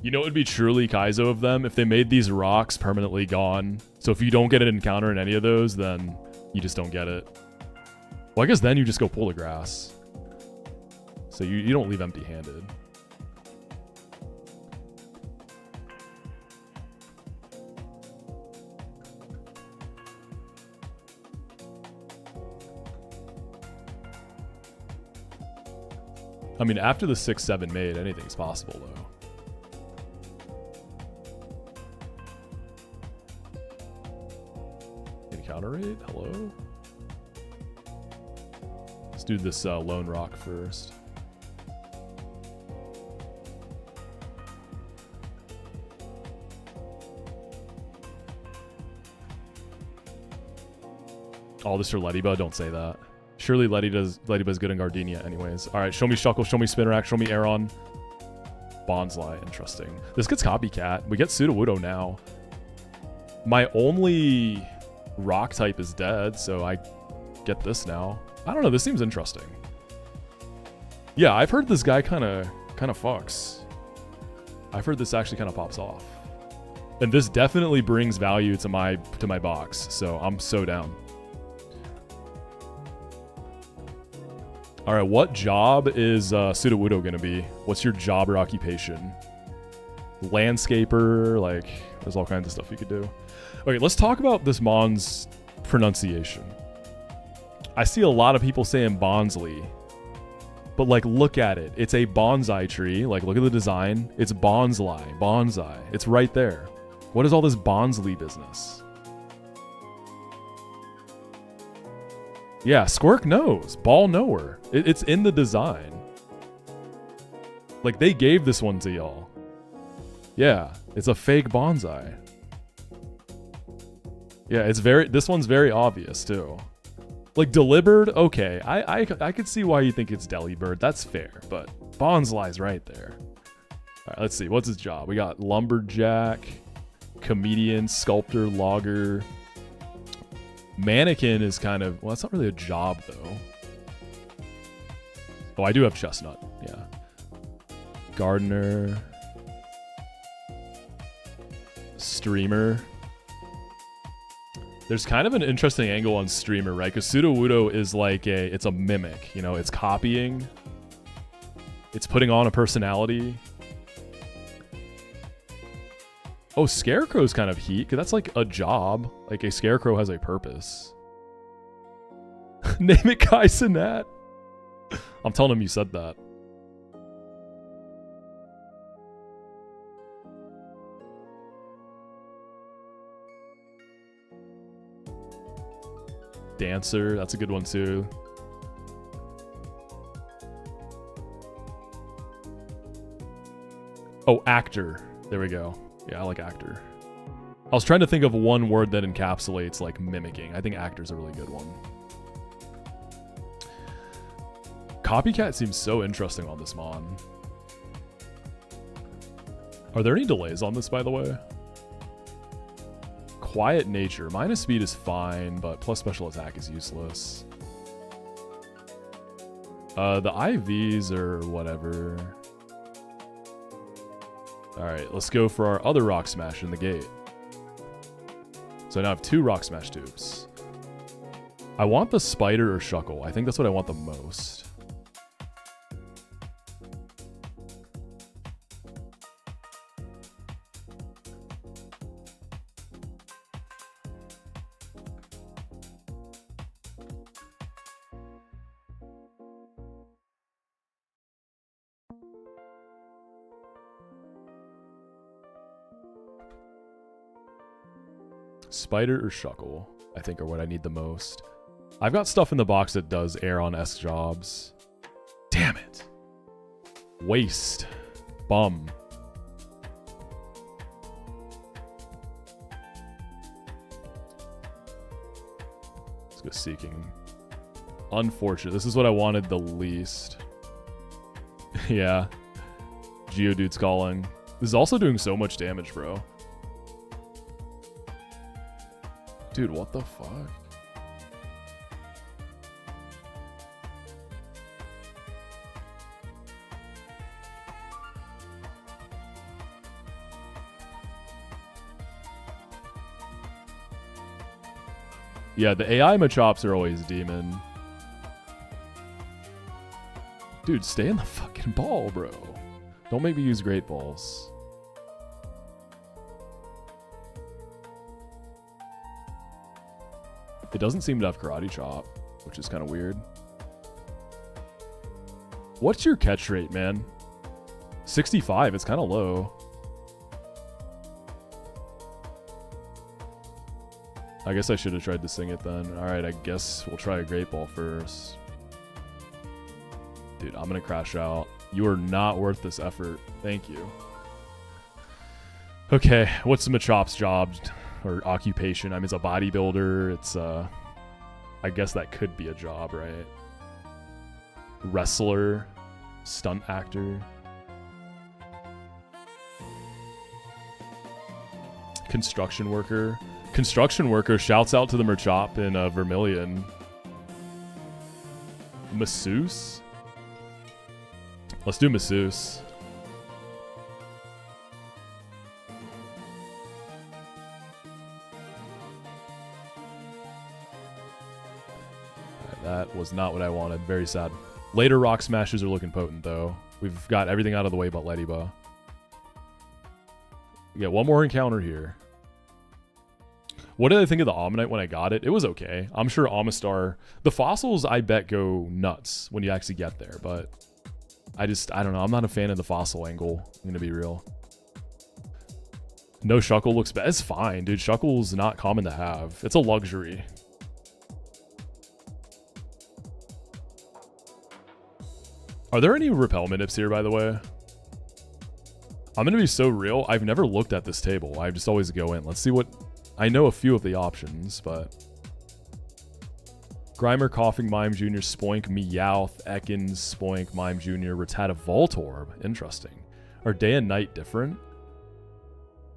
You know, it would be truly Kaizo of them if they made these rocks permanently gone. So if you don't get an encounter in any of those, then you just don't get it. Well, I guess then you just go pull the grass. So you don't leave empty-handed. I mean, after the 6-7 made, anything's possible, though. Encounter rate? Hello? Let's do this Lone Rock first. Oh, this for Lediba? Don't say that. Surely Lediba's good in Gardenia anyways. Alright, show me Shuckle, show me Spinarak, show me Aeron. Bonsly, interesting. This gets Copycat. We get Sudowoodo now. My only rock type is dead, so I get this now. I don't know, this seems interesting. Yeah, I've heard this guy kind of fucks. I've heard this actually kind of pops off. And this definitely brings value to my box, so I'm so down. All right, what job is Sudowoodo going to be? What's your job or occupation? Landscaper, like, there's all kinds of stuff you could do. Okay, let's talk about this Mon's pronunciation. I see a lot of people saying Bonsley, but like, look at it. It's a bonsai tree. Like, look at the design. It's bonsai, bonsai. It's right there. What is all this Bonsley business? Yeah, Squirk knows. Ball knower. It's in the design. Like, they gave this one to y'all. Yeah, it's a fake bonsai. Yeah, it's this one's very obvious too. Like Delibird, okay, I could see why you think it's Delibird. That's fair, but Bonsai's right there. All right, let's see. What's his job? We got lumberjack, comedian, sculptor, logger. Mannequin is kind of, well, that's not really a job though. Oh, I do have chestnut. Yeah. Gardener. Streamer. There's kind of an interesting angle on streamer, right? Because Sudowoodo is like it's a mimic, you know, it's copying. It's putting on a personality. Oh, Scarecrow's kind of heat, because that's like a job. Like a Scarecrow has a purpose. Name it Kai Cenat. I'm telling him you said that. Dancer, that's a good one too. Oh, actor. There we go. Yeah, I like actor. I was trying to think of one word that encapsulates like mimicking. I think actor's a really good one. Copycat seems so interesting on this mon. Are there any delays on this, by the way? Quiet nature. Minus speed is fine, but plus special attack is useless. The IVs or whatever. Alright, let's go for our other Rock Smash in the gate. So now I have 2 Rock Smash tubes. I want the Spider or Shuckle. I think that's what I want the most. Spider or Shuckle, I think, are what I need the most. I've got stuff in the box that does Aeron-esque jobs. Damn it. Waste. Bum. Let's go Seeking. Unfortunate. This is what I wanted the least. Yeah. Geodude's calling. This is also doing so much damage, bro. Dude, what the fuck? Yeah, the AI Machops are always demon. Dude, stay in the fucking ball, bro. Don't make me use Great Balls. It doesn't seem to have Karate Chop, which is kind of weird. What's your catch rate, man? 65, it's kind of low. I guess I should have tried to sing it then. Alright, I guess we'll try a Great Ball first. Dude, I'm gonna crash out. You are not worth this effort. Thank you. Okay, what's Machop's job? Or occupation. I mean, it's a bodybuilder. It's I guess that could be a job, right? Wrestler, stunt actor, construction worker. Construction worker shouts out to the Machop in Vermilion. Masseuse. Let's do Masseuse. That was not what I wanted. Very sad. Later Rock Smashes are looking potent, though. We've got everything out of the way but Lediba. We get one more encounter here. What did I think of the Omanyte when I got it? It was okay. I'm sure Amistar... The fossils, I bet, go nuts when you actually get there, but... I don't know. I'm not a fan of the fossil angle. I'm going to be real. No Shuckle looks bad. It's fine, dude. Shuckle's not common to have. It's a luxury. Are there any repel manips here, by the way? I'm going to be so real. I've never looked at this table. I just always go in. Let's see what... I know a few of the options, but... Grimer, Coughing Mime Jr., Spoink, Meowth, Ekans, Spoink, Mime Jr., Rattata, Voltorb. Interesting. Are day and night different?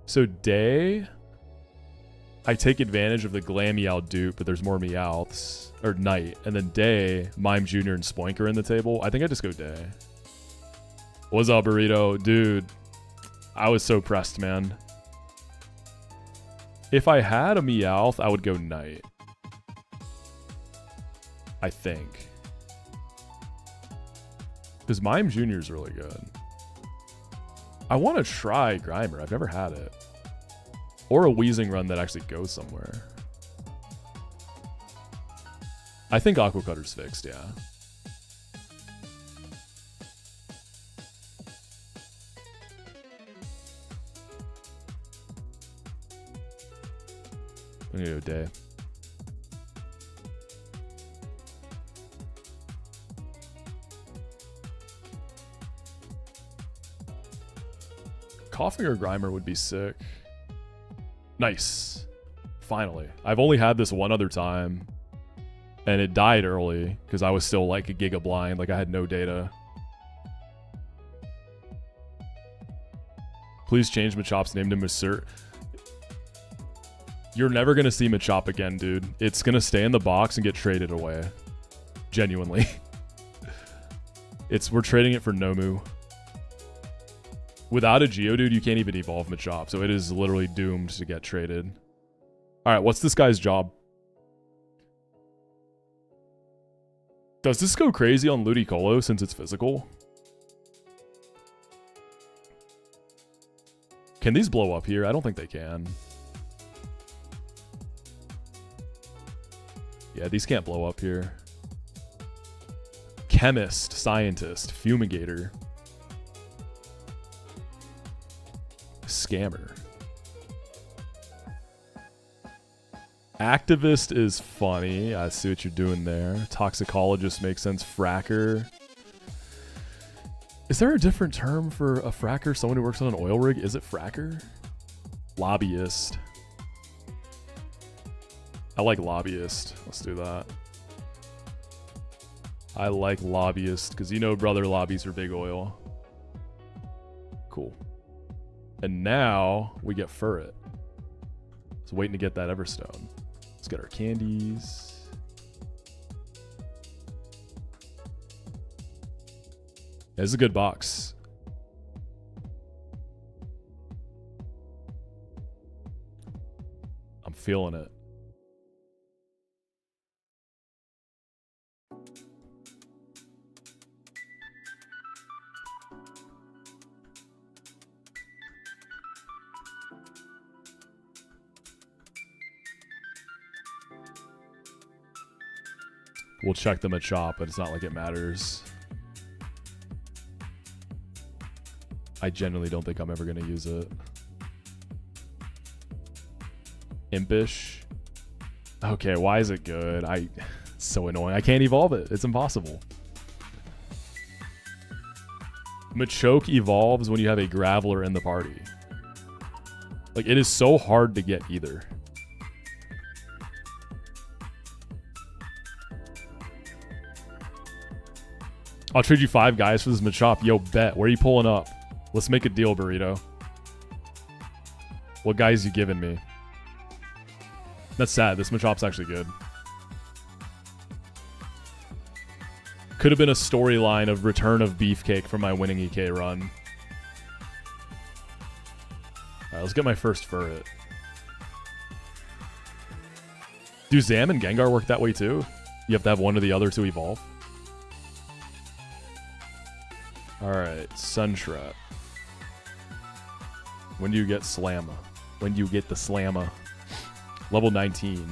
So day... I take advantage of the Glameow dupe, but there's more Meowths. Or night. And then day, Mime Jr. and Spoink are in the table. I think I just go day. What's up, Burrito? Dude, I was so pressed, man. If I had a Meowth, I would go night. I think. Because Mime Jr. is really good. I want to try Grimer. I've never had it. Or a Weezing run that actually goes somewhere. I think Aqua Cutter's fixed, yeah. I'm gonna go day. Coughing or Grimer would be sick. Nice. Finally. I've only had this one other time. And it died early because I was still like a giga blind. Like I had no data. Please change Machop's name to Masur. You're never going to see Machop again, dude. It's going to stay in the box and get traded away. Genuinely. We're trading it for Nomu. Without a Geodude, you can't even evolve Machop, so it is literally doomed to get traded. Alright, what's this guy's job? Does this go crazy on Ludicolo since it's physical? Can these blow up here? I don't think they can. Yeah, these can't blow up here. Chemist, Scientist, Fumigator. Scammer. Activist is funny. I see what you're doing there. Toxicologist makes sense. Fracker. Is there a different term for a fracker? Someone who works on an oil rig? Is it fracker? Lobbyist. I like lobbyist. Let's do that. I like lobbyist because you know brother lobbies for big oil. Cool. And now we get Furret. Just waiting to get that Everstone. Let's get our candies. This is a good box. I'm feeling it. We'll check them at shop, but it's not like it matters. I genuinely don't think I'm ever going to use it. Impish. Okay, why is it good? It's so annoying. I can't evolve it. It's impossible. Machoke evolves when you have a Graveler in the party. Like, it is so hard to get either. I'll trade you 5 guys for this Machop. Yo, bet. Where are you pulling up? Let's make a deal, Burrito. What guys you giving me? That's sad. This Machop's actually good. Could have been a storyline of Return of Beefcake from my winning EK run. Alright, let's get my first Furret. Do Zam and Gengar work that way too? You have to have one or the other to evolve? Alright, Sunshrat. When do you get Slamma? When do you get the Slamma? Level 19.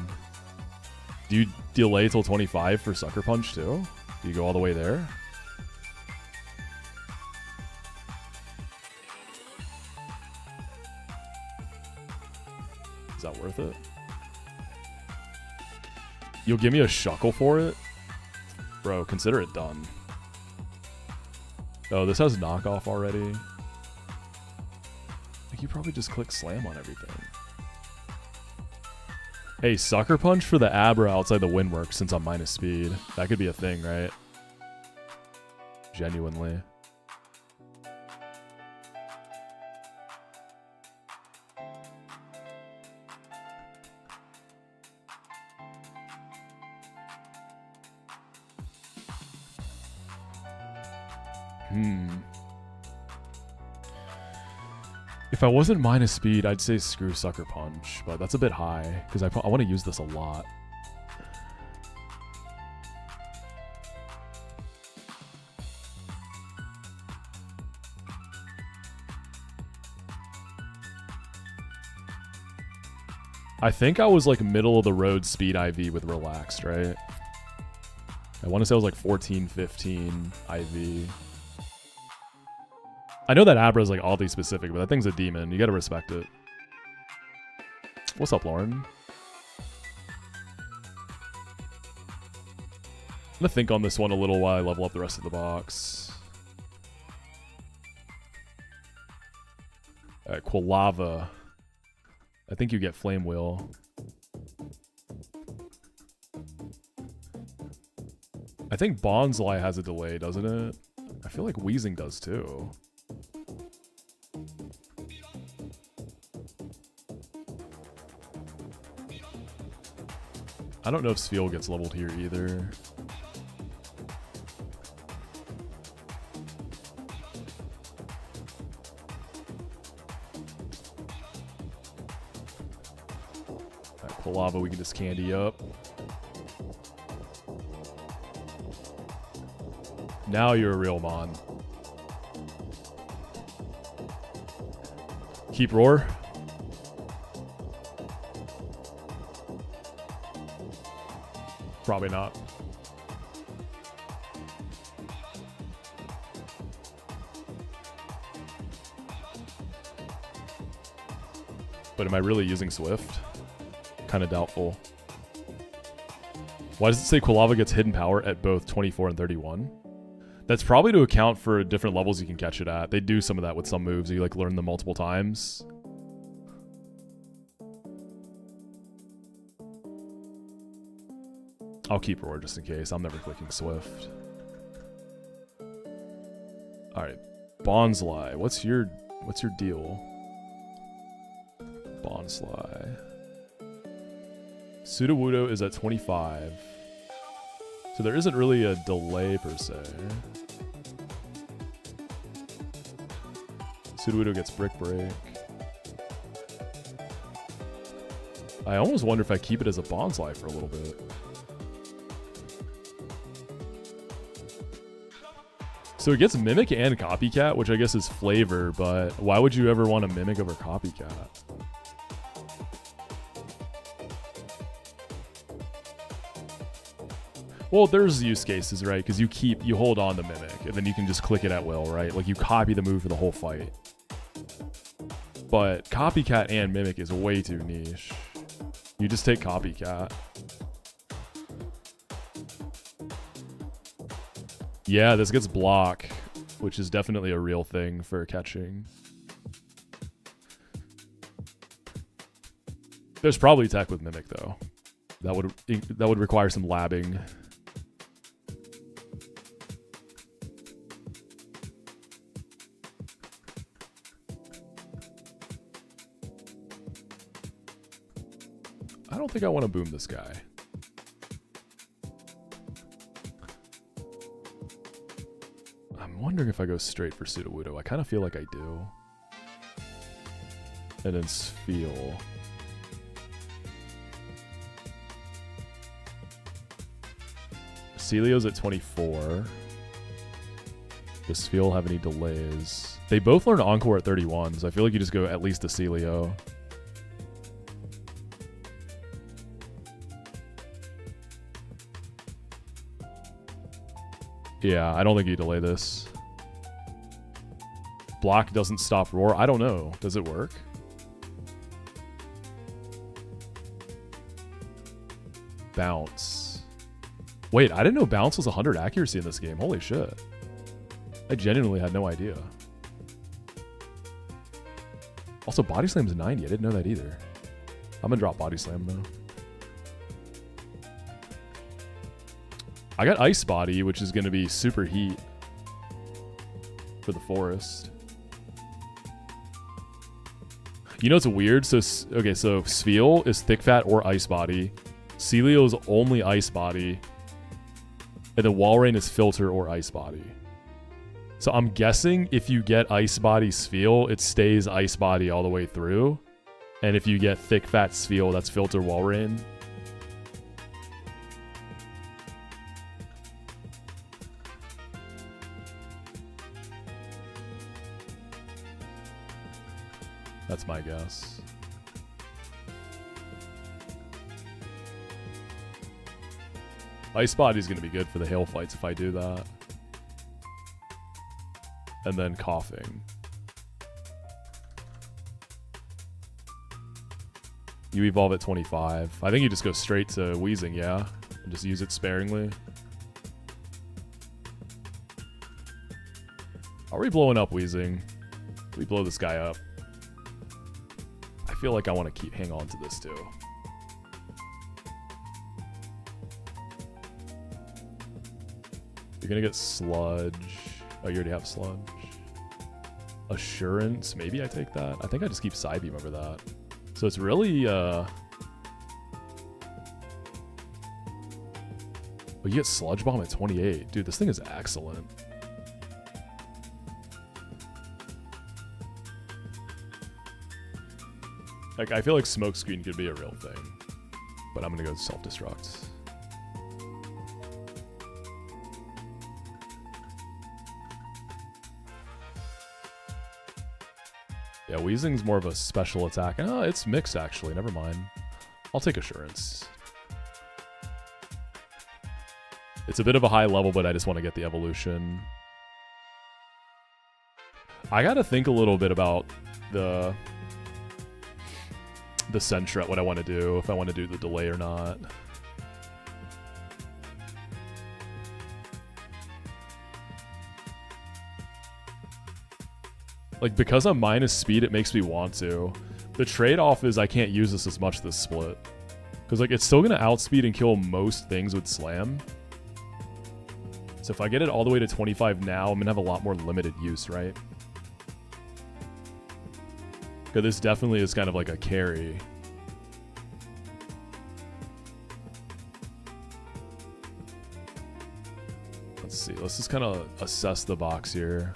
Do you delay till 25 for Sucker Punch too? Do you go all the way there? Is that worth it? You'll give me a Shuckle for it? Bro, consider it done. Oh, this has knockoff already. you probably just click slam on everything. Hey, sucker punch for the Abra outside the windwork since I'm minus speed. That could be a thing, right? Genuinely. If I wasn't minus speed, I'd say screw sucker punch, but that's a bit high because I want to use this a lot. I think I was like middle of the road speed IV with relaxed, right? I want to say I was like 14, 15 IV. I know that Abra is like oddly specific, but that thing's a demon. You gotta respect it. What's up, Lauren? I'm gonna think on this one a little while I level up the rest of the box. Alright, Quilava. I think you get Flame Wheel. I think Bonsly has a delay, doesn't it? I feel like Wheezing does too. I don't know if Spheal gets leveled here either. Alright, Quilava, we can just candy up. Now you're a real mon. Keep Roar. Probably not. But am I really using Swift? Kind of doubtful. Why does it say Quilava gets hidden power at both 24 and 31? That's probably to account for different levels you can catch it at. They do some of that with some moves. You like learn them multiple times. I'll keep Roar just in case. I'm never clicking Swift. Alright. Bonsly. What's your deal? Bonsly. Sudowoodo is at 25. So there isn't really a delay per se. Sudowoodo gets Brick Break. I almost wonder if I keep it as a Bonsly for a little bit. So it gets Mimic and Copycat, which I guess is flavor, but why would you ever want a Mimic over Copycat? Well, there's use cases, right? Because you hold on to Mimic, and then you can just click it at will, right? Like you copy the move for the whole fight. But Copycat and Mimic is way too niche. You just take Copycat. Yeah, this gets block, which is definitely a real thing for catching. There's probably tech with Mimic though. That would require some labbing. I don't think I want to boom this guy. I'm wondering if I go straight for Sudowoodo. I kind of feel like I do. And then Spheal. Celio's at 24. Does Spheal have any delays? They both learn Encore at 31, so I feel like you just go at least to Celio. Yeah, I don't think you delay this. Block doesn't stop Roar. I don't know. Does it work? Bounce. Wait, I didn't know Bounce was 100 accuracy in this game. Holy shit. I genuinely had no idea. Also, Body Slam's 90. I didn't know that either. I'm gonna drop Body Slam though. I got Ice Body, which is gonna be super heat for the forest. You know what's weird? So okay, so Sfeel is Thick Fat or Ice Body. Celio is only Ice Body. And then Walrein is Filter or Ice Body. So I'm guessing if you get Ice Body Sfeel, it stays Ice Body all the way through. And if you get Thick Fat Sfeel, that's Filter Walrein. That's my guess. Ice Body's going to be good for the hail fights if I do that. And then Coughing. You evolve at 25. I think you just go straight to Wheezing, yeah? And just use it sparingly. Are we blowing up Wheezing? We blow this guy up. I feel like I want to hang on to this too. You're gonna get Sludge. Oh, you already have Sludge. Assurance. Maybe I take that. I think I just keep Psybeam over that. So it's really oh, you get Sludge Bomb at 28. Dude, this thing is excellent. Like, I feel like Smokescreen could be a real thing. But I'm gonna go Self-Destruct. Yeah, Wheezing's more of a special attack. Oh, it's mixed actually. Never mind. I'll take Assurance. It's a bit of a high level, but I just want to get the evolution. I gotta think a little bit about the Sentret, what I want to do, if I want to do the delay or not. Like, because I'm minus speed, it makes me want to. The trade-off is I can't use this as much this split. Because, like, it's still going to outspeed and kill most things with Slam. So if I get it all the way to 25 now, I'm going to have a lot more limited use, right? Because this definitely is kind of like a carry. Let's see. Let's just kind of assess the box here.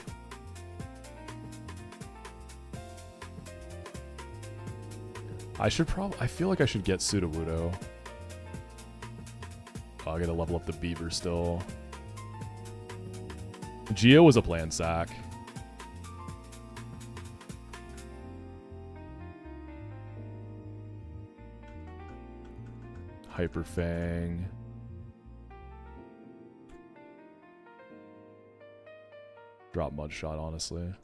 I feel like I should get Sudowoodo. Oh, I gotta level up the Beaver still. Geo was a planned sack. Hyper Fang. Drop Mudshot, honestly.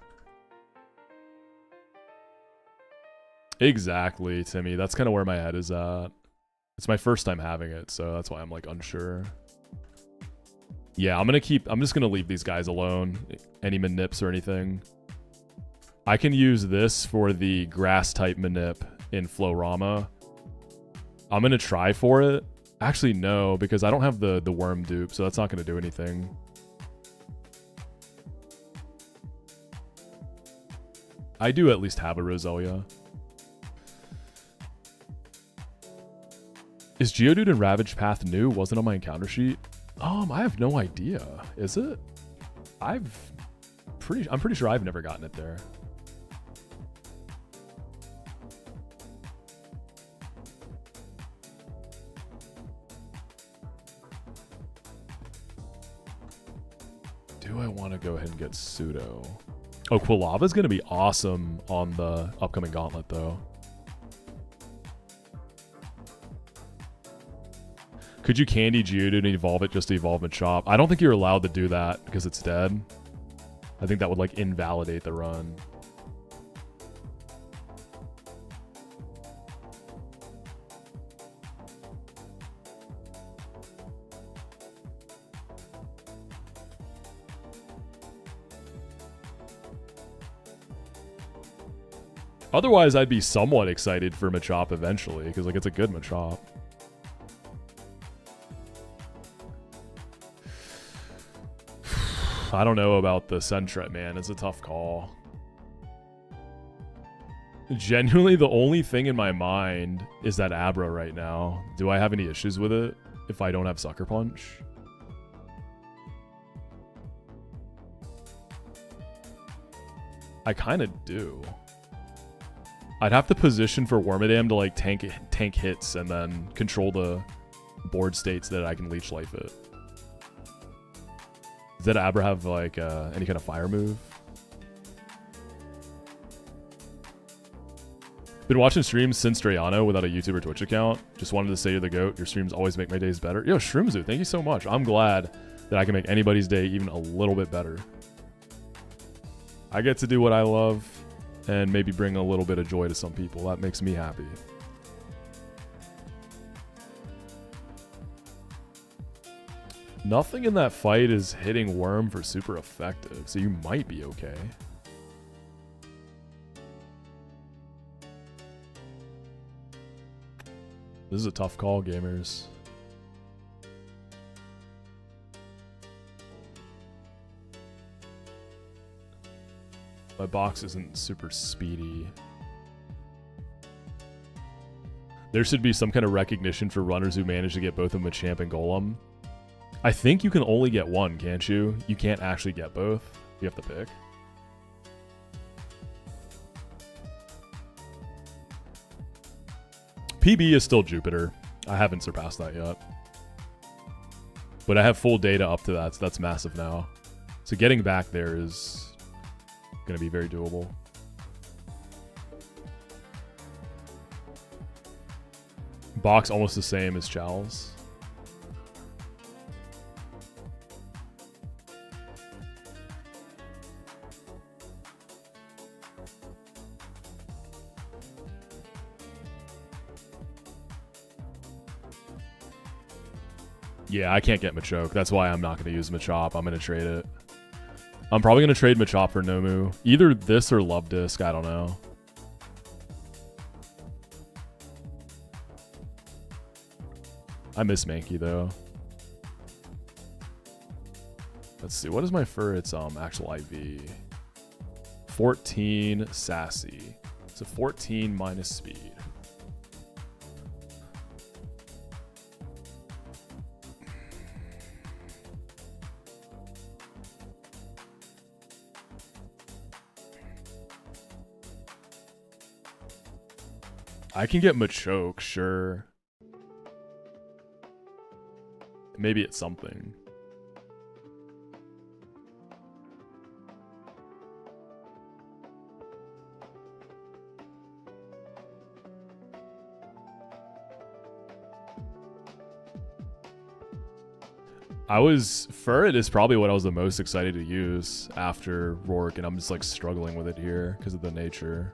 Exactly, Timmy. That's kind of where my head is at. It's my first time having it, so that's why I'm like unsure. Yeah, I'm just gonna leave these guys alone. Any manips or anything. I can use this for the grass type manip in Florama. I'm gonna try for it. Actually, no, because I don't have the worm dupe, so that's not gonna do anything. I do at least have a Roselia. Is Geodude and Ravage Path new? Wasn't on my encounter sheet. I have no idea. Is it? I'm pretty sure I've never gotten it there. Do I want to go ahead and get Pseudo? Oh, Quilava's going to be awesome on the upcoming Gauntlet, though. Could you candy Geodude and evolve it just to evolve Machop? I don't think you're allowed to do that because it's dead. I think that would, like, invalidate the run. Otherwise, I'd be somewhat excited for Machop eventually, because like it's a good Machop. I don't know about the Sentret, man. It's a tough call. Genuinely, the only thing in my mind is that Abra right now. Do I have any issues with it if I don't have Sucker Punch? I kind of do. I'd have to position for Wormadam to like tank hits and then control the board states that I can leech life it. Does that Abra have like any kind of fire move? Been watching streams since Drayano without a YouTube or Twitch account. Just wanted to say you're the GOAT. Your streams always make my days better. Yo, Shroomzoo, thank you so much. I'm glad that I can make anybody's day even a little bit better. I get to do what I love and maybe bring a little bit of joy to some people. That makes me happy. Nothing in that fight is hitting Worm for super effective, so you might be okay. This is a tough call, gamers. My box isn't super speedy. There should be some kind of recognition for runners who manage to get both of Machamp and Golem. I think you can only get one, can't you? You can't actually get both. You have to pick. PB is still Jupiter. I haven't surpassed that yet. But I have full data up to that, so that's massive now. So getting back there is going to be very doable. Box almost the same as Chow's. Yeah, I can't get Machoke. That's why I'm not going to use Machop. I'm going to trade it. I'm probably going to trade Machop for Nomu. Either this or Love Disc. I don't know. I miss Mankey, though. Let's see. What is my for its actual IV? 14 Sassy. So 14 minus speed. I can get Machoke, sure. Maybe it's something. Furret is probably what I was the most excited to use after Rourke, and I'm just like struggling with it here because of the nature.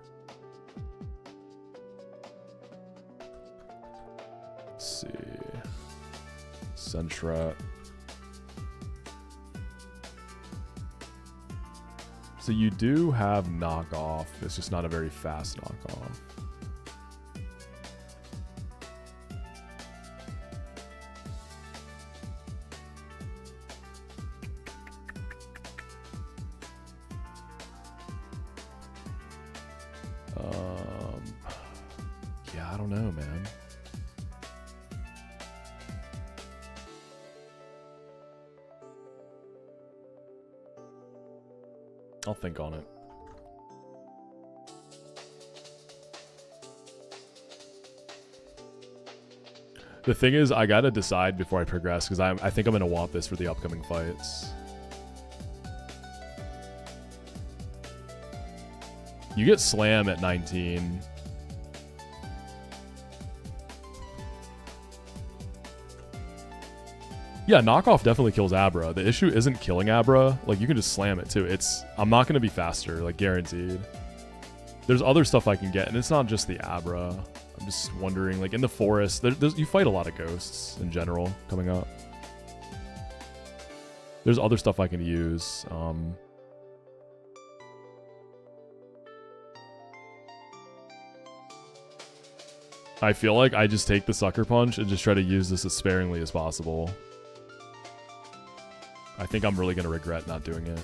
Let's see. Sentret. So you do have knockoff. It's just not a very fast knockoff. Yeah, I don't know, man. I'll think on it. The thing is, I gotta decide before I progress, because I think I'm gonna want this for the upcoming fights. You get Slam at 19. Yeah, knockoff definitely kills Abra. The issue isn't killing Abra. Like, you can just slam it too. I'm not going to be faster, like, guaranteed. There's other stuff I can get, and it's not just the Abra. I'm just wondering, like, in the forest, you fight a lot of ghosts in general coming up. There's other stuff I can use. I feel like I just take the Sucker Punch and just try to use this as sparingly as possible. I think I'm really going to regret not doing it.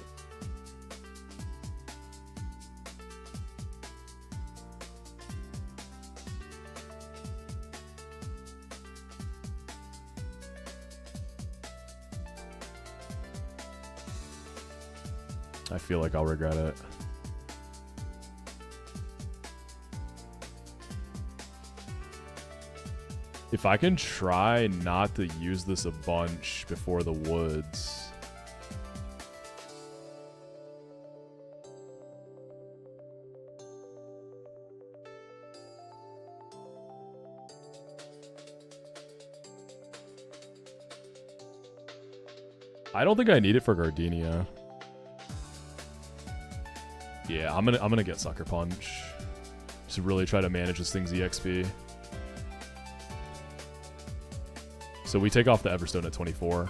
I feel like I'll regret it. If I can try not to use this a bunch before the woods. I don't think I need it for Gardenia. Yeah, I'm gonna get Sucker Punch. Just really try to manage this thing's EXP. So we take off the Everstone at 24.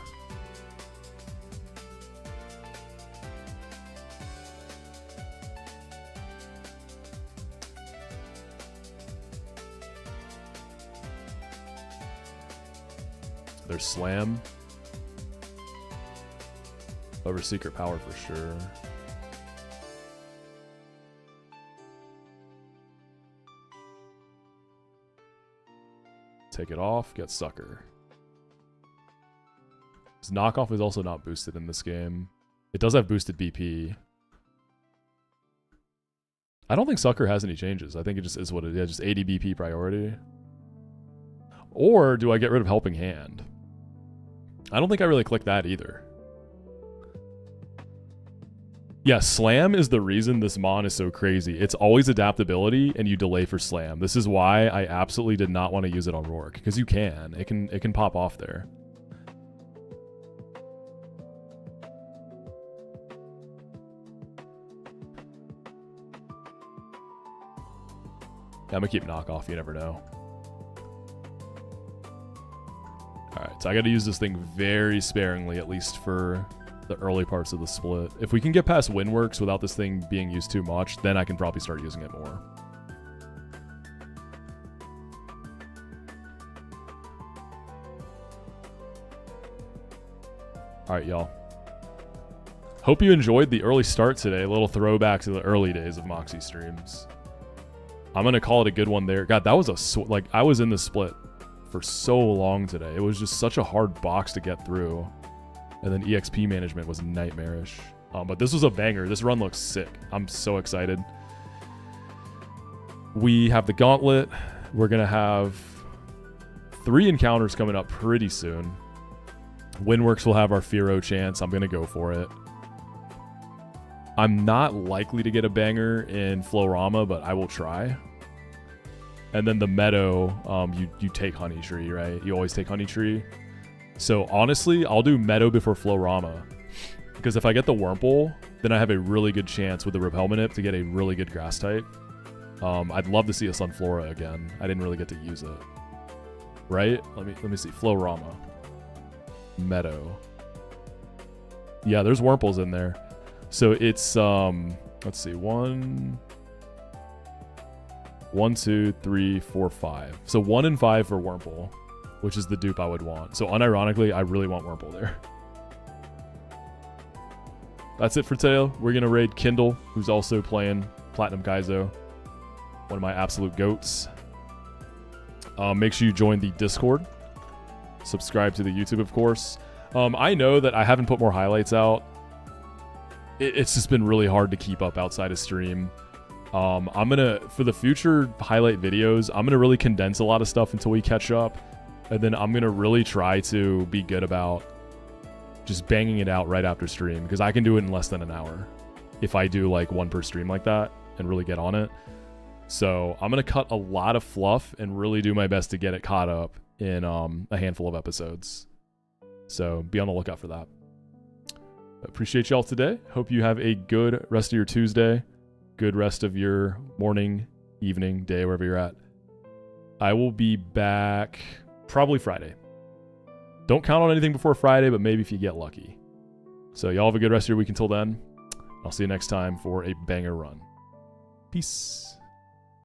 There's Slam. Over Secret Power for sure. Take it off, get Sucker. His knockoff is also not boosted in this game. It does have boosted BP. I don't think Sucker has any changes. I think it just is what it is, just 80 BP priority. Or do I get rid of Helping Hand? I don't think I really click that either. Yeah, Slam is the reason this Mon is so crazy. It's always adaptability and you delay for Slam. This is why I absolutely did not want to use it on Rourke, because you can. It can pop off there. I'm gonna keep knockoff, you never know. Alright, so I gotta use this thing very sparingly, at least for the early parts of the split. If we can get past Windworks without this thing being used too much, then I can probably start using it more. Alright, y'all. Hope you enjoyed the early start today. A little throwback to the early days of Moxi streams. I'm going to call it a good one there. God, that was like, I was in the split for so long today. It was just such a hard box to get through. And then EXP management was nightmarish. But this was a banger. This run looks sick. I'm so excited. We have the Gauntlet. We're going to have 3 encounters coming up pretty soon. Windworks will have our Firo chance. I'm going to go for it. I'm not likely to get a banger in Florama, but I will try. And then the Meadow, you take Honey Tree, right? You always take Honey Tree. So honestly, I'll do Meadow before Florama. Because if I get the Wurmple, then I have a really good chance with the Repel Manip to get a really good grass type. I'd love to see a Sunflora again. I didn't really get to use it. Right? Let me see. Florama. Meadow. Yeah, there's Wurmples in there. So it's let's see, 1, 2, 3, 4, 5. So 1 and 5 for Wurmple, which is the dupe I would want. So unironically, I really want Wurmple there. That's it for today. We're gonna raid Kindle, who's also playing Platinum Kaizo, one of my absolute goats. Make sure you join the Discord. Subscribe to the YouTube, of course. I know that I haven't put more highlights out. It's just been really hard to keep up outside of stream. I'm gonna, for the future highlight videos, I'm gonna really condense a lot of stuff until we catch up. And then I'm gonna really try to be good about just banging it out right after stream, because I can do it in less than an hour if I do like 1 per stream like that and really get on it. So I'm gonna cut a lot of fluff and really do my best to get it caught up in a handful of episodes. So be on the lookout for that. Appreciate y'all today. Hope you have a good rest of your Tuesday. Good rest of your morning, evening, day, wherever you're at. I will be back probably Friday. Don't count on anything before Friday, but maybe if you get lucky. So y'all have a good rest of your week until then. I'll see you next time for a banger run. Peace.